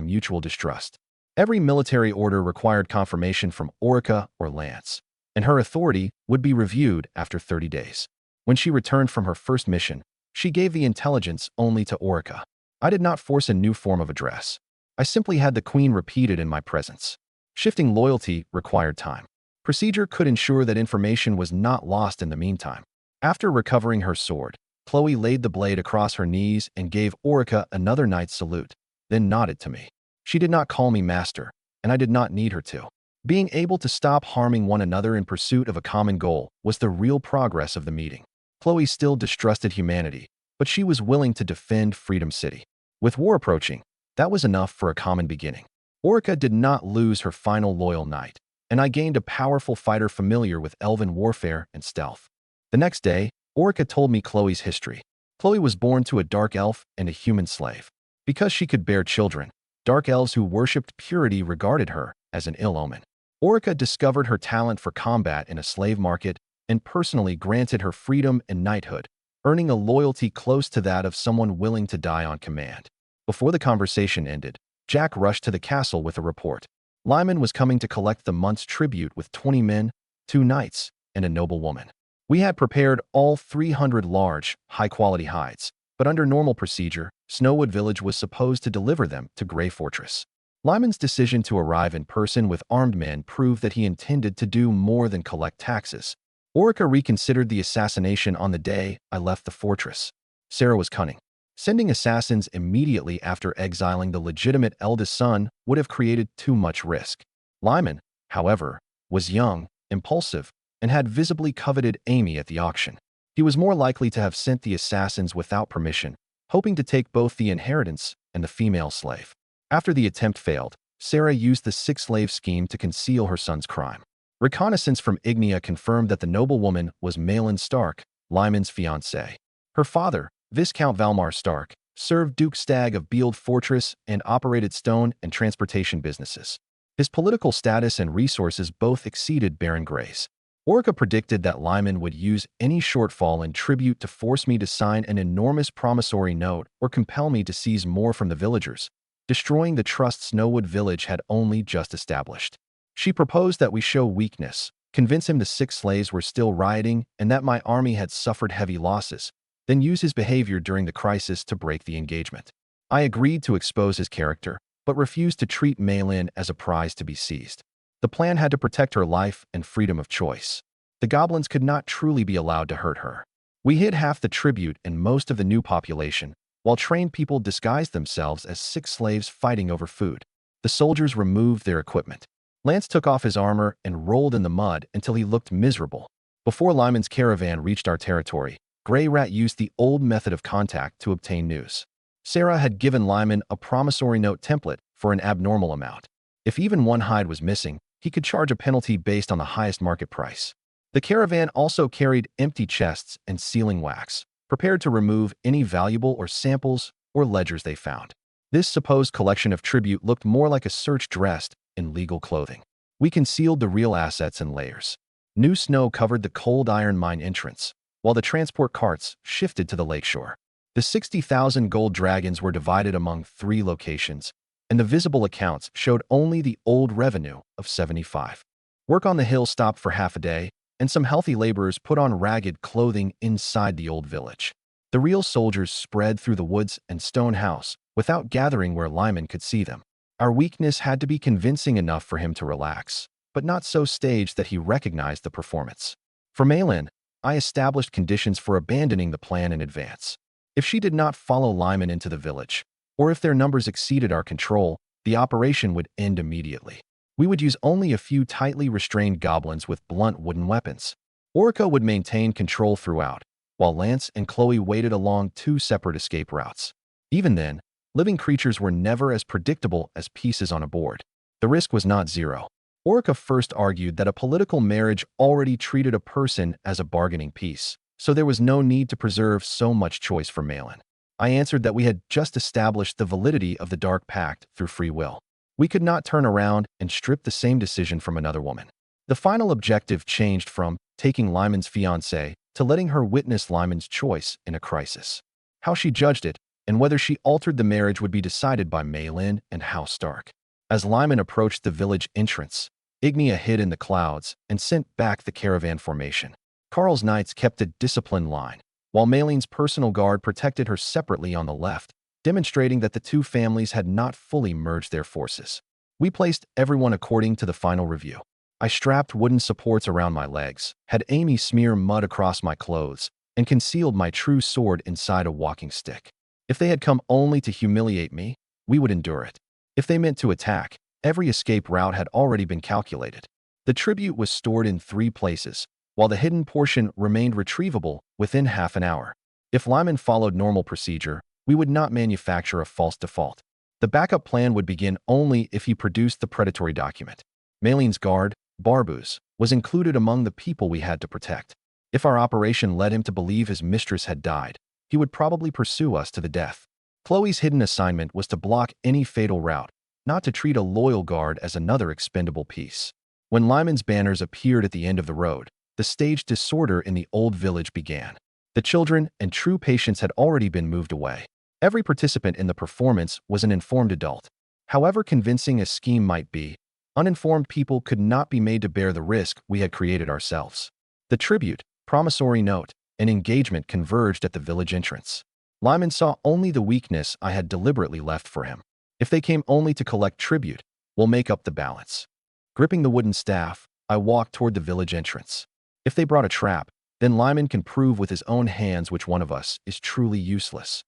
A: mutual distrust. Every military order required confirmation from Orica or Lance, and her authority would be reviewed after 30 days. When she returned from her first mission, she gave the intelligence only to Orica. I did not force a new form of address. I simply had the queen repeated in my presence. Shifting loyalty required time. Procedure could ensure that information was not lost in the meantime. After recovering her sword, Chloe laid the blade across her knees and gave Orica another knight's salute, then nodded to me. She did not call me master, and I did not need her to. Being able to stop harming one another in pursuit of a common goal was the real progress of the meeting. Chloe still distrusted humanity, but she was willing to defend Freedom City. With war approaching, that was enough for a common beginning. Orica did not lose her final loyal knight, and I gained a powerful fighter familiar with elven warfare and stealth. The next day, Orica told me Chloe's history. Chloe was born to a dark elf and a human slave. Because she could bear children, dark elves who worshipped purity regarded her as an ill omen. Orica discovered her talent for combat in a slave market and personally granted her freedom and knighthood, earning a loyalty close to that of someone willing to die on command. Before the conversation ended, Jack rushed to the castle with a report. Lyman was coming to collect the month's tribute with 20 men, 2 knights, and a noble woman. We had prepared all 300 large, high-quality hides, but under normal procedure, Snowwood Village was supposed to deliver them to Grey Fortress. Lyman's decision to arrive in person with armed men proved that he intended to do more than collect taxes. Orica reconsidered the assassination on the day I left the fortress. Sarah was cunning. Sending assassins immediately after exiling the legitimate eldest son would have created too much risk. Lyman, however, was young, impulsive, and had visibly coveted Amy at the auction. He was more likely to have sent the assassins without permission, hoping to take both the inheritance and the female slave. After the attempt failed, Sarah used the six-slave scheme to conceal her son's crime. Reconnaissance from Ignia confirmed that the noblewoman was Malin Stark, Lyman's fiancée. Her father, Viscount Valmar Stark, served Duke Stagg of Beeld Fortress and operated stone and transportation businesses. His political status and resources both exceeded Baron Gray's. Orica predicted that Lyman would use any shortfall in tribute to force me to sign an enormous promissory note or compel me to seize more from the villagers, destroying the trust Snowwood Village had only just established. She proposed that we show weakness, convince him the 6 slaves were still rioting and that my army had suffered heavy losses, then use his behavior during the crisis to break the engagement. I agreed to expose his character, but refused to treat Malin as a prize to be seized. The plan had to protect her life and freedom of choice. The goblins could not truly be allowed to hurt her. We hid half the tribute and most of the new population, while trained people disguised themselves as 6 slaves fighting over food. The soldiers removed their equipment. Lance took off his armor and rolled in the mud until he looked miserable. Before Lyman's caravan reached our territory, Grey Rat used the old method of contact to obtain news. Sarah had given Lyman a promissory note template for an abnormal amount. If even one hide was missing, he could charge a penalty based on the highest market price. The caravan also carried empty chests and sealing wax, prepared to remove any valuable or samples or ledgers they found. This supposed collection of tribute looked more like a search dressed in legal clothing. We concealed the real assets in layers. New snow covered the cold iron mine entrance, while the transport carts shifted to the lakeshore. The 60,000 gold dragons were divided among 3 locations, and the visible accounts showed only the old revenue of 75. Work on the hill stopped for half a day, and some healthy laborers put on ragged clothing inside the old village. The real soldiers spread through the woods and stone house without gathering where Lyman could see them. Our weakness had to be convincing enough for him to relax, but not so staged that he recognized the performance. For Malin, I established conditions for abandoning the plan in advance. If she did not follow Lyman into the village, or if their numbers exceeded our control, the operation would end immediately. We would use only a few tightly restrained goblins with blunt wooden weapons. Orica would maintain control throughout, while Lance and Chloe waited along 2 separate escape routes. Even then, living creatures were never as predictable as pieces on a board. The risk was not zero. Orica first argued that a political marriage already treated a person as a bargaining piece, so there was no need to preserve so much choice for Malin. I answered that we had just established the validity of the Dark Pact through free will. We could not turn around and strip the same decision from another woman. The final objective changed from taking Lyman's fiancée to letting her witness Lyman's choice in a crisis. How she judged it, and whether she altered the marriage would be decided by Malin and House Stark. As Lyman approached the village entrance, Ignia hid in the clouds and sent back the caravan formation. Carl's knights kept a disciplined line, while Malin's personal guard protected her separately on the left, demonstrating that the 2 families had not fully merged their forces. We placed everyone according to the final review. I strapped wooden supports around my legs, had Amy smear mud across my clothes, and concealed my true sword inside a walking stick. If they had come only to humiliate me, we would endure it. If they meant to attack, every escape route had already been calculated. The tribute was stored in 3 places, while the hidden portion remained retrievable within half an hour. If Lyman followed normal procedure, we would not manufacture a false default. The backup plan would begin only if he produced the predatory document. Malin's guard, Barbus, was included among the people we had to protect. If our operation led him to believe his mistress had died, he would probably pursue us to the death. Chloe's hidden assignment was to block any fatal route, not to treat a loyal guard as another expendable piece. When Lyman's banners appeared at the end of the road, the staged disorder in the old village began. The children and true patients had already been moved away. Every participant in the performance was an informed adult. However convincing a scheme might be, uninformed people could not be made to bear the risk we had created ourselves. The tribute, promissory note, and engagement converged at the village entrance. Lyman saw only the weakness I had deliberately left for him. If they came only to collect tribute, we'll make up the balance. Gripping the wooden staff, I walked toward the village entrance. If they brought a trap, then Lyman can prove with his own hands which one of us is truly useless.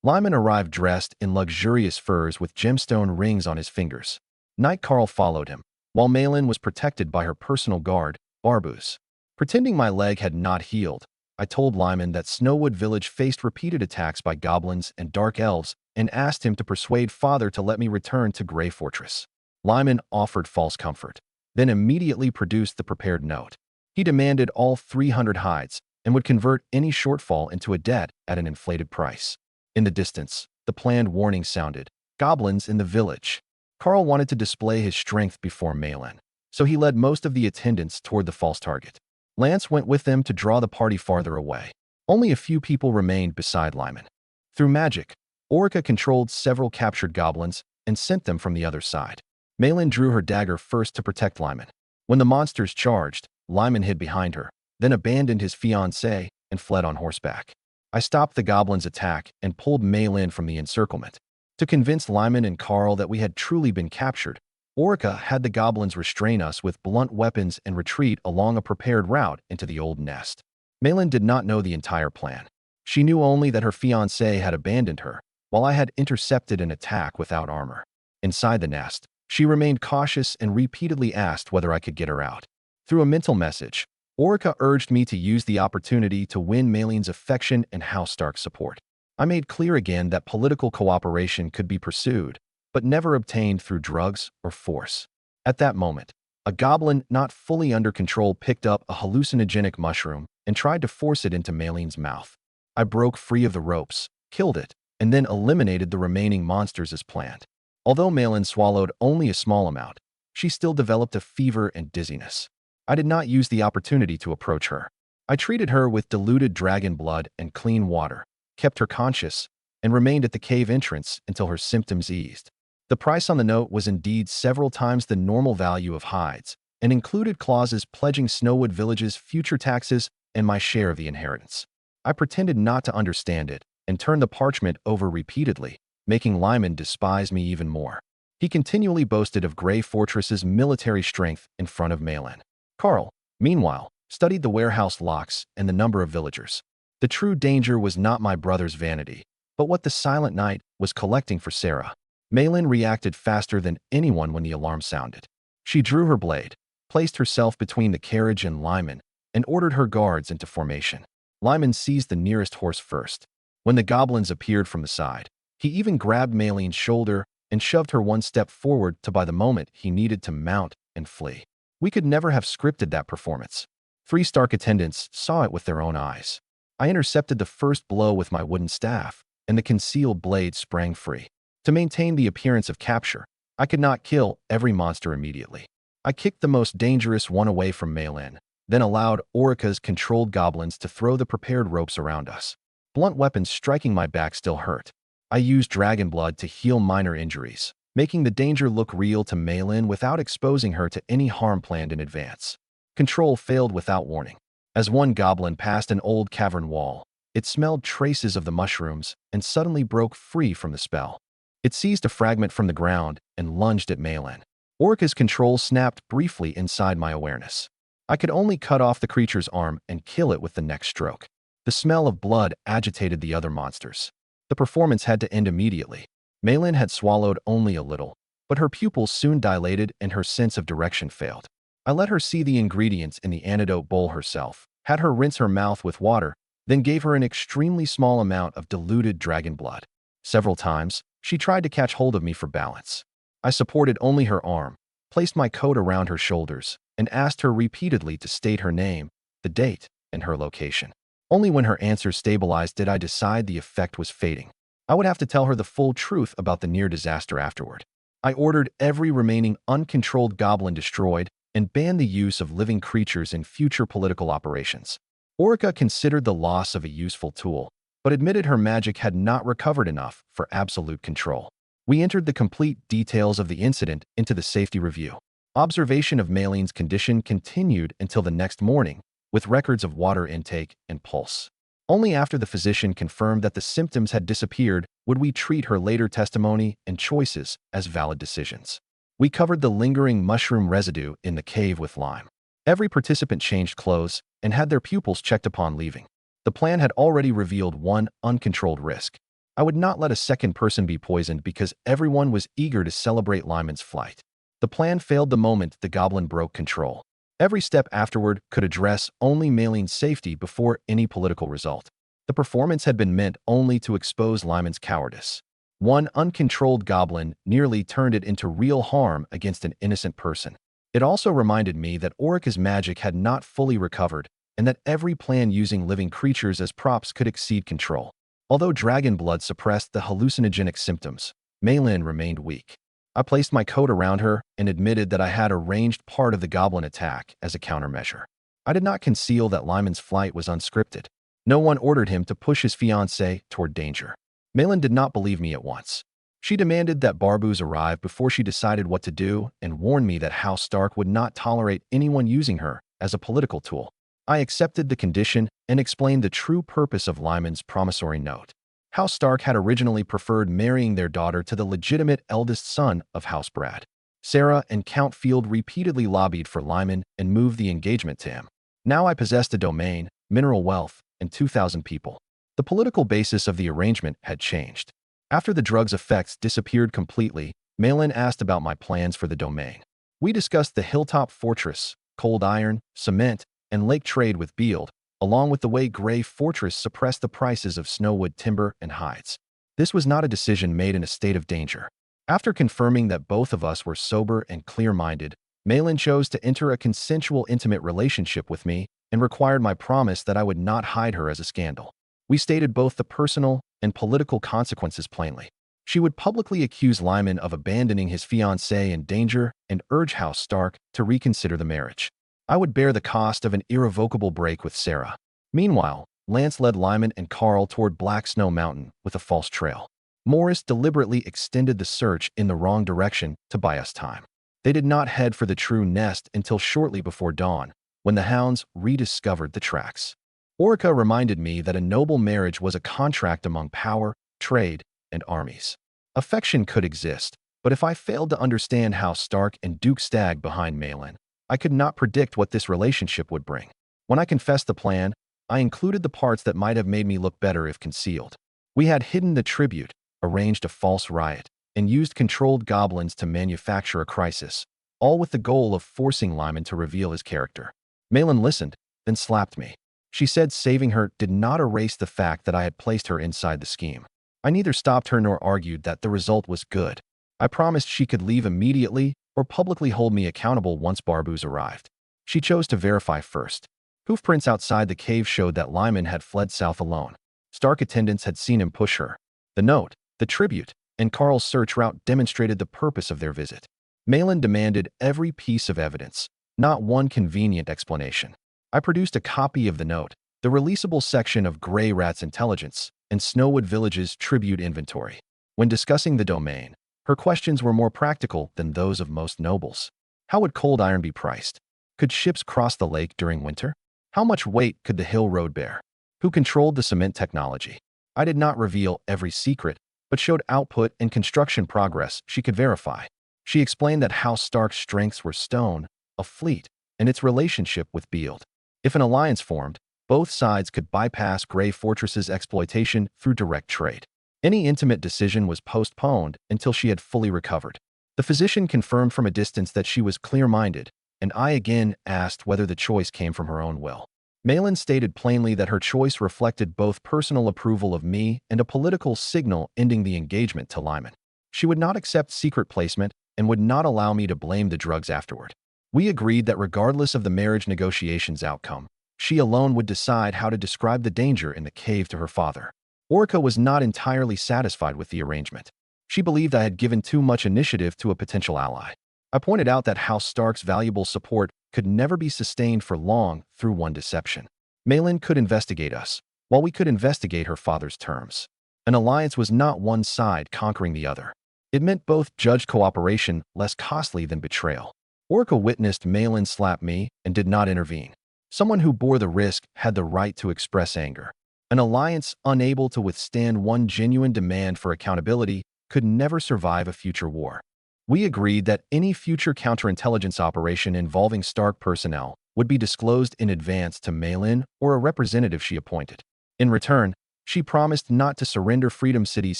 A: Lyman arrived dressed in luxurious furs with gemstone rings on his fingers. Knight Carl followed him, while Malin was protected by her personal guard, Barbus. Pretending my leg had not healed, I told Lyman that Snowwood Village faced repeated attacks by goblins and dark elves and asked him to persuade father to let me return to Grey Fortress. Lyman offered false comfort, then immediately produced the prepared note. He demanded all 300 hides and would convert any shortfall into a debt at an inflated price. In the distance, the planned warning sounded. Goblins in the village. Carl wanted to display his strength before Malin, so he led most of the attendants toward the false target. Lance went with them to draw the party farther away. Only a few people remained beside Lyman. Through magic, Orica controlled several captured goblins and sent them from the other side. Malin drew her dagger first to protect Lyman. When the monsters charged, Lyman hid behind her, then abandoned his fiancée and fled on horseback. I stopped the goblins' attack and pulled Malin from the encirclement. To convince Lyman and Carl that we had truly been captured, Orica had the goblins restrain us with blunt weapons and retreat along a prepared route into the old nest. Malin did not know the entire plan. She knew only that her fiancé had abandoned her, while I had intercepted an attack without armor. Inside the nest, she remained cautious and repeatedly asked whether I could get her out. Through a mental message, Orica urged me to use the opportunity to win Malin's affection and House Stark support. I made clear again that political cooperation could be pursued, but never obtained through drugs or force. At that moment, a goblin not fully under control picked up a hallucinogenic mushroom and tried to force it into Malin's mouth. I broke free of the ropes, killed it, and then eliminated the remaining monsters as planned. Although Malin swallowed only a small amount, she still developed a fever and dizziness. I did not use the opportunity to approach her. I treated her with diluted dragon blood and clean water, kept her conscious, and remained at the cave entrance until her symptoms eased. The price on the note was indeed several times the normal value of hides, and included clauses pledging Snowwood Village's future taxes and my share of the inheritance. I pretended not to understand it and turned the parchment over repeatedly, making Lyman despise me even more. He continually boasted of Grey Fortress's military strength in front of Malin. Carl, meanwhile, studied the warehouse locks and the number of villagers. The true danger was not my brother's vanity, but what the Silent Knight was collecting for Sarah. Malin reacted faster than anyone when the alarm sounded. She drew her blade, placed herself between the carriage and Lyman, and ordered her guards into formation. Lyman seized the nearest horse first. When the goblins appeared from the side, he even grabbed Malin's shoulder and shoved her one step forward to buy the moment he needed to mount and flee. We could never have scripted that performance. 3 Stark attendants saw it with their own eyes. I intercepted the first blow with my wooden staff, and the concealed blade sprang free. To maintain the appearance of capture, I could not kill every monster immediately. I kicked the most dangerous one away from Malin, then allowed Orica's controlled goblins to throw the prepared ropes around us. Blunt weapons striking my back still hurt. I used dragon blood to heal minor injuries, making the danger look real to Malin without exposing her to any harm planned in advance. Control failed without warning. As one goblin passed an old cavern wall, it smelled traces of the mushrooms and suddenly broke free from the spell. It seized a fragment from the ground and lunged at Malin. Orica's control snapped briefly inside my awareness. I could only cut off the creature's arm and kill it with the next stroke. The smell of blood agitated the other monsters. The performance had to end immediately. Malin had swallowed only a little, but her pupils soon dilated and her sense of direction failed. I let her see the ingredients in the antidote bowl herself, had her rinse her mouth with water, then gave her an extremely small amount of diluted dragon blood. Several times, she tried to catch hold of me for balance. I supported only her arm, placed my coat around her shoulders, and asked her repeatedly to state her name, the date, and her location. Only when her answer stabilized did I decide the effect was fading. I would have to tell her the full truth about the near disaster afterward. I ordered every remaining uncontrolled goblin destroyed and banned the use of living creatures in future political operations. Orica considered the loss of a useful tool, but admitted her magic had not recovered enough for absolute control. We entered the complete details of the incident into the safety review. Observation of Malin's condition continued until the next morning, with records of water intake and pulse. Only after the physician confirmed that the symptoms had disappeared would we treat her later testimony and choices as valid decisions. We covered the lingering mushroom residue in the cave with lime. Every participant changed clothes and had their pupils checked upon leaving. The plan had already revealed one uncontrolled risk. I would not let a second person be poisoned because everyone was eager to celebrate Lyman's flight. The plan failed the moment the goblin broke control. Every step afterward could address only Mayleen's safety before any political result. The performance had been meant only to expose Lyman's cowardice. One uncontrolled goblin nearly turned it into real harm against an innocent person. It also reminded me that Orica's magic had not fully recovered and that every plan using living creatures as props could exceed control. Although dragon blood suppressed the hallucinogenic symptoms, Mayleen remained weak. I placed my coat around her and admitted that I had arranged part of the goblin attack as a countermeasure. I did not conceal that Lyman's flight was unscripted. No one ordered him to push his fiancée toward danger. Mayleen did not believe me at once. She demanded that Barboos arrive before she decided what to do and warned me that House Stark would not tolerate anyone using her as a political tool. I accepted the condition and explained the true purpose of Lyman's promissory note. House Stark had originally preferred marrying their daughter to the legitimate eldest son of House Brad. Sarah and Count Field repeatedly lobbied for Lyman and moved the engagement to him. Now I possessed a domain, mineral wealth, and 2,000 people. The political basis of the arrangement had changed. After the drug's effects disappeared completely, Malin asked about my plans for the domain. We discussed the hilltop fortress, cold iron, cement, and lake trade with Beeld, along with the way Grey Fortress suppressed the prices of Snowwood timber and hides. This was not a decision made in a state of danger. After confirming that both of us were sober and clear-minded, Malin chose to enter a consensual intimate relationship with me and required my promise that I would not hide her as a scandal. We stated both the personal and political consequences plainly. She would publicly accuse Lyman of abandoning his fiancée in danger and urge House Stark to reconsider the marriage. I would bear the cost of an irrevocable break with Sarah. Meanwhile, Lance led Lyman and Carl toward Black Snow Mountain with a false trail. Morris deliberately extended the search in the wrong direction to buy us time. They did not head for the true nest until shortly before dawn, when the hounds rediscovered the tracks. Orica reminded me that a noble marriage was a contract among power, trade, and armies. Affection could exist, but if I failed to understand House Stark and Duke Stagg behind Malin, I could not predict what this relationship would bring. When I confessed the plan, I included the parts that might have made me look better if concealed. We had hidden the tribute, arranged a false riot, and used controlled goblins to manufacture a crisis, all with the goal of forcing Lyman to reveal his character. Malin listened, then slapped me. She said saving her did not erase the fact that I had placed her inside the scheme. I neither stopped her nor argued that the result was good. I promised she could leave immediately or publicly hold me accountable once Barboos arrived. She chose to verify first. Hoofprints outside the cave showed that Lyman had fled south alone. Stark attendants had seen him push her. The note, the tribute, and Carl's search route demonstrated the purpose of their visit. Malin demanded every piece of evidence, not one convenient explanation. I produced a copy of the note, the releasable section of Grey Rat's intelligence, and Snowwood Village's tribute inventory. When discussing the domain, her questions were more practical than those of most nobles. How would cold iron be priced? Could ships cross the lake during winter? How much weight could the hill road bear? Who controlled the cement technology? I did not reveal every secret, but showed output and construction progress she could verify. She explained that House Stark's strengths were stone, a fleet, and its relationship with Beeld. If an alliance formed, both sides could bypass Grey Fortress's exploitation through direct trade. Any intimate decision was postponed until she had fully recovered. The physician confirmed from a distance that she was clear-minded, and I again asked whether the choice came from her own will. Malin stated plainly that her choice reflected both personal approval of me and a political signal ending the engagement to Lyman. She would not accept secret placement and would not allow me to blame the drugs afterward. We agreed that regardless of the marriage negotiations outcome, she alone would decide how to describe the danger in the cave to her father. Orica was not entirely satisfied with the arrangement. She believed I had given too much initiative to a potential ally. I pointed out that House Stark's valuable support could never be sustained for long through one deception. Malin could investigate us, while we could investigate her father's terms. An alliance was not one side conquering the other. It meant both judged cooperation less costly than betrayal. Orica witnessed Malin slap me and did not intervene. Someone who bore the risk had the right to express anger. An alliance unable to withstand one genuine demand for accountability could never survive a future war. We agreed that any future counterintelligence operation involving Stark personnel would be disclosed in advance to Malin or a representative she appointed. In return, she promised not to surrender Freedom City's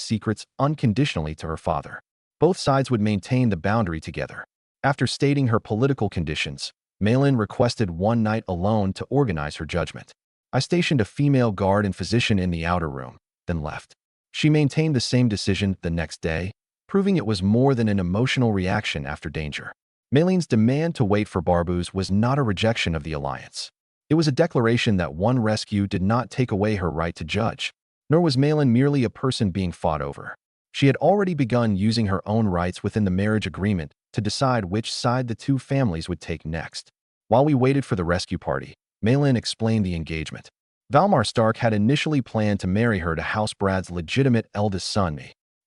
A: secrets unconditionally to her father. Both sides would maintain the boundary together. After stating her political conditions, Malin requested one night alone to organize her judgment. I stationed a female guard and physician in the outer room, then left. She maintained the same decision the next day, proving it was more than an emotional reaction after danger. Malin's demand to wait for Barbu's was not a rejection of the alliance. It was a declaration that one rescue did not take away her right to judge, nor was Malin merely a person being fought over. She had already begun using her own rights within the marriage agreement to decide which side the two families would take next. While we waited for the rescue party, Malin explained the engagement. Valmar Stark had initially planned to marry her to House Brad's legitimate eldest son.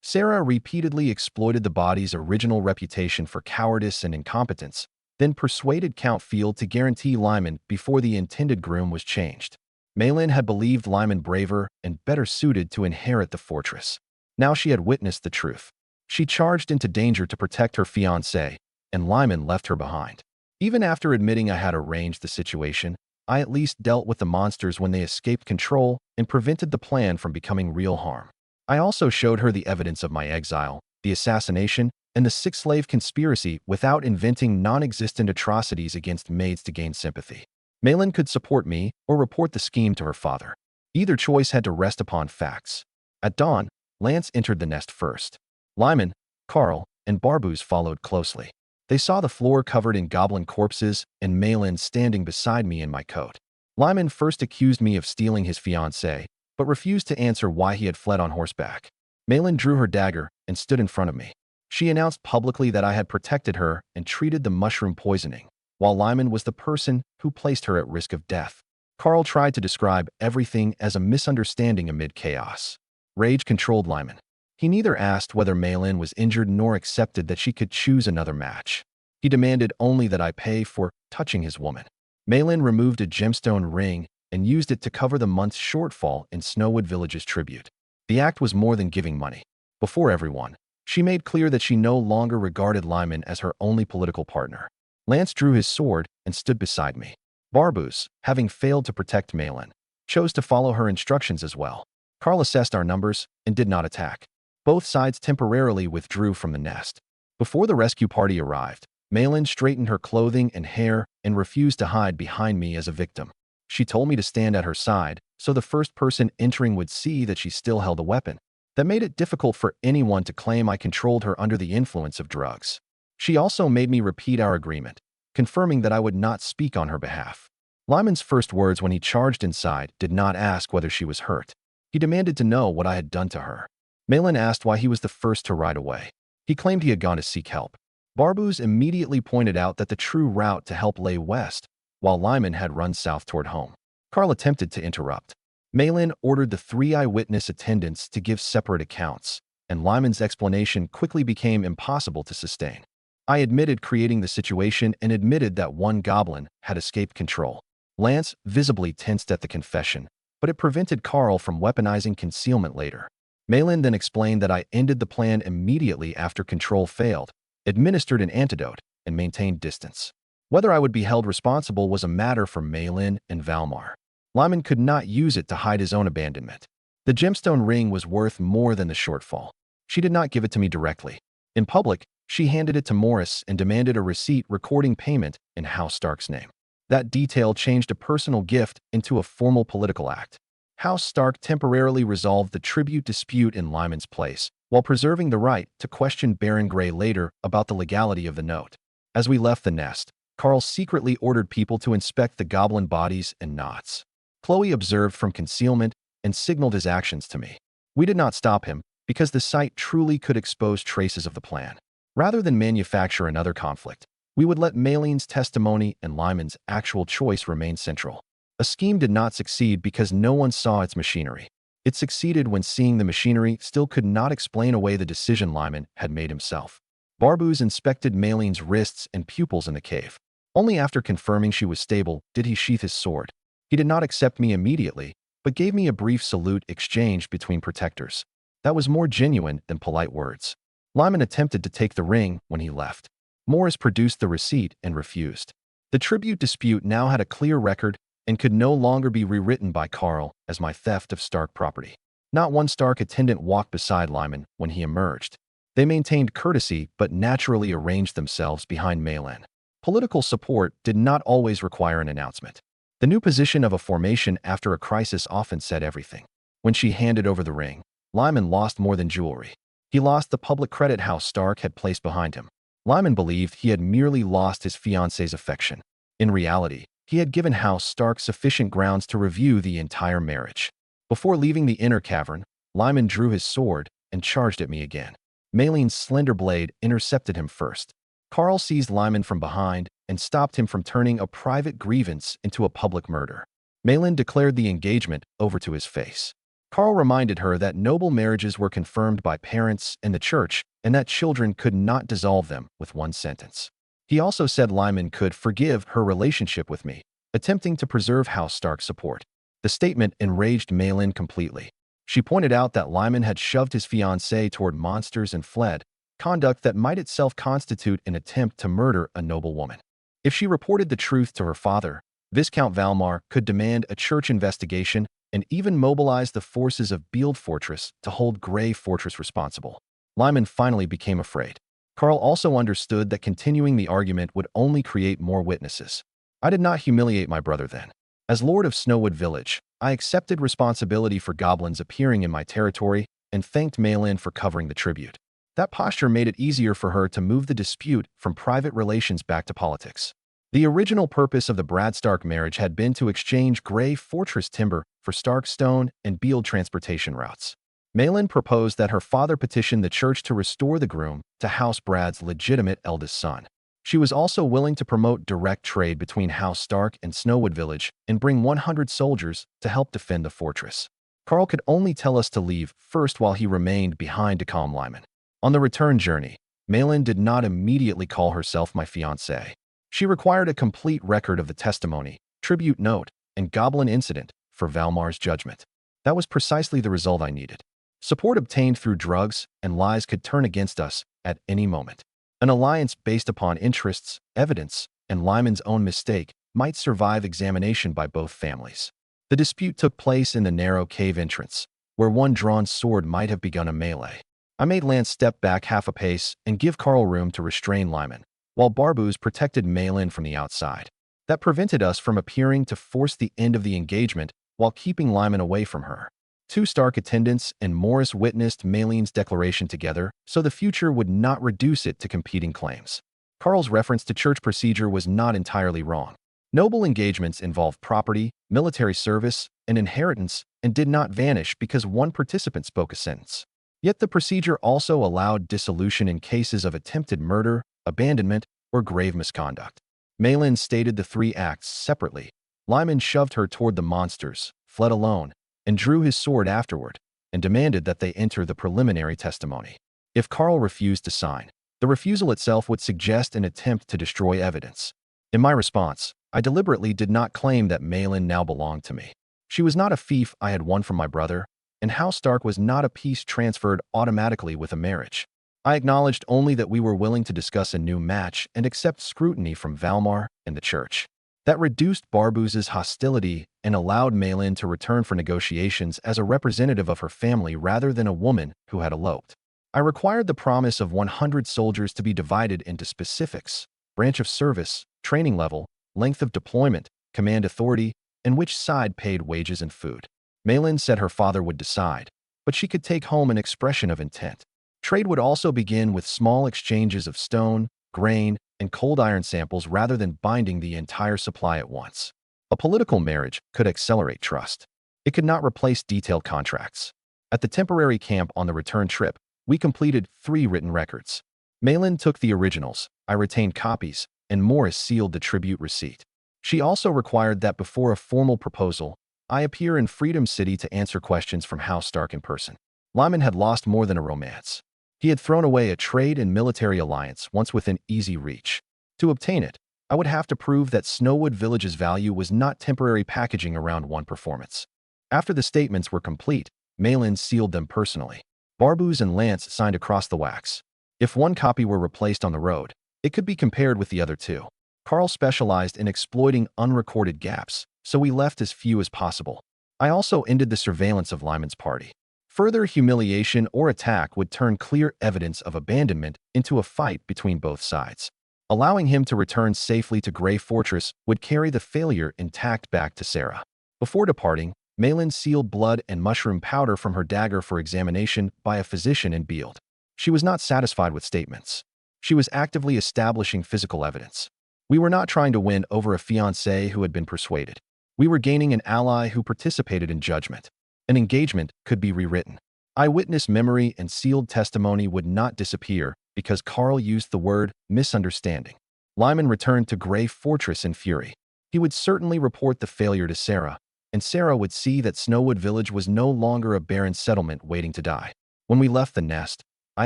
A: Sarah repeatedly exploited the body's original reputation for cowardice and incompetence, then persuaded Count Field to guarantee Lyman before the intended groom was changed. Malin had believed Lyman braver and better suited to inherit the fortress. Now she had witnessed the truth. She charged into danger to protect her fiancé, and Lyman left her behind. Even after admitting I had arranged the situation, I at least dealt with the monsters when they escaped control and prevented the plan from becoming real harm. I also showed her the evidence of my exile, the assassination, and the six-slave conspiracy without inventing non-existent atrocities against maids to gain sympathy. Malin could support me or report the scheme to her father. Either choice had to rest upon facts. At dawn, Lance entered the nest first. Lyman, Carl, and Barbus followed closely. They saw the floor covered in goblin corpses and Malin standing beside me in my coat. Lyman first accused me of stealing his fiancée, but refused to answer why he had fled on horseback. Malin drew her dagger and stood in front of me. She announced publicly that I had protected her and treated the mushroom poisoning, while Lyman was the person who placed her at risk of death. Carl tried to describe everything as a misunderstanding amid chaos. Rage controlled Lyman. He neither asked whether Malin was injured nor accepted that she could choose another match. He demanded only that I pay for touching his woman. Malin removed a gemstone ring and used it to cover the month's shortfall in Snowwood Village's tribute. The act was more than giving money. Before everyone, she made clear that she no longer regarded Lyman as her only political partner. Lance drew his sword and stood beside me. Barbus, having failed to protect Malin, chose to follow her instructions as well. Carl assessed our numbers and did not attack. Both sides temporarily withdrew from the nest. Before the rescue party arrived, Malin straightened her clothing and hair and refused to hide behind me as a victim. She told me to stand at her side, so the first person entering would see that she still held a weapon. That made it difficult for anyone to claim I controlled her under the influence of drugs. She also made me repeat our agreement, confirming that I would not speak on her behalf. Lyman's first words when he charged inside did not ask whether she was hurt. He demanded to know what I had done to her. Malin asked why he was the first to ride away. He claimed he had gone to seek help. Barbus immediately pointed out that the true route to help lay west, while Lyman had run south toward home. Carl attempted to interrupt. Malin ordered the 3 eyewitness attendants to give separate accounts, and Lyman's explanation quickly became impossible to sustain. I admitted creating the situation and admitted that one goblin had escaped control. Lance visibly tensed at the confession, but it prevented Carl from weaponizing concealment later. Malin then explained that I ended the plan immediately after control failed, administered an antidote, and maintained distance. Whether I would be held responsible was a matter for Malin and Valmar. Lyman could not use it to hide his own abandonment. The gemstone ring was worth more than the shortfall. She did not give it to me directly. In public, she handed it to Morris and demanded a receipt recording payment in House Stark's name. That detail changed a personal gift into a formal political act. House Stark temporarily resolved the tribute dispute in Lyman's place, while preserving the right to question Baron Grey later about the legality of the note. As we left the nest, Carl secretly ordered people to inspect the goblin bodies and knots. Chloe observed from concealment and signaled his actions to me. We did not stop him, because the sight truly could expose traces of the plan. Rather than manufacture another conflict, we would let Malin's testimony and Lyman's actual choice remain central. A scheme did not succeed because no one saw its machinery. It succeeded when seeing the machinery still could not explain away the decision Lyman had made himself. Barbus inspected Malin's wrists and pupils in the cave. Only after confirming she was stable did he sheath his sword. He did not accept me immediately, but gave me a brief salute exchanged between protectors. That was more genuine than polite words. Lyman attempted to take the ring when he left. Morris produced the receipt and refused. The tribute dispute now had a clear record and could no longer be rewritten by Carl as my theft of Stark property. Not one Stark attendant walked beside Lyman when he emerged. They maintained courtesy but naturally arranged themselves behind Malin. Political support did not always require an announcement. The new position of a formation after a crisis often said everything. When she handed over the ring, Lyman lost more than jewelry. He lost the public credit House Stark had placed behind him. Lyman believed he had merely lost his fiancée's affection. In reality, he had given House Stark sufficient grounds to review the entire marriage. Before leaving the inner cavern, Lyman drew his sword and charged at me again. Malin's slender blade intercepted him first. Carl seized Lyman from behind and stopped him from turning a private grievance into a public murder. Malin declared the engagement over to his face. Carl reminded her that noble marriages were confirmed by parents and the church, and that children could not dissolve them with one sentence. He also said Lyman could forgive her relationship with me, attempting to preserve House Stark's support. The statement enraged Malin completely. She pointed out that Lyman had shoved his fiancée toward monsters and fled, conduct that might itself constitute an attempt to murder a noble woman. If she reported the truth to her father, Viscount Valmar could demand a church investigation and even mobilize the forces of Beeld Fortress to hold Grey Fortress responsible. Lyman finally became afraid. Carl also understood that continuing the argument would only create more witnesses. I did not humiliate my brother then. As Lord of Snowwood Village, I accepted responsibility for goblins appearing in my territory and thanked Malin for covering the tribute. That posture made it easier for her to move the dispute from private relations back to politics. The original purpose of the Brad Stark marriage had been to exchange Grey Fortress timber for Stark stone and Beeld transportation routes. Malin proposed that her father petition the church to restore the groom to House Brad's legitimate eldest son. She was also willing to promote direct trade between House Stark and Snowwood Village and bring 100 soldiers to help defend the fortress. Carl could only tell us to leave first while he remained behind to calm Lyman. On the return journey, Malin did not immediately call herself my fiancée. She required a complete record of the testimony, tribute note, and goblin incident for Valmar's judgment. That was precisely the result I needed. Support obtained through drugs and lies could turn against us at any moment. An alliance based upon interests, evidence, and Lyman's own mistake might survive examination by both families. The dispute took place in the narrow cave entrance, where one drawn sword might have begun a melee. I made Lance step back half a pace and give Carl room to restrain Lyman, while Barbuz protected Malin from the outside. That prevented us from appearing to force the end of the engagement while keeping Lyman away from her. 2 Stark attendants and Morris witnessed Malin's declaration together, so the future would not reduce it to competing claims. Carl's reference to church procedure was not entirely wrong. Noble engagements involved property, military service, and inheritance, and did not vanish because one participant spoke a sentence. Yet the procedure also allowed dissolution in cases of attempted murder, abandonment, or grave misconduct. Malin stated the 3 acts separately. Lyman shoved her toward the monsters, fled alone, and drew his sword afterward, and demanded that they enter the preliminary testimony. If Carl refused to sign, the refusal itself would suggest an attempt to destroy evidence. In my response, I deliberately did not claim that Malin now belonged to me. She was not a fief I had won from my brother, and House Stark was not a piece transferred automatically with a marriage. I acknowledged only that we were willing to discuss a new match and accept scrutiny from Valmar and the church. That reduced Barbuz's hostility and allowed Malin to return for negotiations as a representative of her family rather than a woman who had eloped. I required the promise of 100 soldiers to be divided into specifics: branch of service, training level, length of deployment, command authority, and which side paid wages and food. Malin said her father would decide, but she could take home an expression of intent. Trade would also begin with small exchanges of stone, grain, and cold iron samples rather than binding the entire supply at once. A political marriage could accelerate trust. It could not replace detailed contracts. At the temporary camp on the return trip, we completed 3 written records. Malin took the originals, I retained copies, and Morris sealed the tribute receipt. She also required that before a formal proposal, I appear in Freedom City to answer questions from House Stark in person. Lyman had lost more than a romance. He had thrown away a trade and military alliance once within easy reach. To obtain it, I would have to prove that Snowwood Village's value was not temporary packaging around one performance. After the statements were complete, Malin sealed them personally. Barbuz and Lance signed across the wax. If one copy were replaced on the road, it could be compared with the other two. Carl specialized in exploiting unrecorded gaps, so we left as few as possible. I also ended the surveillance of Lyman's party. Further humiliation or attack would turn clear evidence of abandonment into a fight between both sides. Allowing him to return safely to Grey Fortress would carry the failure intact back to Sarah. Before departing, Malin sealed blood and mushroom powder from her dagger for examination by a physician in Bield. She was not satisfied with statements. She was actively establishing physical evidence. We were not trying to win over a fiancé who had been persuaded. We were gaining an ally who participated in judgment. An engagement could be rewritten. Eyewitness memory and sealed testimony would not disappear because Carl used the word misunderstanding. Lyman returned to Grey Fortress in fury. He would certainly report the failure to Sarah, and Sarah would see that Snowwood Village was no longer a barren settlement waiting to die. When we left the nest, I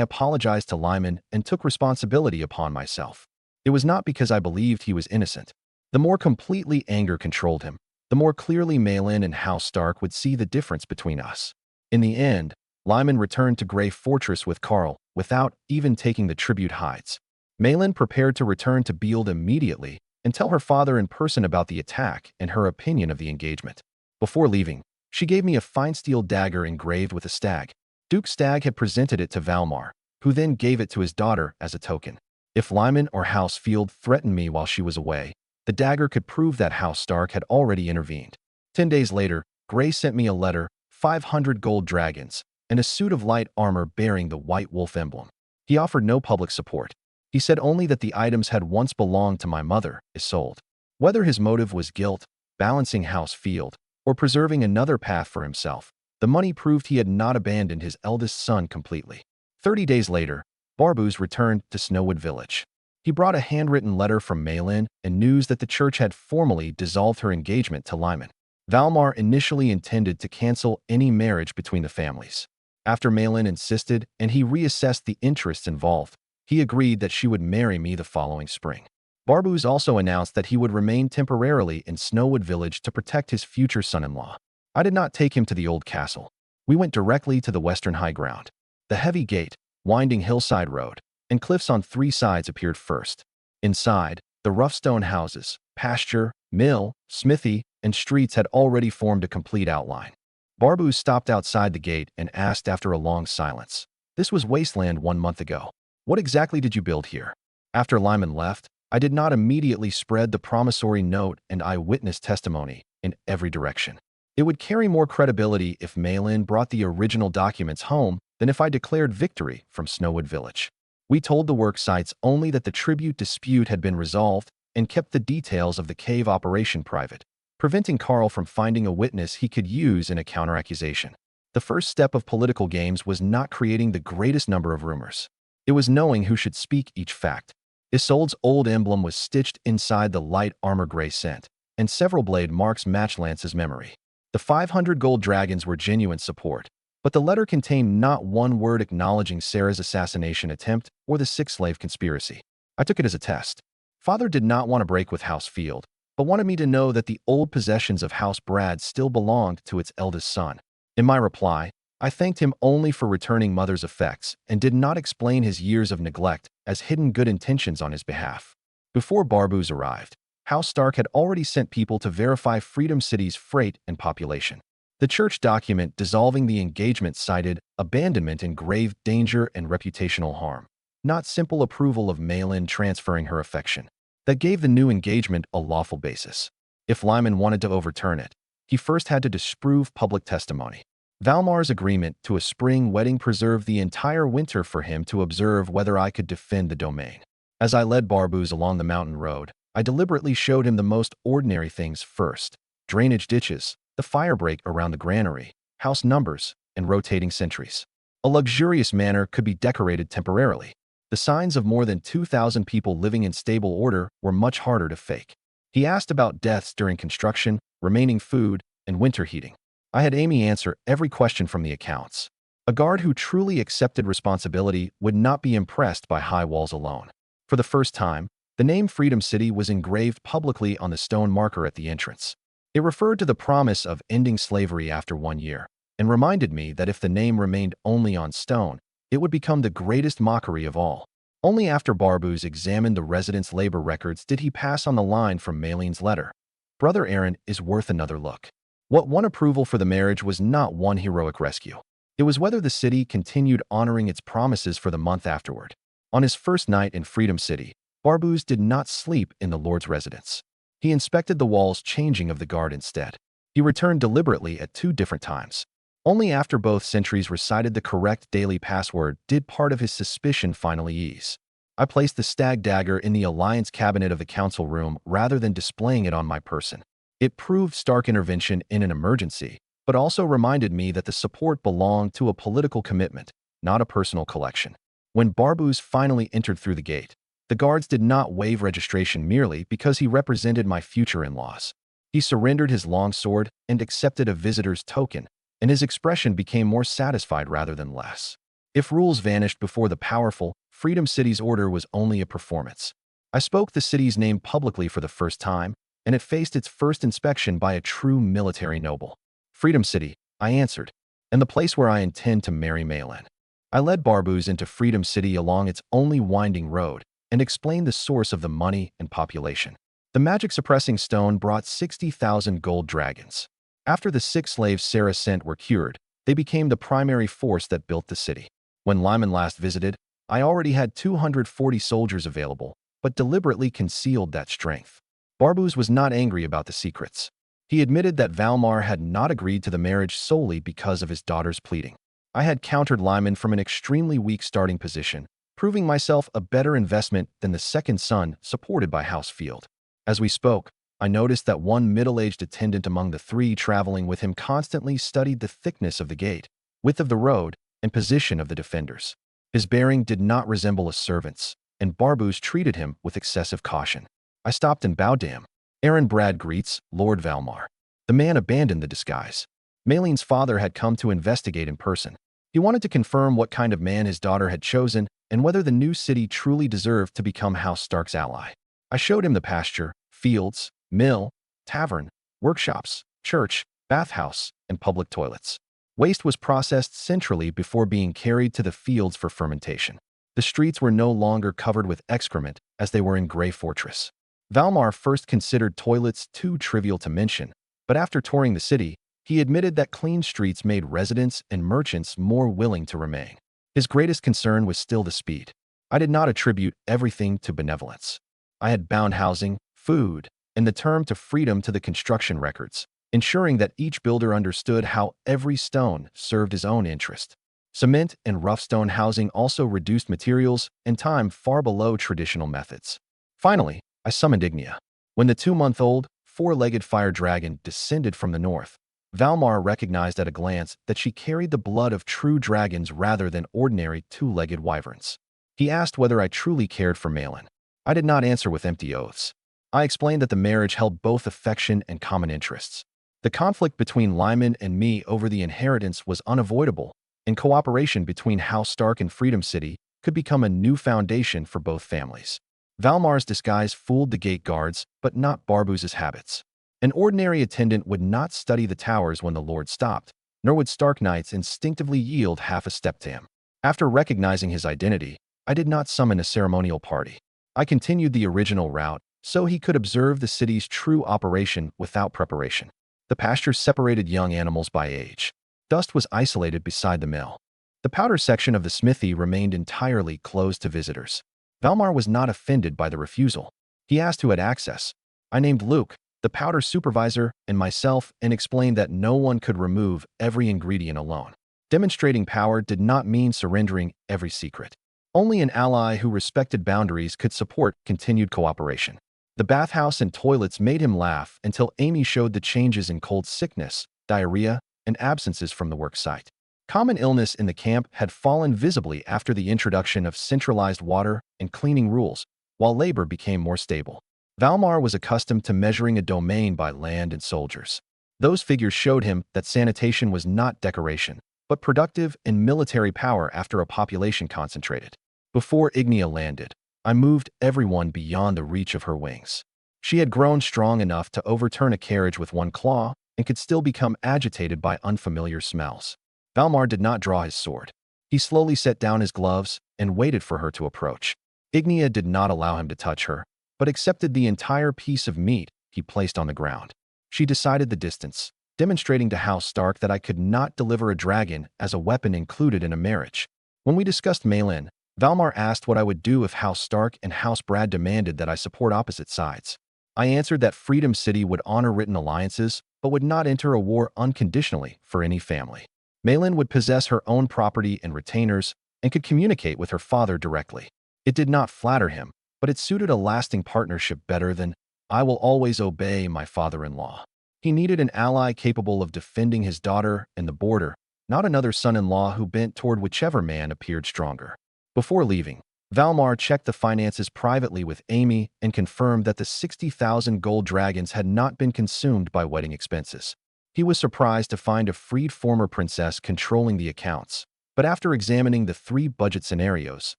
A: apologized to Lyman and took responsibility upon myself. It was not because I believed he was innocent. The more completely anger controlled him, the more clearly Malin and House Stark would see the difference between us. In the end, Lyman returned to Grey Fortress with Carl without even taking the tribute hides. Malin prepared to return to Bield immediately and tell her father in person about the attack and her opinion of the engagement. Before leaving, she gave me a fine steel dagger engraved with a stag. Duke Stag had presented it to Valmar, who then gave it to his daughter as a token. If Lyman or House Field threatened me while she was away, the dagger could prove that House Stark had already intervened. 10 days later, Grey sent me a letter, 500 gold dragons, and a suit of light armor bearing the White Wolf emblem. He offered no public support. He said only that the items had once belonged to my mother, Exiled. Whether his motive was guilt, balancing House Field, or preserving another path for himself, the money proved he had not abandoned his eldest son completely. 30 days later, Barbuz returned to Snowwood Village. He brought a handwritten letter from Malin and news that the church had formally dissolved her engagement to Lyman. Valmar initially intended to cancel any marriage between the families. After Malin insisted and he reassessed the interests involved, he agreed that she would marry me the following spring. Barbuz also announced that he would remain temporarily in Snowwood Village to protect his future son-in-law. I did not take him to the old castle. We went directly to the western high ground. The heavy gate, winding hillside road, and cliffs on 3 sides appeared first. Inside, the rough stone houses, pasture, mill, smithy, and streets had already formed a complete outline. Barbuz stopped outside the gate and asked after a long silence. This was wasteland 1 month ago. What exactly did you build here? After Lyman left, I did not immediately spread the promissory note and eyewitness testimony in every direction. It would carry more credibility if Malin brought the original documents home than if I declared victory from Snowwood Village. We told the work sites only that the tribute dispute had been resolved and kept the details of the cave operation private, preventing Carl from finding a witness he could use in a counteraccusation. The first step of political games was not creating the greatest number of rumors. It was knowing who should speak each fact. Isolde's old emblem was stitched inside the light armor gray scent, and several blade marks matched Lance's memory. The 500 gold dragons were genuine support, but the letter contained not one word acknowledging Sarah's assassination attempt or the 6-slave conspiracy. I took it as a test. Father did not want to break with House Field, but wanted me to know that the old possessions of House Brad still belonged to its eldest son. In my reply, I thanked him only for returning mother's effects and did not explain his years of neglect as hidden good intentions on his behalf. Before Barbuz arrived, House Stark had already sent people to verify Freedom City's freight and population. The church document dissolving the engagement cited abandonment in grave danger and reputational harm, not simple approval of Malin transferring her affection. That gave the new engagement a lawful basis. If Lyman wanted to overturn it, he first had to disprove public testimony. Valmar's agreement to a spring wedding preserved the entire winter for him to observe whether I could defend the domain. As I led Barbuz along the mountain road, I deliberately showed him the most ordinary things first: drainage ditches, the fire break around the granary, house numbers, and rotating sentries. A luxurious manor could be decorated temporarily. The signs of more than 2,000 people living in stable order were much harder to fake. He asked about deaths during construction, remaining food, and winter heating. I had Amy answer every question from the accounts. A guard who truly accepted responsibility would not be impressed by high walls alone. For the first time, the name Freedom City was engraved publicly on the stone marker at the entrance. It referred to the promise of ending slavery after 1 year, and reminded me that if the name remained only on stone, it would become the greatest mockery of all. Only after Barbu's examined the residents' labor records did he pass on the line from Malene's letter. Brother Aaron is worth another look. What won approval for the marriage was not one heroic rescue. It was whether the city continued honoring its promises for the month afterward. On his first night in Freedom City, Barbuz did not sleep in the Lord's residence. He inspected the walls changing of the guard instead. He returned deliberately at 2 different times. Only after both sentries recited the correct daily password did part of his suspicion finally ease. I placed the stag dagger in the Alliance cabinet of the council room rather than displaying it on my person. It proved stark intervention in an emergency, but also reminded me that the support belonged to a political commitment, not a personal collection. When Barbuz finally entered through the gate, the guards did not waive registration merely because he represented my future in-laws. He surrendered his long sword and accepted a visitor's token, and his expression became more satisfied rather than less. If rules vanished before the powerful, Freedom City's order was only a performance. I spoke the city's name publicly for the first time, and it faced its first inspection by a true military noble. Freedom City, I answered, and the place where I intend to marry Malin. I led Barbuz into Freedom City along its only winding road and explained the source of the money and population. The magic-suppressing stone brought 60,000 gold dragons. After the 6 slaves Sarah sent were cured, they became the primary force that built the city. When Lyman last visited, I already had 240 soldiers available, but deliberately concealed that strength. Barbuz was not angry about the secrets. He admitted that Valmar had not agreed to the marriage solely because of his daughter's pleading. I had countered Lyman from an extremely weak starting position, proving myself a better investment than the second son supported by House Field. As we spoke, I noticed that one middle-aged attendant among the 3 traveling with him constantly studied the thickness of the gate, width of the road, and position of the defenders. His bearing did not resemble a servant's, and Barbuz treated him with excessive caution. I stopped and bowed to him. Aaron Brad greets, Lord Valmar. The man abandoned the disguise. Malene's father had come to investigate in person. He wanted to confirm what kind of man his daughter had chosen and whether the new city truly deserved to become House Stark's ally. I showed him the pasture, fields, mill, tavern, workshops, church, bathhouse, and public toilets. Waste was processed centrally before being carried to the fields for fermentation. The streets were no longer covered with excrement as they were in Grey Fortress. Valmar first considered toilets too trivial to mention, but after touring the city, he admitted that clean streets made residents and merchants more willing to remain. His greatest concern was still the speed. I did not attribute everything to benevolence. I had bound housing, food, and the term to freedom to the construction records, ensuring that each builder understood how every stone served his own interest. Cement and rough stone housing also reduced materials and time far below traditional methods. Finally, I summoned Ignia. When the 2-month-old, 4-legged fire dragon descended from the north, Valmar recognized at a glance that she carried the blood of true dragons rather than ordinary 2-legged wyverns. He asked whether I truly cared for Malin. I did not answer with empty oaths. I explained that the marriage held both affection and common interests. The conflict between Lyman and me over the inheritance was unavoidable, and cooperation between House Stark and Freedom City could become a new foundation for both families. Valmar's disguise fooled the gate guards, but not Barbuz's habits. An ordinary attendant would not study the towers when the Lord stopped, nor would Stark Knights instinctively yield half a step to him. After recognizing his identity, I did not summon a ceremonial party. I continued the original route, so he could observe the city's true operation without preparation. The pasture separated young animals by age. Dust was isolated beside the mill. The powder section of the smithy remained entirely closed to visitors. Valmar was not offended by the refusal. He asked who had access. I named Luke, the powder supervisor, and myself, and explained that no one could remove every ingredient alone. Demonstrating power did not mean surrendering every secret. Only an ally who respected boundaries could support continued cooperation. The bathhouse and toilets made him laugh until Amy showed the changes in cold sickness, diarrhea, and absences from the work site. Common illness in the camp had fallen visibly after the introduction of centralized water and cleaning rules, while labor became more stable. Valmar was accustomed to measuring a domain by land and soldiers. Those figures showed him that sanitation was not decoration, but productive and military power after a population concentrated. Before Ignia landed, I moved everyone beyond the reach of her wings. She had grown strong enough to overturn a carriage with one claw and could still become agitated by unfamiliar smells. Valmar did not draw his sword. He slowly set down his gloves and waited for her to approach. Ignia did not allow him to touch her, but accepted the entire piece of meat he placed on the ground. She decided the distance, demonstrating to House Stark that I could not deliver a dragon as a weapon included in a marriage. When we discussed Malin, Valmar asked what I would do if House Stark and House Brad demanded that I support opposite sides. I answered that Freedom City would honor written alliances, but would not enter a war unconditionally for any family. Malin would possess her own property and retainers and could communicate with her father directly. It did not flatter him, but it suited a lasting partnership better than, "I will always obey my father-in-law." He needed an ally capable of defending his daughter and the border, not another son-in-law who bent toward whichever man appeared stronger. Before leaving, Valmar checked the finances privately with Amy and confirmed that the 60,000 gold dragons had not been consumed by wedding expenses. He was surprised to find a freed former princess controlling the accounts, but after examining the 3 budget scenarios,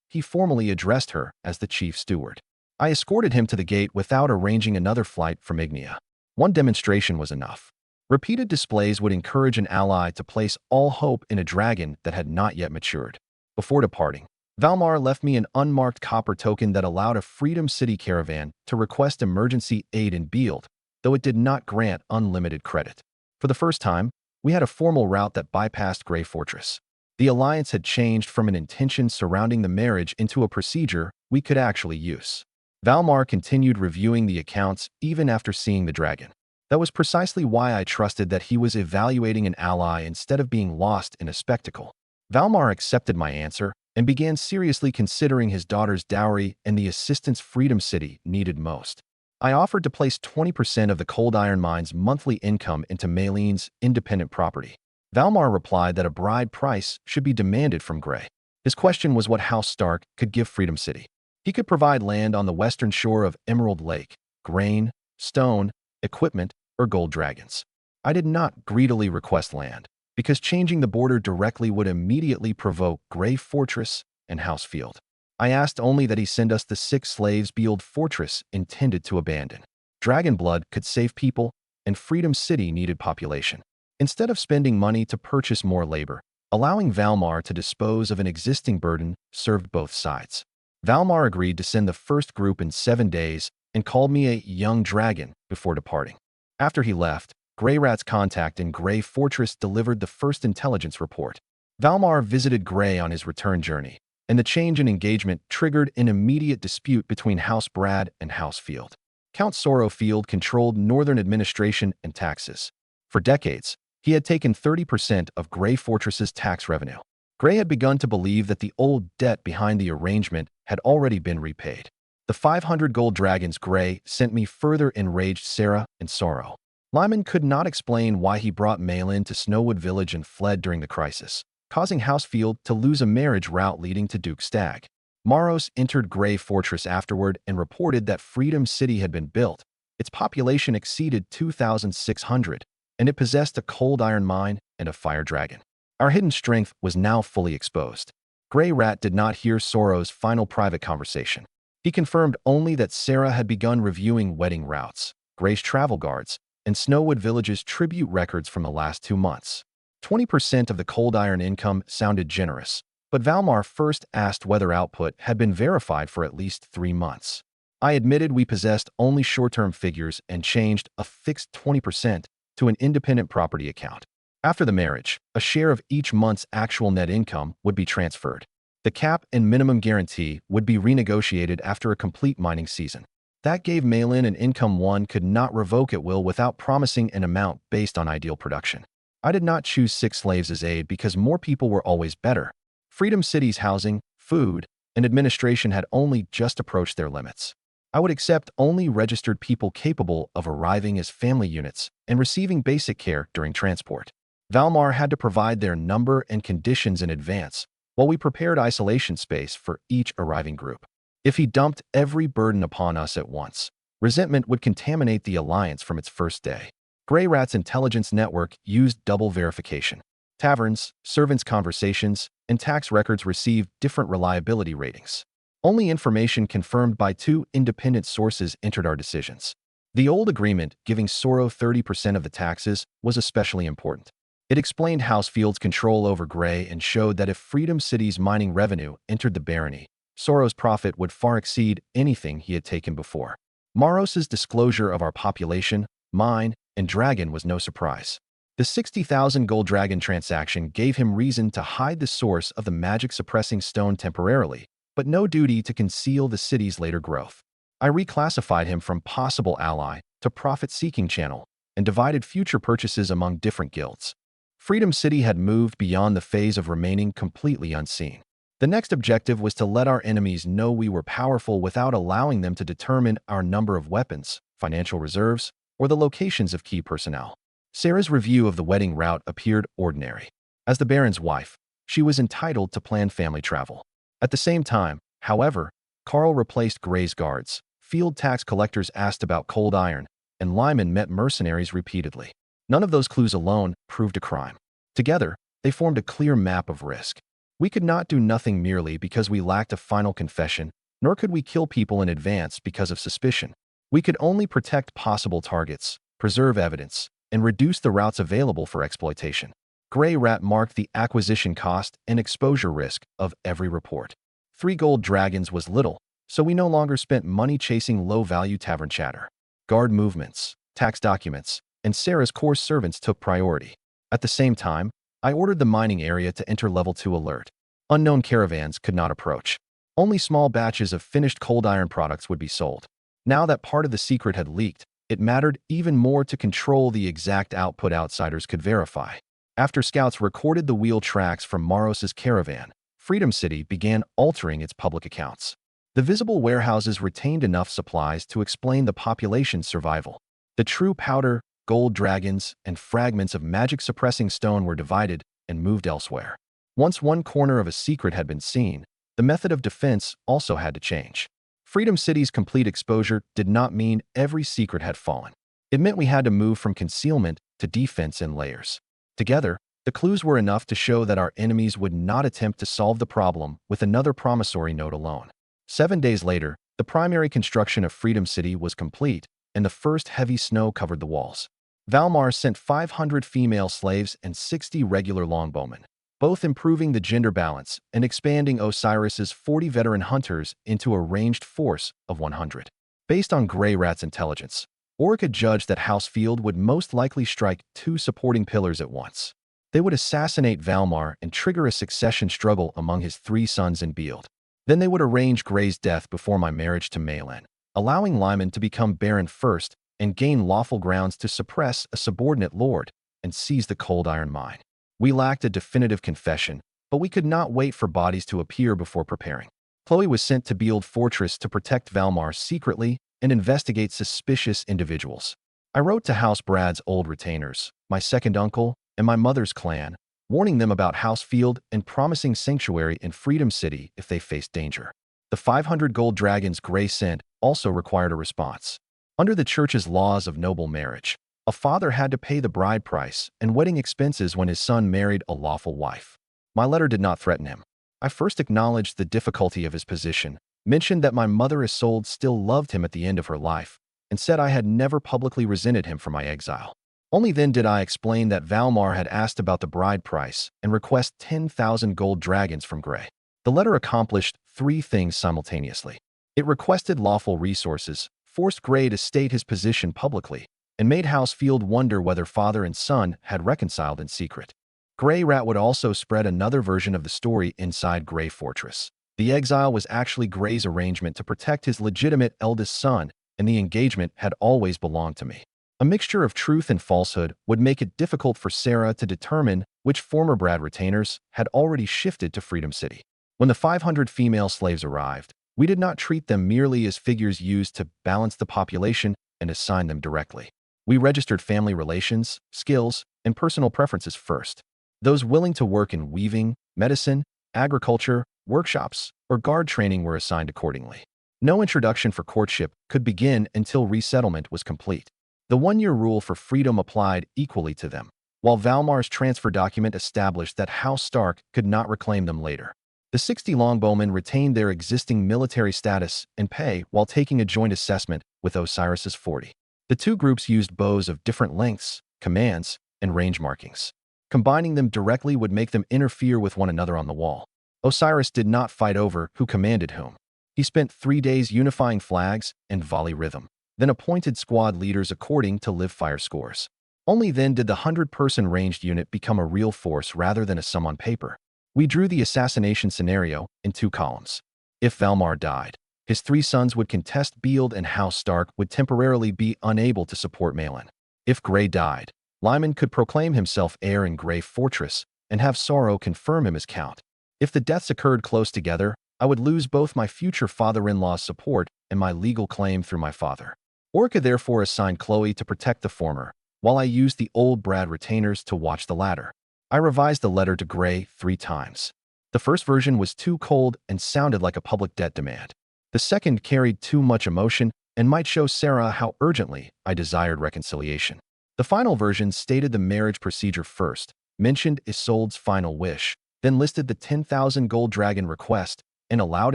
A: he formally addressed her as the chief steward. I escorted him to the gate without arranging another flight from Ignia. One demonstration was enough. Repeated displays would encourage an ally to place all hope in a dragon that had not yet matured. Before departing, Valmar left me an unmarked copper token that allowed a Freedom City caravan to request emergency aid in Exiled, though it did not grant unlimited credit. For the first time, we had a formal route that bypassed Grey Fortress. The alliance had changed from an intention surrounding the marriage into a procedure we could actually use. Valmar continued reviewing the accounts even after seeing the dragon. That was precisely why I trusted that he was evaluating an ally instead of being lost in a spectacle. Valmar accepted my answer and began seriously considering his daughter's dowry and the assistance Freedom City needed most. I offered to place 20% of the Cold Iron Mine's monthly income into Malin's independent property. Valmar replied that a bride price should be demanded from Grey. His question was what House Stark could give Freedom City. He could provide land on the western shore of Emerald Lake, grain, stone, equipment, or gold dragons. I did not greedily request land, because changing the border directly would immediately provoke Grey Fortress and House Field. I asked only that he send us the 6 slaves Exiled Fortress intended to abandon. Dragon blood could save people, and Freedom City needed population. Instead of spending money to purchase more labor, allowing Valmar to dispose of an existing burden served both sides. Valmar agreed to send the first group in 7 days and called me a young dragon before departing. After he left, Grey Rat's contact in Grey Fortress delivered the first intelligence report. Valmar visited Grey on his return journey, and the change in engagement triggered an immediate dispute between House Brad and House Field. Count Sorrow Field controlled northern administration and taxes. For decades, he had taken 30% of Grey Fortress's tax revenue. Grey had begun to believe that the old debt behind the arrangement had already been repaid. The 500 gold dragons Grey sent me further enraged Sarah and Sorrow. Lyman could not explain why he brought Malin to Snowwood Village and fled during the crisis, causing Housefield to lose a marriage route leading to Duke Stag. Maros entered Grey Fortress afterward and reported that Freedom City had been built. Its population exceeded 2,600, and it possessed a cold iron mine and a fire dragon. Our hidden strength was now fully exposed. Grey Rat did not hear Sorrow's final private conversation. He confirmed only that Sarah had begun reviewing wedding routes, Grey's travel guards, and Snowwood Village's tribute records from the last 2 months. 20% of the cold iron income sounded generous, but Valmar first asked whether output had been verified for at least 3 months. I admitted we possessed only short-term figures and changed a fixed 20% to an independent property account. After the marriage, a share of each month's actual net income would be transferred. The cap and minimum guarantee would be renegotiated after a complete mining season. That gave Malin an income one could not revoke at will without promising an amount based on ideal production. I did not choose 6 slaves as aid because more people were always better. Freedom City's housing, food, and administration had only just approached their limits. I would accept only registered people capable of arriving as family units and receiving basic care during transport. Valmar had to provide their number and conditions in advance, while we prepared isolation space for each arriving group. If he dumped every burden upon us at once, resentment would contaminate the alliance from its first day. Grey Rat's intelligence network used double verification. Taverns, servants' conversations, and tax records received different reliability ratings. Only information confirmed by 2 independent sources entered our decisions. The old agreement, giving Soro 30% of the taxes, was especially important. It explained Housefield's control over Grey and showed that if Freedom City's mining revenue entered the barony, Soro's profit would far exceed anything he had taken before. Maros's disclosure of our population, mine, and dragon was no surprise. The 60,000 gold dragon transaction gave him reason to hide the source of the magic-suppressing stone temporarily, but no duty to conceal the city's later growth. I reclassified him from possible ally to profit-seeking channel and divided future purchases among different guilds. Freedom City had moved beyond the phase of remaining completely unseen. The next objective was to let our enemies know we were powerful without allowing them to determine our number of weapons, financial reserves, or the locations of key personnel. Sarah's review of the wedding route appeared ordinary. As the Baron's wife, she was entitled to plan family travel. At the same time, however, Carl replaced Grey's guards, field tax collectors asked about cold iron, and Lyman met mercenaries repeatedly. None of those clues alone proved a crime. Together, they formed a clear map of risk. We could not do nothing merely because we lacked a final confession, nor could we kill people in advance because of suspicion. We could only protect possible targets, preserve evidence, and reduce the routes available for exploitation. Grey Rat marked the acquisition cost and exposure risk of every report. 3 gold dragons was little, so we no longer spent money chasing low-value tavern chatter. Guard movements, tax documents, and Sarah's core servants took priority. At the same time, I ordered the mining area to enter Level 2 alert. Unknown caravans could not approach. Only small batches of finished cold iron products would be sold. Now that part of the secret had leaked, it mattered even more to control the exact output outsiders could verify. After scouts recorded the wheel tracks from Maros's caravan, Freedom City began altering its public accounts. The visible warehouses retained enough supplies to explain the population's survival. The true powder, gold dragons, and fragments of magic-suppressing stone were divided and moved elsewhere. Once one corner of a secret had been seen, the method of defense also had to change. Freedom City's complete exposure did not mean every secret had fallen. It meant we had to move from concealment to defense in layers. Together, the clues were enough to show that our enemies would not attempt to solve the problem with another promissory note alone. 7 days later, the primary construction of Freedom City was complete, and the first heavy snow covered the walls. Valmar sent 500 female slaves and 60 regular longbowmen, both improving the gender balance and expanding Osiris's 40 veteran hunters into a ranged force of 100. Based on Grey Rat's intelligence, Orica judged that Housefield would most likely strike 2 supporting pillars at once. They would assassinate Valmar and trigger a succession struggle among his 3 sons in Beeld. Then they would arrange Grey's death before my marriage to Malin, allowing Lyman to become Baron first and gain lawful grounds to suppress a subordinate lord and seize the cold iron mine. We lacked a definitive confession, but we could not wait for bodies to appear before preparing. Chloe was sent to Beeld Fortress to protect Valmar secretly and investigate suspicious individuals. I wrote to House Brad's old retainers, my second uncle, and my mother's clan, warning them about Housefield and promising sanctuary in Freedom City if they faced danger. The 500 gold dragons Grey sent also required a response. Under the church's laws of noble marriage, a father had to pay the bride price and wedding expenses when his son married a lawful wife. My letter did not threaten him. I first acknowledged the difficulty of his position, mentioned that my mother Exiled still loved him at the end of her life, and said I had never publicly resented him for my exile. Only then did I explain that Valmar had asked about the bride price and request 10,000 gold dragons from Grey. The letter accomplished 3 things simultaneously. It requested lawful resources, forced Grey to state his position publicly, and made Housefield wonder whether father and son had reconciled in secret. Grey Rat would also spread another version of the story inside Grey Fortress. The exile was actually Grey's arrangement to protect his legitimate eldest son, and the engagement had always belonged to me. A mixture of truth and falsehood would make it difficult for Sarah to determine which former Brad retainers had already shifted to Freedom City. When the 500 female slaves arrived, we did not treat them merely as figures used to balance the population and assign them directly. We registered family relations, skills, and personal preferences first. Those willing to work in weaving, medicine, agriculture, workshops, or guard training were assigned accordingly. No introduction for courtship could begin until resettlement was complete. The 1-year rule for freedom applied equally to them, while Valmar's transfer document established that House Stark could not reclaim them later. The 60 longbowmen retained their existing military status and pay while taking a joint assessment with Osiris's 40. The two groups used bows of different lengths, commands, and range markings. Combining them directly would make them interfere with one another on the wall. Osiris did not fight over who commanded whom. He spent 3 days unifying flags and volley rhythm, then appointed squad leaders according to live fire scores. Only then did the 100-person ranged unit become a real force rather than a sum on paper. We drew the assassination scenario in 2 columns. If Valmar died, his 3 sons would contest Beeld and House Stark would temporarily be unable to support Malin. If Grey died, Lyman could proclaim himself heir in Grey Fortress and have Sorrow confirm him as count. If the deaths occurred close together, I would lose both my future father-in-law's support and my legal claim through my father. Orca therefore assigned Chloe to protect the former, while I used the old Brad retainers to watch the latter. I revised the letter to Grey 3 times. The first version was too cold and sounded like a public debt demand. The second carried too much emotion and might show Sarah how urgently I desired reconciliation. The final version stated the marriage procedure first, mentioned Isolde's final wish, then listed the 10,000 gold dragon request and allowed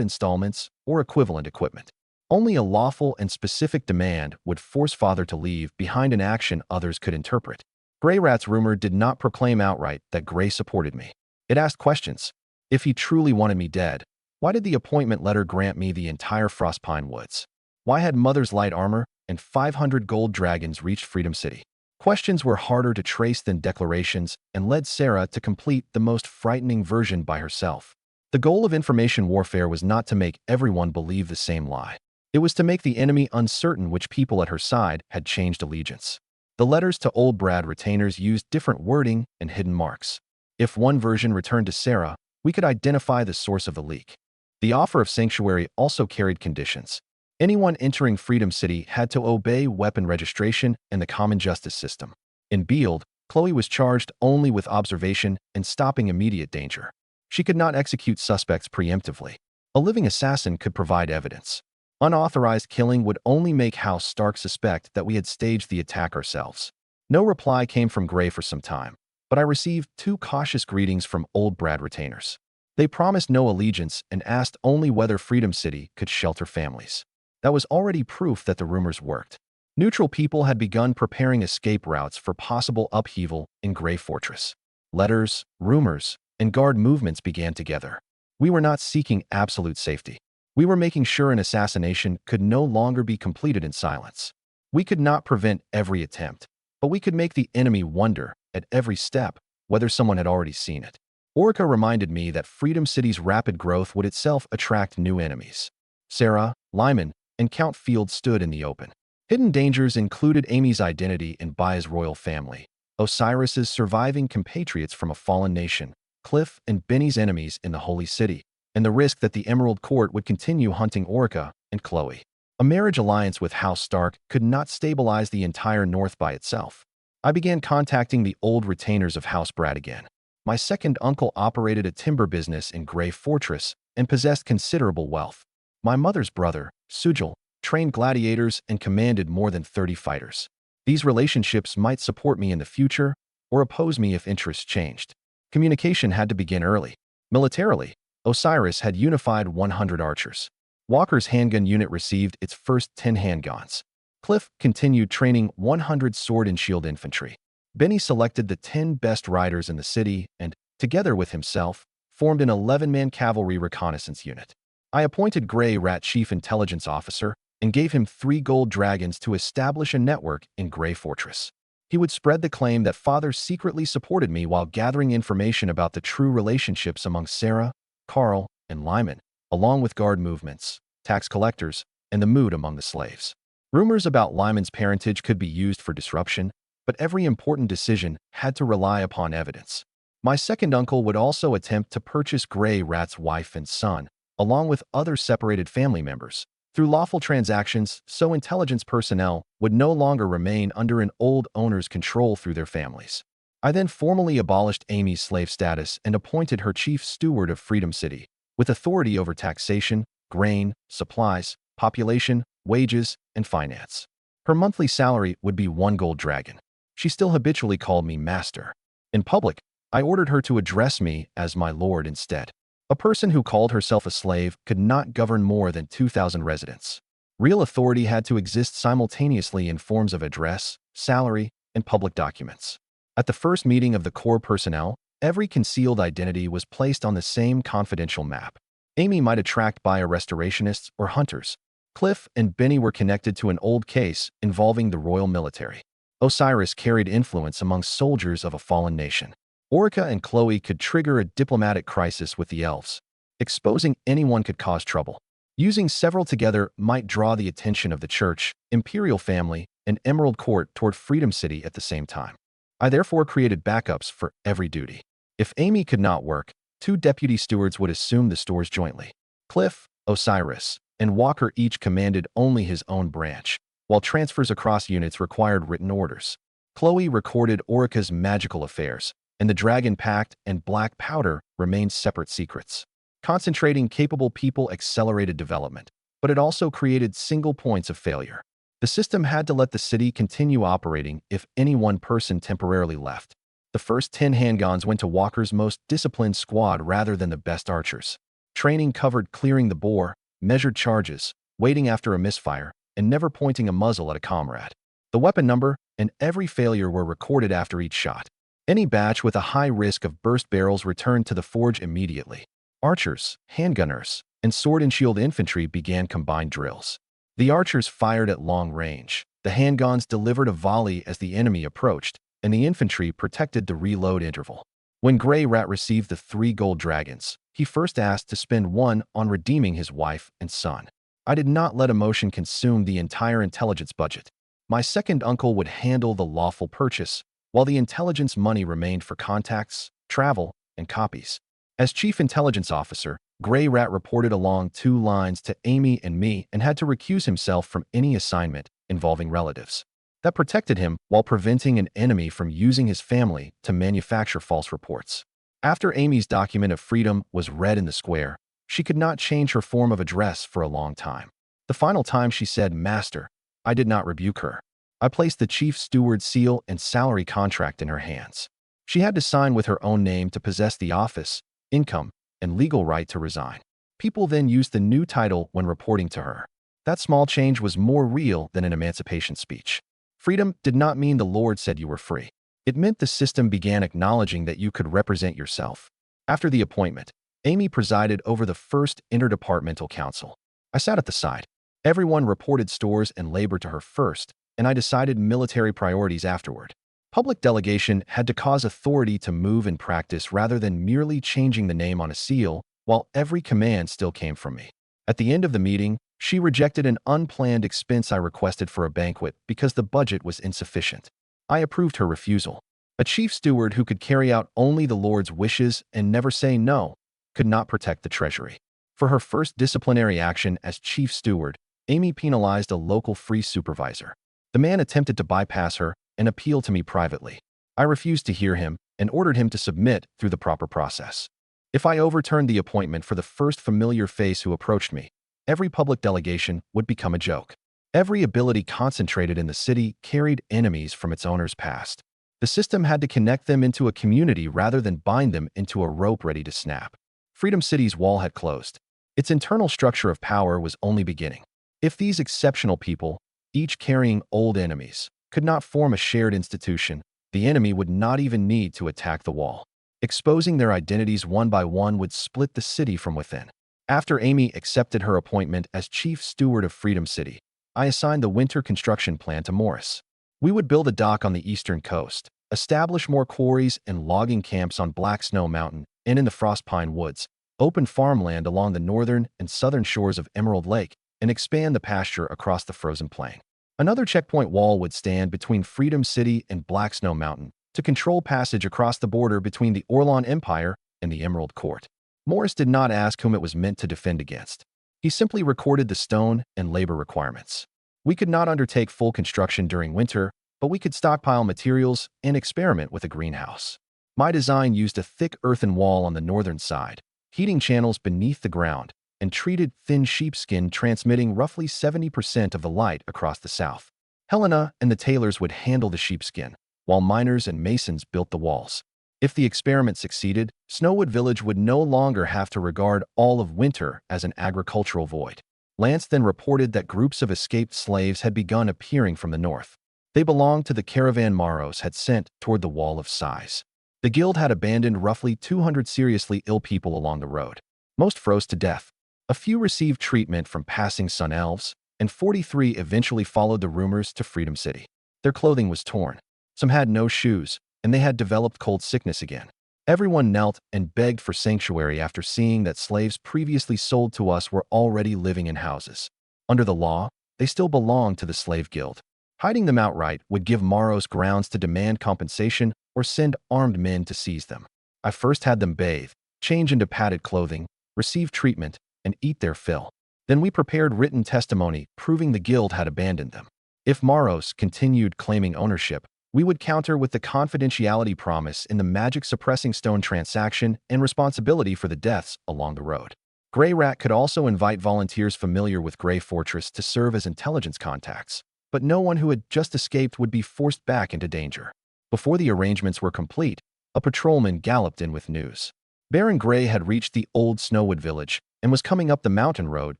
A: installments or equivalent equipment. Only a lawful and specific demand would force father to leave behind an action others could interpret. Grey Rat's rumor did not proclaim outright that Grey supported me. It asked questions. If he truly wanted me dead, why did the appointment letter grant me the entire Frostpine Woods? Why had Mother's light armor and 500 gold dragons reached Freedom City? Questions were harder to trace than declarations and led Sarah to complete the most frightening version by herself. The goal of information warfare was not to make everyone believe the same lie. It was to make the enemy uncertain which people at her side had changed allegiance. The letters to old Brad retainers used different wording and hidden marks. If one version returned to Sarah, we could identify the source of the leak. The offer of sanctuary also carried conditions. Anyone entering Freedom City had to obey weapon registration and the common justice system. In Beeld, Chloe was charged only with observation and stopping immediate danger. She could not execute suspects preemptively. A living assassin could provide evidence. Unauthorized killing would only make House Stark suspect that we had staged the attack ourselves. No reply came from Grey for some time, but I received 2 cautious greetings from old Brad retainers. They promised no allegiance and asked only whether Freedom City could shelter families. That was already proof that the rumors worked. Neutral people had begun preparing escape routes for possible upheaval in Grey Fortress. Letters, rumors, and guard movements began together. We were not seeking absolute safety. We were making sure an assassination could no longer be completed in silence. We could not prevent every attempt, but we could make the enemy wonder at every step whether someone had already seen it. Orca reminded me that Freedom City's rapid growth would itself attract new enemies. Sarah, Lyman, and Count Field stood in the open. Hidden dangers included Amy's identity in Bai's royal family, Osiris's surviving compatriots from a fallen nation, Cliff and Benny's enemies in the Holy City, and the risk that the Emerald Court would continue hunting Orca and Chloe. A marriage alliance with House Stark could not stabilize the entire North by itself. I began contacting the old retainers of House Brad again. My second uncle operated a timber business in Grey Fortress and possessed considerable wealth. My mother's brother, Sujal, trained gladiators and commanded more than 30 fighters. These relationships might support me in the future or oppose me if interests changed. Communication had to begin early. Militarily, Osiris had unified 100 archers. Walker's handgun unit received its first 10 handguns. Cliff continued training 100 sword and shield infantry. Benny selected the 10 best riders in the city and, together with himself, formed an 11-man cavalry reconnaissance unit. I appointed Grey Rat chief intelligence officer and gave him 3 gold dragons to establish a network in Grey Fortress. He would spread the claim that father secretly supported me while gathering information about the true relationships among Sarah, Carl, and Lyman, along with guard movements, tax collectors, and the mood among the slaves. Rumors about Lyman's parentage could be used for disruption, but every important decision had to rely upon evidence. My second uncle would also attempt to purchase Grey Rat's wife and son, along with other separated family members, through lawful transactions, so intelligence personnel would no longer remain under an old owner's control through their families. I then formally abolished Amy's slave status and appointed her chief steward of Freedom City, with authority over taxation, grain, supplies, population, wages, and finance. Her monthly salary would be 1 gold dragon. She still habitually called me master. In public, I ordered her to address me as my lord instead. A person who called herself a slave could not govern more than 2,000 residents. Real authority had to exist simultaneously in forms of address, salary, and public documents. At the first meeting of the core personnel, every concealed identity was placed on the same confidential map. Amy might attract by restorationists or hunters. Cliff and Benny were connected to an old case involving the royal military. Osiris carried influence among soldiers of a fallen nation. Orica and Chloe could trigger a diplomatic crisis with the elves. Exposing anyone could cause trouble. Using several together might draw the attention of the church, imperial family, and Emerald Court toward Freedom City at the same time. I therefore created backups for every duty. If Amy could not work, 2 deputy stewards would assume the stores jointly. Cliff, Osiris, and Walker each commanded only his own branch, while transfers across units required written orders. Chloe recorded Orica's magical affairs, and the Dragon Pact and Black Powder remained separate secrets. Concentrating capable people accelerated development, but it also created single points of failure. The system had to let the city continue operating if any one person temporarily left. The first 10 handguns went to Walker's most disciplined squad rather than the best archers. Training covered clearing the bore, measured charges, waiting after a misfire, and never pointing a muzzle at a comrade. The weapon number and every failure were recorded after each shot. Any batch with a high risk of burst barrels returned to the forge immediately. Archers, handgunners, and sword and shield infantry began combined drills. The archers fired at long range. The handguns delivered a volley as the enemy approached, and the infantry protected the reload interval. When Grey Rat received the 3 gold dragons, he first asked to spend 1 on redeeming his wife and son. I did not let emotion consume the entire intelligence budget. My second uncle would handle the lawful purchase, while the intelligence money remained for contacts, travel, and copies. As Chief Intelligence Officer, Grey Rat reported along 2 lines to Amy and me and had to recuse himself from any assignment involving relatives. That protected him while preventing an enemy from using his family to manufacture false reports. After Amy's document of freedom was read in the square, she could not change her form of address for a long time. The final time she said, "Master," I did not rebuke her. I placed the chief steward's seal and salary contract in her hands. She had to sign with her own name to possess the office, income, and legal right to resign. People then used the new title when reporting to her. That small change was more real than an emancipation speech. Freedom did not mean the Lord said you were free. It meant the system began acknowledging that you could represent yourself. After the appointment, Amy presided over the first interdepartmental council. I sat at the side. Everyone reported stores and labor to her first, and I decided military priorities afterward. Public delegation had to cause authority to move in practice rather than merely changing the name on a seal, while every command still came from me. At the end of the meeting, she rejected an unplanned expense I requested for a banquet because the budget was insufficient. I approved her refusal. A chief steward who could carry out only the Lord's wishes and never say no could not protect the treasury. For her first disciplinary action as chief steward, Amy penalized a local free supervisor. The man attempted to bypass her and appeal to me privately. I refused to hear him and ordered him to submit through the proper process. If I overturned the appointment for the first familiar face who approached me, every public delegation would become a joke. Every ability concentrated in the city carried enemies from its owner's past. The system had to connect them into a community rather than bind them into a rope ready to snap. Freedom City's wall had closed. Its internal structure of power was only beginning. If these exceptional people, each carrying old enemies, could not form a shared institution, the enemy would not even need to attack the wall. Exposing their identities one by one would split the city from within. After Amy accepted her appointment as chief steward of Freedom City, I assigned the winter construction plan to Morris. We would build a dock on the eastern coast, establish more quarries and logging camps on Black Snow Mountain and in the Frostpine Woods, open farmland along the northern and southern shores of Emerald Lake, and expand the pasture across the frozen plain. Another checkpoint wall would stand between Freedom City and Black Snow Mountain to control passage across the border between the Orlon Empire and the Emerald Court. Morris did not ask whom it was meant to defend against. He simply recorded the stone and labor requirements. We could not undertake full construction during winter, but we could stockpile materials and experiment with a greenhouse. My design used a thick earthen wall on the northern side, heating channels beneath the ground, and treated thin sheepskin transmitting roughly 70% of the light across the south. Helena and the tailors would handle the sheepskin, while miners and masons built the walls. If the experiment succeeded, Snowwood Village would no longer have to regard all of winter as an agricultural void. Lance then reported that groups of escaped slaves had begun appearing from the north. They belonged to the caravan Maros had sent toward the Wall of Sighs. The guild had abandoned roughly 200 seriously ill people along the road. Most froze to death. A few received treatment from passing sun elves, and 43 eventually followed the rumors to Freedom City. Their clothing was torn. Some had no shoes, and they had developed cold sickness again. Everyone knelt and begged for sanctuary after seeing that slaves previously sold to us were already living in houses. Under the law, they still belonged to the slave guild. Hiding them outright would give Maros grounds to demand compensation or send armed men to seize them. I first had them bathe, change into padded clothing, receive treatment, and eat their fill. Then we prepared written testimony proving the guild had abandoned them. If Maros continued claiming ownership, we would counter with the confidentiality promise in the magic suppressing stone transaction and responsibility for the deaths along the road. Grey Rat could also invite volunteers familiar with Grey Fortress to serve as intelligence contacts, but no one who had just escaped would be forced back into danger. Before the arrangements were complete, a patrolman galloped in with news. Baron Grey had reached the old Snowwood village and was coming up the mountain road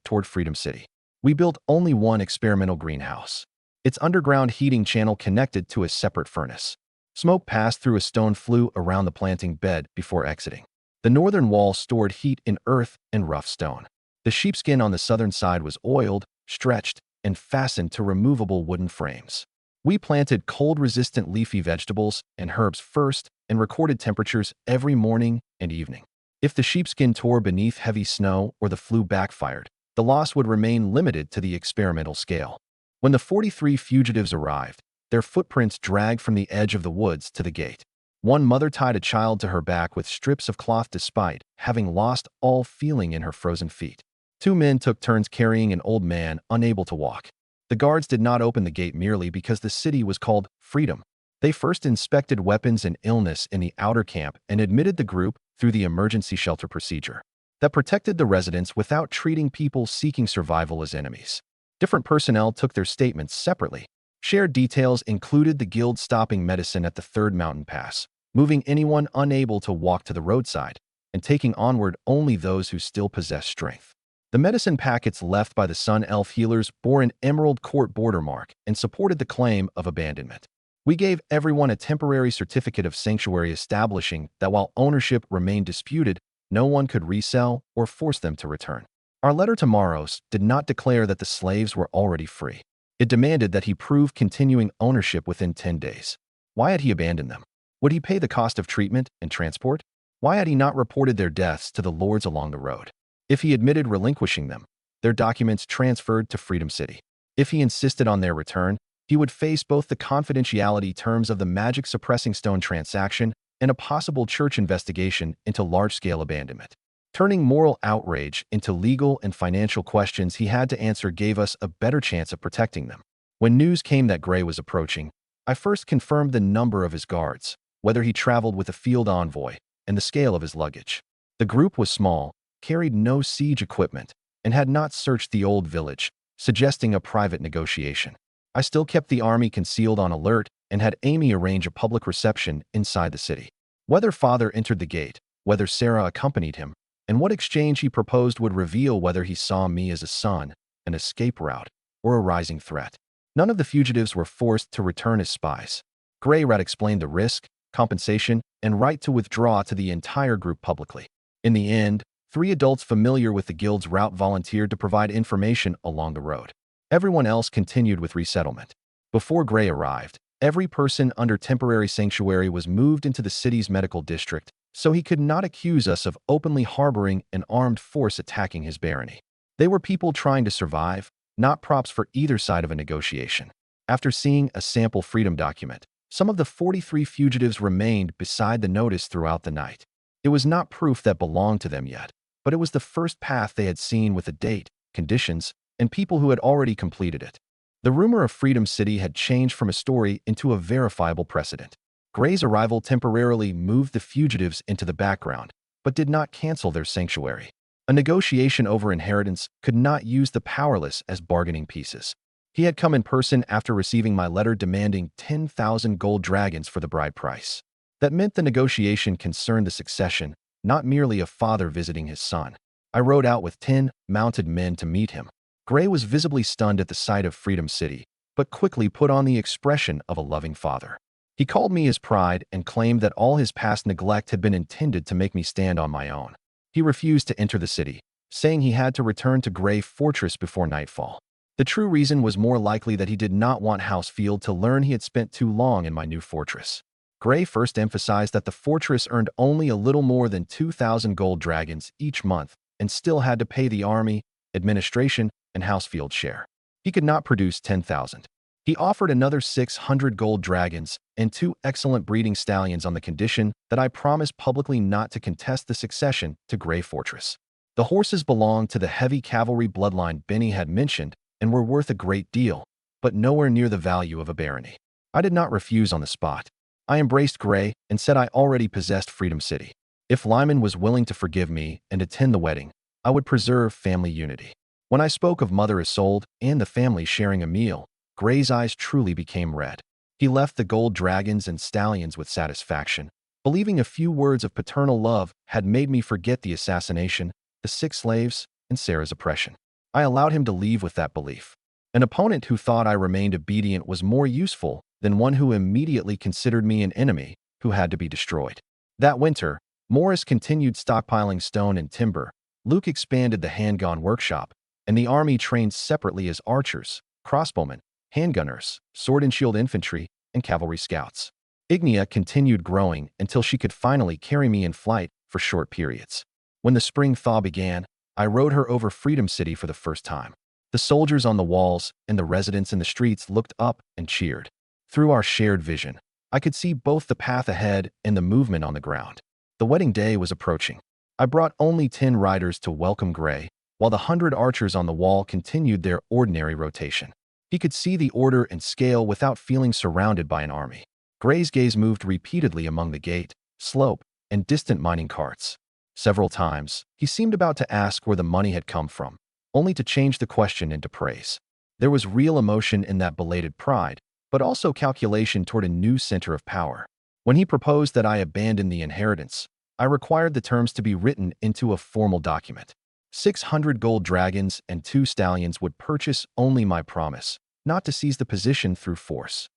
A: toward Freedom City. We built only one experimental greenhouse. Its underground heating channel connected to a separate furnace. Smoke passed through a stone flue around the planting bed before exiting. The northern wall stored heat in earth and rough stone. The sheepskin on the southern side was oiled, stretched, and fastened to removable wooden frames. We planted cold-resistant leafy vegetables and herbs first and recorded temperatures every morning and evening. If the sheepskin tore beneath heavy snow or the flue backfired, the loss would remain limited to the experimental scale. When the 43 fugitives arrived, their footprints dragged from the edge of the woods to the gate. One mother tied a child to her back with strips of cloth despite having lost all feeling in her frozen feet. 2 men took turns carrying an old man unable to walk. The guards did not open the gate merely because the city was called Freedom. They first inspected weapons and illness in the outer camp and admitted the group through the emergency shelter procedure that protected the residents without treating people seeking survival as enemies. Different personnel took their statements separately. Shared details included the guild stopping medicine at the third mountain pass, moving anyone unable to walk to the roadside, and taking onward only those who still possessed strength. The medicine packets left by the Sun Elf healers bore an Emerald Court border mark and supported the claim of abandonment. We gave everyone a temporary certificate of sanctuary establishing that while ownership remained disputed, no one could resell or force them to return. Our letter to Maros did not declare that the slaves were already free. It demanded that he prove continuing ownership within 10 days. Why had he abandoned them? Would he pay the cost of treatment and transport? Why had he not reported their deaths to the lords along the road? If he admitted relinquishing them, their documents transferred to Freedom City. If he insisted on their return, he would face both the confidentiality terms of the magic suppressing stone transaction and a possible church investigation into large-scale abandonment. Turning moral outrage into legal and financial questions he had to answer gave us a better chance of protecting them. When news came that Grey was approaching, I first confirmed the number of his guards, whether he traveled with a field envoy, and the scale of his luggage. The group was small, carried no siege equipment, and had not searched the old village, suggesting a private negotiation. I still kept the army concealed on alert and had Amy arrange a public reception inside the city. Whether father entered the gate, whether Sarah accompanied him, and what exchange he proposed would reveal whether he saw me as a son, an escape route, or a rising threat. None of the fugitives were forced to return as spies. Grey Rat explained the risk, compensation, and right to withdraw to the entire group publicly. In the end, 3 adults familiar with the guild's route volunteered to provide information along the road. Everyone else continued with resettlement. Before Grey arrived, every person under temporary sanctuary was moved into the city's medical district, so he could not accuse us of openly harboring an armed force attacking his barony. They were people trying to survive, not props for either side of a negotiation. After seeing a sample freedom document, some of the 43 fugitives remained beside the notice throughout the night. It was not proof that belonged to them yet, but it was the first path they had seen with a date, conditions, and people who had already completed it. The rumor of Freedom City had changed from a story into a verifiable precedent. Grey's arrival temporarily moved the fugitives into the background, but did not cancel their sanctuary. A negotiation over inheritance could not use the powerless as bargaining pieces. He had come in person after receiving my letter demanding 10,000 gold dragons for the bride price. That meant the negotiation concerned the succession, not merely a father visiting his son. I rode out with 10 mounted men to meet him. Gray was visibly stunned at the sight of Freedom City, but quickly put on the expression of a loving father. He called me his pride and claimed that all his past neglect had been intended to make me stand on my own. He refused to enter the city, saying he had to return to Gray Fortress before nightfall. The true reason was more likely that he did not want Housefield to learn he had spent too long in my new fortress. Gray first emphasized that the fortress earned only a little more than 2,000 gold dragons each month and still had to pay the army, administration, and Housefield share. He could not produce 10,000. He offered another 600 gold dragons and 2 excellent breeding stallions on the condition that I promised publicly not to contest the succession to Gray Fortress. The horses belonged to the heavy cavalry bloodline Benny had mentioned and were worth a great deal, but nowhere near the value of a barony. I did not refuse on the spot. I embraced Gray and said I already possessed Freedom City. If Lyman was willing to forgive me and attend the wedding, I would preserve family unity. When I spoke of Mother Isolde and the family sharing a meal, Gray's eyes truly became red. He left the gold dragons and stallions with satisfaction, believing a few words of paternal love had made me forget the assassination, the 6 slaves, and Sarah's oppression. I allowed him to leave with that belief. An opponent who thought I remained obedient was more useful than one who immediately considered me an enemy who had to be destroyed. That winter, Morris continued stockpiling stone and timber, Luke expanded the handgun workshop, and the army trained separately as archers, crossbowmen, handgunners, sword and shield infantry, and cavalry scouts. Ignia continued growing until she could finally carry me in flight for short periods. When the spring thaw began, I rode her over Freedom City for the first time. The soldiers on the walls and the residents in the streets looked up and cheered. Through our shared vision, I could see both the path ahead and the movement on the ground. The wedding day was approaching. I brought only 10 riders to welcome Gray, while the 100 archers on the wall continued their ordinary rotation. He could see the order and scale without feeling surrounded by an army. Gray's gaze moved repeatedly among the gate, slope, and distant mining carts. Several times, he seemed about to ask where the money had come from, only to change the question into praise. There was real emotion in that belated pride, but also calculation toward a new center of power. When he proposed that I abandon the inheritance, I required the terms to be written into a formal document. 600 gold dragons and 2 stallions would purchase only my promise, not to seize the position through force.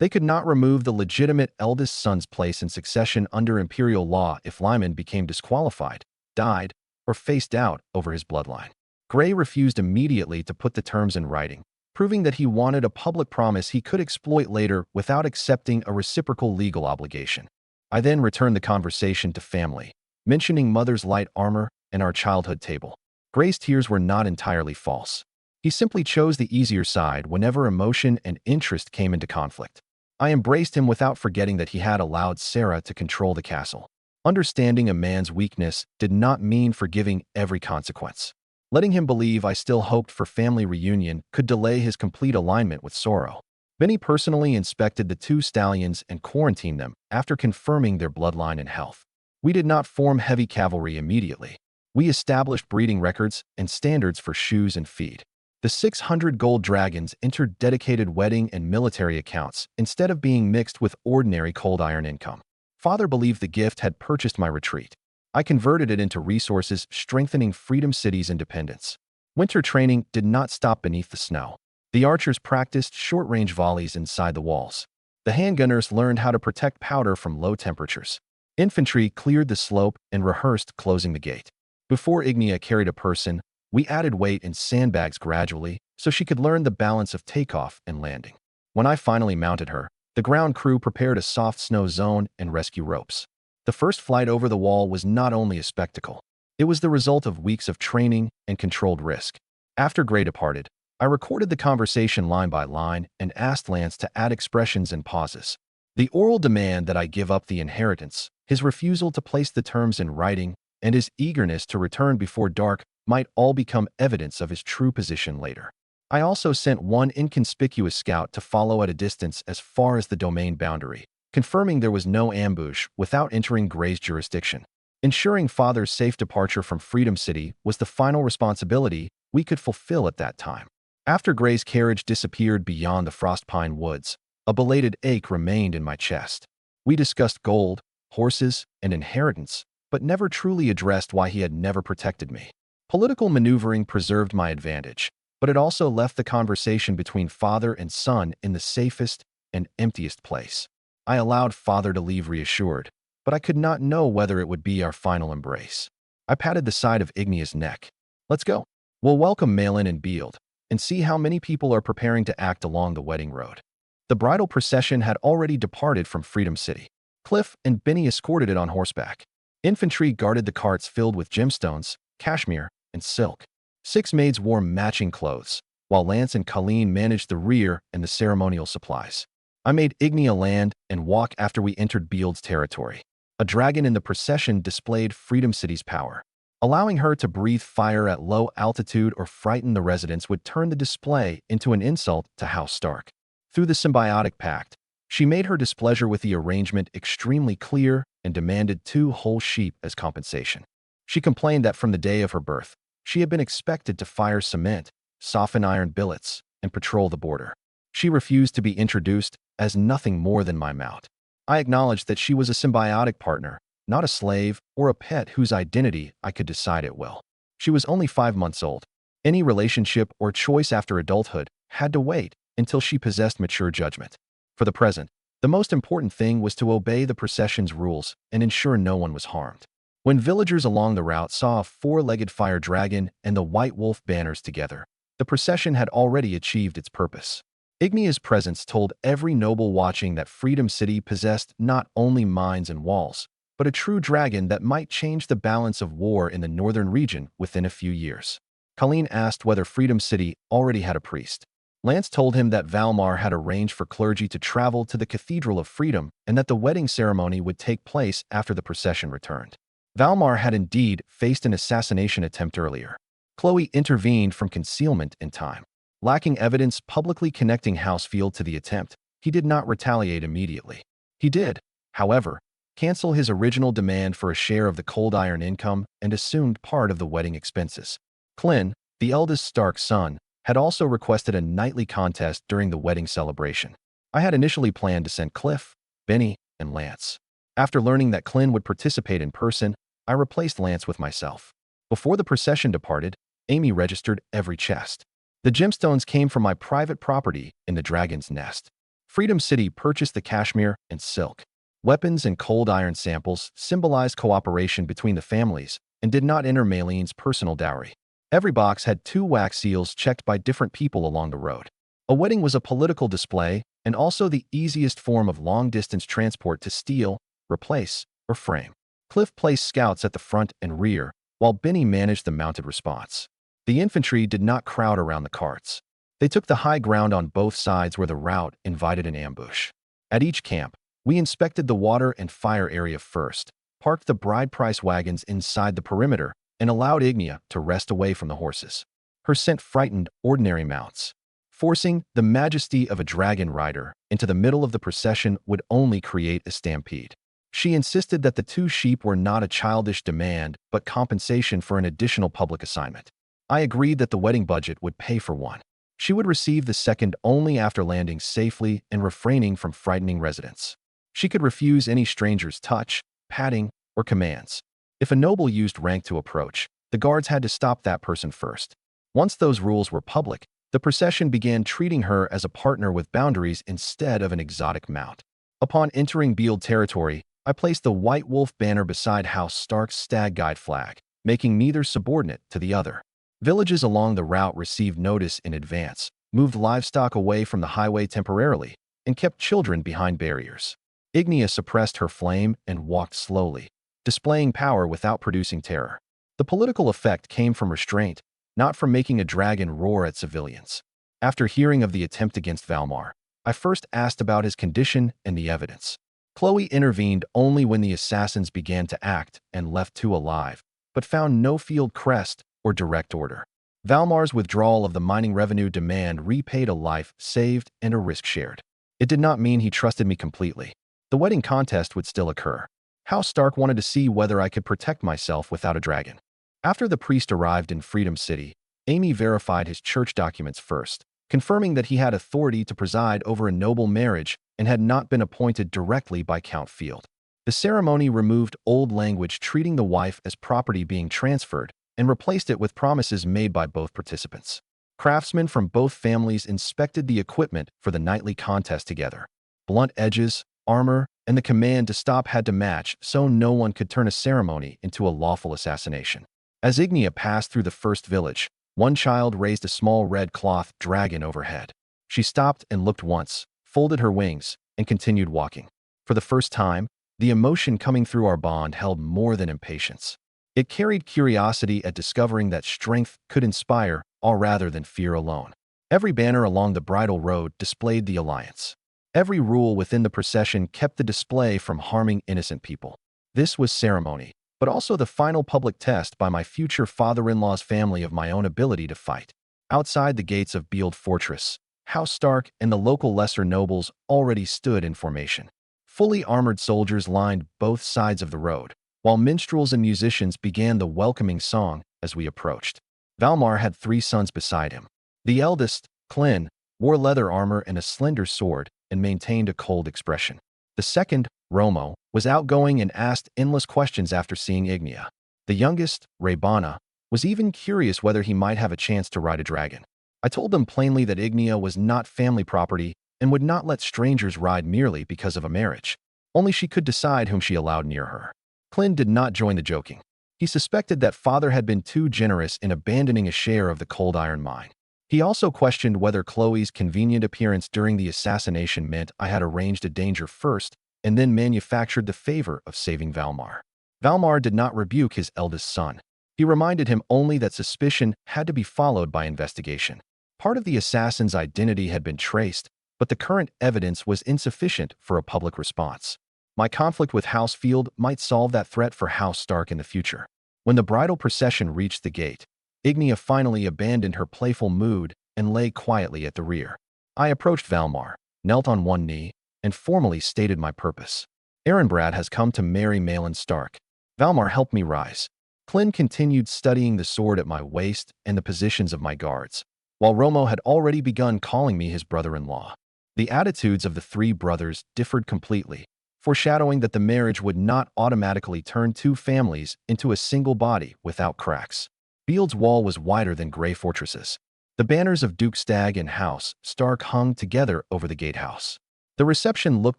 A: They could not remove the legitimate eldest son's place in succession under imperial law if Lyman became disqualified, died, or faced out over his bloodline. Gray refused immediately to put the terms in writing, proving that he wanted a public promise he could exploit later without accepting a reciprocal legal obligation. I then returned the conversation to family, mentioning Mother's light armor and our childhood table. Gray's tears were not entirely false. He simply chose the easier side whenever emotion and interest came into conflict. I embraced him without forgetting that he had allowed Sarah to control the castle. Understanding a man's weakness did not mean forgiving every consequence. Letting him believe I still hoped for family reunion could delay his complete alignment with sorrow. Benny personally inspected the 2 stallions and quarantined them after confirming their bloodline and health. We did not form heavy cavalry immediately. We established breeding records and standards for shoes and feed. The 600 gold dragons entered dedicated wedding and military accounts instead of being mixed with ordinary cold iron income. Father believed the gift had purchased my retreat. I converted it into resources strengthening Freedom City's independence. Winter training did not stop beneath the snow. The archers practiced short-range volleys inside the walls. The handgunners learned how to protect powder from low temperatures. Infantry cleared the slope and rehearsed closing the gate. Before Ignia carried a person, we added weight and sandbags gradually so she could learn the balance of takeoff and landing. When I finally mounted her, the ground crew prepared a soft snow zone and rescue ropes. The first flight over the wall was not only a spectacle. It was the result of weeks of training and controlled risk. After Gray departed, I recorded the conversation line by line and asked Lance to add expressions and pauses. The oral demand that I give up the inheritance, his refusal to place the terms in writing, and his eagerness to return before dark might all become evidence of his true position later. I also sent one inconspicuous scout to follow at a distance as far as the domain boundary, confirming there was no ambush without entering Gray's jurisdiction. Ensuring Father's safe departure from Freedom City was the final responsibility we could fulfill at that time. After Gray's carriage disappeared beyond the Frostpine Woods, a belated ache remained in my chest. We discussed gold, horses, and inheritance, but never truly addressed why he had never protected me. Political maneuvering preserved my advantage. but it also left the conversation between father and son in the safest and emptiest place. I allowed father to leave reassured, but I could not know whether it would be our final embrace. I patted the side of Ignia's neck. Let's go. We'll welcome Malin and Beeld, and see how many people are preparing to act along the wedding road. The bridal procession had already departed from Freedom City. Cliff and Benny escorted it on horseback. Infantry guarded the carts filled with gemstones, cashmere, and silk. 6 maids wore matching clothes, while Lance and Colleen managed the rear and the ceremonial supplies. I made Ignia land and walk after we entered Beeld's territory. A dragon in the procession displayed Freedom City's power. Allowing her to breathe fire at low altitude or frighten the residents would turn the display into an insult to House Stark. Through the symbiotic pact, she made her displeasure with the arrangement extremely clear and demanded 2 whole sheep as compensation. She complained that from the day of her birth, she had been expected to fire cement, soften iron billets, and patrol the border. She refused to be introduced as nothing more than my mount. I acknowledged that she was a symbiotic partner, not a slave or a pet whose identity I could decide at will. She was only 5 months old. Any relationship or choice after adulthood had to wait until she possessed mature judgment. For the present, the most important thing was to obey the procession's rules and ensure no one was harmed. When villagers along the route saw a 4-legged fire dragon and the white wolf banners together, the procession had already achieved its purpose. Ignia's presence told every noble watching that Freedom City possessed not only mines and walls, but a true dragon that might change the balance of war in the northern region within a few years. Colleen asked whether Freedom City already had a priest. Lance told him that Valmar had arranged for clergy to travel to the Cathedral of Freedom and that the wedding ceremony would take place after the procession returned. Valmar had indeed faced an assassination attempt earlier. Chloe intervened from concealment in time. Lacking evidence publicly connecting Housefield to the attempt, he did not retaliate immediately. He did, however, cancel his original demand for a share of the cold iron income and assumed part of the wedding expenses. Clint, the eldest Stark son, had also requested a nightly contest during the wedding celebration. I had initially planned to send Cliff, Benny, and Lance. After learning that Clint would participate in person, I replaced Lance with myself. Before the procession departed, Amy registered every chest. The gemstones came from my private property in the Dragon's Nest. Freedom City purchased the cashmere and silk. Weapons and cold iron samples symbolized cooperation between the families and did not enter Maline's personal dowry. Every box had 2 wax seals checked by different people along the road. A wedding was a political display and also the easiest form of long-distance transport to steal, replace, or frame. Cliff placed scouts at the front and rear, while Benny managed the mounted response. The infantry did not crowd around the carts. They took the high ground on both sides where the route invited an ambush. At each camp, we inspected the water and fire area first, parked the bride price wagons inside the perimeter, and allowed Ignia to rest away from the horses. Her scent frightened ordinary mounts. Forcing the majesty of a dragon rider into the middle of the procession would only create a stampede. She insisted that the 2 sheep were not a childish demand, but compensation for an additional public assignment. I agreed that the wedding budget would pay for one. She would receive the second only after landing safely and refraining from frightening residents. She could refuse any stranger's touch, patting, or commands. If a noble used rank to approach, the guards had to stop that person first. Once those rules were public, the procession began treating her as a partner with boundaries instead of an exotic mount. Upon entering Beeld territory, I placed the White Wolf banner beside House Stark's Stag Guide flag, making neither subordinate to the other. Villages along the route received notice in advance, moved livestock away from the highway temporarily, and kept children behind barriers. Ignia suppressed her flame and walked slowly, displaying power without producing terror. The political effect came from restraint, not from making a dragon roar at civilians. After hearing of the attempt against Valmar, I first asked about his condition and the evidence. Chloe intervened only when the assassins began to act and left 2 alive, but found no field crest or direct order. Valmar's withdrawal of the mining revenue demand repaid a life saved and a risk shared. It did not mean he trusted me completely. The wedding contest would still occur. House Stark wanted to see whether I could protect myself without a dragon. After the priest arrived in Freedom City, Amy verified his church documents first, confirming that he had authority to preside over a noble marriage and had not been appointed directly by Count Field. The ceremony removed old language treating the wife as property being transferred and replaced it with promises made by both participants. Craftsmen from both families inspected the equipment for the nightly contest together. Blunt edges, armor, and the command to stop had to match so no one could turn a ceremony into a lawful assassination. As Ignia passed through the first village, one child raised a small red cloth dragon overhead. She stopped and looked once, folded her wings, and continued walking. For the first time, the emotion coming through our bond held more than impatience. It carried curiosity at discovering that strength could inspire, all rather than fear alone. Every banner along the bridal road displayed the alliance. Every rule within the procession kept the display from harming innocent people. This was ceremony, but also the final public test by my future father-in-law's family of my own ability to fight. Outside the gates of Beeld Fortress, House Stark and the local lesser nobles already stood in formation. Fully armored soldiers lined both sides of the road, while minstrels and musicians began the welcoming song as we approached. Valmar had 3 sons beside him. The eldest, Klin, wore leather armor and a slender sword and maintained a cold expression. The second, Romo, was outgoing and asked endless questions after seeing Ignia. The youngest, Raybana, was even curious whether he might have a chance to ride a dragon. I told them plainly that Ignia was not family property and would not let strangers ride merely because of a marriage. Only she could decide whom she allowed near her. Klin did not join the joking. He suspected that father had been too generous in abandoning a share of the cold iron mine. He also questioned whether Chloe's convenient appearance during the assassination meant I had arranged a danger first and then manufactured the favor of saving Valmar. Valmar did not rebuke his eldest son. He reminded him only that suspicion had to be followed by investigation. Part of the assassin's identity had been traced, but the current evidence was insufficient for a public response. My conflict with House Field might solve that threat for House Stark in the future. When the bridal procession reached the gate, Ignia finally abandoned her playful mood and lay quietly at the rear. I approached Valmar, knelt on one knee, and formally stated my purpose. Erenbrad has come to marry Malin Stark. Valmar helped me rise. Klin continued studying the sword at my waist and the positions of my guards, while Romo had already begun calling me his brother-in-law. The attitudes of the 3 brothers differed completely, foreshadowing that the marriage would not automatically turn 2 families into a single body without cracks. Beeld's wall was wider than Grey Fortresses. The banners of Duke Stag and House Stark hung together over the gatehouse. The reception looked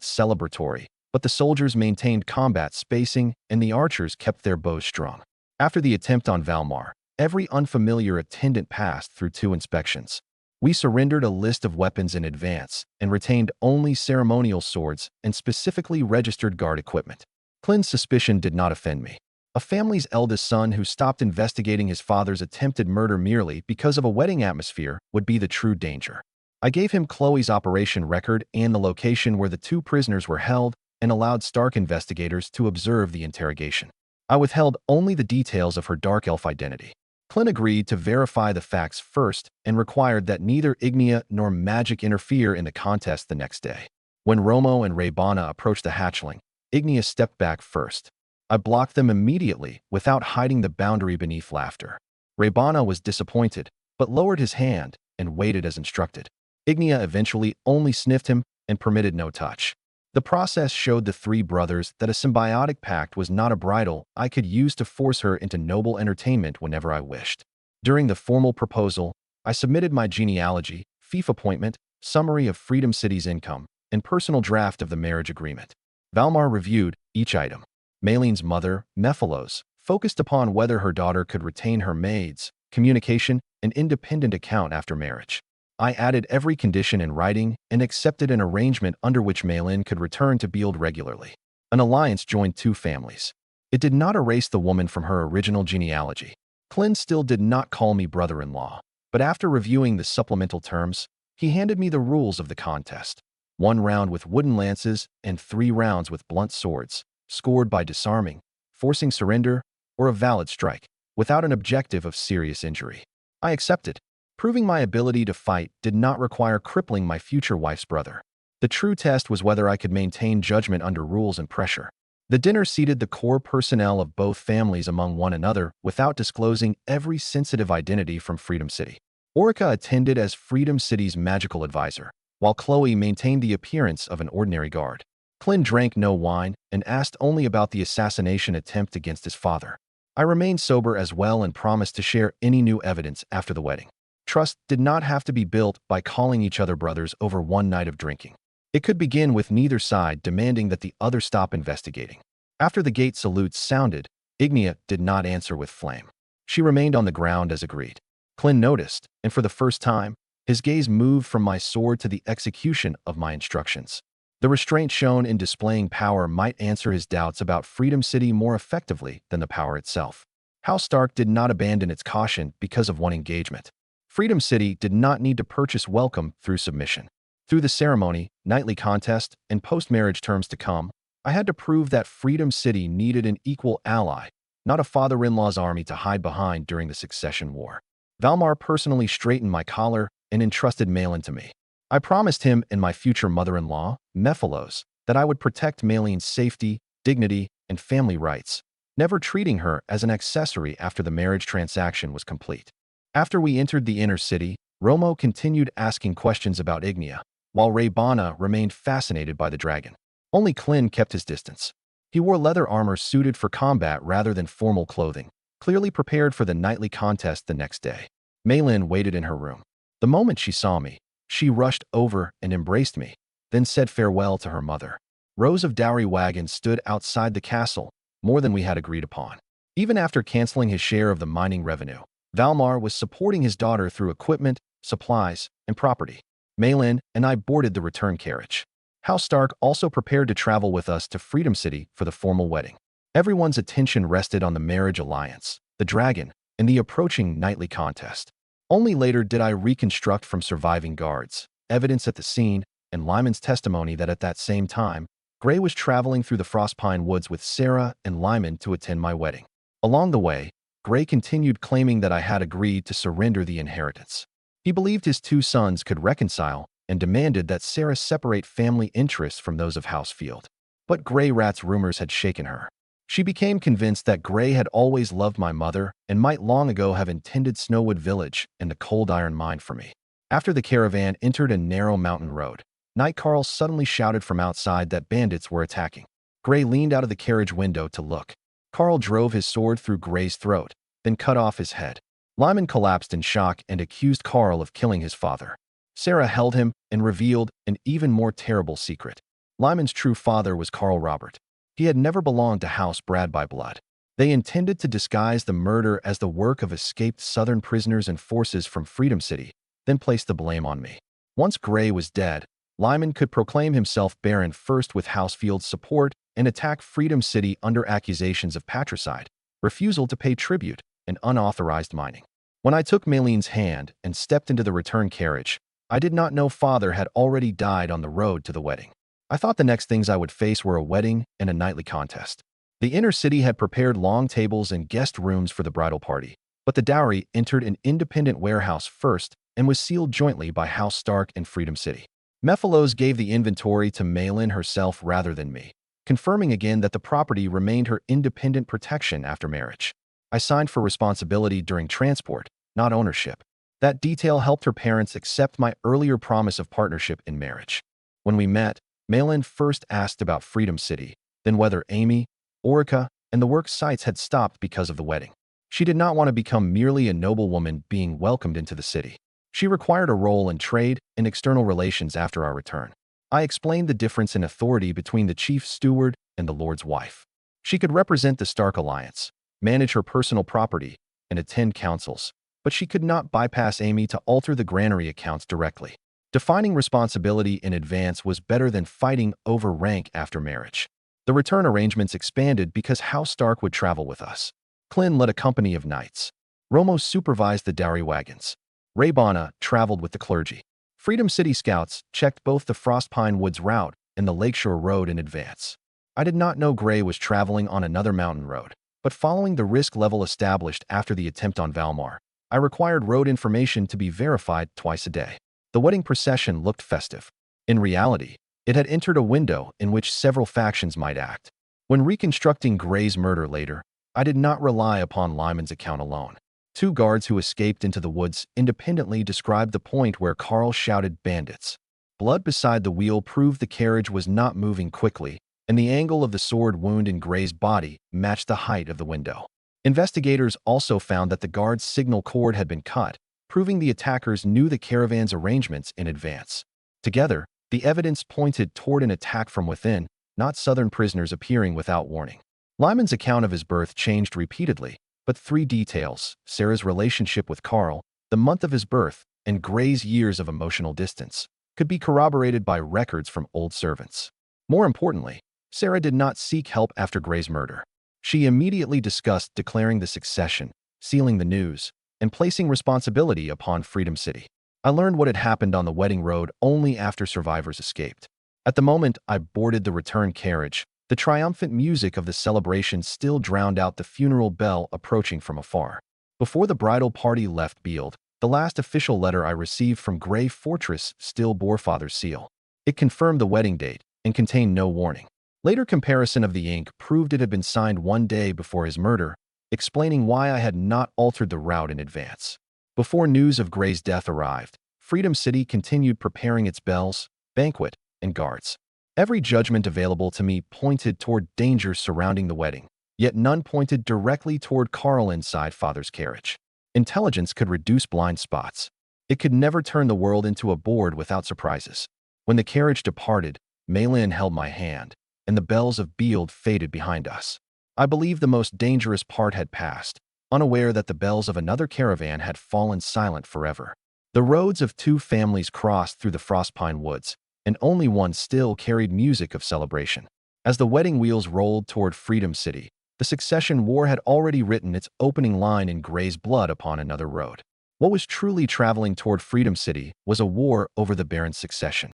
A: celebratory, but the soldiers maintained combat spacing and the archers kept their bows strung. After the attempt on Valmar, every unfamiliar attendant passed through 2 inspections. We surrendered a list of weapons in advance and retained only ceremonial swords and specifically registered guard equipment. Klin's suspicion did not offend me. A family's eldest son who stopped investigating his father's attempted murder merely because of a wedding atmosphere would be the true danger. I gave him Chloe's operation record and the location where the 2 prisoners were held and allowed Stark investigators to observe the interrogation. I withheld only the details of her dark elf identity. Klin agreed to verify the facts first and required that neither Ignia nor magic interfere in the contest the next day. When Romo and Raybana approached the hatchling, Ignia stepped back first. I blocked them immediately without hiding the boundary beneath laughter. Raybana was disappointed, but lowered his hand and waited as instructed. Ignia eventually only sniffed him and permitted no touch. The process showed the 3 brothers that a symbiotic pact was not a bridle I could use to force her into noble entertainment whenever I wished. During the formal proposal, I submitted my genealogy, fief appointment, summary of Freedom City's income, and personal draft of the marriage agreement. Valmar reviewed each item. Malin's mother, Mephilos, focused upon whether her daughter could retain her maids, communication, and independent account after marriage. I added every condition in writing and accepted an arrangement under which Malin could return to Beeld regularly. An alliance joined 2 families. It did not erase the woman from her original genealogy. Klin still did not call me brother-in-law, but after reviewing the supplemental terms, he handed me the rules of the contest. 1 round with wooden lances and 3 rounds with blunt swords, scored by disarming, forcing surrender, or a valid strike, without an objective of serious injury. I accepted. Proving my ability to fight did not require crippling my future wife's brother. The true test was whether I could maintain judgment under rules and pressure. The dinner seated the core personnel of both families among one another without disclosing every sensitive identity from Freedom City. Orica attended as Freedom City's magical advisor, while Chloe maintained the appearance of an ordinary guard. Klin drank no wine and asked only about the assassination attempt against his father. I remained sober as well and promised to share any new evidence after the wedding. Trust did not have to be built by calling each other brothers over one night of drinking. It could begin with neither side demanding that the other stop investigating. After the gate salutes sounded, Ignia did not answer with flame. She remained on the ground as agreed. Clint noticed, and for the first time, his gaze moved from my sword to the execution of my instructions. The restraint shown in displaying power might answer his doubts about Freedom City more effectively than the power itself. House Stark did not abandon its caution because of one engagement. Freedom City did not need to purchase welcome through submission. Through the ceremony, nightly contest, and post-marriage terms to come, I had to prove that Freedom City needed an equal ally, not a father-in-law's army to hide behind during the succession war. Valmar personally straightened my collar and entrusted Malin to me. I promised him and my future mother-in-law, Mephilos, that I would protect Malin's safety, dignity, and family rights, never treating her as an accessory after the marriage transaction was complete. After we entered the inner city, Romo continued asking questions about Ignia, while Raybana remained fascinated by the dragon. Only Clint kept his distance. He wore leather armor suited for combat rather than formal clothing, clearly prepared for the nightly contest the next day. Malin waited in her room. The moment she saw me, she rushed over and embraced me, then said farewell to her mother. Rows of dowry wagons stood outside the castle, more than we had agreed upon. Even after canceling his share of the mining revenue, Valmar was supporting his daughter through equipment, supplies, and property. Malin and I boarded the return carriage. House Stark also prepared to travel with us to Freedom City for the formal wedding. Everyone's attention rested on the marriage alliance, the dragon, and the approaching nightly contest. Only later did I reconstruct from surviving guards, evidence at the scene, and Lyman's testimony that at that same time, Gray was traveling through the Frostpine Woods with Sarah and Lyman to attend my wedding. Along the way, Gray continued claiming that I had agreed to surrender the inheritance. He believed his two sons could reconcile and demanded that Sarah separate family interests from those of House Field. But Gray Rat's rumors had shaken her. She became convinced that Gray had always loved my mother and might long ago have intended Snowwood Village and the cold iron mine for me. After the caravan entered a narrow mountain road, Night Carl suddenly shouted from outside that bandits were attacking. Gray leaned out of the carriage window to look. Carl drove his sword through Gray's throat, then cut off his head. Lyman collapsed in shock and accused Carl of killing his father. Sarah held him and revealed an even more terrible secret. Lyman's true father was Carl Robert. He had never belonged to House Brad by blood. They intended to disguise the murder as the work of escaped Southern prisoners and forces from Freedom City, then place the blame on me. Once Gray was dead, Lyman could proclaim himself Baron first with Housefield's support and attack Freedom City under accusations of patricide, refusal to pay tribute, and unauthorized mining. When I took Mayleen's hand and stepped into the return carriage, I did not know father had already died on the road to the wedding. I thought the next things I would face were a wedding and a nightly contest. The inner city had prepared long tables and guest rooms for the bridal party, but the dowry entered an independent warehouse first and was sealed jointly by House Stark and Freedom City. Mephilos gave the inventory to Malin herself rather than me, confirming again that the property remained her independent protection after marriage. I signed for responsibility during transport, not ownership. That detail helped her parents accept my earlier promise of partnership in marriage. When we met, Malin first asked about Freedom City, then whether Amy, Orica, and the work sites had stopped because of the wedding. She did not want to become merely a noblewoman being welcomed into the city. She required a role in trade and external relations after our return. I explained the difference in authority between the chief steward and the lord's wife. She could represent the Stark Alliance, manage her personal property, and attend councils, but she could not bypass Amy to alter the granary accounts directly. Defining responsibility in advance was better than fighting over rank after marriage. The return arrangements expanded because House Stark would travel with us. Clint led a company of knights. Romo supervised the dowry wagons. Raybana traveled with the clergy. Freedom City Scouts checked both the Frostpine Woods route and the Lakeshore Road in advance. I did not know Gray was traveling on another mountain road, but following the risk level established after the attempt on Valmar, I required road information to be verified twice a day. The wedding procession looked festive. In reality, it had entered a window in which several factions might act. When reconstructing Gray's murder later, I did not rely upon Lyman's account alone. Two guards who escaped into the woods independently described the point where Carl shouted bandits. Blood beside the wheel proved the carriage was not moving quickly, and the angle of the sword wound in Gray's body matched the height of the window. Investigators also found that the guard's signal cord had been cut, proving the attackers knew the caravan's arrangements in advance. Together, the evidence pointed toward an attack from within, not Southern prisoners appearing without warning. Lyman's account of his birth changed repeatedly, but three details: Sarah's relationship with Carl, the month of his birth, and Gray's years of emotional distance, could be corroborated by records from old servants. More importantly, Sarah did not seek help after Gray's murder. She immediately discussed declaring the succession, sealing the news, and placing responsibility upon Freedom City. I learned what had happened on the wedding road only after survivors escaped. At the moment I boarded the return carriage, the triumphant music of the celebration still drowned out the funeral bell approaching from afar. Before the bridal party left Exiled, the last official letter I received from Gray Fortress still bore father's seal. It confirmed the wedding date and contained no warning. Later comparison of the ink proved it had been signed one day before his murder, explaining why I had not altered the route in advance. Before news of Gray's death arrived, Freedom City continued preparing its bells, banquet, and guards. Every judgment available to me pointed toward dangers surrounding the wedding, yet none pointed directly toward Carl inside father's carriage. Intelligence could reduce blind spots. It could never turn the world into a board without surprises. When the carriage departed, Maylin held my hand, and the bells of Exiled faded behind us. I believed the most dangerous part had passed, unaware that the bells of another caravan had fallen silent forever. The roads of two families crossed through the frostpine woods, and only one still carried music of celebration. As the wedding wheels rolled toward Freedom City, the succession war had already written its opening line in Gray's blood upon another road. What was truly traveling toward Freedom City was a war over the Baron's succession.